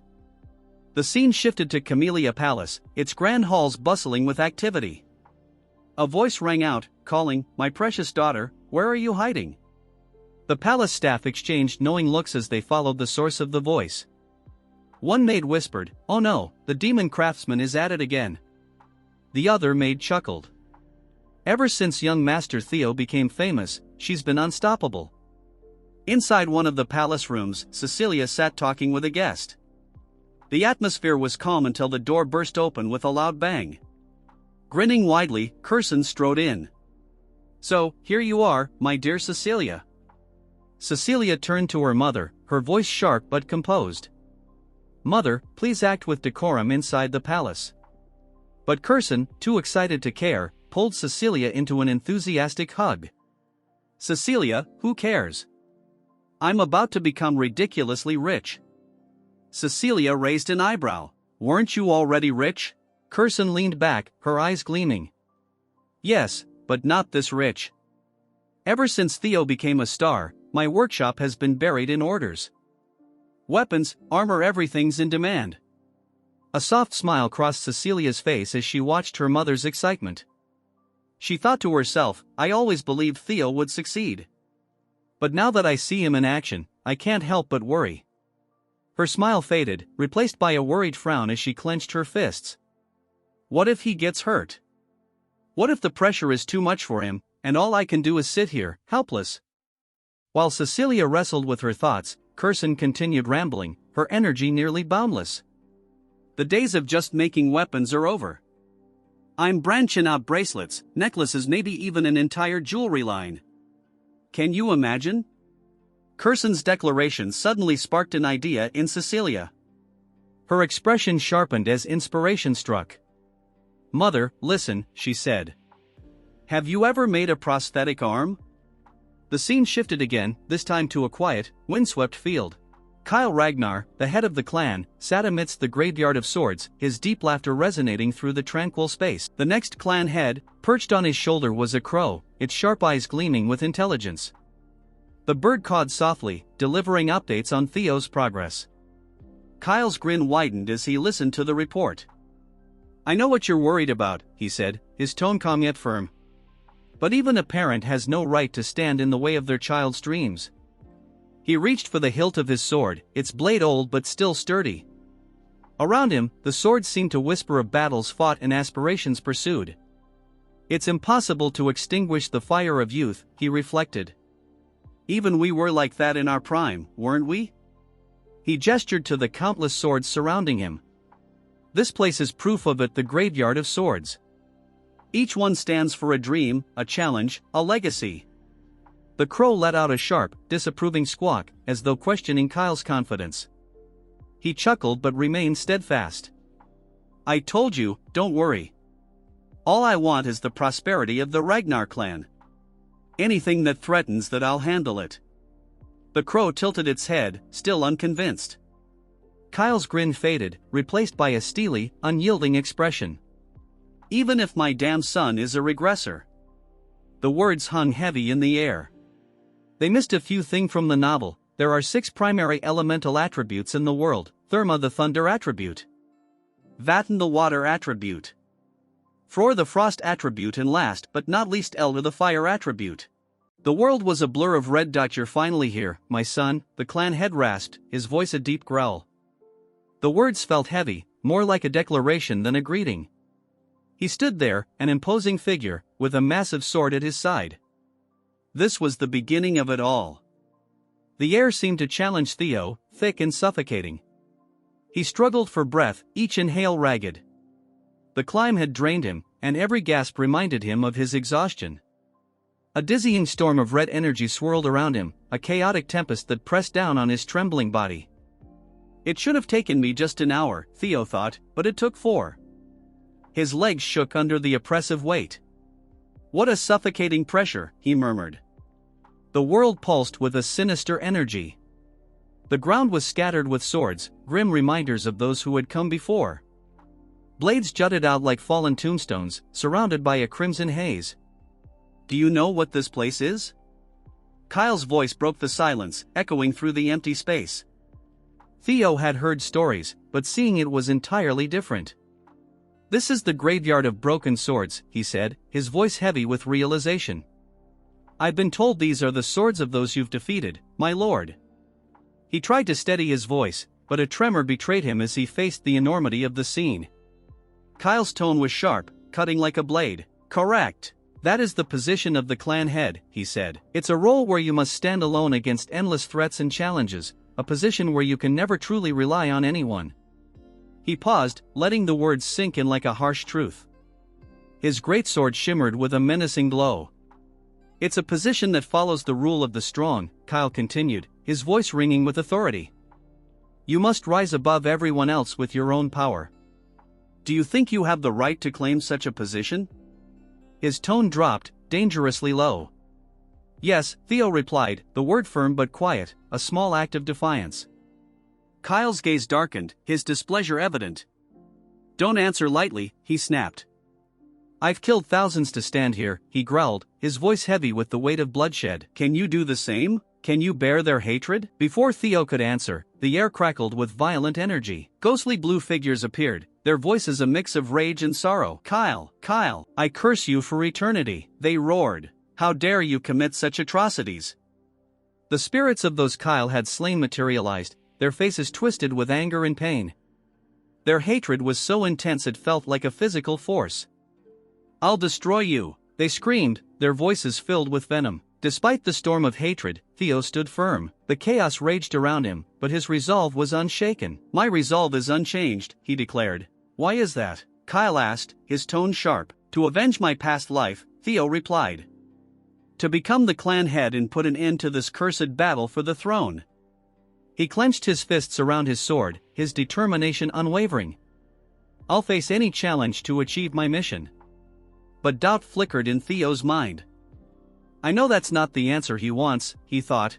The scene shifted to Camellia Palace, its grand halls bustling with activity. A voice rang out, calling, "My precious daughter, where are you hiding?" The palace staff exchanged knowing looks as they followed the source of the voice. One maid whispered, "Oh no, the demon craftsman is at it again." The other maid chuckled. "Ever since young Master Theo became famous, she's been unstoppable." Inside one of the palace rooms, Cecilia sat talking with a guest. The atmosphere was calm until the door burst open with a loud bang. Grinning widely, Curson strode in. "So, here you are, my dear Cecilia." Cecilia turned to her mother, her voice sharp but composed. "Mother, please act with decorum inside the palace." But Curson, too excited to care, pulled Cecilia into an enthusiastic hug. "Cecilia, who cares? I'm about to become ridiculously rich." Cecilia raised an eyebrow. "Weren't you already rich?" Curson leaned back, her eyes gleaming. "Yes, but not this rich. Ever since Theo became a star, my workshop has been buried in orders. Weapons, armor, everything's in demand." A soft smile crossed Cecilia's face as she watched her mother's excitement. She thought to herself, "I always believed Theo would succeed. But now that I see him in action, I can't help but worry." Her smile faded, replaced by a worried frown as she clenched her fists. What if he gets hurt? What if the pressure is too much for him, and all I can do is sit here, helpless? While Cecilia wrestled with her thoughts, Curson continued rambling, her energy nearly boundless. "The days of just making weapons are over. I'm branching out bracelets, necklaces, maybe even an entire jewelry line. Can you imagine?" Curson's declaration suddenly sparked an idea in Cecilia. Her expression sharpened as inspiration struck. "Mother, listen," she said. "Have you ever made a prosthetic arm?" The scene shifted again, this time to a quiet, windswept field. Kyle Ragnar, the head of the clan, sat amidst the graveyard of swords, his deep laughter resonating through the tranquil space. The next clan head, perched on his shoulder, was a crow, its sharp eyes gleaming with intelligence. The bird cawed softly, delivering updates on Theo's progress. Kyle's grin widened as he listened to the report. "I know what you're worried about," he said, his tone calm yet firm. "But even a parent has no right to stand in the way of their child's dreams." He reached for the hilt of his sword, its blade old but still sturdy. Around him, the swords seemed to whisper of battles fought and aspirations pursued. "It's impossible to extinguish the fire of youth," he reflected. "Even we were like that in our prime, weren't we?" He gestured to the countless swords surrounding him. "This place is proof of it, the graveyard of swords. Each one stands for a dream, a challenge, a legacy." The crow let out a sharp, disapproving squawk, as though questioning Kyle's confidence. He chuckled but remained steadfast. "I told you, don't worry. All I want is the prosperity of the Ragnar clan. Anything that threatens that, I'll handle it." The crow tilted its head, still unconvinced. Kyle's grin faded, replaced by a steely, unyielding expression. "Even if my damn son is a regressor." The words hung heavy in the air. They missed a few things from the novel. There are 6 primary elemental attributes in the world: Therma, the thunder attribute; Vatten, the water attribute; Fror, the frost attribute, and last but not least Elder, the fire attribute. The world was a blur of red. "You're finally here, my son," the clan head rasped, his voice a deep growl. The words felt heavy, more like a declaration than a greeting. He stood there, an imposing figure, with a massive sword at his side. This was the beginning of it all. The air seemed to challenge Theo, thick and suffocating. He struggled for breath, each inhale ragged. The climb had drained him, and every gasp reminded him of his exhaustion. A dizzying storm of red energy swirled around him, a chaotic tempest that pressed down on his trembling body. "It should have taken me just an hour," Theo thought, "but it took 4. His legs shook under the oppressive weight. "What a suffocating pressure," he murmured. The world pulsed with a sinister energy. The ground was scattered with swords, grim reminders of those who had come before. Blades jutted out like fallen tombstones, surrounded by a crimson haze. "Do you know what this place is?" Kyle's voice broke the silence, echoing through the empty space. Theo had heard stories, but seeing it was entirely different. "This is the graveyard of broken swords," he said, his voice heavy with realization. "I've been told these are the swords of those you've defeated, my lord." He tried to steady his voice, but a tremor betrayed him as he faced the enormity of the scene. Kyle's tone was sharp, cutting like a blade. "Correct. That is the position of the clan head," he said. "It's a role where you must stand alone against endless threats and challenges, a position where you can never truly rely on anyone." He paused, letting the words sink in like a harsh truth. His greatsword shimmered with a menacing glow. "It's a position that follows the rule of the strong," Kyle continued, his voice ringing with authority. "You must rise above everyone else with your own power. Do you think you have the right to claim such a position?" His tone dropped, dangerously low. "Yes," Theo replied, the word firm but quiet, a small act of defiance. Kyle's gaze darkened, his displeasure evident. "Don't answer lightly," he snapped. "I've killed thousands to stand here," he growled, his voice heavy with the weight of bloodshed. "Can you do the same? Can you bear their hatred?" Before Theo could answer, the air crackled with violent energy. Ghostly blue figures appeared, their voices a mix of rage and sorrow. "Kyle, Kyle, I curse you for eternity," they roared. "How dare you commit such atrocities?" The spirits of those Kyle had slain materialized, their faces twisted with anger and pain. Their hatred was so intense it felt like a physical force. "I'll destroy you," they screamed, their voices filled with venom. Despite the storm of hatred, Theo stood firm. The chaos raged around him, but his resolve was unshaken. "My resolve is unchanged," he declared. "Why is that?" Kyle asked, his tone sharp. "To avenge my past life," Theo replied. "To become the clan head and put an end to this cursed battle for the throne." He clenched his fists around his sword, his determination unwavering. "I'll face any challenge to achieve my mission." But doubt flickered in Theo's mind. "I know that's not the answer he wants," he thought.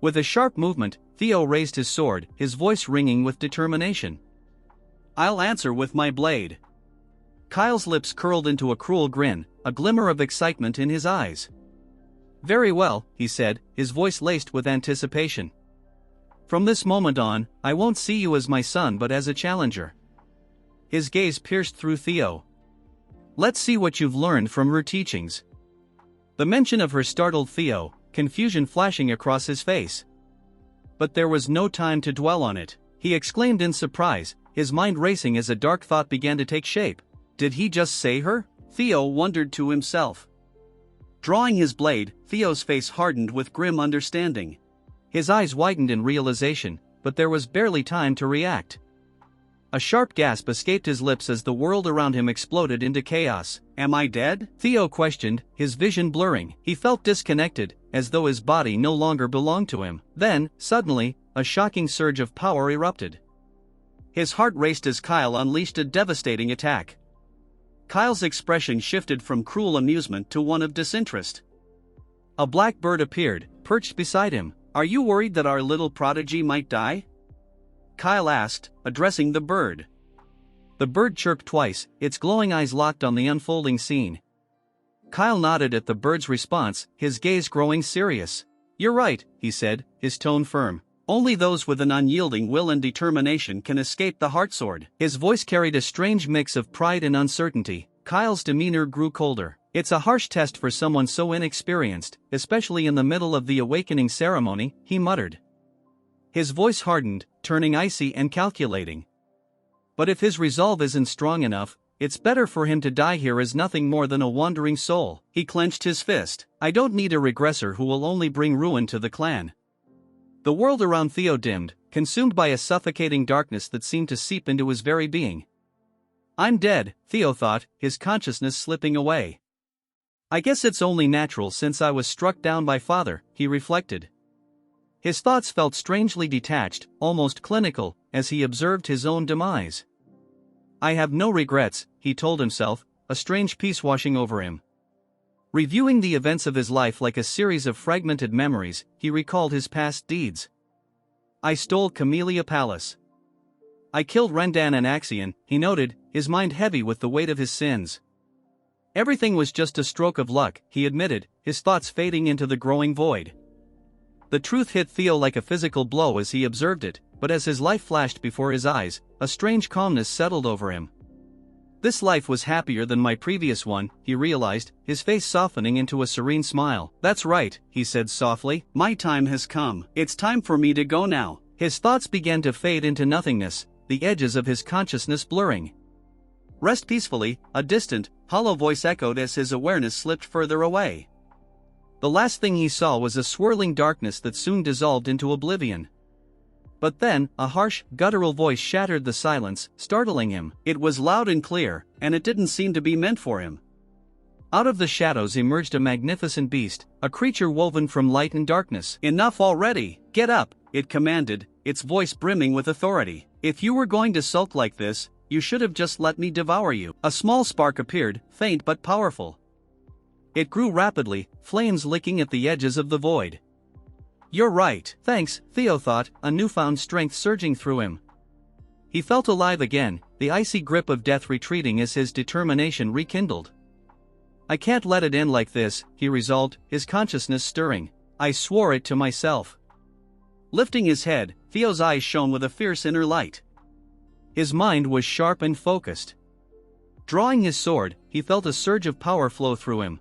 With a sharp movement, Theo raised his sword, his voice ringing with determination. "I'll answer with my blade." Kyle's lips curled into a cruel grin, a glimmer of excitement in his eyes. "Very well," he said, his voice laced with anticipation. From this moment on, I won't see you as my son but as a challenger." His gaze pierced through Theo. "Let's see what you've learned from her teachings." The mention of her startled Theo, confusion flashing across his face. But there was no time to dwell on it. He exclaimed in surprise, his mind racing as a dark thought began to take shape. Did he just say her? Theo wondered to himself. Drawing his blade, Theo's face hardened with grim understanding. His eyes widened in realization, but there was barely time to react. A sharp gasp escaped his lips as the world around him exploded into chaos. "Am I dead?" Theo questioned, his vision blurring. He felt disconnected, as though his body no longer belonged to him. Then, suddenly, a shocking surge of power erupted. His heart raced as Kyle unleashed a devastating attack. Kyle's expression shifted from cruel amusement to one of disinterest. A black bird appeared, perched beside him. "Are you worried that our little prodigy might die?" Kyle asked, addressing the bird. The bird chirped twice, its glowing eyes locked on the unfolding scene. Kyle nodded at the bird's response, his gaze growing serious. "You're right," he said, his tone firm. "Only those with an unyielding will and determination can escape the heartsword." His voice carried a strange mix of pride and uncertainty. Kyle's demeanor grew colder. "It's a harsh test for someone so inexperienced, especially in the middle of the awakening ceremony," he muttered. His voice hardened, turning icy and calculating. "But if his resolve isn't strong enough, it's better for him to die here as nothing more than a wandering soul." He clenched his fist. "I don't need a regressor who will only bring ruin to the clan." The world around Theo dimmed, consumed by a suffocating darkness that seemed to seep into his very being. "I'm dead," Theo thought, his consciousness slipping away. "I guess it's only natural since I was struck down by father," he reflected. His thoughts felt strangely detached, almost clinical, as he observed his own demise. "I have no regrets," he told himself, a strange peace washing over him. Reviewing the events of his life like a series of fragmented memories, he recalled his past deeds. "I stole Camellia Palace. I killed Rendan and Axion," he noted, his mind heavy with the weight of his sins. "Everything was just a stroke of luck," he admitted, his thoughts fading into the growing void. The truth hit Theo like a physical blow as he observed it, but as his life flashed before his eyes, a strange calmness settled over him. "This life was happier than my previous one," he realized, his face softening into a serene smile. "That's right," he said softly, "my time has come. It's time for me to go now." His thoughts began to fade into nothingness, the edges of his consciousness blurring. "Rest peacefully," a distant, hollow voice echoed as his awareness slipped further away. The last thing he saw was a swirling darkness that soon dissolved into oblivion. But then, a harsh, guttural voice shattered the silence, startling him. It was loud and clear, and it didn't seem to be meant for him. Out of the shadows emerged a magnificent beast, a creature woven from light and darkness. "Enough already! Get up!" it commanded, its voice brimming with authority. "If you were going to sulk like this, you should have just let me devour you." A small spark appeared, faint but powerful. It grew rapidly, flames licking at the edges of the void. "You're right." "Thanks," Theo thought, a newfound strength surging through him. He felt alive again, the icy grip of death retreating as his determination rekindled. "I can't let it end like this," he resolved, his consciousness stirring. "I swore it to myself." Lifting his head, Theo's eyes shone with a fierce inner light. His mind was sharp and focused. Drawing his sword, he felt a surge of power flow through him.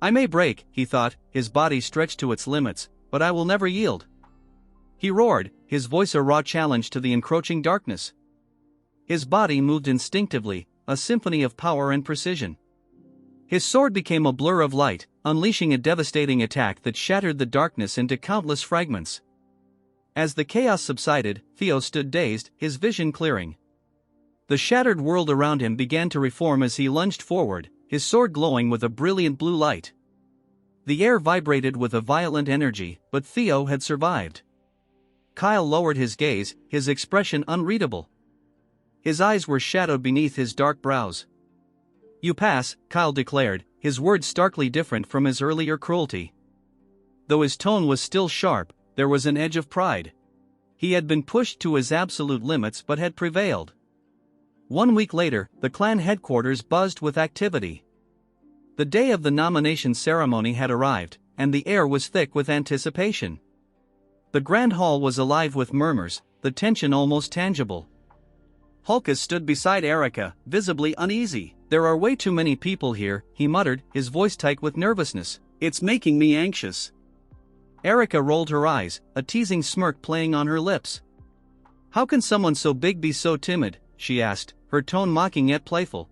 "I may break," he thought, his body stretched to its limits, "but I will never yield." He roared, his voice a raw challenge to the encroaching darkness. His body moved instinctively, a symphony of power and precision. His sword became a blur of light, unleashing a devastating attack that shattered the darkness into countless fragments. As the chaos subsided, Theo stood dazed, his vision clearing. The shattered world around him began to reform as he lunged forward, his sword glowing with a brilliant blue light. The air vibrated with a violent energy, but Theo had survived. Kyle lowered his gaze, his expression unreadable. His eyes were shadowed beneath his dark brows. "You pass," Kyle declared, his words starkly different from his earlier cruelty. Though his tone was still sharp, there was an edge of pride. He had been pushed to his absolute limits but had prevailed. 1 week later, the clan headquarters buzzed with activity. The day of the nomination ceremony had arrived, and the air was thick with anticipation. The grand hall was alive with murmurs, the tension almost tangible. Hulkus stood beside Erica, visibly uneasy. "There are way too many people here," he muttered, his voice tight with nervousness. "It's making me anxious." Erica rolled her eyes, a teasing smirk playing on her lips. "How can someone so big be so timid?" she asked, her tone mocking yet playful.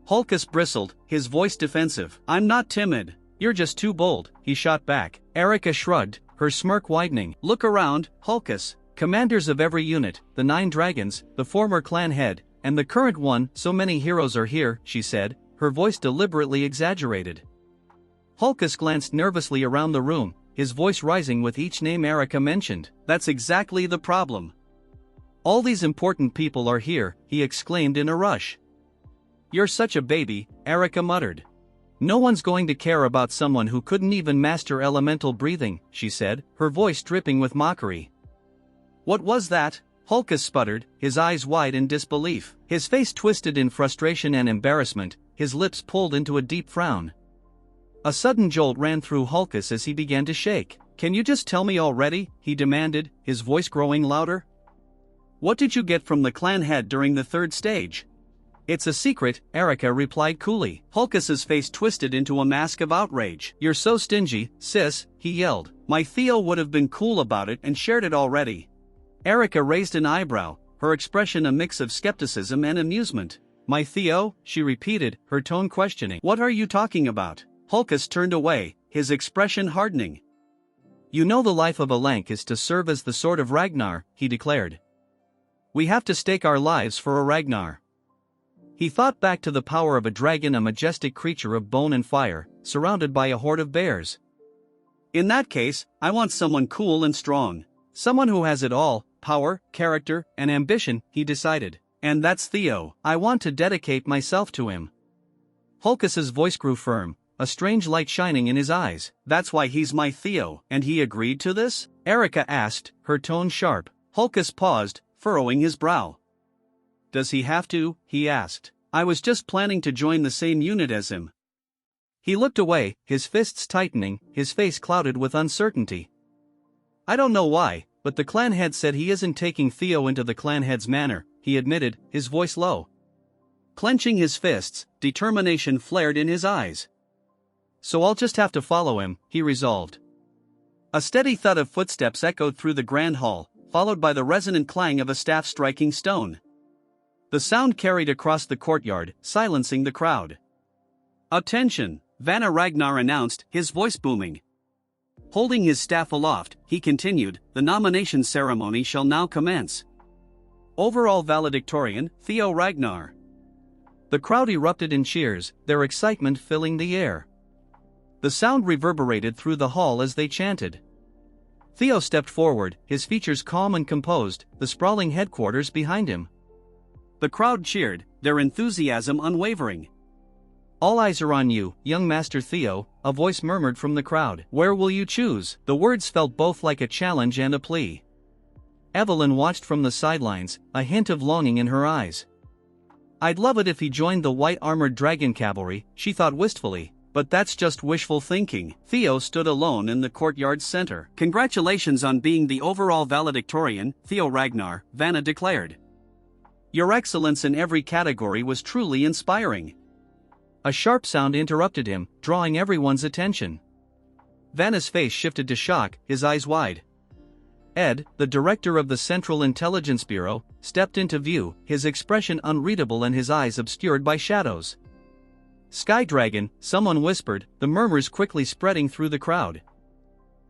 Hulkus bristled, his voice defensive. "I'm not timid. You're just too bold," he shot back. Erica shrugged, her smirk widening. "Look around, Hulkus. Commanders of every unit, the 9 dragons, the former clan head, and the current one, so many heroes are here," she said, her voice deliberately exaggerated. Hulkus glanced nervously around the room, his voice rising with each name Erica mentioned. "That's exactly the problem. All these important people are here," he exclaimed in a rush. "You're such a baby," Erica muttered. "No one's going to care about someone who couldn't even master elemental breathing," she said, her voice dripping with mockery. "What was that?" Hulkus sputtered, his eyes wide in disbelief. His face twisted in frustration and embarrassment, his lips pulled into a deep frown. A sudden jolt ran through Hulkus as he began to shake. "Can you just tell me already?" he demanded, his voice growing louder. "What did you get from the clan head during the 3rd stage?" "It's a secret," Erica replied coolly. Hulkus's face twisted into a mask of outrage. "You're so stingy, sis," he yelled. "My Theo would have been cool about it and shared it already." Erica raised an eyebrow, her expression a mix of skepticism and amusement. "My Theo?" she repeated, her tone questioning. "What are you talking about?" Hulkus turned away, his expression hardening. "You know the life of a Lank is to serve as the sword of Ragnar," he declared. "We have to stake our lives for a Ragnar." He thought back to the power of a dragon, a majestic creature of bone and fire, surrounded by a horde of bears. "In that case, I want someone cool and strong. Someone who has it all, power, character, and ambition," he decided. "And that's Theo. I want to dedicate myself to him." Hulkus's voice grew firm, a strange light shining in his eyes. "That's why he's my Theo." "And he agreed to this?" Erica asked, her tone sharp. Hulkus paused, furrowing his brow. "Does he have to?" he asked. "I was just planning to join the same unit as him." He looked away, his fists tightening, his face clouded with uncertainty. "I don't know why, but the clan head said he isn't taking Theo into the clan head's manor," he admitted, his voice low. Clenching his fists, determination flared in his eyes. "So I'll just have to follow him," he resolved. A steady thud of footsteps echoed through the grand hall, followed by the resonant clang of a staff striking stone. The sound carried across the courtyard, silencing the crowd. "Attention!" Vanna Ragnar announced, his voice booming. Holding his staff aloft, he continued, "The nomination ceremony shall now commence. Overall valedictorian, Theo Ragnar." The crowd erupted in cheers, their excitement filling the air. The sound reverberated through the hall as they chanted. Theo stepped forward, his features calm and composed, the sprawling headquarters behind him. The crowd cheered, their enthusiasm unwavering. "All eyes are on you, young Master Theo," a voice murmured from the crowd. "Where will you choose?" The words felt both like a challenge and a plea. Evelyn watched from the sidelines, a hint of longing in her eyes. "I'd love it if he joined the white-armored dragon cavalry," she thought wistfully, "but that's just wishful thinking." Theo stood alone in the courtyard's center. "Congratulations on being the overall valedictorian, Theo Ragnar," Vanna declared. "Your excellence in every category was truly inspiring." A sharp sound interrupted him, drawing everyone's attention. Vanna's face shifted to shock, his eyes wide. Ed, the director of the Central Intelligence Bureau, stepped into view, his expression unreadable and his eyes obscured by shadows. "Sky Dragon," someone whispered, the murmurs quickly spreading through the crowd.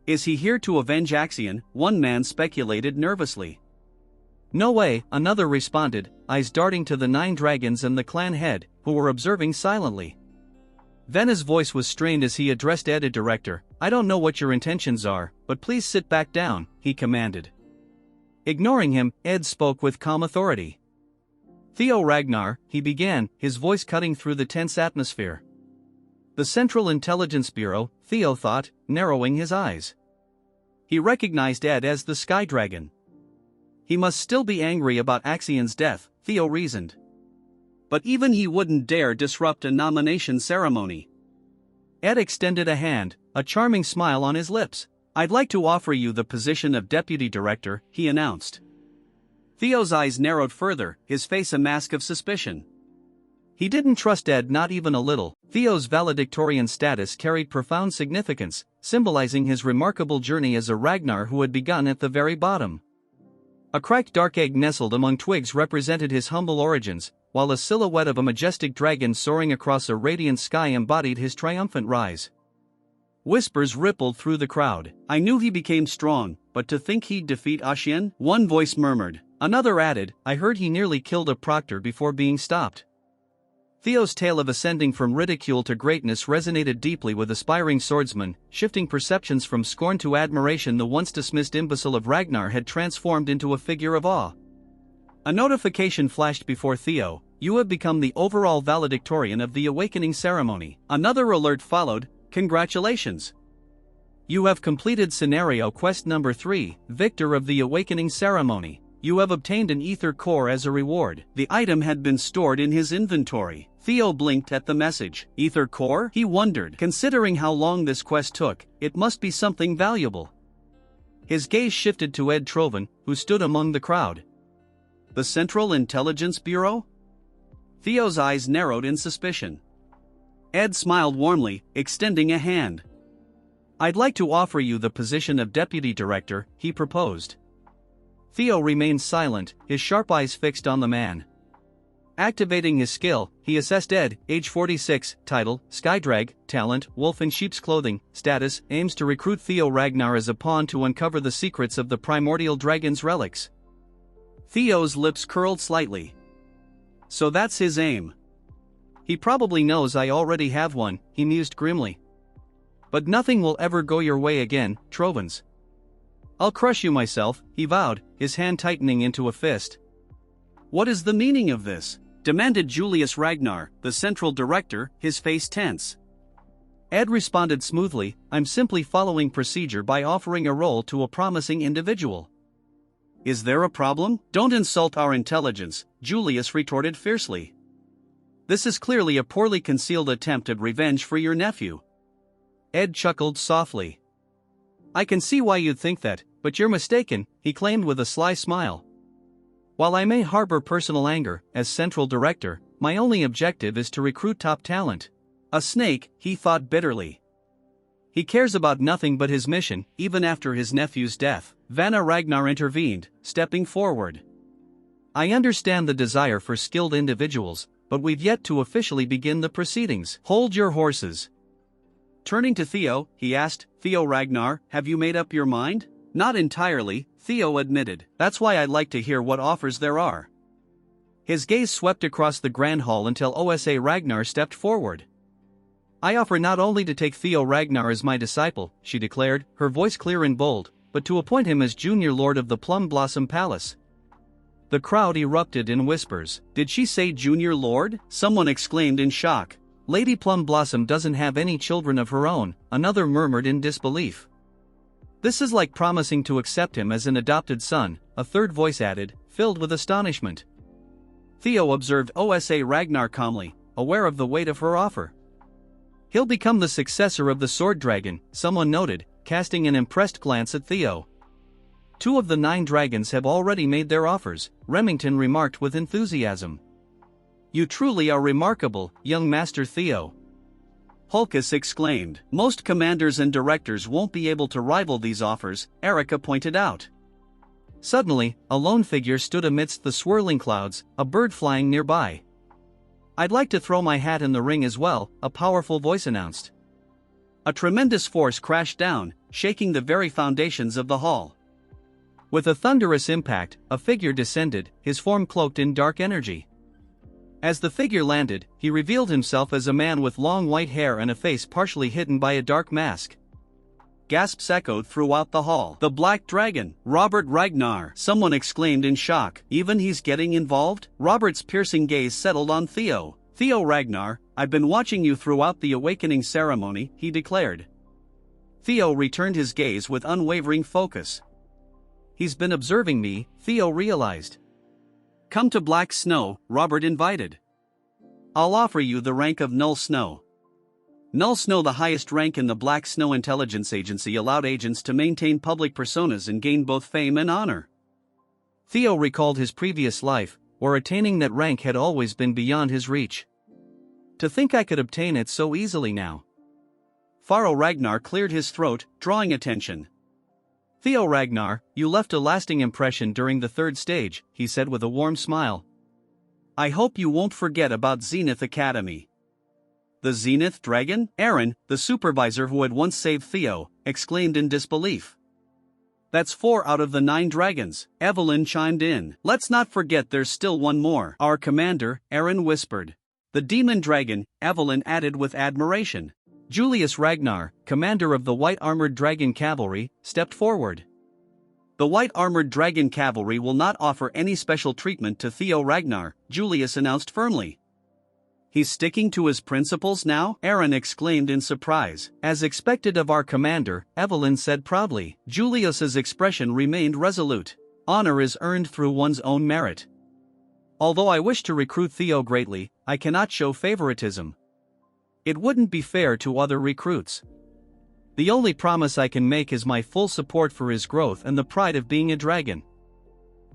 "Is he here to avenge Axion?" one man speculated nervously. "No way," another responded, eyes darting to the 9 dragons and the clan head, who were observing silently. Vanna's voice was strained as he addressed Ed, director. "I don't know what your intentions are, but please sit back down," he commanded. Ignoring him, Ed spoke with calm authority. "Theo Ragnar," he began, his voice cutting through the tense atmosphere. "The Central Intelligence Bureau," Theo thought, narrowing his eyes. He recognized Ed as the Sky Dragon. He must still be angry about Axion's death, Theo reasoned. But even he wouldn't dare disrupt a nomination ceremony. Ed extended a hand, a charming smile on his lips. "I'd like to offer you the position of deputy director," he announced. Theo's eyes narrowed further, his face a mask of suspicion. He didn't trust Ed, not even a little. Theo's valedictorian status carried profound significance, symbolizing his remarkable journey as a Ragnar who had begun at the very bottom. A cracked dark egg nestled among twigs represented his humble origins, while a silhouette of a majestic dragon soaring across a radiant sky embodied his triumphant rise. Whispers rippled through the crowd. "I knew he became strong, but to think he'd defeat Ashian?" One voice murmured. Another added, "I heard he nearly killed a proctor before being stopped." Theo's tale of ascending from ridicule to greatness resonated deeply with aspiring swordsmen, shifting perceptions from scorn to admiration. The once dismissed imbecile of Ragnar had transformed into a figure of awe. A notification flashed before Theo: "You have become the overall valedictorian of the awakening ceremony." Another alert followed: "Congratulations! You have completed scenario quest number 3, Victor of the Awakening Ceremony. You have obtained an ether core as a reward." The item had been stored in his inventory. Theo blinked at the message. Ether core? He wondered. Considering how long this quest took, it must be something valuable. His gaze shifted to Ed Trovan, who stood among the crowd. The Central Intelligence Bureau? Theo's eyes narrowed in suspicion. Ed smiled warmly, extending a hand. "I'd like to offer you the position of deputy director," he proposed. Theo remained silent, his sharp eyes fixed on the man. Activating his skill, he assessed Ed, age 46, title, Skydrag, talent, wolf in sheep's clothing, status, aims to recruit Theo Ragnar as a pawn to uncover the secrets of the primordial dragon's relics. Theo's lips curled slightly. "So that's his aim. He probably knows I already have one," he mused grimly. "But nothing will ever go your way again, Trovans. I'll crush you myself," he vowed, his hand tightening into a fist. "What is the meaning of this?" demanded Julius Ragnar, the central director, his face tense. Ed responded smoothly, "I'm simply following procedure by offering a role to a promising individual." "Is there a problem?" "Don't insult our intelligence," Julius retorted fiercely. "This is clearly a poorly concealed attempt at revenge for your nephew." Ed chuckled softly. "I can see why you'd think that, but you're mistaken," he claimed with a sly smile. "While I may harbor personal anger, as central director, my only objective is to recruit top talent." A snake, he thought bitterly. He cares about nothing but his mission, even after his nephew's death. Vanna Ragnar intervened, stepping forward. "I understand the desire for skilled individuals, but we've yet to officially begin the proceedings." "Hold your horses." Turning to Theo, he asked, "Theo Ragnar, have you made up your mind?" "Not entirely," Theo admitted. "That's why I'd like to hear what offers there are." His gaze swept across the grand hall until Osa Ragnar stepped forward. "I offer not only to take Theo Ragnar as my disciple," she declared, her voice clear and bold, "but to appoint him as junior lord of the Plum Blossom Palace." The crowd erupted in whispers. "Did she say junior lord?" someone exclaimed in shock. "Lady Plum Blossom doesn't have any children of her own," another murmured in disbelief. "This is like promising to accept him as an adopted son," a third voice added, filled with astonishment. Theo observed Osa Ragnar calmly, aware of the weight of her offer. "He'll become the successor of the Sword Dragon," someone noted, casting an impressed glance at Theo. "2 of the 9 dragons have already made their offers," Remington remarked with enthusiasm. "You truly are remarkable, young Master Theo." Hulkus exclaimed. "Most commanders and directors won't be able to rival these offers," Erica pointed out. Suddenly, a lone figure stood amidst the swirling clouds, a bird flying nearby. "I'd like to throw my hat in the ring as well," a powerful voice announced. A tremendous force crashed down, shaking the very foundations of the hall. With a thunderous impact, a figure descended, his form cloaked in dark energy. As the figure landed, he revealed himself as a man with long white hair and a face partially hidden by a dark mask. Gasps echoed throughout the hall. "The Black Dragon, Robert Ragnar!" someone exclaimed in shock. "Even he's getting involved?" Robert's piercing gaze settled on Theo. "Theo Ragnar, I've been watching you throughout the awakening ceremony," he declared. Theo returned his gaze with unwavering focus. "He's been observing me," Theo realized. "Come to Black Snow," Robert invited. "I'll offer you the rank of Null Snow." Null Snow, the highest rank in the Black Snow Intelligence Agency, allowed agents to maintain public personas and gain both fame and honor. Theo recalled his previous life, where attaining that rank had always been beyond his reach. To think I could obtain it so easily now. Pharaoh Ragnar cleared his throat, drawing attention. Theo Ragnar, you left a lasting impression during the third stage, he said with a warm smile. I hope you won't forget about Zenith Academy. The Zenith Dragon? Aaron, the supervisor who had once saved Theo, exclaimed in disbelief. That's 4 out of the 9 dragons, Evelyn chimed in. Let's not forget there's still one more. Our commander, Aaron whispered. The demon dragon, Evelyn added with admiration. Julius Ragnar, commander of the White Armored Dragon Cavalry, stepped forward. The White Armored Dragon Cavalry will not offer any special treatment to Theo Ragnar, Julius announced firmly. He's sticking to his principles now? Aaron exclaimed in surprise. As expected of our commander, Evelyn said proudly. Julius's expression remained resolute. Honor is earned through one's own merit. Although I wish to recruit Theo greatly, I cannot show favoritism. It wouldn't be fair to other recruits. The only promise I can make is my full support for his growth and the pride of being a dragon.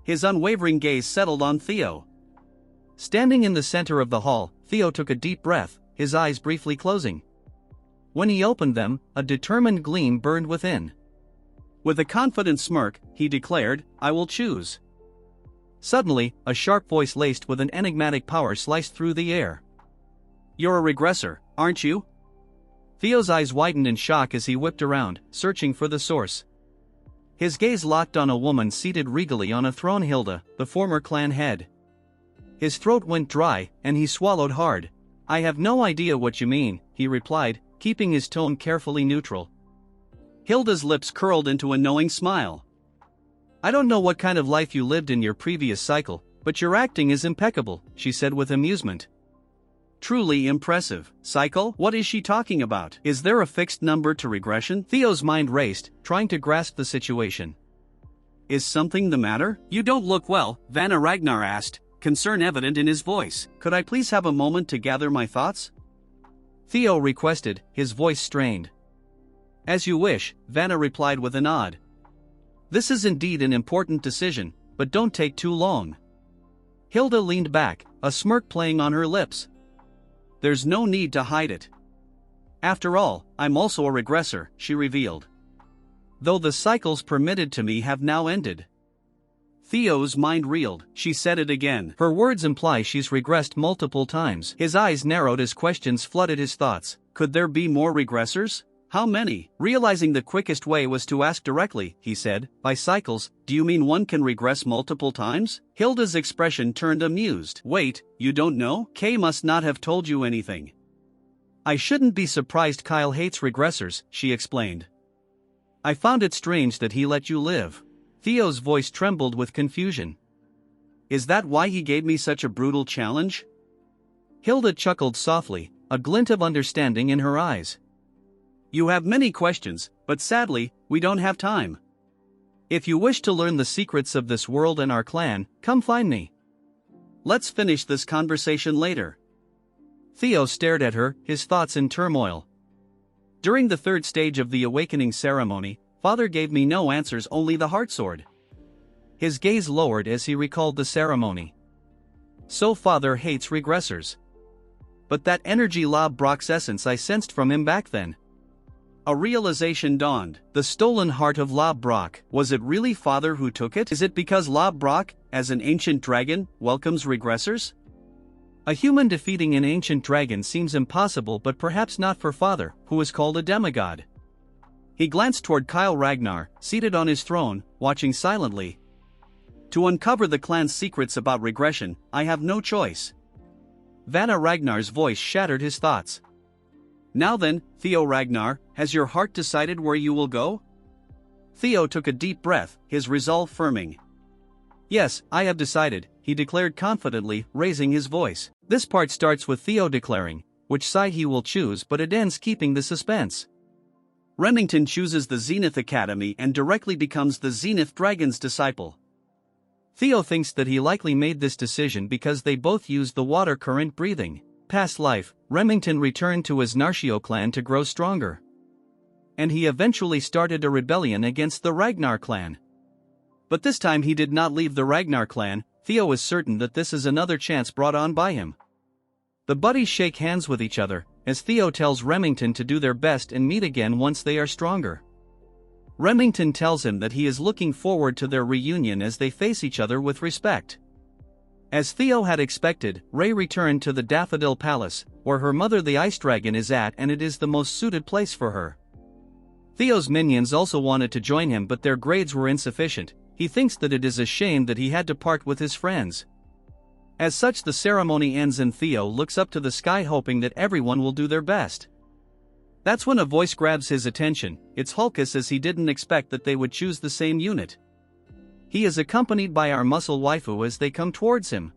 His unwavering gaze settled on Theo. Standing in the center of the hall, Theo took a deep breath, his eyes briefly closing. When he opened them, a determined gleam burned within. With a confident smirk, he declared, I will choose. Suddenly, a sharp voice laced with an enigmatic power sliced through the air. You're a regressor, aren't you? Theo's eyes widened in shock as he whipped around, searching for the source. His gaze locked on a woman seated regally on a throne, Hilda, the former clan head. His throat went dry, and he swallowed hard. I have no idea what you mean, he replied, keeping his tone carefully neutral. Hilda's lips curled into a knowing smile. I don't know what kind of life you lived in your previous cycle, but your acting is impeccable, she said with amusement. Truly impressive. Cycle? What is she talking about? Is there a fixed number to regression? Theo's mind raced, trying to grasp the situation. Is something the matter? You don't look well, Vanna Ragnar asked, concern evident in his voice. Could I please have a moment to gather my thoughts? Theo requested, his voice strained. As you wish, Vanna replied with a nod. This is indeed an important decision, but don't take too long. Hilda leaned back, a smirk playing on her lips. There's no need to hide it. After all, I'm also a regressor, she revealed. Though the cycles permitted to me have now ended. Theo's mind reeled. She said it again. Her words imply she's regressed multiple times. His eyes narrowed as questions flooded his thoughts. Could there be more regressors? How many? Realizing the quickest way was to ask directly, he said, by cycles, do you mean one can regress multiple times? Hilda's expression turned amused. Wait, you don't know? Kay must not have told you anything. I shouldn't be surprised Kyle hates regressors, she explained. I found it strange that he let you live. Theo's voice trembled with confusion. Is that why he gave me such a brutal challenge? Hilda chuckled softly, a glint of understanding in her eyes. You have many questions, but sadly, we don't have time. If you wish to learn the secrets of this world and our clan, come find me. Let's finish this conversation later. Theo stared at her, his thoughts in turmoil. During the third stage of the awakening ceremony, Father gave me no answers, only the heartsword. His gaze lowered as he recalled the ceremony. So Father hates regressors. But that energy Lob Brock's essence I sensed from him back then. A realization dawned. The stolen heart of Lob Brock. Was it really Father who took it? Is it because Lob Brock, as an ancient dragon, welcomes regressors? A human defeating an ancient dragon seems impossible, but perhaps not for Father, who is called a demigod. He glanced toward Kyle Ragnar, seated on his throne, watching silently. To uncover the clan's secrets about regression, I have no choice. Vanna Ragnar's voice shattered his thoughts. Now then, Theo Ragnar, has your heart decided where you will go? Theo took a deep breath, his resolve firming. Yes, I have decided, he declared confidently, raising his voice. This part starts with Theo declaring which side he will choose, but it ends keeping the suspense. Remington chooses the Zenith Academy and directly becomes the Zenith Dragon's disciple. Theo thinks that he likely made this decision because they both used the water current breathing. past life, Remington returned to his Narshio clan to grow stronger. And he eventually started a rebellion against the Ragnar clan. But this time he did not leave the Ragnar clan. Theo is certain that this is another chance brought on by him. The buddies shake hands with each other, as Theo tells Remington to do their best and meet again once they are stronger. Remington tells him that he is looking forward to their reunion as they face each other with respect. As Theo had expected, Rey returned to the Daffodil Palace, where her mother the Ice Dragon is at, and it is the most suited place for her. Theo's minions also wanted to join him, but their grades were insufficient. He thinks that it is a shame that he had to part with his friends. As such, the ceremony ends and Theo looks up to the sky hoping that everyone will do their best. That's when a voice grabs his attention. It's Hulkus, as he didn't expect that they would choose the same unit. He is accompanied by our muscle waifu as they come towards him.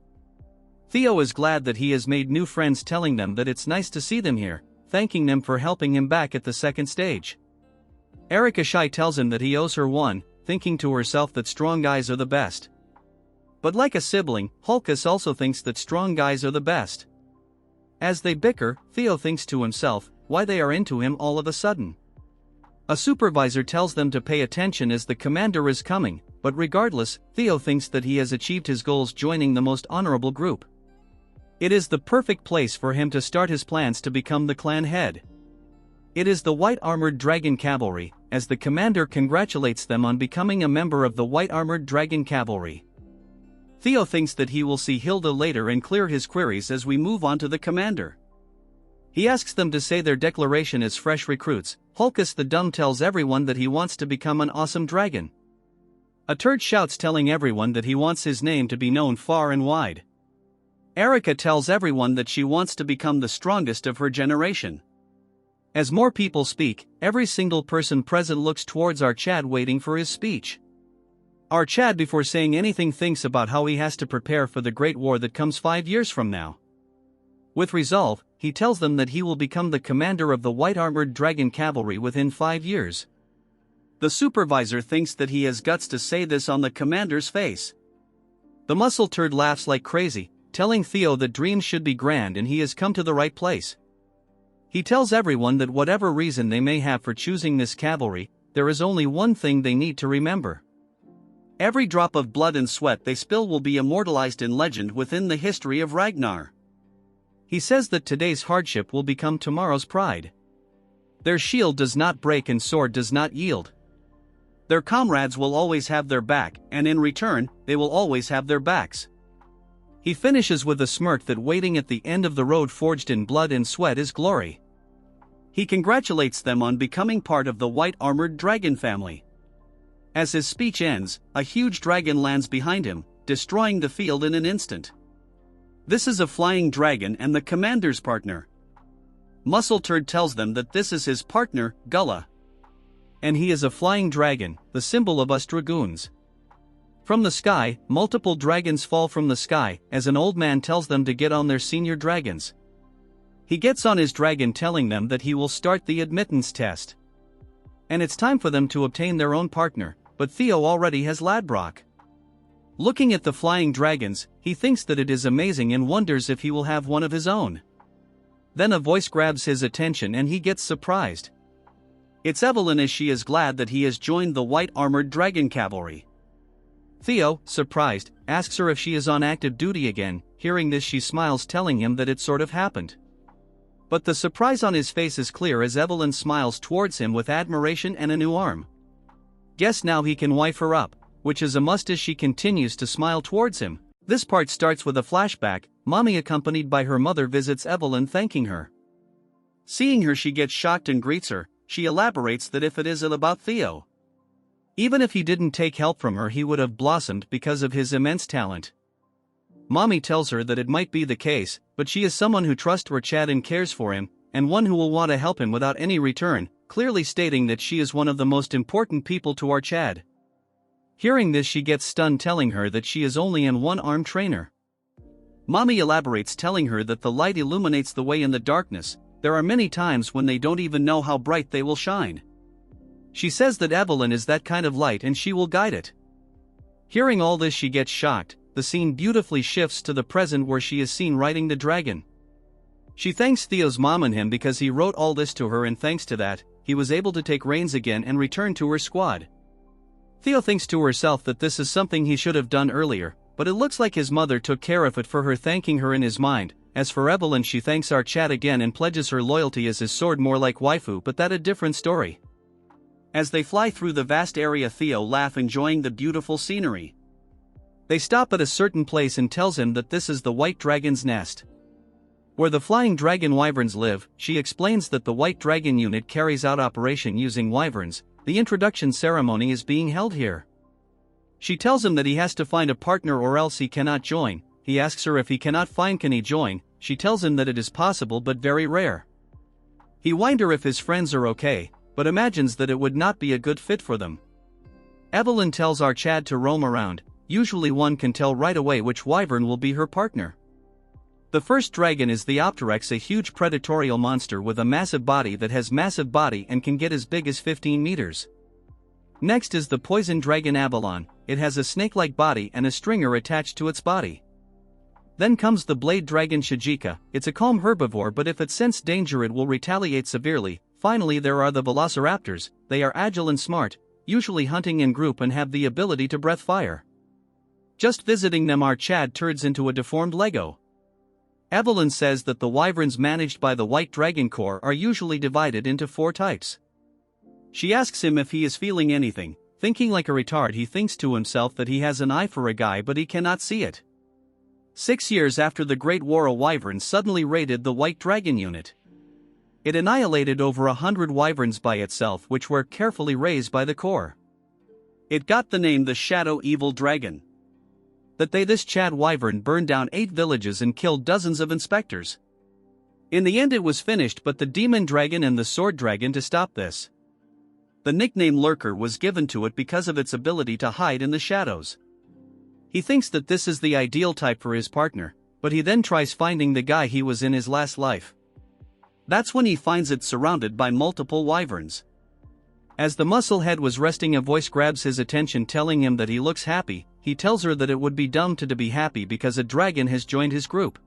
Theo is glad that he has made new friends, telling them that it's nice to see them here, thanking them for helping him back at the second stage. Erika Shai tells him that he owes her one, thinking to herself that strong guys are the best. But like a sibling, Hulkus also thinks that strong guys are the best. As they bicker, Theo thinks to himself why they are into him all of a sudden. A supervisor tells them to pay attention as the commander is coming, but regardless, Theo thinks that he has achieved his goals joining the most honorable group. It is the perfect place for him to start his plans to become the clan head. It is the White Armored Dragon Cavalry, as the commander congratulates them on becoming a member of the White Armored Dragon Cavalry. Theo thinks that he will see Hilda later and clear his queries as we move on to the commander. He asks them to say their declaration as fresh recruits. Hulkus the Dumb tells everyone that he wants to become an awesome dragon. A turd shouts, telling everyone that he wants his name to be known far and wide. Erika tells everyone that she wants to become the strongest of her generation. As more people speak, every single person present looks towards our Chad waiting for his speech. Our Chad, before saying anything, thinks about how he has to prepare for the great war that comes 5 years from now. With resolve, he tells them that he will become the commander of the White Armored Dragon Cavalry within 5 years. The supervisor thinks that he has guts to say this on the commander's face. The muscle turd laughs like crazy, telling Theo that dreams should be grand and he has come to the right place. He tells everyone that whatever reason they may have for choosing this cavalry, there is only one thing they need to remember. Every drop of blood and sweat they spill will be immortalized in legend within the history of Ragnar. He says that today's hardship will become tomorrow's pride. Their shield does not break and sword does not yield. Their comrades will always have their back, and in return, they will always have their backs. He finishes with a smirk that waiting at the end of the road forged in blood and sweat is glory. He congratulates them on becoming part of the White Armored Dragon family. As his speech ends, a huge dragon lands behind him, destroying the field in an instant. This is a flying dragon and the commander's partner. Muscle Turd tells them that this is his partner, Gullah. And he is a flying dragon, the symbol of us dragoons. From the sky, multiple dragons fall from the sky, as an old man tells them to get on their senior dragons. He gets on his dragon, telling them that he will start the admittance test. And it's time for them to obtain their own partner, but Theo already has Ladbrok. Looking at the flying dragons, he thinks that it is amazing and wonders if he will have one of his own. Then a voice grabs his attention and he gets surprised. It's Evelyn, as she is glad that he has joined the White Armored Dragon Cavalry. Theo, surprised, asks her if she is on active duty again. Hearing this, she smiles, telling him that it sort of happened. But the surprise on his face is clear as Evelyn smiles towards him with admiration and a new arm. Guess now he can wife her up, which is a must as she continues to smile towards him. This part starts with a flashback. Mommy, accompanied by her mother, visits Evelyn, thanking her. Seeing her, she gets shocked and greets her. She elaborates that if it isn't about Theo, even if he didn't take help from her, he would have blossomed because of his immense talent. Mommy tells her that it might be the case, but she is someone who trusts her Chad and cares for him, and one who will want to help him without any return, clearly stating that she is one of the most important people to our Chad. Hearing this, she gets stunned, telling her that she is only an one-armed trainer. Mommy elaborates, telling her that the light illuminates the way in the darkness. There are many times when they don't even know how bright they will shine. She says that Evelyn is that kind of light and she will guide it. Hearing all this, she gets shocked. The scene beautifully shifts to the present where she is seen riding the dragon. She thanks Theo's mom and him because he wrote all this to her, and thanks to that, he was able to take reins again and return to her squad. Theo thinks to herself that this is something he should have done earlier, but it looks like his mother took care of it for her, thanking her in his mind. As for Evelyn, she thanks our Chad again and pledges her loyalty as his sword, more like waifu, but that a different story. As they fly through the vast area, Theo laughs, enjoying the beautiful scenery. They stop at a certain place and tells him that this is the White Dragon's nest, where the flying dragon wyverns live. She explains that the White Dragon unit carries out operation using wyverns. The introduction ceremony is being held here. She tells him that he has to find a partner or else he cannot join. He asks her if he cannot find, can he join? She tells him that it is possible but very rare. He wonders her if his friends are okay, but imagines that it would not be a good fit for them. Evelyn tells our Chad to roam around. Usually one can tell right away which wyvern will be her partner. The first dragon is the Opteryx, a huge predatorial monster with a massive body that has massive body and can get as big as 15 meters. Next is the poison dragon Avalon. It has a snake-like body and a stringer attached to its body. Then comes the blade dragon Shijika. It's a calm herbivore, but if it senses danger it will retaliate severely. Finally there are the velociraptors. They are agile and smart, usually hunting in group, and have the ability to breathe fire. Just visiting them, our Chad turns into a deformed Lego. Evelyn says that the wyverns managed by the White Dragon Corps are usually divided into 4 types. She asks him if he is feeling anything. Thinking like a retard, he thinks to himself that he has an eye for a guy, but he cannot see it. 6 years after the Great War, a wyvern suddenly raided the White Dragon unit. It annihilated over 100 wyverns by itself, which were carefully raised by the Corps. It got the name the Shadow Evil Dragon. This Chad wyvern burned down 8 villages and killed dozens of inspectors. In the end it was finished, but the Demon Dragon and the Sword Dragon to stop this. The nickname Lurker was given to it because of its ability to hide in the shadows. He thinks that this is the ideal type for his partner, but he then tries finding the guy he was in his last life. That's when he finds it surrounded by multiple wyverns. As the muscle head was resting, a voice grabs his attention, telling him that he looks happy. He tells her that it would be dumb to be happy because a dragon has joined his group.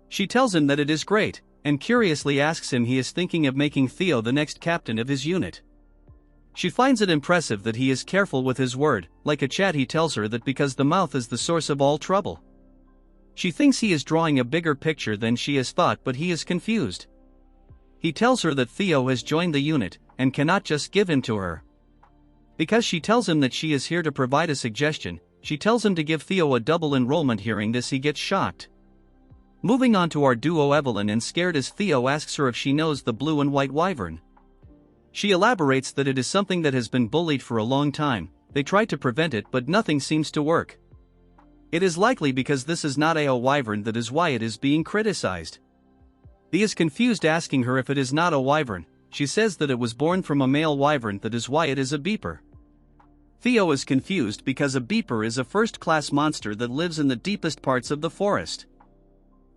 She tells him that it is great, and curiously asks him he is thinking of making Theo the next captain of his unit. She finds it impressive that he is careful with his word. Like a Chad, he tells her that because the mouth is the source of all trouble. She thinks he is drawing a bigger picture than she has thought, but he is confused. He tells her that Theo has joined the unit, and cannot just give him to her. Because she tells him that she is here to provide a suggestion, she tells him to give Theo a double enrollment. Hearing this, he gets shocked. Moving on to our duo Evelyn, and scared as Theo asks her if she knows the blue and white wyvern. She elaborates that it is something that has been bullied for a long time. They tried to prevent it, but nothing seems to work. It is likely because this is not a wyvern, that is why it is being criticized. He is confused, asking her if it is not a wyvern. She says that it was born from a male wyvern, that is why it is a beeper. Theo is confused because a beeper is a first-class monster that lives in the deepest parts of the forest.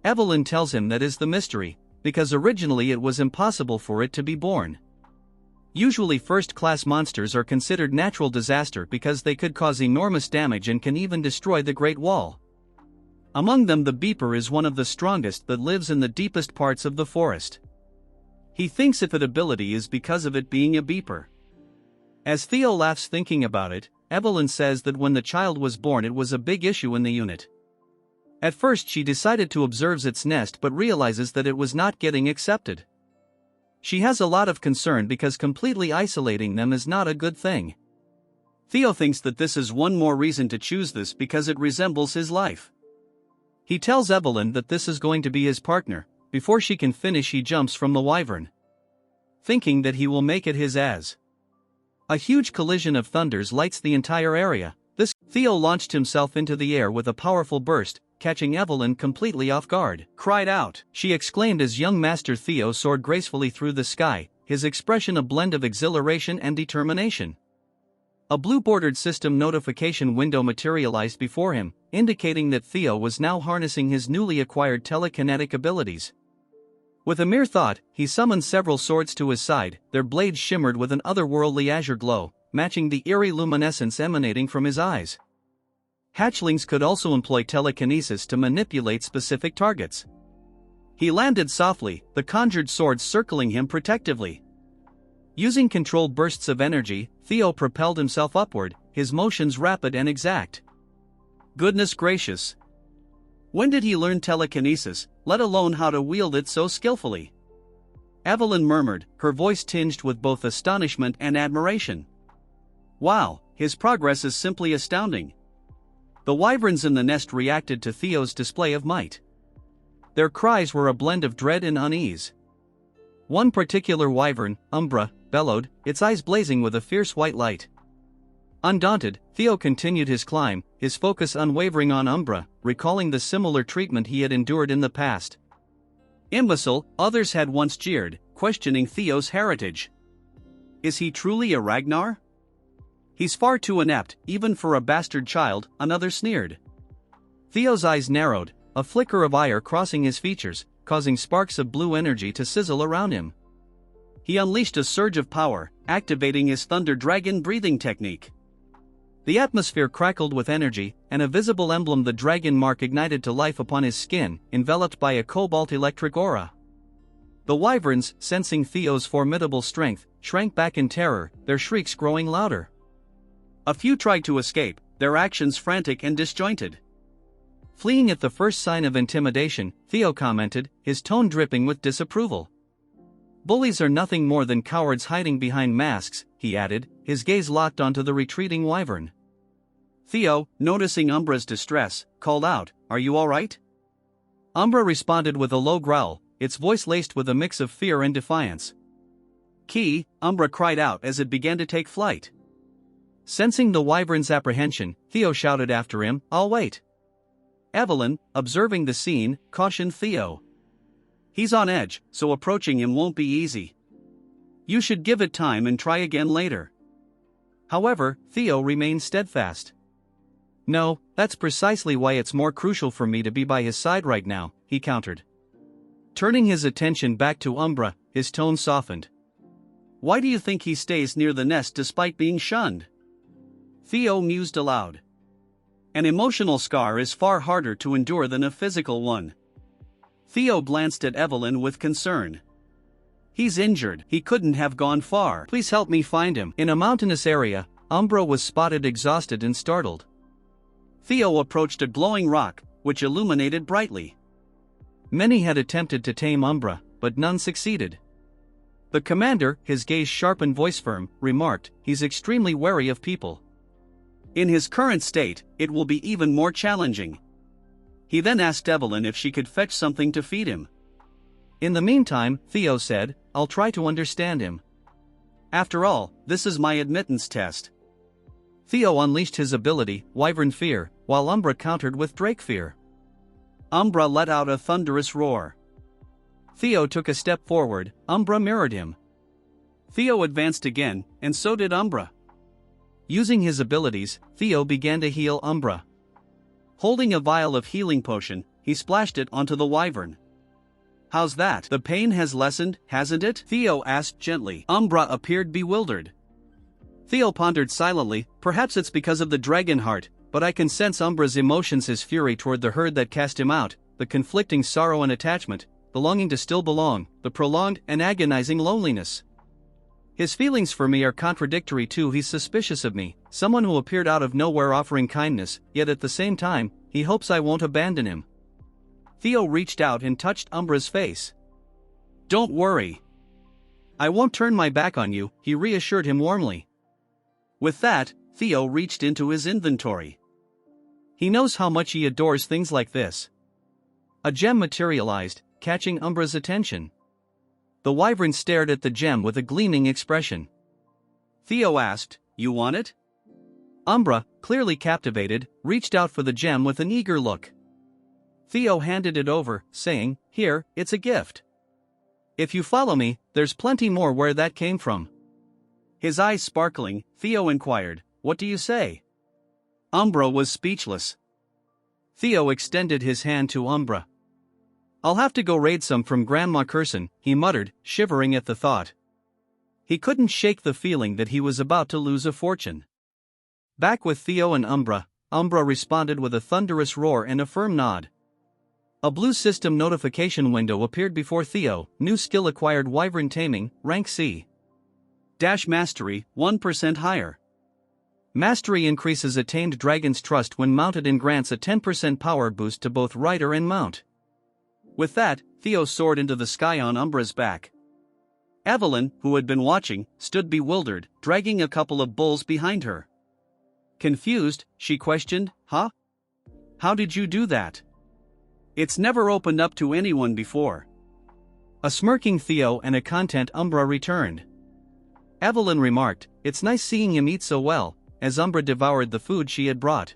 Evelyn tells him that is the mystery, because originally it was impossible for it to be born. Usually first-class monsters are considered natural disaster because they could cause enormous damage and can even destroy the Great Wall. Among them, the beeper is one of the strongest that lives in the deepest parts of the forest. He thinks if its ability is because of it being a beeper. As Theo laughs thinking about it, Evelyn says that when the child was born it was a big issue in the unit. At first she decided to observe its nest, but realizes that it was not getting accepted. She has a lot of concern because completely isolating them is not a good thing. Theo thinks that this is one more reason to choose this because it resembles his life. He tells Evelyn that this is going to be his partner. Before she can finish, he jumps from the wyvern, thinking that he will make it his as. A huge collision of thunders lights the entire area. Theo launched himself into the air with a powerful burst, catching Evelyn completely off guard. "Cried out!" she exclaimed as young Master Theo soared gracefully through the sky, his expression a blend of exhilaration and determination. A blue-bordered system notification window materialized before him, indicating that Theo was now harnessing his newly acquired telekinetic abilities. With a mere thought, he summoned several swords to his side. Their blades shimmered with an otherworldly azure glow, matching the eerie luminescence emanating from his eyes. Hatchlings could also employ telekinesis to manipulate specific targets. He landed softly, the conjured swords circling him protectively. Using controlled bursts of energy, Theo propelled himself upward, his motions rapid and exact. Goodness gracious! When did he learn telekinesis, let alone how to wield it so skillfully? Evelyn murmured, her voice tinged with both astonishment and admiration. Wow, his progress is simply astounding. The wyverns in the nest reacted to Theo's display of might. Their cries were a blend of dread and unease. One particular wyvern, Umbra, bellowed, its eyes blazing with a fierce white light. Undaunted, Theo continued his climb, his focus unwavering on Umbra, recalling the similar treatment he had endured in the past. Imbecile, others had once jeered, questioning Theo's heritage. Is he truly a Ragnar? He's far too inept, even for a bastard child, another sneered. Theo's eyes narrowed, a flicker of ire crossing his features, causing sparks of blue energy to sizzle around him. He unleashed a surge of power, activating his Thunder Dragon breathing technique. The atmosphere crackled with energy, and a visible emblem, the dragon mark, ignited to life upon his skin, enveloped by a cobalt-electric aura. The wyverns, sensing Theo's formidable strength, shrank back in terror, their shrieks growing louder. A few tried to escape, their actions frantic and disjointed. Fleeing at the first sign of intimidation, Theo commented, his tone dripping with disapproval. Bullies are nothing more than cowards hiding behind masks, he added, his gaze locked onto the retreating wyvern. Theo, noticing Umbra's distress, called out, "Are you all right?" Umbra responded with a low growl, its voice laced with a mix of fear and defiance. "Key," Umbra cried out as it began to take flight. Sensing the wyvern's apprehension, Theo shouted after him, "I'll wait." Evelyn, observing the scene, cautioned Theo. "He's on edge, so approaching him won't be easy. You should give it time and try again later." However, Theo remained steadfast. "No, that's precisely why it's more crucial for me to be by his side right now," he countered. Turning his attention back to Umbra, his tone softened. "Why do you think he stays near the nest despite being shunned?" Theo mused aloud. "An emotional scar is far harder to endure than a physical one." Theo glanced at Evelyn with concern. "He's injured, he couldn't have gone far. Please help me find him." In a mountainous area, Umbra was spotted exhausted and startled. Theo approached a glowing rock, which illuminated brightly. Many had attempted to tame Umbra, but none succeeded. The commander, his gaze sharp and voice firm, remarked, "He's extremely wary of people. In his current state, it will be even more challenging." He then asked Evelyn if she could fetch something to feed him. "In the meantime," Theo said, "I'll try to understand him. After all, this is my admittance test." Theo unleashed his ability, Wyvern Fear, while Umbra countered with Drake Fear. Umbra let out a thunderous roar. Theo took a step forward, Umbra mirrored him. Theo advanced again, and so did Umbra. Using his abilities, Theo began to heal Umbra. Holding a vial of healing potion, he splashed it onto the wyvern. "How's that? The pain has lessened, hasn't it?" Theo asked gently. Umbra appeared bewildered. Theo pondered silently, "Perhaps it's because of the dragon heart, but I can sense Umbra's emotions, his fury toward the herd that cast him out, the conflicting sorrow and attachment, the longing to still belong, the prolonged and agonizing loneliness. His feelings for me are contradictory too. He's suspicious of me, someone who appeared out of nowhere offering kindness, yet at the same time, he hopes I won't abandon him." Theo reached out and touched Umbra's face. "Don't worry. I won't turn my back on you," he reassured him warmly. With that, Theo reached into his inventory. He knows how much he adores things like this. A gem materialized, catching Umbra's attention. The wyvern stared at the gem with a gleaming expression. Theo asked, "You want it?" Umbra, clearly captivated, reached out for the gem with an eager look. Theo handed it over, saying, "Here, it's a gift. If you follow me, there's plenty more where that came from." His eyes sparkling, Theo inquired, "What do you say?" Umbra was speechless. Theo extended his hand to Umbra. "I'll have to go raid some from Grandma Curson," he muttered, shivering at the thought. He couldn't shake the feeling that he was about to lose a fortune. Back with Theo and Umbra, Umbra responded with a thunderous roar and a firm nod. A blue system notification window appeared before Theo. New skill acquired: Wyvern Taming, rank C. Mastery, 1% higher. Mastery increases a tamed dragon's trust when mounted and grants a 10% power boost to both rider and mount. With that, Theo soared into the sky on Umbra's back. Evelyn, who had been watching, stood bewildered, dragging a couple of bulls behind her. Confused, she questioned, "Huh? How did you do that? It's never opened up to anyone before." A smirking Theo and a content Umbra returned. Evelyn remarked, "It's nice seeing him eat so well," as Umbra devoured the food she had brought.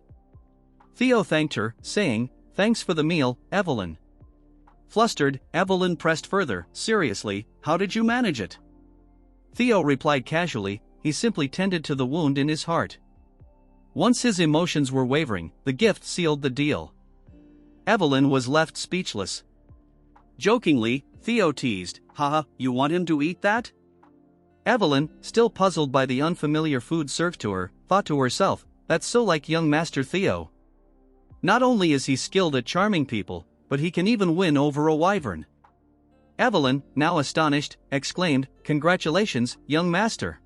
Theo thanked her, saying, "Thanks for the meal, Evelyn." Flustered, Evelyn pressed further, "Seriously, how did you manage it?" Theo replied casually, "He simply tended to the wound in his heart." Once his emotions were wavering, the gift sealed the deal. Evelyn was left speechless. Jokingly, Theo teased, "Haha, you want him to eat that?" Evelyn, still puzzled by the unfamiliar food served to her, thought to herself, "That's so like young Master Theo. Not only is he skilled at charming people, but he can even win over a wyvern." Evelyn, now astonished, exclaimed, "Congratulations, young master.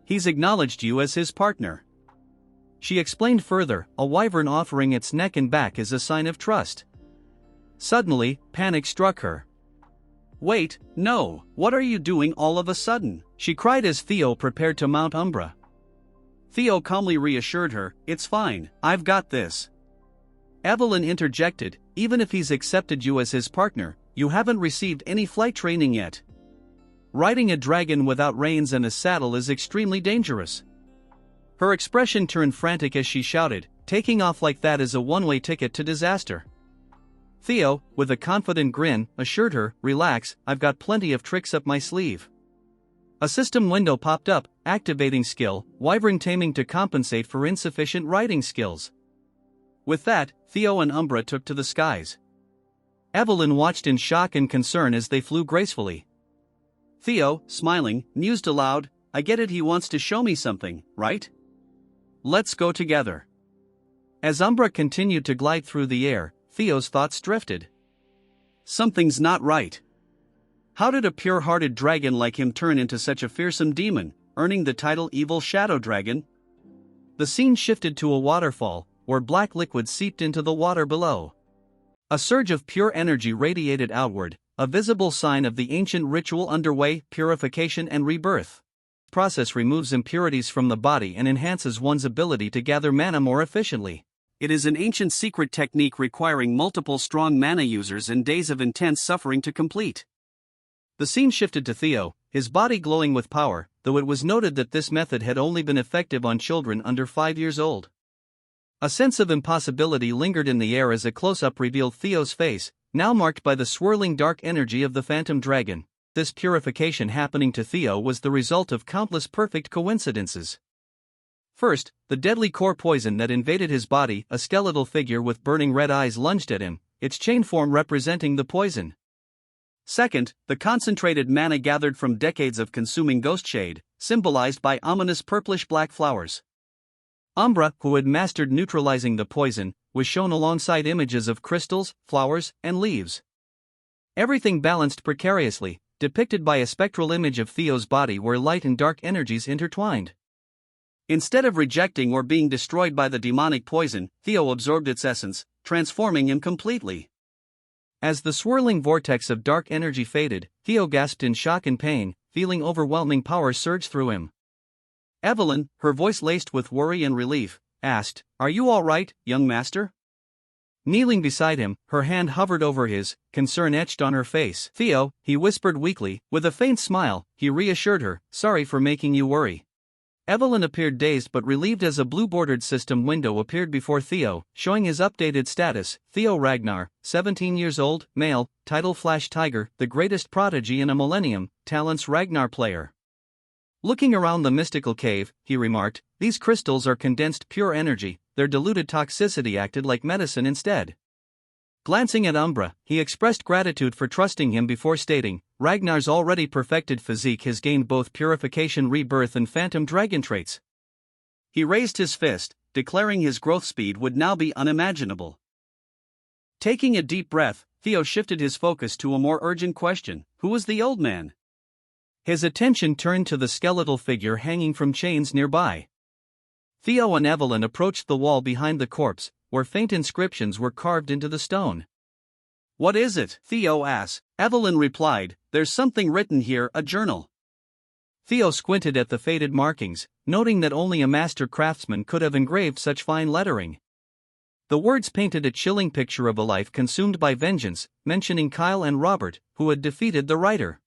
He's acknowledged you as his partner." She explained further, "A wyvern offering its neck and back is a sign of trust." Suddenly, panic struck her. "Wait, no, what are you doing all of a sudden?" she cried as Theo prepared to mount Umbra. Theo calmly reassured her, "It's fine, I've got this." Evelyn interjected, "Even if he's accepted you as his partner, you haven't received any flight training yet. Riding a dragon without reins and a saddle is extremely dangerous." Her expression turned frantic as she shouted, "Taking off like that is a one-way ticket to disaster." Theo, with a confident grin, assured her, "Relax, I've got plenty of tricks up my sleeve." A system window popped up, activating skill, Wyvern Taming to compensate for insufficient riding skills. With that, Theo and Umbra took to the skies. Evelyn watched in shock and concern as they flew gracefully. Theo, smiling, mused aloud, "I get it, he wants to show me something, right? Let's go together." As Umbra continued to glide through the air, Theo's thoughts drifted. Something's not right. How did a pure-hearted dragon like him turn into such a fearsome demon, earning the title Evil Shadow Dragon? The scene shifted to a waterfall, where black liquid seeped into the water below. A surge of pure energy radiated outward, a visible sign of the ancient ritual underway: purification and rebirth. The process removes impurities from the body and enhances one's ability to gather mana more efficiently. It is an ancient secret technique requiring multiple strong mana users and days of intense suffering to complete. The scene shifted to Theo, his body glowing with power, though it was noted that this method had only been effective on children under 5 years old. A sense of impossibility lingered in the air as a close-up revealed Theo's face, now marked by the swirling dark energy of the phantom dragon. This purification happening to Theo was the result of countless perfect coincidences. First, the deadly core poison that invaded his body. A skeletal figure with burning red eyes lunged at him, its chain form representing the poison. Second, the concentrated mana gathered from decades of consuming ghost shade, symbolized by ominous purplish-black flowers. Umbra, who had mastered neutralizing the poison, was shown alongside images of crystals, flowers, and leaves. Everything balanced precariously, depicted by a spectral image of Theo's body where light and dark energies intertwined. Instead of rejecting or being destroyed by the demonic poison, Theo absorbed its essence, transforming him completely. As the swirling vortex of dark energy faded, Theo gasped in shock and pain, feeling overwhelming power surge through him. Evelyn, her voice laced with worry and relief, asked, "Are you all right, young master?" Kneeling beside him, her hand hovered over his, concern etched on her face. "Theo," he whispered weakly, with a faint smile, he reassured her, "Sorry for making you worry." Evelyn appeared dazed but relieved as a blue-bordered system window appeared before Theo, showing his updated status: Theo Ragnar, 17 years old, male, title Flash Tiger, the greatest prodigy in a millennium, talents Ragnar player. Looking around the mystical cave, he remarked, "These crystals are condensed pure energy, their diluted toxicity acted like medicine instead." Glancing at Umbra, he expressed gratitude for trusting him before stating, "Ragnar's already perfected physique has gained both purification, rebirth, and phantom dragon traits." He raised his fist, declaring his growth speed would now be unimaginable. Taking a deep breath, Theo shifted his focus to a more urgent question: who was the old man? His attention turned to the skeletal figure hanging from chains nearby. Theo and Evelyn approached the wall behind the corpse, where faint inscriptions were carved into the stone. "What is it?" Theo asked. Evelyn replied, "There's something written here, a journal." Theo squinted at the faded markings, noting that only a master craftsman could have engraved such fine lettering. The words painted a chilling picture of a life consumed by vengeance, mentioning Kyle and Robert, who had defeated the writer.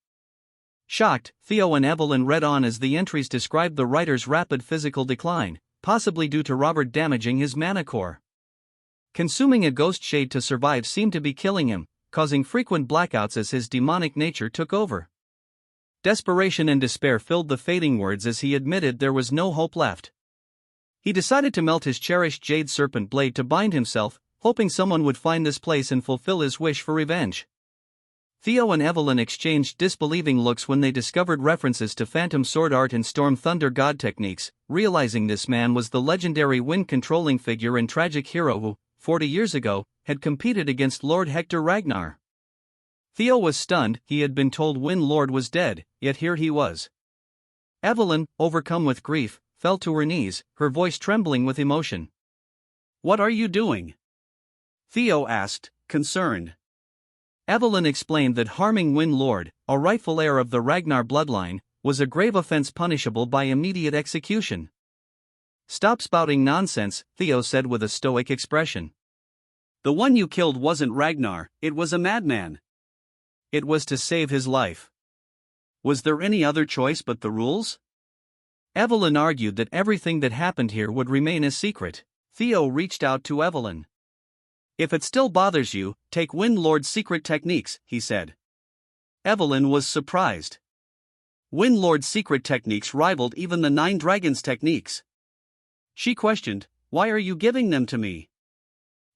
Shocked, Theo and Evelyn read on as the entries described the writer's rapid physical decline, possibly due to Robert damaging his mana core. Consuming a ghost shade to survive seemed to be killing him, causing frequent blackouts as his demonic nature took over. Desperation and despair filled the fading words as he admitted there was no hope left. He decided to melt his cherished jade serpent blade to bind himself, hoping someone would find this place and fulfill his wish for revenge. Theo and Evelyn exchanged disbelieving looks when they discovered references to phantom sword art and storm thunder god techniques, realizing this man was the legendary wind-controlling figure and tragic hero who, 40 years ago, had competed against Lord Hector Ragnar. Theo was stunned. He had been told Wind Lord was dead, yet here he was. Evelyn, overcome with grief, fell to her knees, her voice trembling with emotion. "What are you doing?" Theo asked, concerned. Evelyn explained that harming Wind Lord, a rightful heir of the Ragnar bloodline, was a grave offense punishable by immediate execution. "Stop spouting nonsense," Theo said with a stoic expression. "The one you killed wasn't Ragnar, it was a madman. It was to save his life. Was there any other choice but the rules?" Evelyn argued that everything that happened here would remain a secret. Theo reached out to Evelyn. "If it still bothers you, take Wind Lord's secret techniques," he said. Evelyn was surprised. Wind Lord's secret techniques rivaled even the Nine Dragons' techniques. She questioned, "Why are you giving them to me?"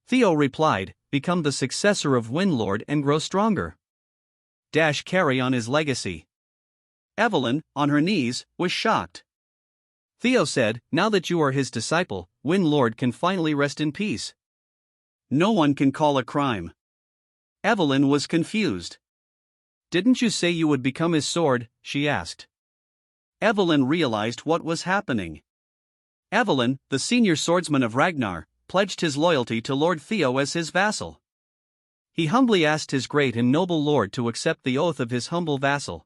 Theo replied, "Become the successor of Wind Lord and grow stronger. Carry on his legacy." Evelyn, on her knees, was shocked. Theo said, "Now that you are his disciple, Wind Lord can finally rest in peace." "No one can call a crime." Evelyn was confused. "Didn't you say you would become his sword?" she asked. Evelyn realized what was happening. Evelyn, the senior swordsman of Ragnar, pledged his loyalty to Lord Theo as his vassal. He humbly asked his great and noble lord to accept the oath of his humble vassal.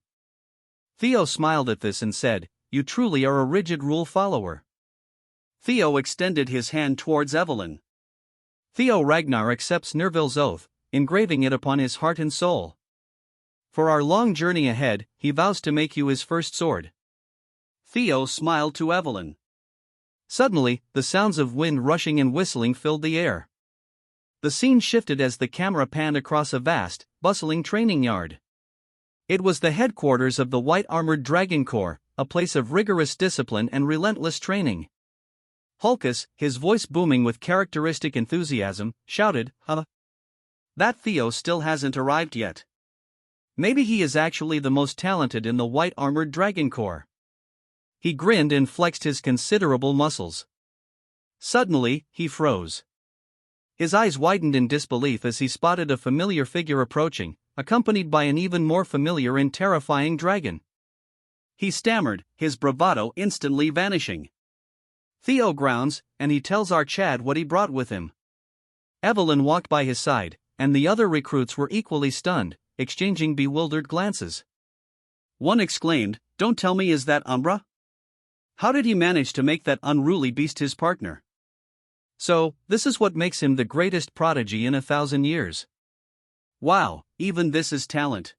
Theo smiled at this and said, "You truly are a rigid rule follower." Theo extended his hand towards Evelyn. "Theo Ragnar accepts Nerville's oath, engraving it upon his heart and soul. For our long journey ahead, he vows to make you his first sword." Theo smiled to Evelyn. Suddenly, the sounds of wind rushing and whistling filled the air. The scene shifted as the camera panned across a vast, bustling training yard. It was the headquarters of the White-Armored Dragon Corps, a place of rigorous discipline and relentless training. Hulkus, his voice booming with characteristic enthusiasm, shouted, "Huh? That Theo still hasn't arrived yet. Maybe he is actually the most talented in the White-Armored Dragon Corps." He grinned and flexed his considerable muscles. Suddenly, he froze. His eyes widened in disbelief as he spotted a familiar figure approaching, accompanied by an even more familiar and terrifying dragon. He stammered, his bravado instantly vanishing. "Theo grounds, and he tells our Chad what he brought with him." Evelyn walked by his side, and the other recruits were equally stunned, exchanging bewildered glances. One exclaimed, "Don't tell me, is that Umbra? How did he manage to make that unruly beast his partner?" "So, this is what makes him the greatest prodigy in 1,000 years. Wow, even this is talent.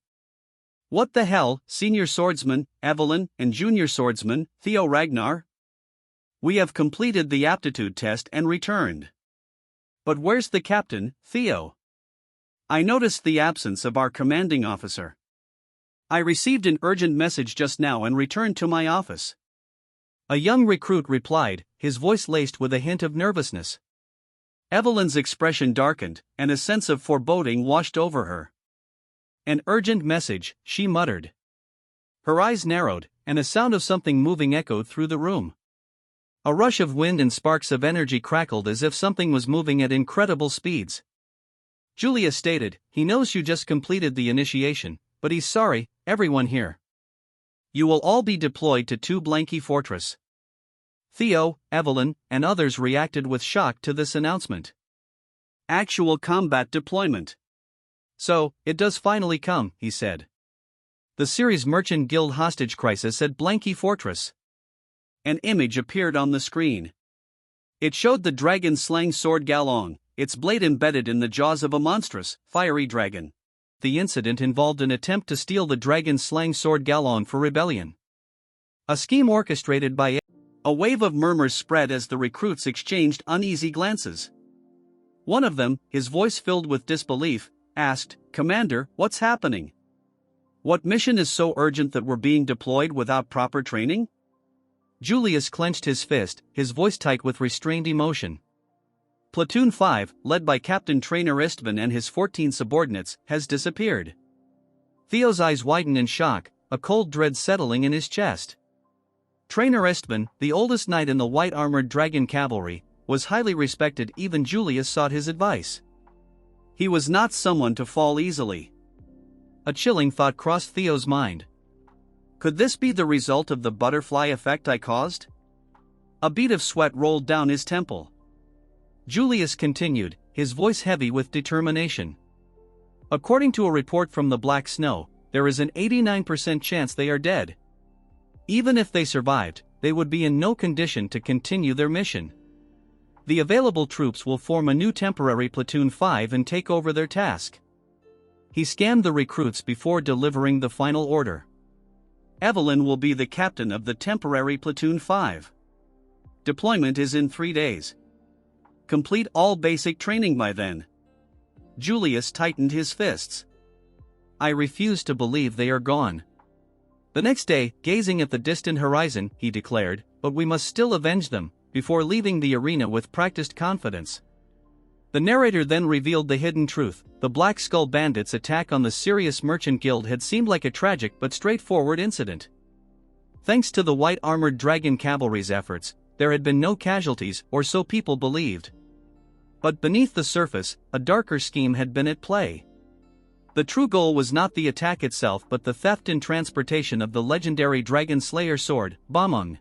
What the hell, senior swordsman, Evelyn, and junior swordsman, Theo Ragnar? We have completed the aptitude test and returned. But where's the captain, Theo? I noticed the absence of our commanding officer. I received an urgent message just now and returned to my office." A young recruit replied, his voice laced with a hint of nervousness. Evelyn's expression darkened, and a sense of foreboding washed over her. "An urgent message," she muttered. Her eyes narrowed, and a sound of something moving echoed through the room. A rush of wind and sparks of energy crackled as if something was moving at incredible speeds. Julius stated, he knows you just completed the initiation, but he's sorry, everyone here. You will all be deployed to 2 Blanky Fortress. Theo, Evelyn, and others reacted with shock to this announcement. Actual combat deployment. So, it does finally come, he said. The series Merchant Guild hostage crisis at Blanky Fortress. An image appeared on the screen. It showed the dragon-slaying sword Galong, its blade embedded in the jaws of a monstrous, fiery dragon. The incident involved an attempt to steal the dragon-slaying sword Galong for rebellion. A scheme orchestrated by a wave of murmurs spread as the recruits exchanged uneasy glances. One of them, his voice filled with disbelief, asked, "Commander, what's happening? What mission is so urgent that we're being deployed without proper training?" Julius clenched his fist, his voice tight with restrained emotion. Platoon 5, led by Captain Trainer Istvan and his 14 subordinates, has disappeared. Theo's eyes widened in shock, a cold dread settling in his chest. Trainer Istvan, the oldest knight in the white-armored dragon cavalry, was highly respected. Even Julius sought his advice. He was not someone to fall easily. A chilling thought crossed Theo's mind. Could this be the result of the butterfly effect I caused? A bead of sweat rolled down his temple. Julius continued, his voice heavy with determination. According to a report from the Black Snow, there is an 89% chance they are dead. Even if they survived, they would be in no condition to continue their mission. The available troops will form a new temporary Platoon 5 and take over their task. He scanned the recruits before delivering the final order. Evelyn will be the captain of the temporary Platoon 5. Deployment is in 3 days. Complete all basic training by then. Julius tightened his fists. I refuse to believe they are gone. The next day, gazing at the distant horizon, he declared, but we must still avenge them, before leaving the arena with practiced confidence. The narrator then revealed the hidden truth. The Black Skull Bandits' attack on the Sirius Merchant Guild had seemed like a tragic but straightforward incident. Thanks to the white-armored dragon cavalry's efforts, there had been no casualties, or so people believed. But beneath the surface, a darker scheme had been at play. The true goal was not the attack itself but the theft and transportation of the legendary Dragon Slayer sword, Bamung.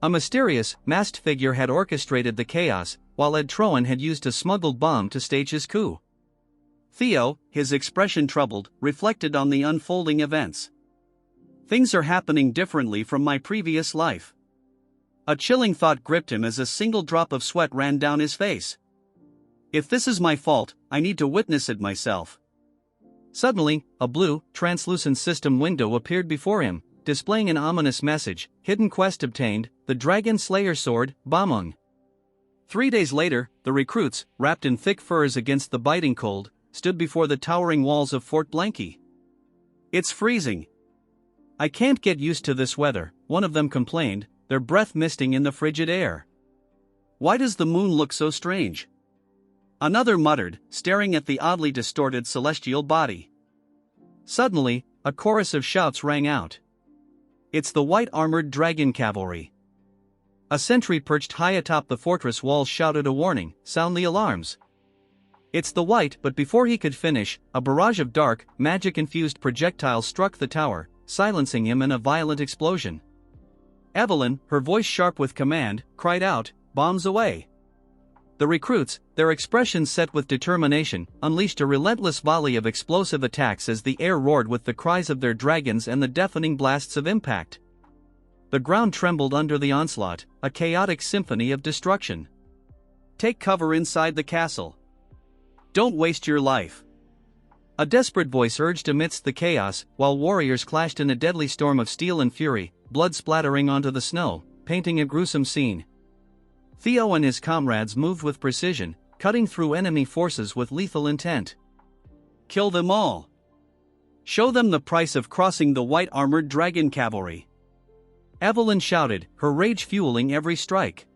A mysterious, masked figure had orchestrated the chaos, while Ed Troan had used a smuggled bomb to stage his coup. Theo, his expression troubled, reflected on the unfolding events. Things are happening differently from my previous life. A chilling thought gripped him as a single drop of sweat ran down his face. If this is my fault, I need to witness it myself. Suddenly, a blue, translucent system window appeared before him, displaying an ominous message: hidden quest obtained, the Dragon Slayer sword, Bamung. 3 days later, the recruits, wrapped in thick furs against the biting cold, stood before the towering walls of Fort Blanky. It's freezing. I can't get used to this weather, one of them complained, their breath misting in the frigid air. Why does the moon look so strange? Another muttered, staring at the oddly distorted celestial body. Suddenly, a chorus of shouts rang out. It's the white-armored dragon cavalry. A sentry perched high atop the fortress walls shouted a warning, sound the alarms. It's the white, but before he could finish, a barrage of dark, magic-infused projectiles struck the tower, silencing him in a violent explosion. Evelyn, her voice sharp with command, cried out, "Bombs away!" The recruits, their expressions set with determination, unleashed a relentless volley of explosive attacks as the air roared with the cries of their dragons and the deafening blasts of impact. The ground trembled under the onslaught, a chaotic symphony of destruction. Take cover inside the castle. Don't waste your life. A desperate voice urged amidst the chaos, while warriors clashed in a deadly storm of steel and fury, blood splattering onto the snow, painting a gruesome scene. Theo and his comrades moved with precision, cutting through enemy forces with lethal intent. Kill them all. Show them the price of crossing the white-armored dragon cavalry. Evelyn shouted, her rage fueling every strike.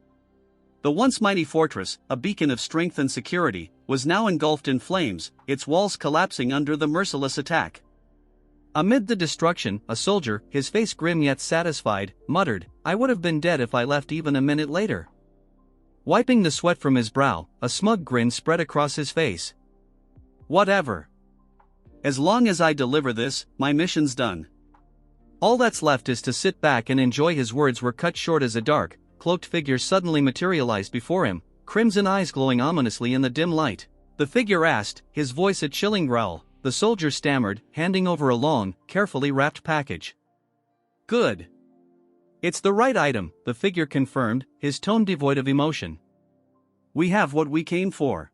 The once mighty fortress, a beacon of strength and security, was now engulfed in flames, its walls collapsing under the merciless attack. Amid the destruction, a soldier, his face grim yet satisfied, muttered, "I would have been dead if I left even a minute later." Wiping the sweat from his brow, a smug grin spread across his face. Whatever. As long as I deliver this, my mission's done. All that's left is to sit back and enjoy. His words were cut short as a dark, cloaked figure suddenly materialized before him, crimson eyes glowing ominously in the dim light. The figure asked, his voice a chilling growl. The soldier stammered, handing over a long, carefully wrapped package. Good. It's the right item, the figure confirmed, his tone devoid of emotion. We have what we came for.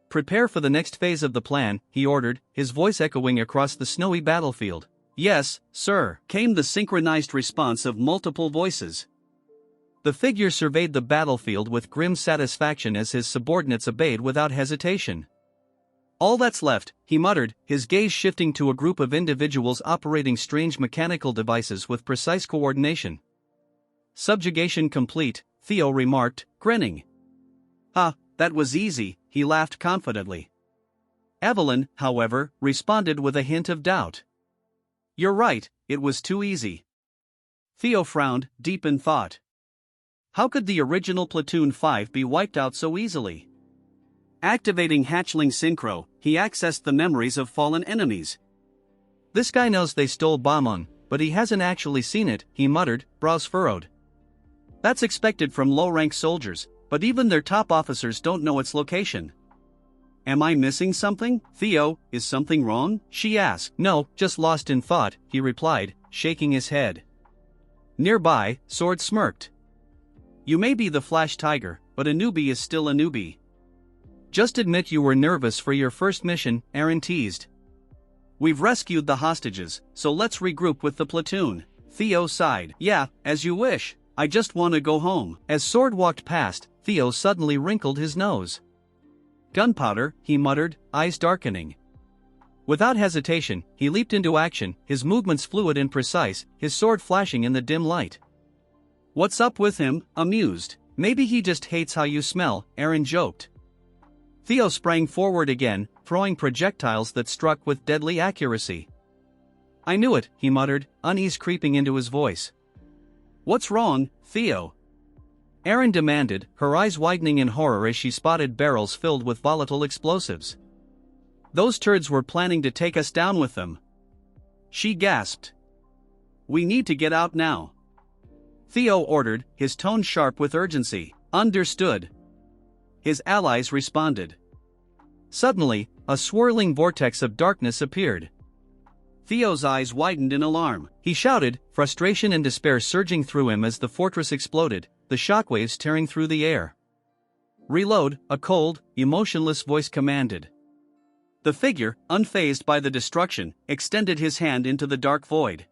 Prepare for the next phase of the plan, he ordered, his voice echoing across the snowy battlefield. Yes, sir, came the synchronized response of multiple voices. The figure surveyed the battlefield with grim satisfaction as his subordinates obeyed without hesitation. All that's left, he muttered, his gaze shifting to a group of individuals operating strange mechanical devices with precise coordination. Subjugation complete, Theo remarked, grinning. Ah, that was easy, he laughed confidently. Evelyn, however, responded with a hint of doubt. You're right, it was too easy. Theo frowned, deep in thought. How could the original Platoon 5 be wiped out so easily? Activating hatchling synchro, he accessed the memories of fallen enemies. This guy knows they stole Bomon, but he hasn't actually seen it, he muttered, brows furrowed. That's expected from low-rank soldiers, but even their top officers don't know its location. Am I missing something? Theo, is something wrong? She asked. No, just lost in thought, he replied, shaking his head. Nearby, Sword smirked. You may be the Flash Tiger, but a newbie is still a newbie. Just admit you were nervous for your first mission, Aaron teased. We've rescued the hostages, so let's regroup with the platoon. Theo sighed. Yeah, as you wish, I just want to go home. As Sword walked past, Theo suddenly wrinkled his nose. Gunpowder, he muttered, eyes darkening. Without hesitation, he leaped into action, his movements fluid and precise, his sword flashing in the dim light. What's up with him? Amused. Maybe he just hates how you smell, Aaron joked. Theo sprang forward again, throwing projectiles that struck with deadly accuracy. I knew it, he muttered, unease creeping into his voice. What's wrong, Theo? Aaron demanded, her eyes widening in horror as she spotted barrels filled with volatile explosives. Those turds were planning to take us down with them. She gasped. We need to get out now. Theo ordered, his tone sharp with urgency. Understood. His allies responded. Suddenly, a swirling vortex of darkness appeared. Theo's eyes widened in alarm. He shouted, frustration and despair surging through him as the fortress exploded, the shockwaves tearing through the air. Reload, a cold, emotionless voice commanded. The figure, unfazed by the destruction, extended his hand into the dark void.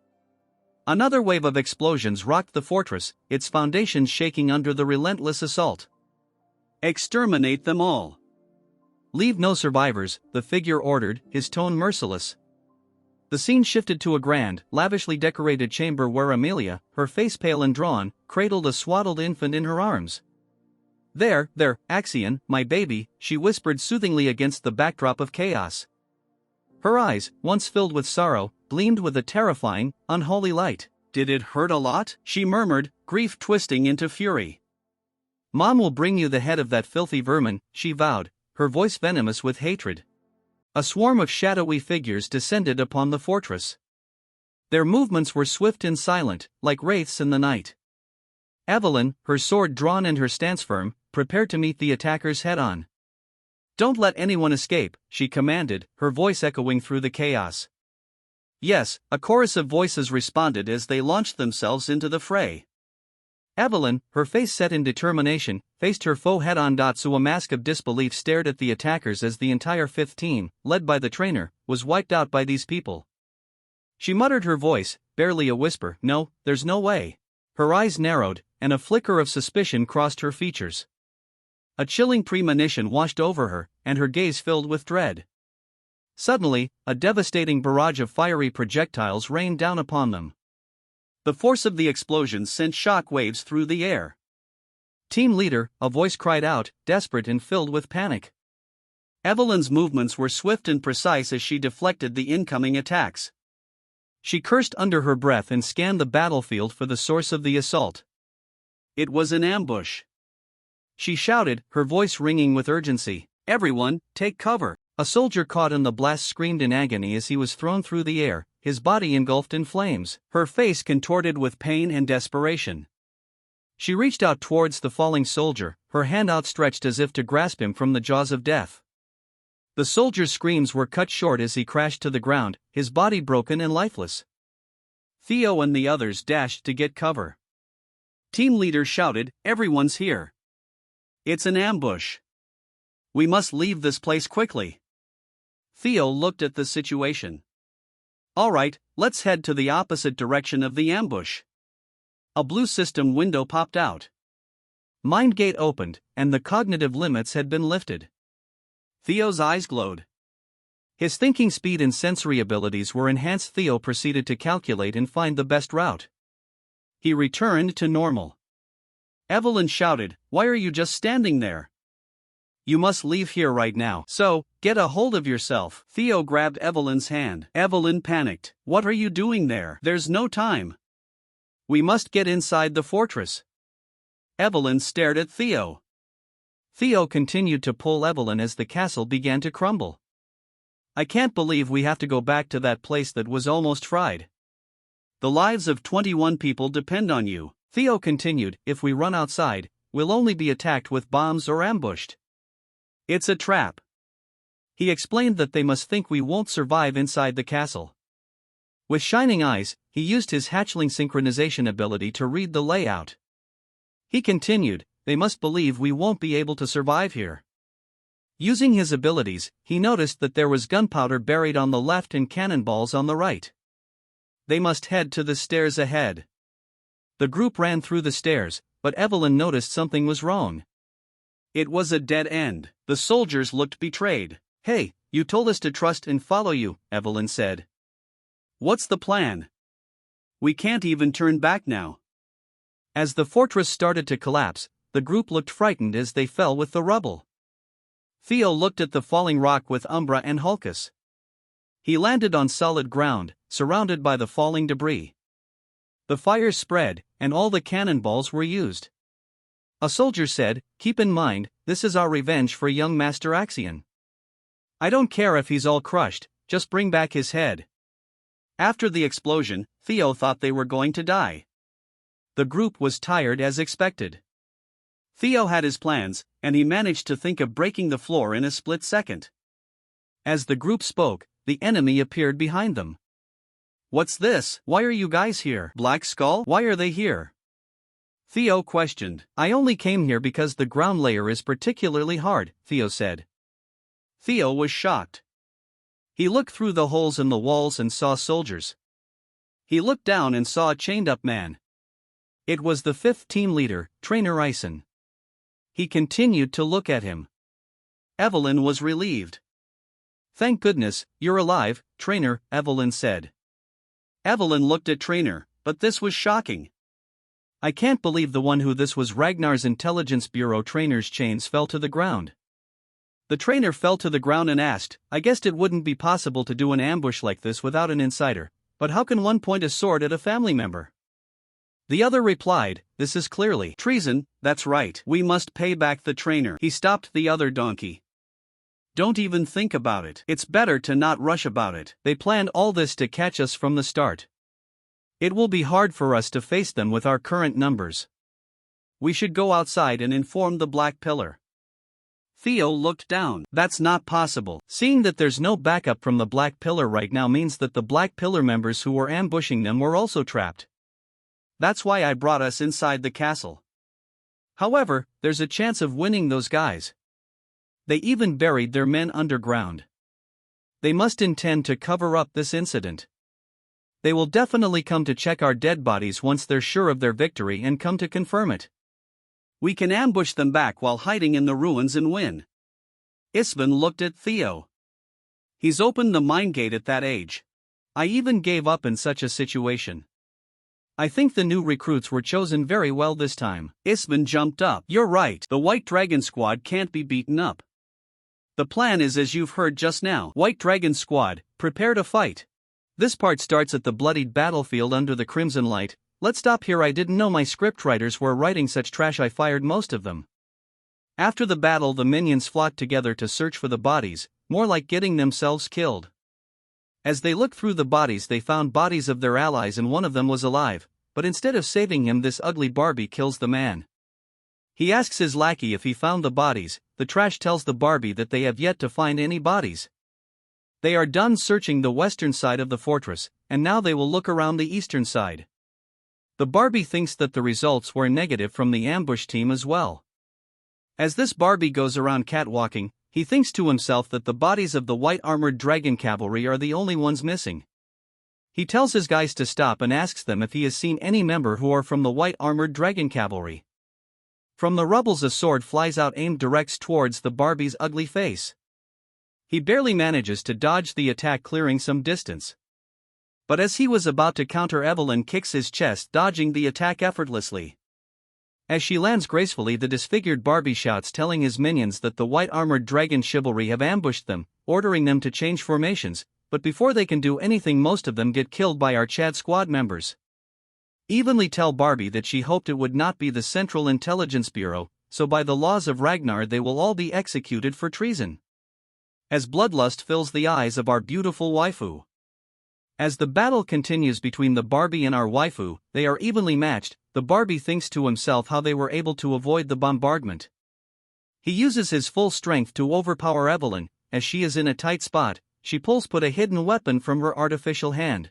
Another wave of explosions rocked the fortress, its foundations shaking under the relentless assault. Exterminate them all. Leave no survivors, the figure ordered, his tone merciless. The scene shifted to a grand, lavishly decorated chamber where Amelia, her face pale and drawn, cradled a swaddled infant in her arms. There, Axion, my baby, she whispered soothingly against the backdrop of chaos. Her eyes, once filled with sorrow, gleamed with a terrifying, unholy light. Did it hurt a lot? She murmured, grief twisting into fury. Mom will bring you the head of that filthy vermin, she vowed, her voice venomous with hatred. A swarm of shadowy figures descended upon the fortress. Their movements were swift and silent, like wraiths in the night. Evelyn, her sword drawn and her stance firm, prepared to meet the attackers head-on. Don't let anyone escape, she commanded, her voice echoing through the chaos. Yes, a chorus of voices responded as they launched themselves into the fray. Evelyn, her face set in determination, faced her foe head-on. So a mask of disbelief stared at the attackers as the entire 5th team, led by the trainer, was wiped out by these people. She muttered, her voice, barely a whisper, no, there's no way. Her eyes narrowed, and a flicker of suspicion crossed her features. A chilling premonition washed over her, and her gaze filled with dread. Suddenly, a devastating barrage of fiery projectiles rained down upon them. The force of the explosions sent shock waves through the air. Team leader, a voice cried out, desperate and filled with panic. Evelyn's movements were swift and precise as she deflected the incoming attacks. She cursed under her breath and scanned the battlefield for the source of the assault. It was an ambush. She shouted, her voice ringing with urgency. Everyone, take cover. A soldier caught in the blast screamed in agony as he was thrown through the air, his body engulfed in flames, her face contorted with pain and desperation. She reached out towards the falling soldier, her hand outstretched as if to grasp him from the jaws of death. The soldier's screams were cut short as he crashed to the ground, his body broken and lifeless. Theo and the others dashed to get cover. Team leader shouted, "Everyone's here. It's an ambush. We must leave this place quickly." Theo looked at the situation. "All right, let's head to the opposite direction of the ambush." A blue system window popped out. Mind gate opened, and the cognitive limits had been lifted. Theo's eyes glowed. His thinking speed and sensory abilities were enhanced. Theo proceeded to calculate and find the best route. He returned to normal. Evelyn shouted, "Why are you just standing there? You must leave here right now, so, get a hold of yourself." Theo grabbed Evelyn's hand. Evelyn panicked. "What are you doing there? There's no time. We must get inside the fortress." Evelyn stared at Theo. Theo continued to pull Evelyn as the castle began to crumble. "I can't believe we have to go back to that place that was almost fried. The lives of 21 people depend on you." Theo continued, "If we run outside, we'll only be attacked with bombs or ambushed. It's a trap." He explained that they must think we won't survive inside the castle. With shining eyes, he used his hatchling synchronization ability to read the layout. He continued, "They must believe we won't be able to survive here." Using his abilities, he noticed that there was gunpowder buried on the left and cannonballs on the right. They must head to the stairs ahead. The group ran through the stairs, but Evelyn noticed something was wrong. It was a dead end. The soldiers looked betrayed. "Hey, you told us to trust and follow you," Evelyn said. "What's the plan? We can't even turn back now." As the fortress started to collapse, the group looked frightened as they fell with the rubble. Theo looked at the falling rock with Umbra and Hulkus. He landed on solid ground, surrounded by the falling debris. The fires spread, and all the cannonballs were used. A soldier said, "Keep in mind, this is our revenge for young Master Axion. I don't care if he's all crushed, just bring back his head." After the explosion, Theo thought they were going to die. The group was tired as expected. Theo had his plans, and he managed to think of breaking the floor in a split second. As the group spoke, the enemy appeared behind them. "What's this? Why are you guys here? Black Skull? Why are they here?" Theo questioned. "I only came here because the ground layer is particularly hard," Theo said. Theo was shocked. He looked through the holes in the walls and saw soldiers. He looked down and saw a chained-up man. It was the 5th team leader, Trainer Ison. He continued to look at him. Evelyn was relieved. "Thank goodness, you're alive, Trainer," Evelyn said. Evelyn looked at Trainer, but this was shocking. "I can't believe the one who this was." Ragnar's Intelligence Bureau trainer's chains fell to the ground. The trainer fell to the ground and asked, "I guessed it wouldn't be possible to do an ambush like this without an insider, but how can one point a sword at a family member?" The other replied, "This is clearly treason." "That's right, we must pay back the trainer." He stopped the other donkey. "Don't even think about it. It's better to not rush about it. They planned all this to catch us from the start. It will be hard for us to face them with our current numbers. We should go outside and inform the Black Pillar." Theo looked down. "That's not possible. Seeing that there's no backup from the Black Pillar right now means that the Black Pillar members who were ambushing them were also trapped. That's why I brought us inside the castle. However, there's a chance of winning those guys. They even buried their men underground. They must intend to cover up this incident. They will definitely come to check our dead bodies once they're sure of their victory and come to confirm it. We can ambush them back while hiding in the ruins and win." Isvan looked at Theo. "He's opened the mind gate at that age. I even gave up in such a situation. I think the new recruits were chosen very well this time." Isvan jumped up. "You're right, the White Dragon Squad can't be beaten up. The plan is as you've heard just now. White Dragon Squad, prepare to fight. This part starts at the bloodied battlefield under the crimson light. Let's stop here. I didn't know my scriptwriters were writing such trash. I fired most of them." After the battle, the minions flocked together to search for the bodies, more like getting themselves killed. As they looked through the bodies, they found bodies of their allies and one of them was alive, but instead of saving him, this ugly Barbie kills the man. He asks his lackey if he found the bodies. The trash tells the Barbie that they have yet to find any bodies. They are done searching the western side of the fortress, and now they will look around the eastern side. The Barbie thinks that the results were negative from the ambush team as well. As this Barbie goes around catwalking, he thinks to himself that the bodies of the white-armored dragon cavalry are the only ones missing. He tells his guys to stop and asks them if he has seen any member who are from the white-armored dragon cavalry. From the rubbles a sword flies out aimed directs towards the Barbie's ugly face. He barely manages to dodge the attack, clearing some distance. But as he was about to counter, Evelyn kicks his chest, dodging the attack effortlessly. As she lands gracefully, the disfigured Barbie shouts, telling his minions that the white-armored dragon chivalry have ambushed them, ordering them to change formations, but before they can do anything, most of them get killed by our Chad squad members. Evenly tell Barbie that she hoped it would not be the Central Intelligence Bureau, so by the laws of Ragnar they will all be executed for treason. As bloodlust fills the eyes of our beautiful waifu. As the battle continues between the Barbie and our waifu, they are evenly matched. The Barbie thinks to himself how they were able to avoid the bombardment. He uses his full strength to overpower Evelyn. As she is in a tight spot, she pulls a hidden weapon from her artificial hand.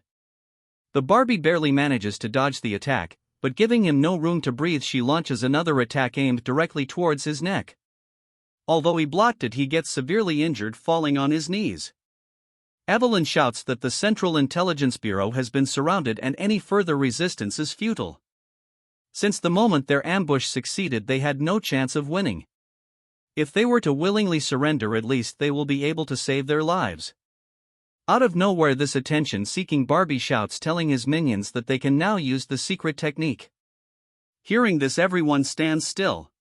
The Barbie barely manages to dodge the attack, but giving him no room to breathe, she launches another attack aimed directly towards his neck. Although he blocked it, he gets severely injured, falling on his knees. Evelyn shouts that the Central Intelligence Bureau has been surrounded and any further resistance is futile. Since the moment their ambush succeeded, they had no chance of winning. If they were to willingly surrender, at least they will be able to save their lives. Out of nowhere, this attention-seeking Barbie shouts, telling his minions that they can now use the secret technique. Hearing this, everyone stands still,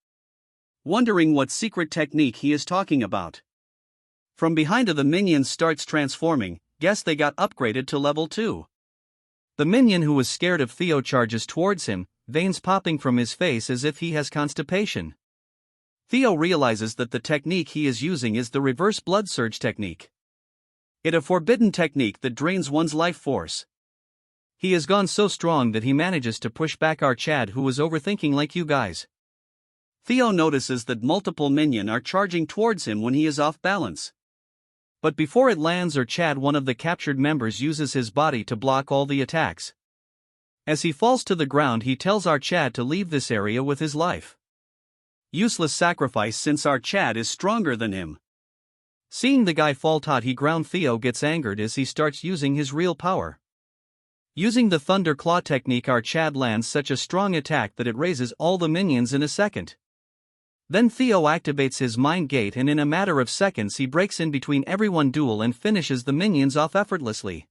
wondering what secret technique he is talking about. From behind, the minion starts transforming. Guess they got upgraded to level 2. The minion who was scared of Theo charges towards him, veins popping from his face as if he has constipation. Theo realizes that the technique he is using is the reverse blood surge technique. It a forbidden technique that drains one's life force. He has gone so strong that he manages to push back our Chad, who was overthinking like you guys. Theo notices that multiple minions are charging towards him when he is off balance. But before it lands, our Chad, one of the captured members, uses his body to block all the attacks. As he falls to the ground, he tells our Chad to leave this area with his life. Useless sacrifice, since our Chad is stronger than him. Seeing the guy fall tot, he ground. Theo gets angered as he starts using his real power. Using the Thunder Claw technique, our Chad lands such a strong attack that it raises all the minions in a second. Then Theo activates his mind gate, and in a matter of seconds he breaks in between everyone duel and finishes the minions off effortlessly.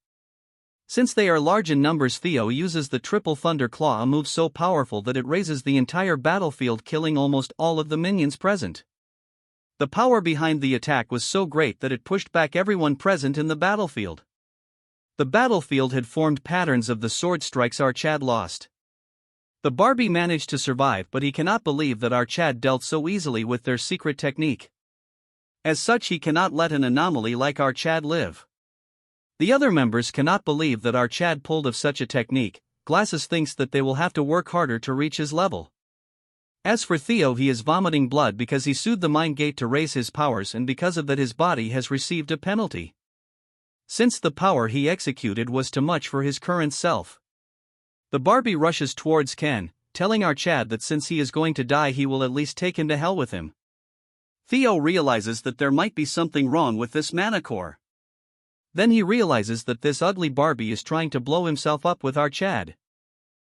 Since they are large in numbers, Theo uses the triple Thunder Claw, a move so powerful that it raises the entire battlefield, killing almost all of the minions present. The power behind the attack was so great that it pushed back everyone present in the battlefield. The battlefield had formed patterns of the sword strikes our Chad lost. The Barbie managed to survive, but he cannot believe that our Chad dealt so easily with their secret technique. As such, he cannot let an anomaly like our Chad live. The other members cannot believe that our Chad pulled of such a technique. Glasses thinks that they will have to work harder to reach his level. As for Theo, he is vomiting blood because he sued the mind gate to raise his powers, and because of that his body has received a penalty. Since the power he executed was too much for his current self. The Barbie rushes towards Ken, telling our Chad that since he is going to die, he will at least take him to hell with him. Theo realizes that there might be something wrong with this mana core. Then he realizes that this ugly Barbie is trying to blow himself up with our Chad.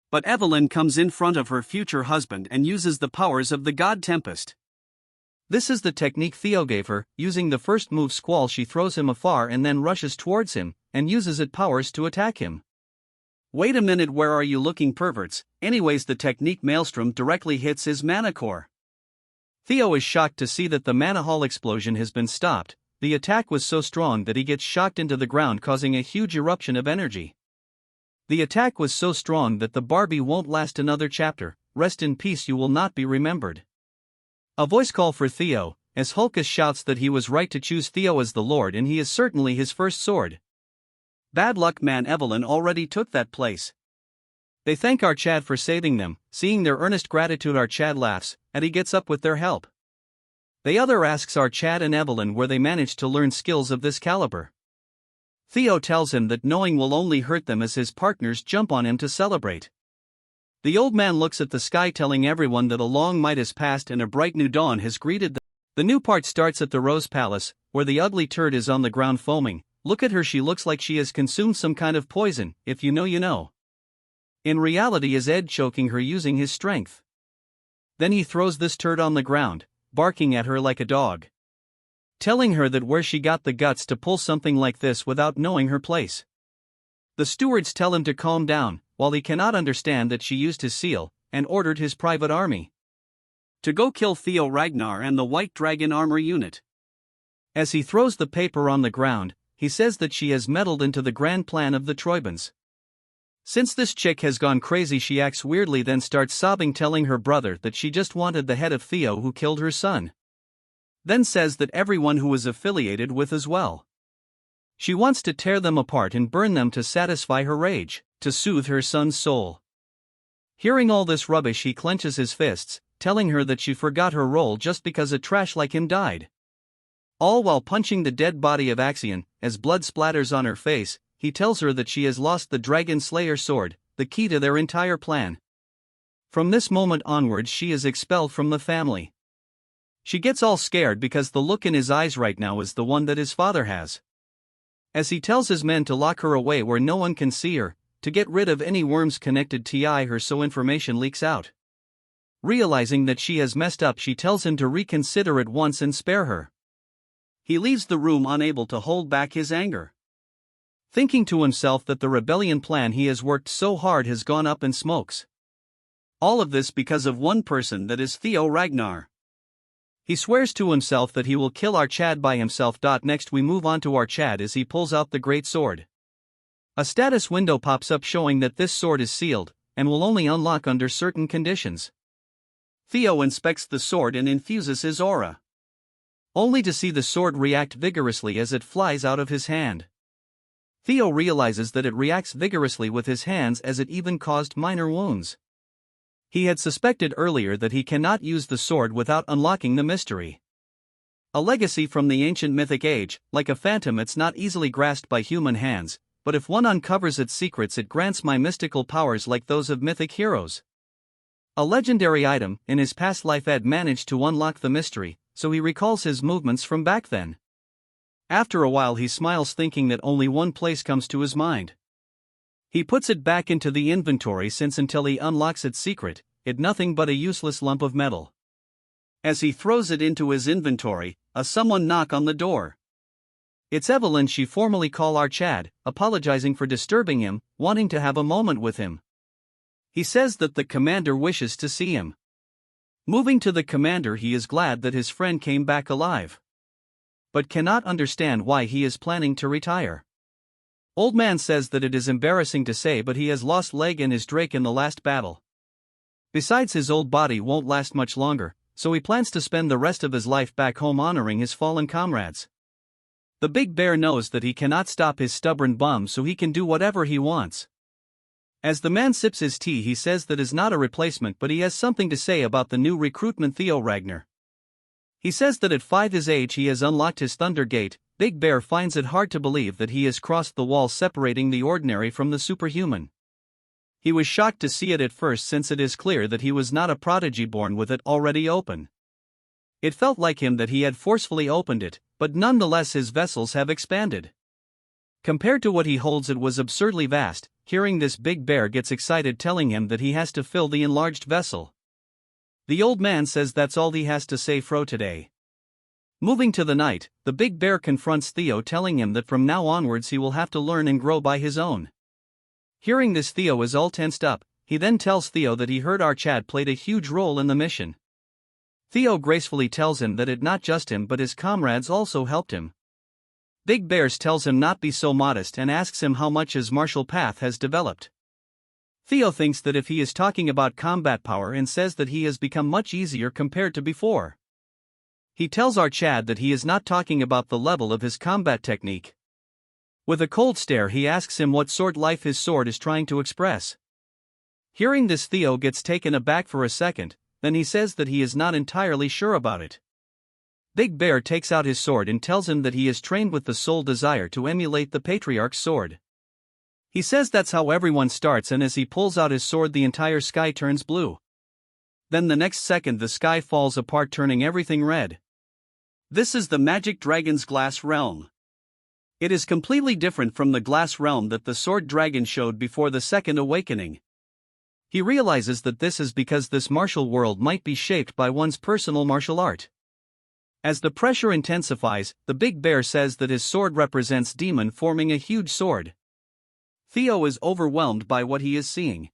But Evelyn comes in front of her future husband and uses the powers of the God Tempest. This is the technique Theo gave her. Using the first move Squall, she throws him afar and then rushes towards him, and uses its powers to attack him. Wait a minute, where are you looking, perverts? Anyways, the technique Maelstrom directly hits his mana core. Theo is shocked to see that the mana hall explosion has been stopped. The attack was so strong that he gets shocked into the ground, causing a huge eruption of energy. The attack was so strong that the Barbie won't last another chapter. Rest in peace, you will not be remembered. A voice call for Theo. as Hulkus shouts that he was right to choose Theo as the Lord and he is certainly his first sword. Bad luck man Evelyn already took that place. They thank our Chad for saving them, seeing their earnest gratitude our Chad laughs, and he gets up with their help. The other asks our Chad and Evelyn where they managed to learn skills of this caliber. Theo tells him that knowing will only hurt them as his partners jump on him to celebrate. The old man looks at the sky telling everyone that a long night has passed and a bright new dawn has greeted them. The new part starts at the Rose Palace, where the ugly turd is on the ground foaming. Look at her, she looks like she has consumed some kind of poison, if you know you know. In reality is Ed choking her using his strength. Then he throws this turd on the ground, barking at her like a dog. Telling her that where she got the guts to pull something like this without knowing her place. The stewards tell him to calm down, while he cannot understand that she used his seal, and ordered his private army to go kill Theo Ragnar and the White Dragon Armor Unit. As he throws the paper on the ground, he says that she has meddled into the grand plan of the Troibans. Since this chick has gone crazy, she acts weirdly, then starts sobbing, telling her brother that she just wanted the head of Theo who killed her son. Then says that everyone who was affiliated with as well. She wants to tear them apart and burn them to satisfy her rage, to soothe her son's soul. Hearing all this rubbish, he clenches his fists, telling her that she forgot her role just because a trash like him died. All while punching the dead body of Axion. As blood splatters on her face, he tells her that she has lost the Dragon Slayer sword, the key to their entire plan. From this moment onwards she is expelled from the family. She gets all scared because the look in his eyes right now is the one that his father has. As he tells his men to lock her away where no one can see her, to get rid of any worms connected to her so information leaks out. Realizing that she has messed up, she tells him to reconsider at once and spare her. He leaves the room unable to hold back his anger. Thinking to himself that the rebellion plan he has worked so hard has gone up in smokes. All of this because of one person, that is Theo Ragnar. He swears to himself that he will kill our Chad by himself. Next we move on to our Chad as he pulls out the great sword. A status window pops up showing that this sword is sealed, and will only unlock under certain conditions. Theo inspects the sword and infuses his aura. Only to see the sword react vigorously as it flies out of his hand. Theo realizes that it reacts vigorously with his hands as it even caused minor wounds. He had suspected earlier that he cannot use the sword without unlocking the mystery. A legacy from the ancient mythic age, like a phantom it's not easily grasped by human hands, but if one uncovers its secrets it grants my mystical powers like those of mythic heroes. A legendary item. In his past life Ed managed to unlock the mystery, so he recalls his movements from back then. After a while he smiles, thinking that only one place comes to his mind. He puts it back into the inventory since until he unlocks its secret, it nothing but a useless lump of metal. As he throws it into his inventory, someone knock on the door. It's Evelyn. She formally call our Chad, apologizing for disturbing him, wanting to have a moment with him. He says that the commander wishes to see him. Moving to the commander, he is glad that his friend came back alive, but cannot understand why he is planning to retire. Old man says that it is embarrassing to say, but he has lost leg and his Drake in the last battle. Besides, his old body won't last much longer, so he plans to spend the rest of his life back home honoring his fallen comrades. The big bear knows that he cannot stop his stubborn bum, so he can do whatever he wants. As the man sips his tea, he says that is not a replacement, but he has something to say about the new recruitment Theo Ragnar. He says that at 5 his age he has unlocked his Thunder Gate. Big Bear finds it hard to believe that he has crossed the wall separating the ordinary from the superhuman. He was shocked to see it at first, since it is clear that he was not a prodigy born with it already open. It felt like him that he had forcefully opened it, but nonetheless his vessels have expanded. Compared to what he holds, it was absurdly vast. Hearing this, Big Bear gets excited, telling him that he has to fill the enlarged vessel. The old man says that's all he has to say for today. Moving to the night, the Big Bear confronts Theo, telling him that from now onwards he will have to learn and grow by his own. Hearing this, Theo is all tensed up. He then tells Theo that he heard our Chad played a huge role in the mission. Theo gracefully tells him that it not just him but his comrades also helped him. Big Bears tells him not be so modest and asks him how much his martial path has developed. Theo thinks that if he is talking about combat power, and says that he has become much easier compared to before. He tells our Chad that he is not talking about the level of his combat technique. With a cold stare, he asks him what sort life his sword is trying to express. Hearing this, Theo gets taken aback for a second, then he says that he is not entirely sure about it. Big Bear takes out his sword and tells him that he is trained with the sole desire to emulate the Patriarch's sword. He says that's how everyone starts, and as he pulls out his sword the entire sky turns blue. Then the next second the sky falls apart, turning everything red. This is the magic dragon's glass realm. It is completely different from the glass realm that the sword dragon showed before the second awakening. He realizes that this is because this martial world might be shaped by one's personal martial art. As the pressure intensifies, the Big Bear says that his sword represents demon, forming a huge sword. Theo is overwhelmed by what he is seeing.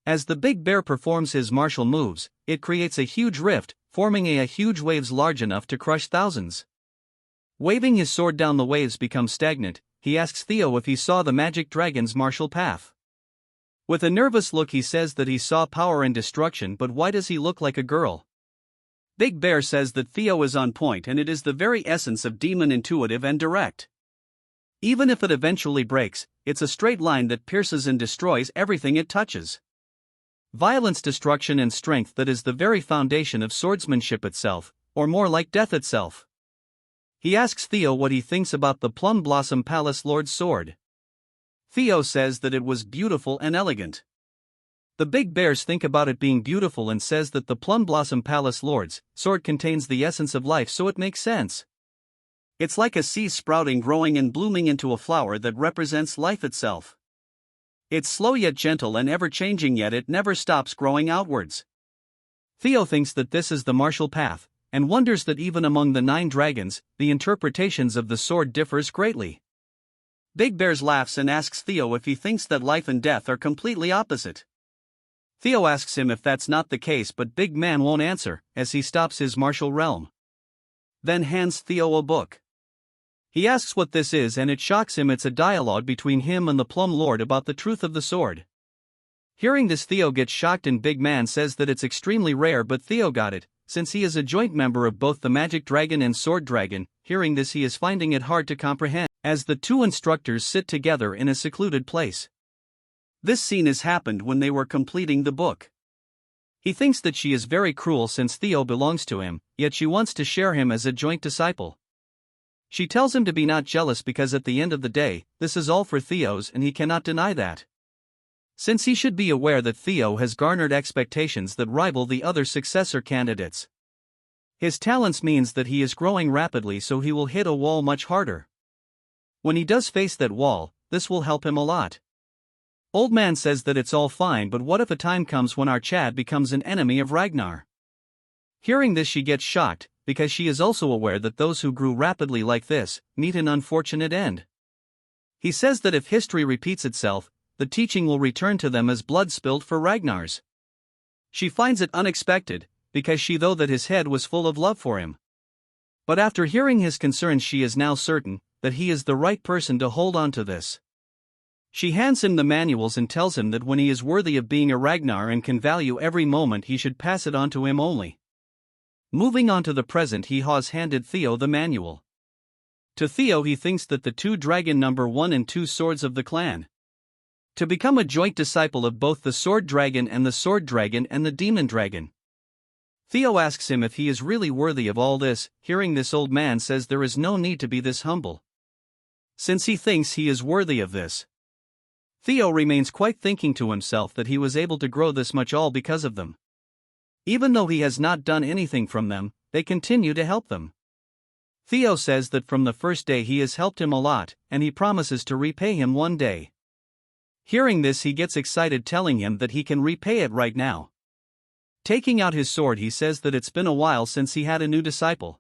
As the Big Bear performs his martial moves, it creates a huge rift, forming a huge waves large enough to crush thousands. Waving his sword down, the waves become stagnant. He asks Theo if he saw the magic dragon's martial path. With a nervous look, he says that he saw power and destruction, but why does he look like a girl? Big Bear says that Theo is on point, and it is the very essence of demon, intuitive and direct. Even if it eventually breaks, it's a straight line that pierces and destroys everything it touches. Violence, destruction and strength, that is the very foundation of swordsmanship itself, or more like death itself. He asks Theo what he thinks about the Plum Blossom Palace Lord's sword. Theo says that it was beautiful and elegant. The Big Bears think about it being beautiful and says that the Plum Blossom Palace Lord's sword contains the essence of life, so it makes sense. It's like a seed sprouting, growing and blooming into a flower that represents life itself. It's slow yet gentle and ever-changing, yet it never stops growing outwards. Theo thinks that this is the martial path, and wonders that even among the 9 dragons, the interpretations of the sword differs greatly. Big Bears laughs and asks Theo if he thinks that life and death are completely opposite. Theo asks him if that's not the case, but Big Man won't answer, as he stops his martial realm. Then hands Theo a book. He asks what this is, and it shocks him. It's a dialogue between him and the Plum Lord about the truth of the sword. Hearing this, Theo gets shocked, and Big Man says that it's extremely rare, but Theo got it, since he is a joint member of both the Magic Dragon and Sword Dragon. Hearing this, he is finding it hard to comprehend, as the two instructors sit together in a secluded place. This scene has happened when they were completing the book. He thinks that she is very cruel since Theo belongs to him, yet she wants to share him as a joint disciple. She tells him to be not jealous, because at the end of the day, this is all for Theo's, and he cannot deny that. Since he should be aware that Theo has garnered expectations that rival the other successor candidates. His talents means that he is growing rapidly, so he will hit a wall much harder. When he does face that wall, this will help him a lot. Old Man says that it's all fine, but what if a time comes when our Chad becomes an enemy of Ragnar? Hearing this, she gets shocked, because she is also aware that those who grew rapidly like this meet an unfortunate end. He says that if history repeats itself, the teaching will return to them as blood spilled for Ragnar's. She finds it unexpected, because she thought that his head was full of love for him. But after hearing his concerns, she is now certain that he is the right person to hold on to this. She hands him the manuals and tells him that when he is worthy of being a Ragnar and can value every moment, he should pass it on to him only. Moving on to the present, he has handed Theo the manual. To Theo, he thinks that the 2 dragon number 1 and 2 swords of the clan. To become a joint disciple of both the Sword Dragon and the Sword Dragon and the Demon Dragon. Theo asks him if he is really worthy of all this. Hearing this, Old Man says there is no need to be this humble, since he thinks he is worthy of this. Theo remains quiet, thinking to himself that he was able to grow this much all because of them. Even though he has not done anything from them, they continue to help them. Theo says that from the first day he has helped him a lot, and he promises to repay him one day. Hearing this, he gets excited, telling him that he can repay it right now. Taking out his sword, he says that it's been a while since he had a new disciple.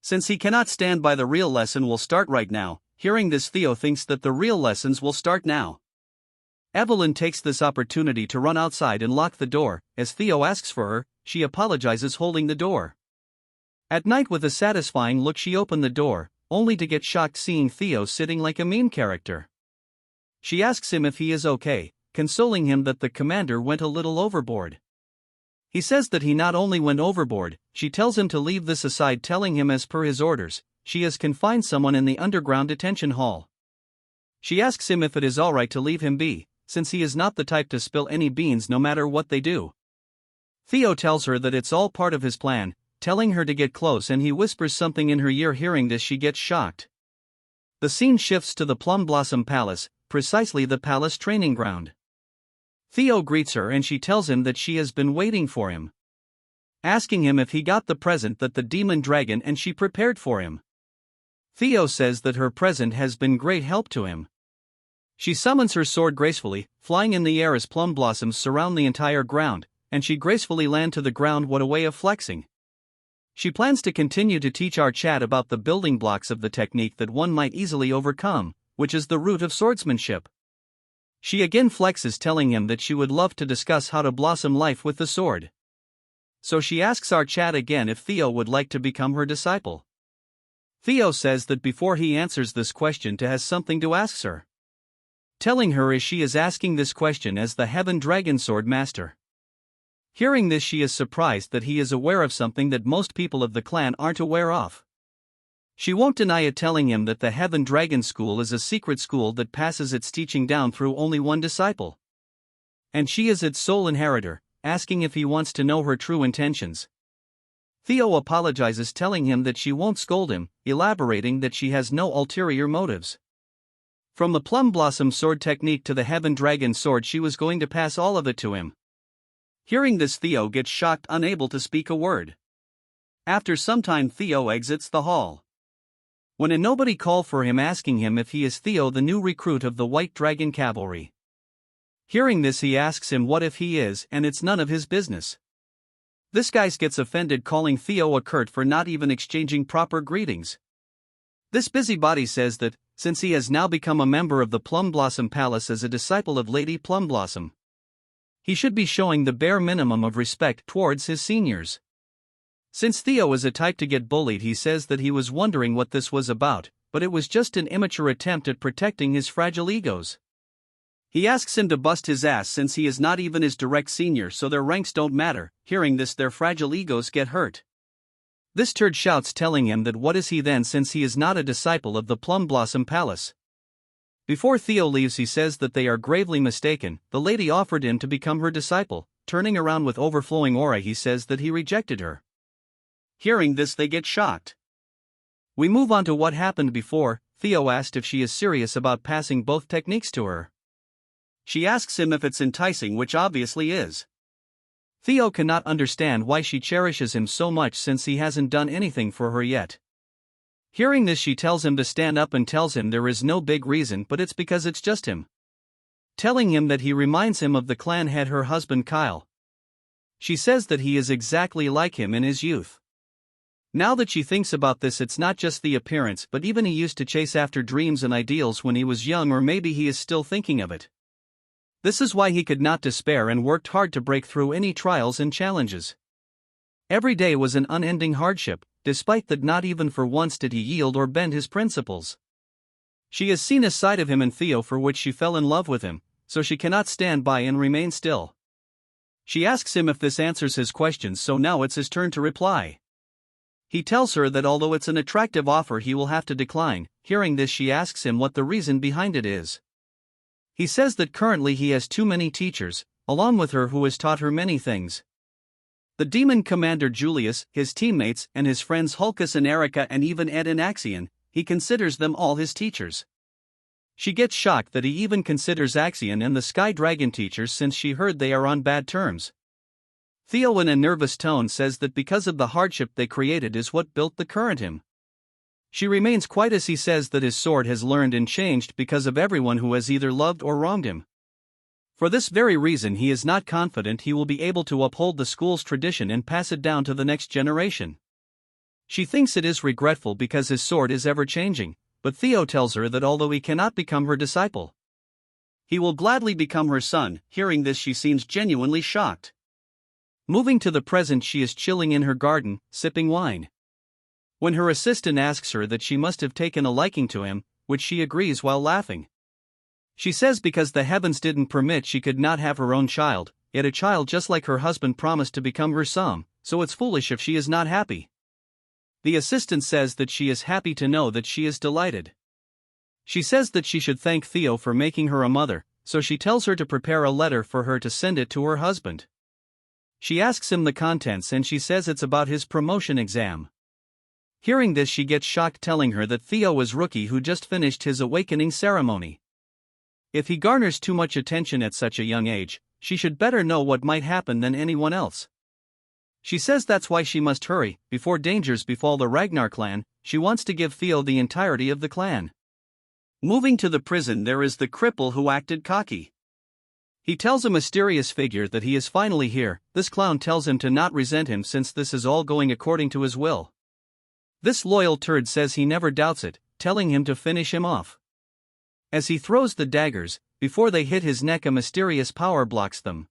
Since he cannot stand by, the real lesson will start right now. Hearing this, Theo thinks that the real lessons will start now. Evelyn takes this opportunity to run outside and lock the door. As Theo asks for her, she apologizes, holding the door. At night, with a satisfying look, she opened the door, only to get shocked seeing Theo sitting like a mean character. She asks him if he is okay, consoling him that the commander went a little overboard. He says that he not only went overboard, she tells him to leave this aside, telling him as per his orders, she has confined someone in the underground detention hall. She asks him if it is alright to leave him be, since he is not the type to spill any beans no matter what they do. Theo tells her that it's all part of his plan, telling her to get close, and he whispers something in her ear. Hearing this, she gets shocked. The scene shifts to the Plum Blossom Palace, precisely the palace training ground. Theo greets her and she tells him that she has been waiting for him, asking him if he got the present that the demon dragon and she prepared for him. Theo says that her present has been great help to him. She summons her sword gracefully, flying in the air as plum blossoms surround the entire ground, and she gracefully land to the ground. What a way of flexing. She plans to continue to teach our chat about the building blocks of the technique that one might easily overcome, which is the root of swordsmanship. She again flexes, telling him that she would love to discuss how to blossom life with the sword. So she asks our chat again if Theo would like to become her disciple. Theo says that before he answers this question, he has something to ask her, telling her she is asking this question as the Heaven Dragon Sword Master. Hearing this, she is surprised that he is aware of something that most people of the clan aren't aware of. She won't deny it, telling him that the Heaven Dragon School is a secret school that passes its teaching down through only one disciple, and she is its sole inheritor, asking if he wants to know her true intentions. Theo apologizes, telling him that she won't scold him, elaborating that she has no ulterior motives. From the Plum Blossom Sword technique to the Heaven Dragon Sword, she was going to pass all of it to him. Hearing this, Theo gets shocked, unable to speak a word. After some time, Theo exits the hall, when a nobody call for him, asking him if he is Theo, the new recruit of the White Dragon Cavalry. Hearing this, he asks him what if he is, and it's none of his business. This guy gets offended, calling Theo a curt for not even exchanging proper greetings. This busybody says that, since he has now become a member of the Plum Blossom Palace as a disciple of Lady Plum Blossom, he should be showing the bare minimum of respect towards his seniors. Since Theo is a type to get bullied, he says that he was wondering what this was about, but it was just an immature attempt at protecting his fragile egos. He asks him to bust his ass since he is not even his direct senior, so their ranks don't matter. Hearing this, their fragile egos get hurt. This turd shouts, telling him that what is he then, since he is not a disciple of the Plum Blossom Palace. Before Theo leaves, he says that they are gravely mistaken. The lady offered him to become her disciple. Turning around with overflowing aura, he says that he rejected her. Hearing this, they get shocked. We move on to what happened before. Theo asked if she is serious about passing both techniques to her. She asks him if it's enticing, which obviously is. Theo cannot understand why she cherishes him so much since he hasn't done anything for her yet. Hearing this, she tells him to stand up and tells him there is no big reason, but it's because it's just him, telling him that he reminds him of the clan head, her husband Kyle. She says that he is exactly like him in his youth. Now that she thinks about this, it's not just the appearance, but even he used to chase after dreams and ideals when he was young, or maybe he is still thinking of it. This is why he could not despair and worked hard to break through any trials and challenges. Every day was an unending hardship, despite that not even for once did he yield or bend his principles. She has seen a side of him in Theo for which she fell in love with him, so she cannot stand by and remain still. She asks him if this answers his questions, so now it's his turn to reply. He tells her that although it's an attractive offer, he will have to decline. Hearing this, she asks him what the reason behind it is. He says that currently he has too many teachers, along with her, who has taught her many things. The demon commander Julius, his teammates, and his friends Hulkus and Erica, and even Ed and Axion, he considers them all his teachers. She gets shocked that he even considers Axion and the Sky Dragon teachers, since she heard they are on bad terms. Theo, in a nervous tone, says that because of the hardship they created is what built the current him. She remains quiet as he says that his sword has learned and changed because of everyone who has either loved or wronged him. For this very reason, he is not confident he will be able to uphold the school's tradition and pass it down to the next generation. She thinks it is regretful because his sword is ever changing, but Theo tells her that although he cannot become her disciple, he will gladly become her son. Hearing this, she seems genuinely shocked. Moving to the present, she is chilling in her garden, sipping wine, when her assistant asks her that she must have taken a liking to him, which she agrees while laughing. She says because the heavens didn't permit, she could not have her own child, yet a child just like her husband promised to become her son, so it's foolish if she is not happy. The assistant says that she is happy to know that she is delighted. She says that she should thank Theo for making her a mother, so she tells her to prepare a letter for her to send it to her husband. She asks him the contents and she says it's about his promotion exam. Hearing this, she gets shocked, telling her that Theo is rookie who just finished his awakening ceremony. If he garners too much attention at such a young age, she should better know what might happen than anyone else. She says that's why she must hurry, before dangers befall the Ragnar clan. She wants to give Theo the entirety of the clan. Moving to the prison, there is the cripple who acted cocky. He tells a mysterious figure that he is finally here. This clown tells him to not resent him since this is all going according to his will. This loyal turd says he never doubts it, telling him to finish him off. As he throws the daggers, before they hit his neck, a mysterious power blocks them.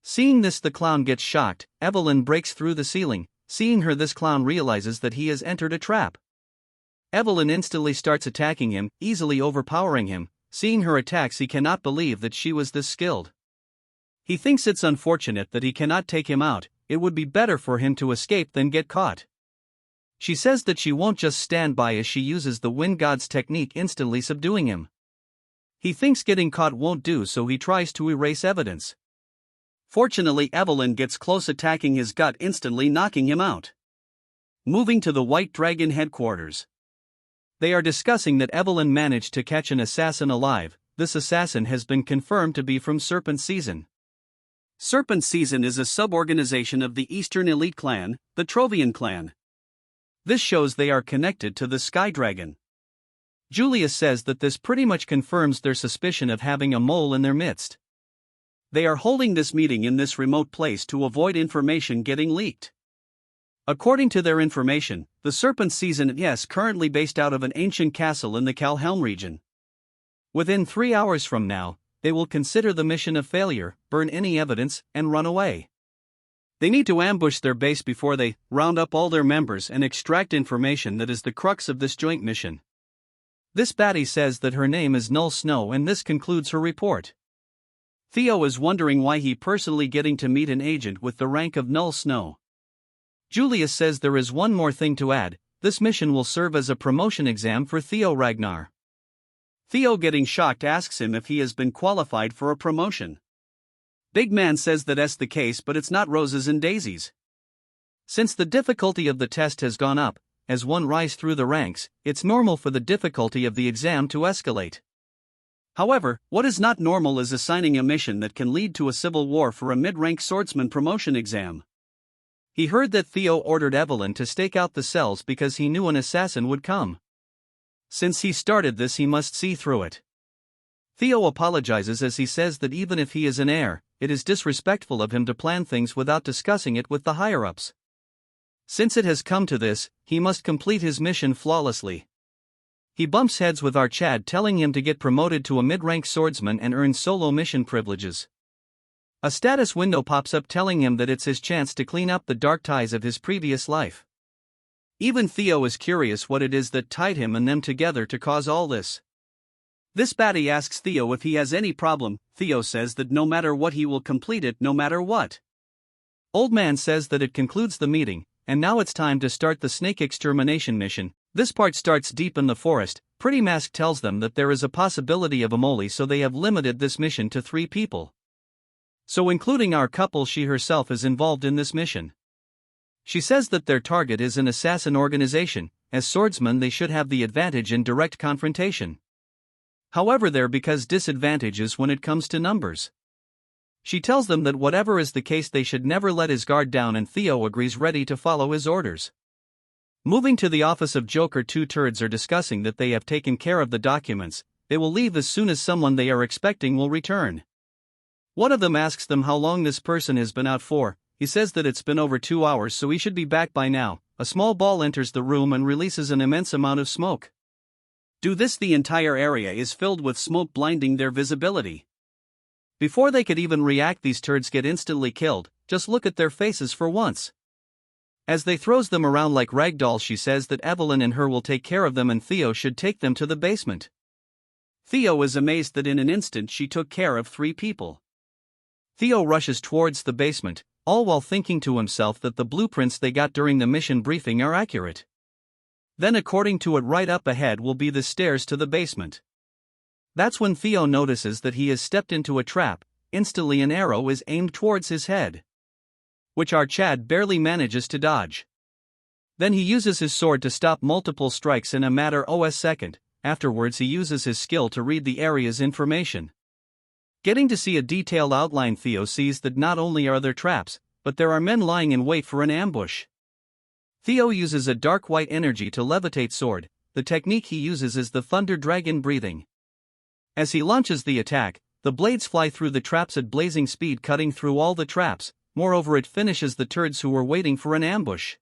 Seeing this, the clown gets shocked. Evelyn breaks through the ceiling. Seeing her, this clown realizes that he has entered a trap. Evelyn instantly starts attacking him, easily overpowering him. Seeing her attacks, he cannot believe that she was this skilled. He thinks it's unfortunate that he cannot take him out. It would be better for him to escape than get caught. She says that she won't just stand by as she uses the Wind God's technique, instantly subduing him. He thinks getting caught won't do, so he tries to erase evidence. Fortunately, Evelyn gets close, attacking his gut, instantly knocking him out. Moving to the White Dragon headquarters. They are discussing that Evelyn managed to catch an assassin alive. This assassin has been confirmed to be from Serpent Season. Serpent Season is a sub-organization of the Eastern Elite Clan, the Trovian clan. This shows they are connected to the Sky Dragon. Julius says that this pretty much confirms their suspicion of having a mole in their midst. They are holding this meeting in this remote place to avoid information getting leaked. According to their information, the Serpent Season is currently based out of an ancient castle in the Calhelm region. Within 3 hours from now, they will consider the mission a failure, burn any evidence, and run away. They need to ambush their base before they round up all their members and extract information that is the crux of this joint mission. This baddie says that her name is Null Snow, and this concludes her report. Theo is wondering why he personally getting to meet an agent with the rank of Null Snow. Julius says there is one more thing to add. This mission will serve as a promotion exam for Theo Ragnar. Theo, getting shocked, asks him if he has been qualified for a promotion. Big Man says that that's the case, but it's not roses and daisies. Since the difficulty of the test has gone up, as one rises through the ranks, it's normal for the difficulty of the exam to escalate. However, what is not normal is assigning a mission that can lead to a civil war for a mid-rank swordsman promotion exam. He heard that Theo ordered Evelyn to stake out the cells because he knew an assassin would come. Since he started this, he must see through it. Theo apologizes as he says that even if he is an heir, it is disrespectful of him to plan things without discussing it with the higher-ups. Since it has come to this, he must complete his mission flawlessly. He bumps heads with Archad, telling him to get promoted to a mid-rank swordsman and earn solo mission privileges. A status window pops up telling him that it's his chance to clean up the dark ties of his previous life. Even Theo is curious what it is that tied him and them together to cause all this. This baddie asks Theo if he has any problem. Theo says that no matter what he will complete it, no matter what. Old Man says that it concludes the meeting, and now it's time to start the snake extermination mission. This part starts deep in the forest. Pretty Mask tells them that there is a possibility of a mole, so they have limited this mission to 3 people. So including our couple, she herself is involved in this mission. She says that their target is an assassin organization. As swordsmen they should have the advantage in direct confrontation. However, there because disadvantages when it comes to numbers. She tells them that whatever is the case they should never let his guard down, and Theo agrees, ready to follow his orders. Moving to the office of Joker, 2 turds are discussing that they have taken care of the documents. They will leave as soon as someone they are expecting will return. One of them asks them how long this person has been out for. He says that it's been over 2 hours, so he should be back by now. A small ball enters the room and releases an immense amount of smoke. Due to this, the entire area is filled with smoke, blinding their visibility. Before they could even react, these turds get instantly killed. Just look at their faces for once. As they throws them around like ragdolls, she says that Evelyn and her will take care of them and Theo should take them to the basement. Theo is amazed that in an instant she took care of 3 people. Theo rushes towards the basement. all while thinking to himself that the blueprints they got during the mission briefing are accurate. Then according to it, right up ahead will be the stairs to the basement. That's when Theo notices that he has stepped into a trap. Instantly an arrow is aimed towards his head, which our Chad barely manages to dodge. Then he uses his sword to stop multiple strikes in a matter of a second. Afterwards he uses his skill to read the area's information. Getting to see a detailed outline, Theo sees that not only are there traps, but there are men lying in wait for an ambush. Theo uses a dark white energy to levitate sword. The technique he uses is the thunder dragon breathing. As he launches the attack, the blades fly through the traps at blazing speed, cutting through all the traps. Moreover, it finishes the turds who were waiting for an ambush.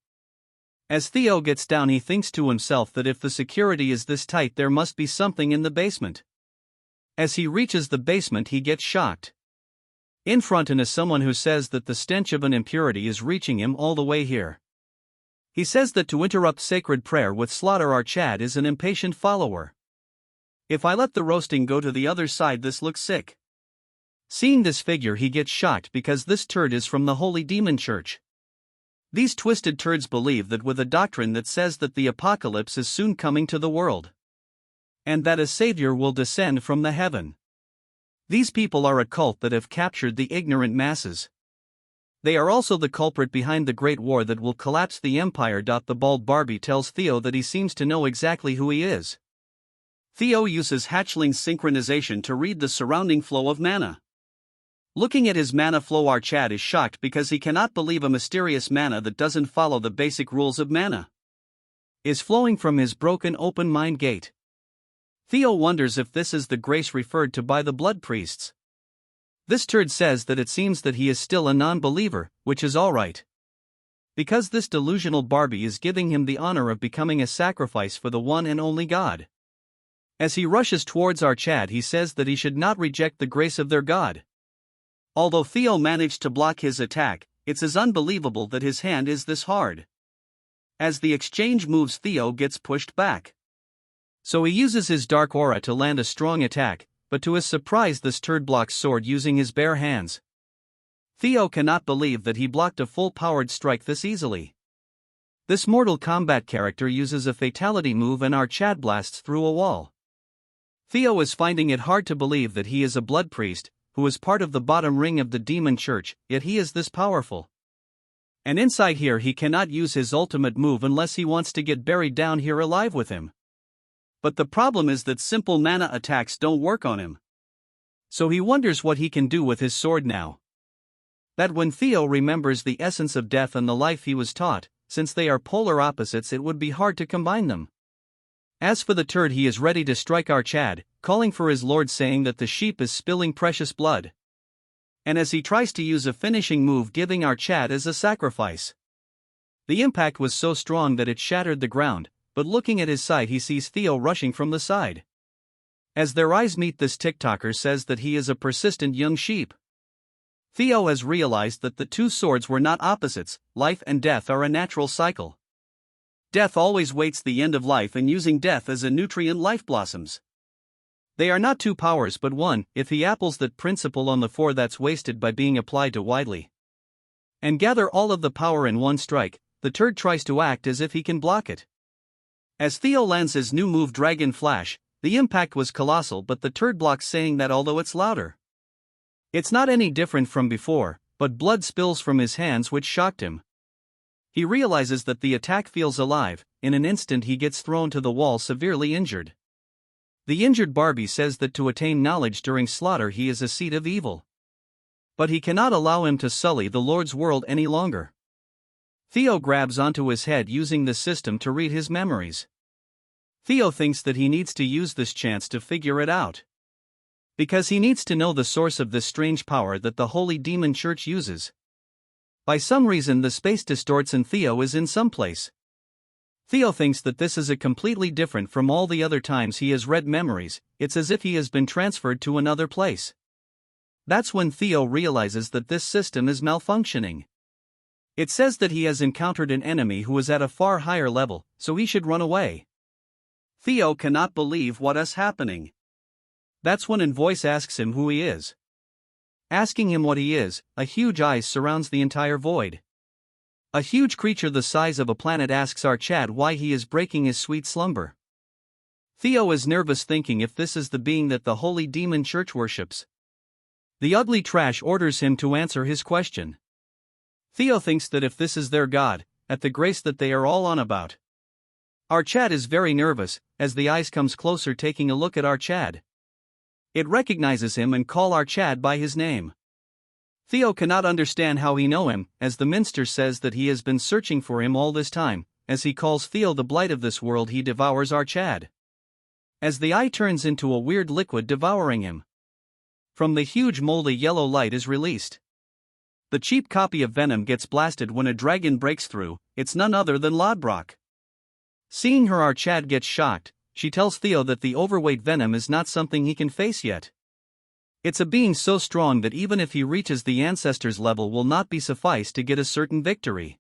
As Theo gets down, he thinks to himself that if the security is this tight, there must be something in the basement. As he reaches the basement, he gets shocked. In front is someone who says that the stench of an impurity is reaching him all the way here. He says that to interrupt sacred prayer with slaughter, our Chad is an impatient follower. If I let the roasting go to the other side, this looks sick. Seeing this figure, he gets shocked because this turd is from the Holy Demon Church. These twisted turds believe that with a doctrine that says that the apocalypse is soon coming to the world, and that a savior will descend from the heaven. These people are a cult that have captured the ignorant masses. They are also the culprit behind the great war that will collapse the empire. The bald Barbie tells Theo that he seems to know exactly who he is. Theo uses hatchling synchronization to read the surrounding flow of mana. Looking at his mana flow, our Chad is shocked because he cannot believe a mysterious mana that doesn't follow the basic rules of mana is flowing from his broken open mind gate. Theo wonders if this is the grace referred to by the blood priests. This turd says that it seems that he is still a non-believer, which is alright, because this delusional Barbie is giving him the honor of becoming a sacrifice for the one and only God. As he rushes towards our Chad, he says that he should not reject the grace of their God. Although Theo managed to block his attack, it's as unbelievable that his hand is this hard. As the exchange moves, Theo gets pushed back. So he uses his dark aura to land a strong attack, but to his surprise this turd blocks sword using his bare hands. Theo cannot believe that he blocked a full-powered strike this easily. This Mortal Kombat character uses a fatality move and our Chad blasts through a wall. Theo is finding it hard to believe that he is a blood priest, who is part of the bottom ring of the demon church, yet he is this powerful. And inside here he cannot use his ultimate move unless he wants to get buried down here alive with him. But the problem is that simple mana attacks don't work on him. So he wonders what he can do with his sword now. That when Theo remembers the essence of death and the life he was taught, since they are polar opposites, it would be hard to combine them. As for the turd, he is ready to strike our Chad, calling for his lord, saying that the sheep is spilling precious blood. And as he tries to use a finishing move, giving our Chad as a sacrifice, the impact was so strong that it shattered the ground. But looking at his side, he sees Theo rushing from the side. As their eyes meet, this TikToker says that he is a persistent young sheep. Theo has realized that the two swords were not opposites. Life and death are a natural cycle. Death always waits the end of life, and using death as a nutrient, life blossoms. They are not two powers but one. If he apples that principle on the four, that's wasted by being applied too widely, and gather all of the power in one strike, the turd tries to act as if he can block it. As Theo lands his new move, Dragon Flash, the impact was colossal, but the turd blocks, saying that although it's louder, it's not any different from before, but blood spills from his hands, which shocked him. He realizes that the attack feels alive. In an instant he gets thrown to the wall, severely injured. The injured Barbie says that to attain knowledge during slaughter he is a seed of evil, but he cannot allow him to sully the Lord's world any longer. Theo grabs onto his head using the system to read his memories. Theo thinks that he needs to use this chance to figure it out, because he needs to know the source of this strange power that the Holy Demon Church uses. By some reason the space distorts and Theo is in some place. Theo thinks that this is a completely different from all the other times he has read memories. It's as if he has been transferred to another place. That's when Theo realizes that this system is malfunctioning. It says that he has encountered an enemy who is at a far higher level, so he should run away. Theo cannot believe what is happening. That's when a voice asks him who he is. Asking him what he is, a huge ice surrounds the entire void. A huge creature the size of a planet asks our Chad why he is breaking his sweet slumber. Theo is nervous, thinking if this is the being that the holy demon church worships. The ugly trash orders him to answer his question. Theo thinks that if this is their god, at the grace that they are all on about. Our Chad is very nervous, as the ice comes closer, taking a look at our Chad. It recognizes him and call our Chad by his name. Theo cannot understand how he know him, as the minster says that he has been searching for him all this time. As he calls Theo the blight of this world, he devours our Chad. As the eye turns into a weird liquid devouring him. From the huge moldy yellow light is released. The cheap copy of venom gets blasted when a dragon breaks through. It's none other than Lodbrok. Seeing her, our Chad gets shocked. She tells Theo that the overweight venom is not something he can face yet. It's a being so strong that even if he reaches the ancestors' level will not be suffice to get a certain victory.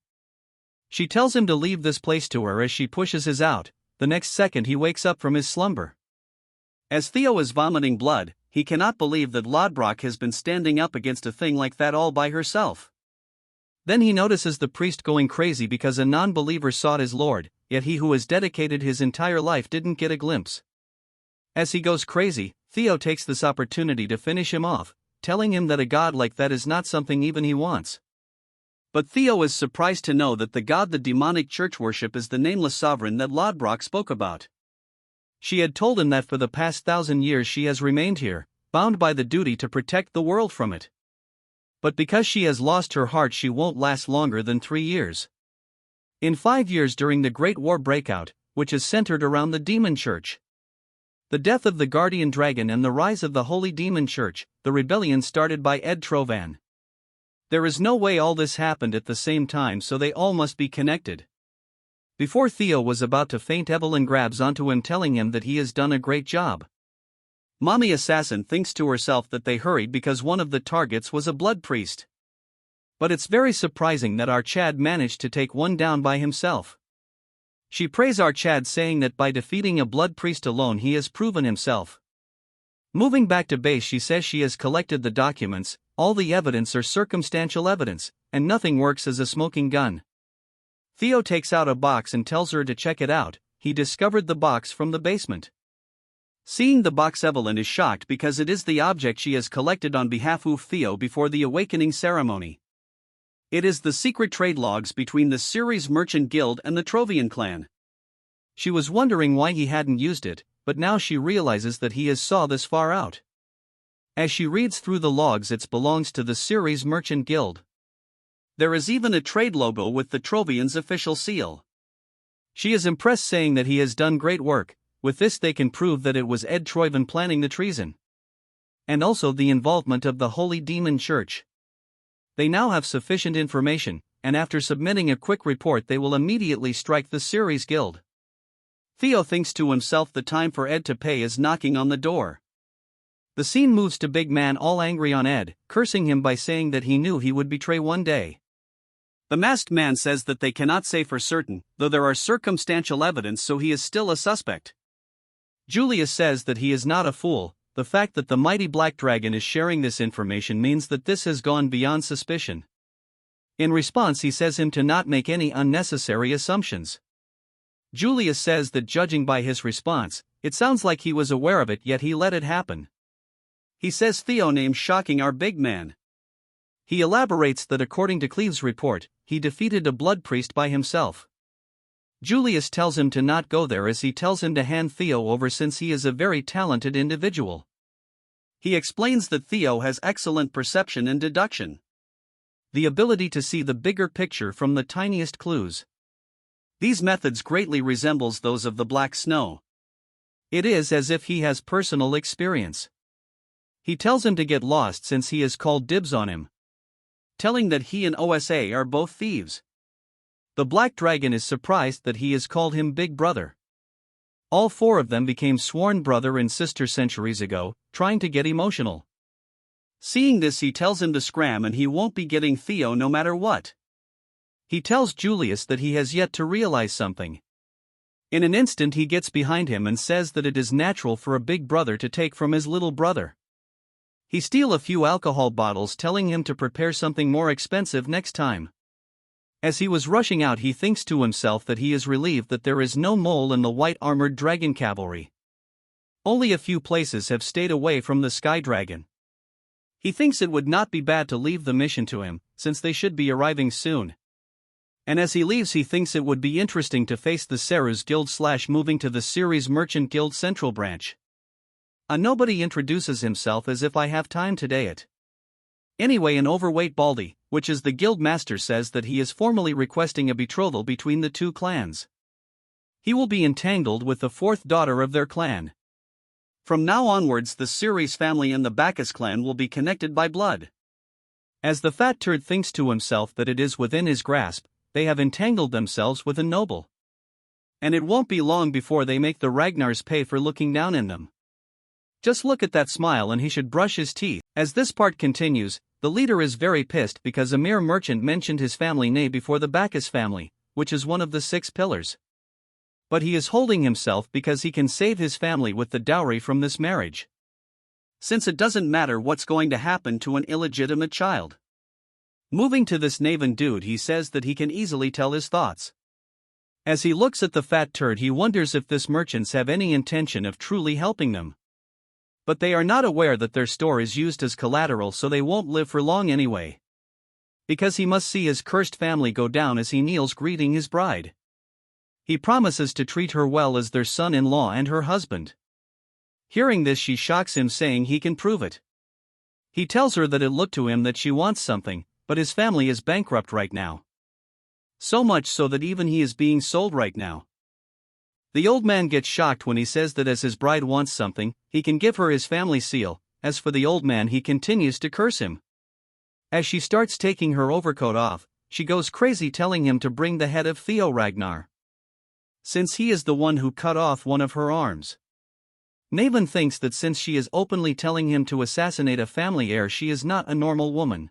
She tells him to leave this place to her as she pushes his out. The next second he wakes up from his slumber. As Theo is vomiting blood, he cannot believe that Lodbrok has been standing up against a thing like that all by herself. Then he notices the priest going crazy because a non-believer sought his lord, yet he who has dedicated his entire life didn't get a glimpse. As he goes crazy, Theo takes this opportunity to finish him off, telling him that a god like that is not something even he wants. But Theo is surprised to know that the god the demonic church worship is the nameless sovereign that Lodbrok spoke about. She had told him that for the past 1,000 years she has remained here, bound by the duty to protect the world from it. But because she has lost her heart, she won't last longer than 3 years. In 5 years, during the Great War breakout, which is centered around the demon church, the death of the guardian dragon and the rise of the holy demon church, the rebellion started by Ed Trovan. There is no way all this happened at the same time, so they all must be connected. Before Theo was about to faint, Evelyn grabs onto him, telling him that he has done a great job. Mommy Assassin thinks to herself that they hurried because one of the targets was a blood priest. But it's very surprising that our Chad managed to take one down by himself. She praised our Chad, saying that by defeating a blood priest alone he has proven himself. Moving back to base, she says she has collected the documents. All the evidence are circumstantial evidence, and nothing works as a smoking gun. Theo takes out a box and tells her to check it out. He discovered the box from the basement. Seeing the box, Evelyn is shocked because it is the object she has collected on behalf of Theo before the awakening ceremony. It is the secret trade logs between the Ceres Merchant Guild and the Trovian clan. She was wondering why he hadn't used it, but now she realizes that he has saw this far out. As she reads through the logs, it belongs to the Ceres Merchant Guild. There is even a trade logo with the Trovian's official seal. She is impressed, saying that he has done great work. With this they can prove that it was Ed Trovan planning the treason. And also the involvement of the Holy Demon Church. They now have sufficient information, and after submitting a quick report they will immediately strike the Ceres Guild. Theo thinks to himself the time for Ed to pay is knocking on the door. The scene moves to Big Man all angry on Ed, cursing him by saying that he knew he would betray one day. The masked man says that they cannot say for certain, though there are circumstantial evidence, so he is still a suspect. Julius says that he is not a fool. The fact that the mighty black dragon is sharing this information means that this has gone beyond suspicion. In response, he says him to not make any unnecessary assumptions. Julius says that judging by his response, it sounds like he was aware of it, yet he let it happen. He says Theo named shocking our big man. He elaborates that according to Cleve's report, he defeated a blood priest by himself. Julius tells him to not go there, as he tells him to hand Theo over since he is a very talented individual. He explains that Theo has excellent perception and deduction. The ability to see the bigger picture from the tiniest clues. These methods greatly resembles those of the Black Snow. It is as if he has personal experience. He tells him to get lost since he has called dibs on him, telling that he and OSA are both thieves. The Black Dragon is surprised that he has called him Big Brother. All four of them became sworn brother and sister centuries ago, trying to get emotional. Seeing this, he tells him to scram and he won't be getting Theo no matter what. He tells Julius that he has yet to realize something. In an instant he gets behind him and says that it is natural for a big brother to take from his little brother. He steals a few alcohol bottles, telling him to prepare something more expensive next time. As he was rushing out, he thinks to himself that he is relieved that there is no mole in the white armored dragon cavalry. Only a few places have stayed away from the sky dragon. He thinks it would not be bad to leave the mission to him, since they should be arriving soon. And as he leaves, he thinks it would be interesting to face the Serus Guild / moving to the Ceres Merchant Guild Central Branch. Nobody introduces himself as if I have time today it. Anyway, an overweight Baldy, which is the guild master, says that he is formally requesting a betrothal between the two clans. He will be entangled with the fourth daughter of their clan. From now onwards, the Ceres family and the Bacchus clan will be connected by blood. As the fat turd thinks to himself that it is within his grasp, they have entangled themselves with Ignoble. And it won't be long before they make the Ragnars pay for looking down in them. Just look at that smile, and he should brush his teeth. As this part continues, the leader is very pissed because a mere merchant mentioned his family name before the Bacchus family, which is one of the 6 pillars. But he is holding himself because he can save his family with the dowry from this marriage. Since it doesn't matter what's going to happen to an illegitimate child. Moving to this Naven dude, he says that he can easily tell his thoughts. As he looks at the fat turd, he wonders if this merchants have any intention of truly helping them. But they are not aware that their store is used as collateral, so they won't live for long anyway. Because he must see his cursed family go down as he kneels greeting his bride. He promises to treat her well as their son-in-law and her husband. Hearing this, she shocks him, saying he can prove it. He tells her that it looked to him that she wants something, but his family is bankrupt right now. So much so that even he is being sold right now. The old man gets shocked when he says that as his bride wants something, he can give her his family seal. As for the old man, he continues to curse him. As she starts taking her overcoat off, she goes crazy, telling him to bring the head of Theo Ragnar, since he is the one who cut off one of her arms. Naven thinks that since she is openly telling him to assassinate a family heir, she is not a normal woman.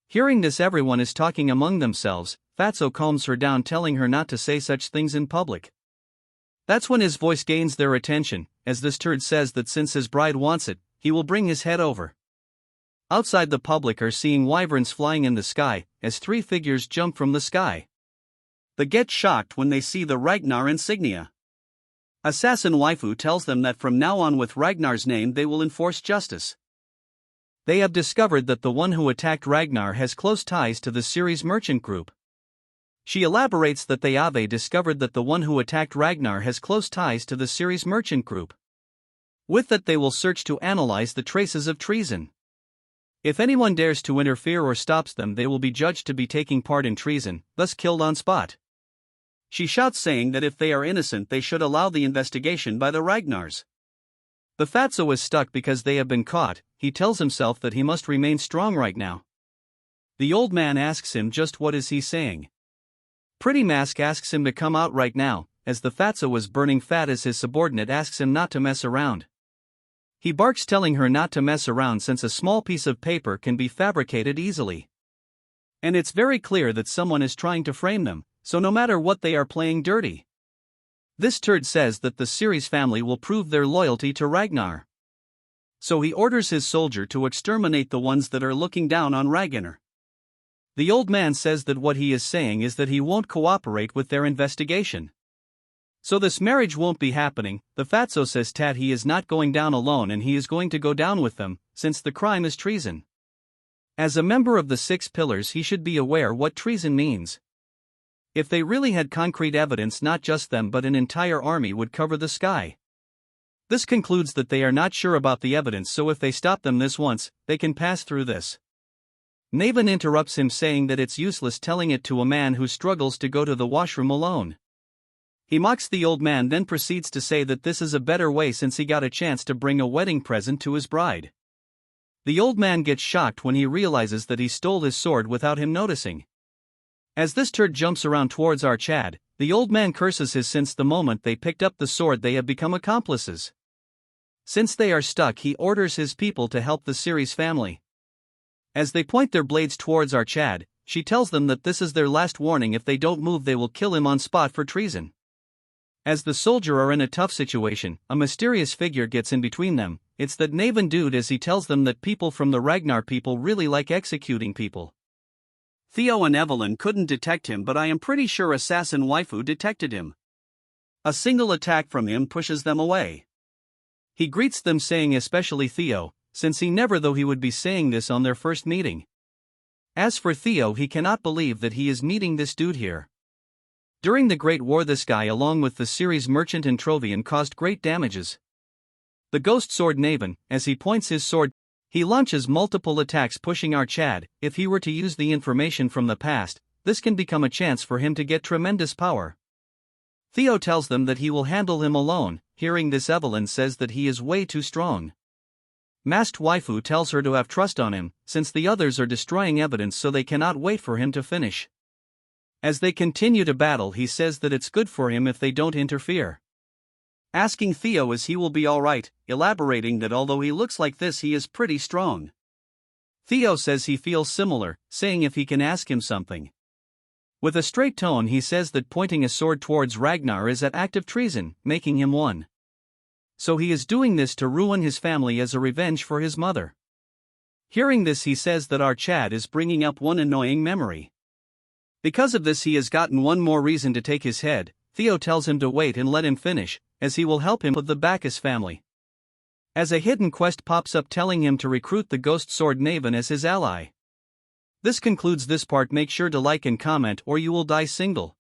Hearing this, everyone is talking among themselves. Fatso calms her down, telling her not to say such things in public. That's when his voice gains their attention, as this turd says that since his bride wants it, he will bring his head over. Outside, the public are seeing wyverns flying in the sky, as 3 figures jump from the sky. They get shocked when they see the Ragnar insignia. Assassin waifu tells them that from now on, with Ragnar's name, they will enforce justice. They have discovered that the one who attacked Ragnar has close ties to the Ceres merchant group. She elaborates that they have discovered that the one who attacked Ragnar has close ties to the Ceres merchant group. With that, they will search to analyze the traces of treason. If anyone dares to interfere or stops them, they will be judged to be taking part in treason, thus killed on spot. She shouts, saying that if they are innocent, they should allow the investigation by the Ragnars. The fatso is stuck because they have been caught. He tells himself that he must remain strong right now. The old man asks him just what is he saying. Pretty Mask asks him to come out right now, as the fatso is burning fat, as his subordinate asks him not to mess around. He barks, telling her not to mess around since a small piece of paper can be fabricated easily. And it's very clear that someone is trying to frame them, so no matter what, they are playing dirty. This turd says that the Ceres family will prove their loyalty to Ragnar. So he orders his soldier to exterminate the ones that are looking down on Ragnar. The old man says that what he is saying is that he won't cooperate with their investigation. So this marriage won't be happening. The fatso says that he is not going down alone, and he is going to go down with them, since the crime is treason. As a member of the 6 pillars, he should be aware what treason means. If they really had concrete evidence, not just them but an entire army would cover the sky. This concludes that they are not sure about the evidence, so if they stop them this once, they can pass through this. Naven interrupts him, saying that it's useless telling it to a man who struggles to go to the washroom alone. He mocks the old man, then proceeds to say that this is a better way since he got a chance to bring a wedding present to his bride. The old man gets shocked when he realizes that he stole his sword without him noticing. As this turd jumps around towards our Chad, the old man curses his since the moment they picked up the sword they have become accomplices. Since they are stuck, he orders his people to help the Ceres family. As they point their blades towards our Chad, she tells them that this is their last warning. If they don't move, they will kill him on spot for treason. As the soldier are in a tough situation, a mysterious figure gets in between them. It's that Naven dude, as he tells them that people from the Ragnar people really like executing people. Theo and Evelyn couldn't detect him, but I am pretty sure assassin waifu detected him. A single attack from him pushes them away. He greets them saying, especially Theo, since he never thought he would be saying this on their first meeting. As for Theo, he cannot believe that he is meeting this dude here. During the Great War, this guy, along with the series Merchant and Trovian, caused great damages. The ghost sword Naven, as he points his sword, he launches multiple attacks, pushing our Chad. If he were to use the information from the past, this can become a chance for him to get tremendous power. Theo tells them that he will handle him alone. Hearing this, Evelyn says that he is way too strong. Masked waifu tells her to have trust on him, since the others are destroying evidence, so they cannot wait for him to finish. As they continue to battle, he says that it's good for him if they don't interfere. Asking Theo if he will be alright, elaborating that although he looks like this, he is pretty strong. Theo says he feels similar, saying if he can ask him something. With a straight tone, he says that pointing a sword towards Ragnar is an act of treason, making him one. So he is doing this to ruin his family as a revenge for his mother. Hearing this, he says that our Chad is bringing up one annoying memory. Because of this, he has gotten one more reason to take his head. Theo tells him to wait and let him finish, as he will help him with the Bacchus family. As a hidden quest pops up telling him to recruit the ghost sword Naven as his ally. This concludes this part. Make sure to like and comment or you will die single.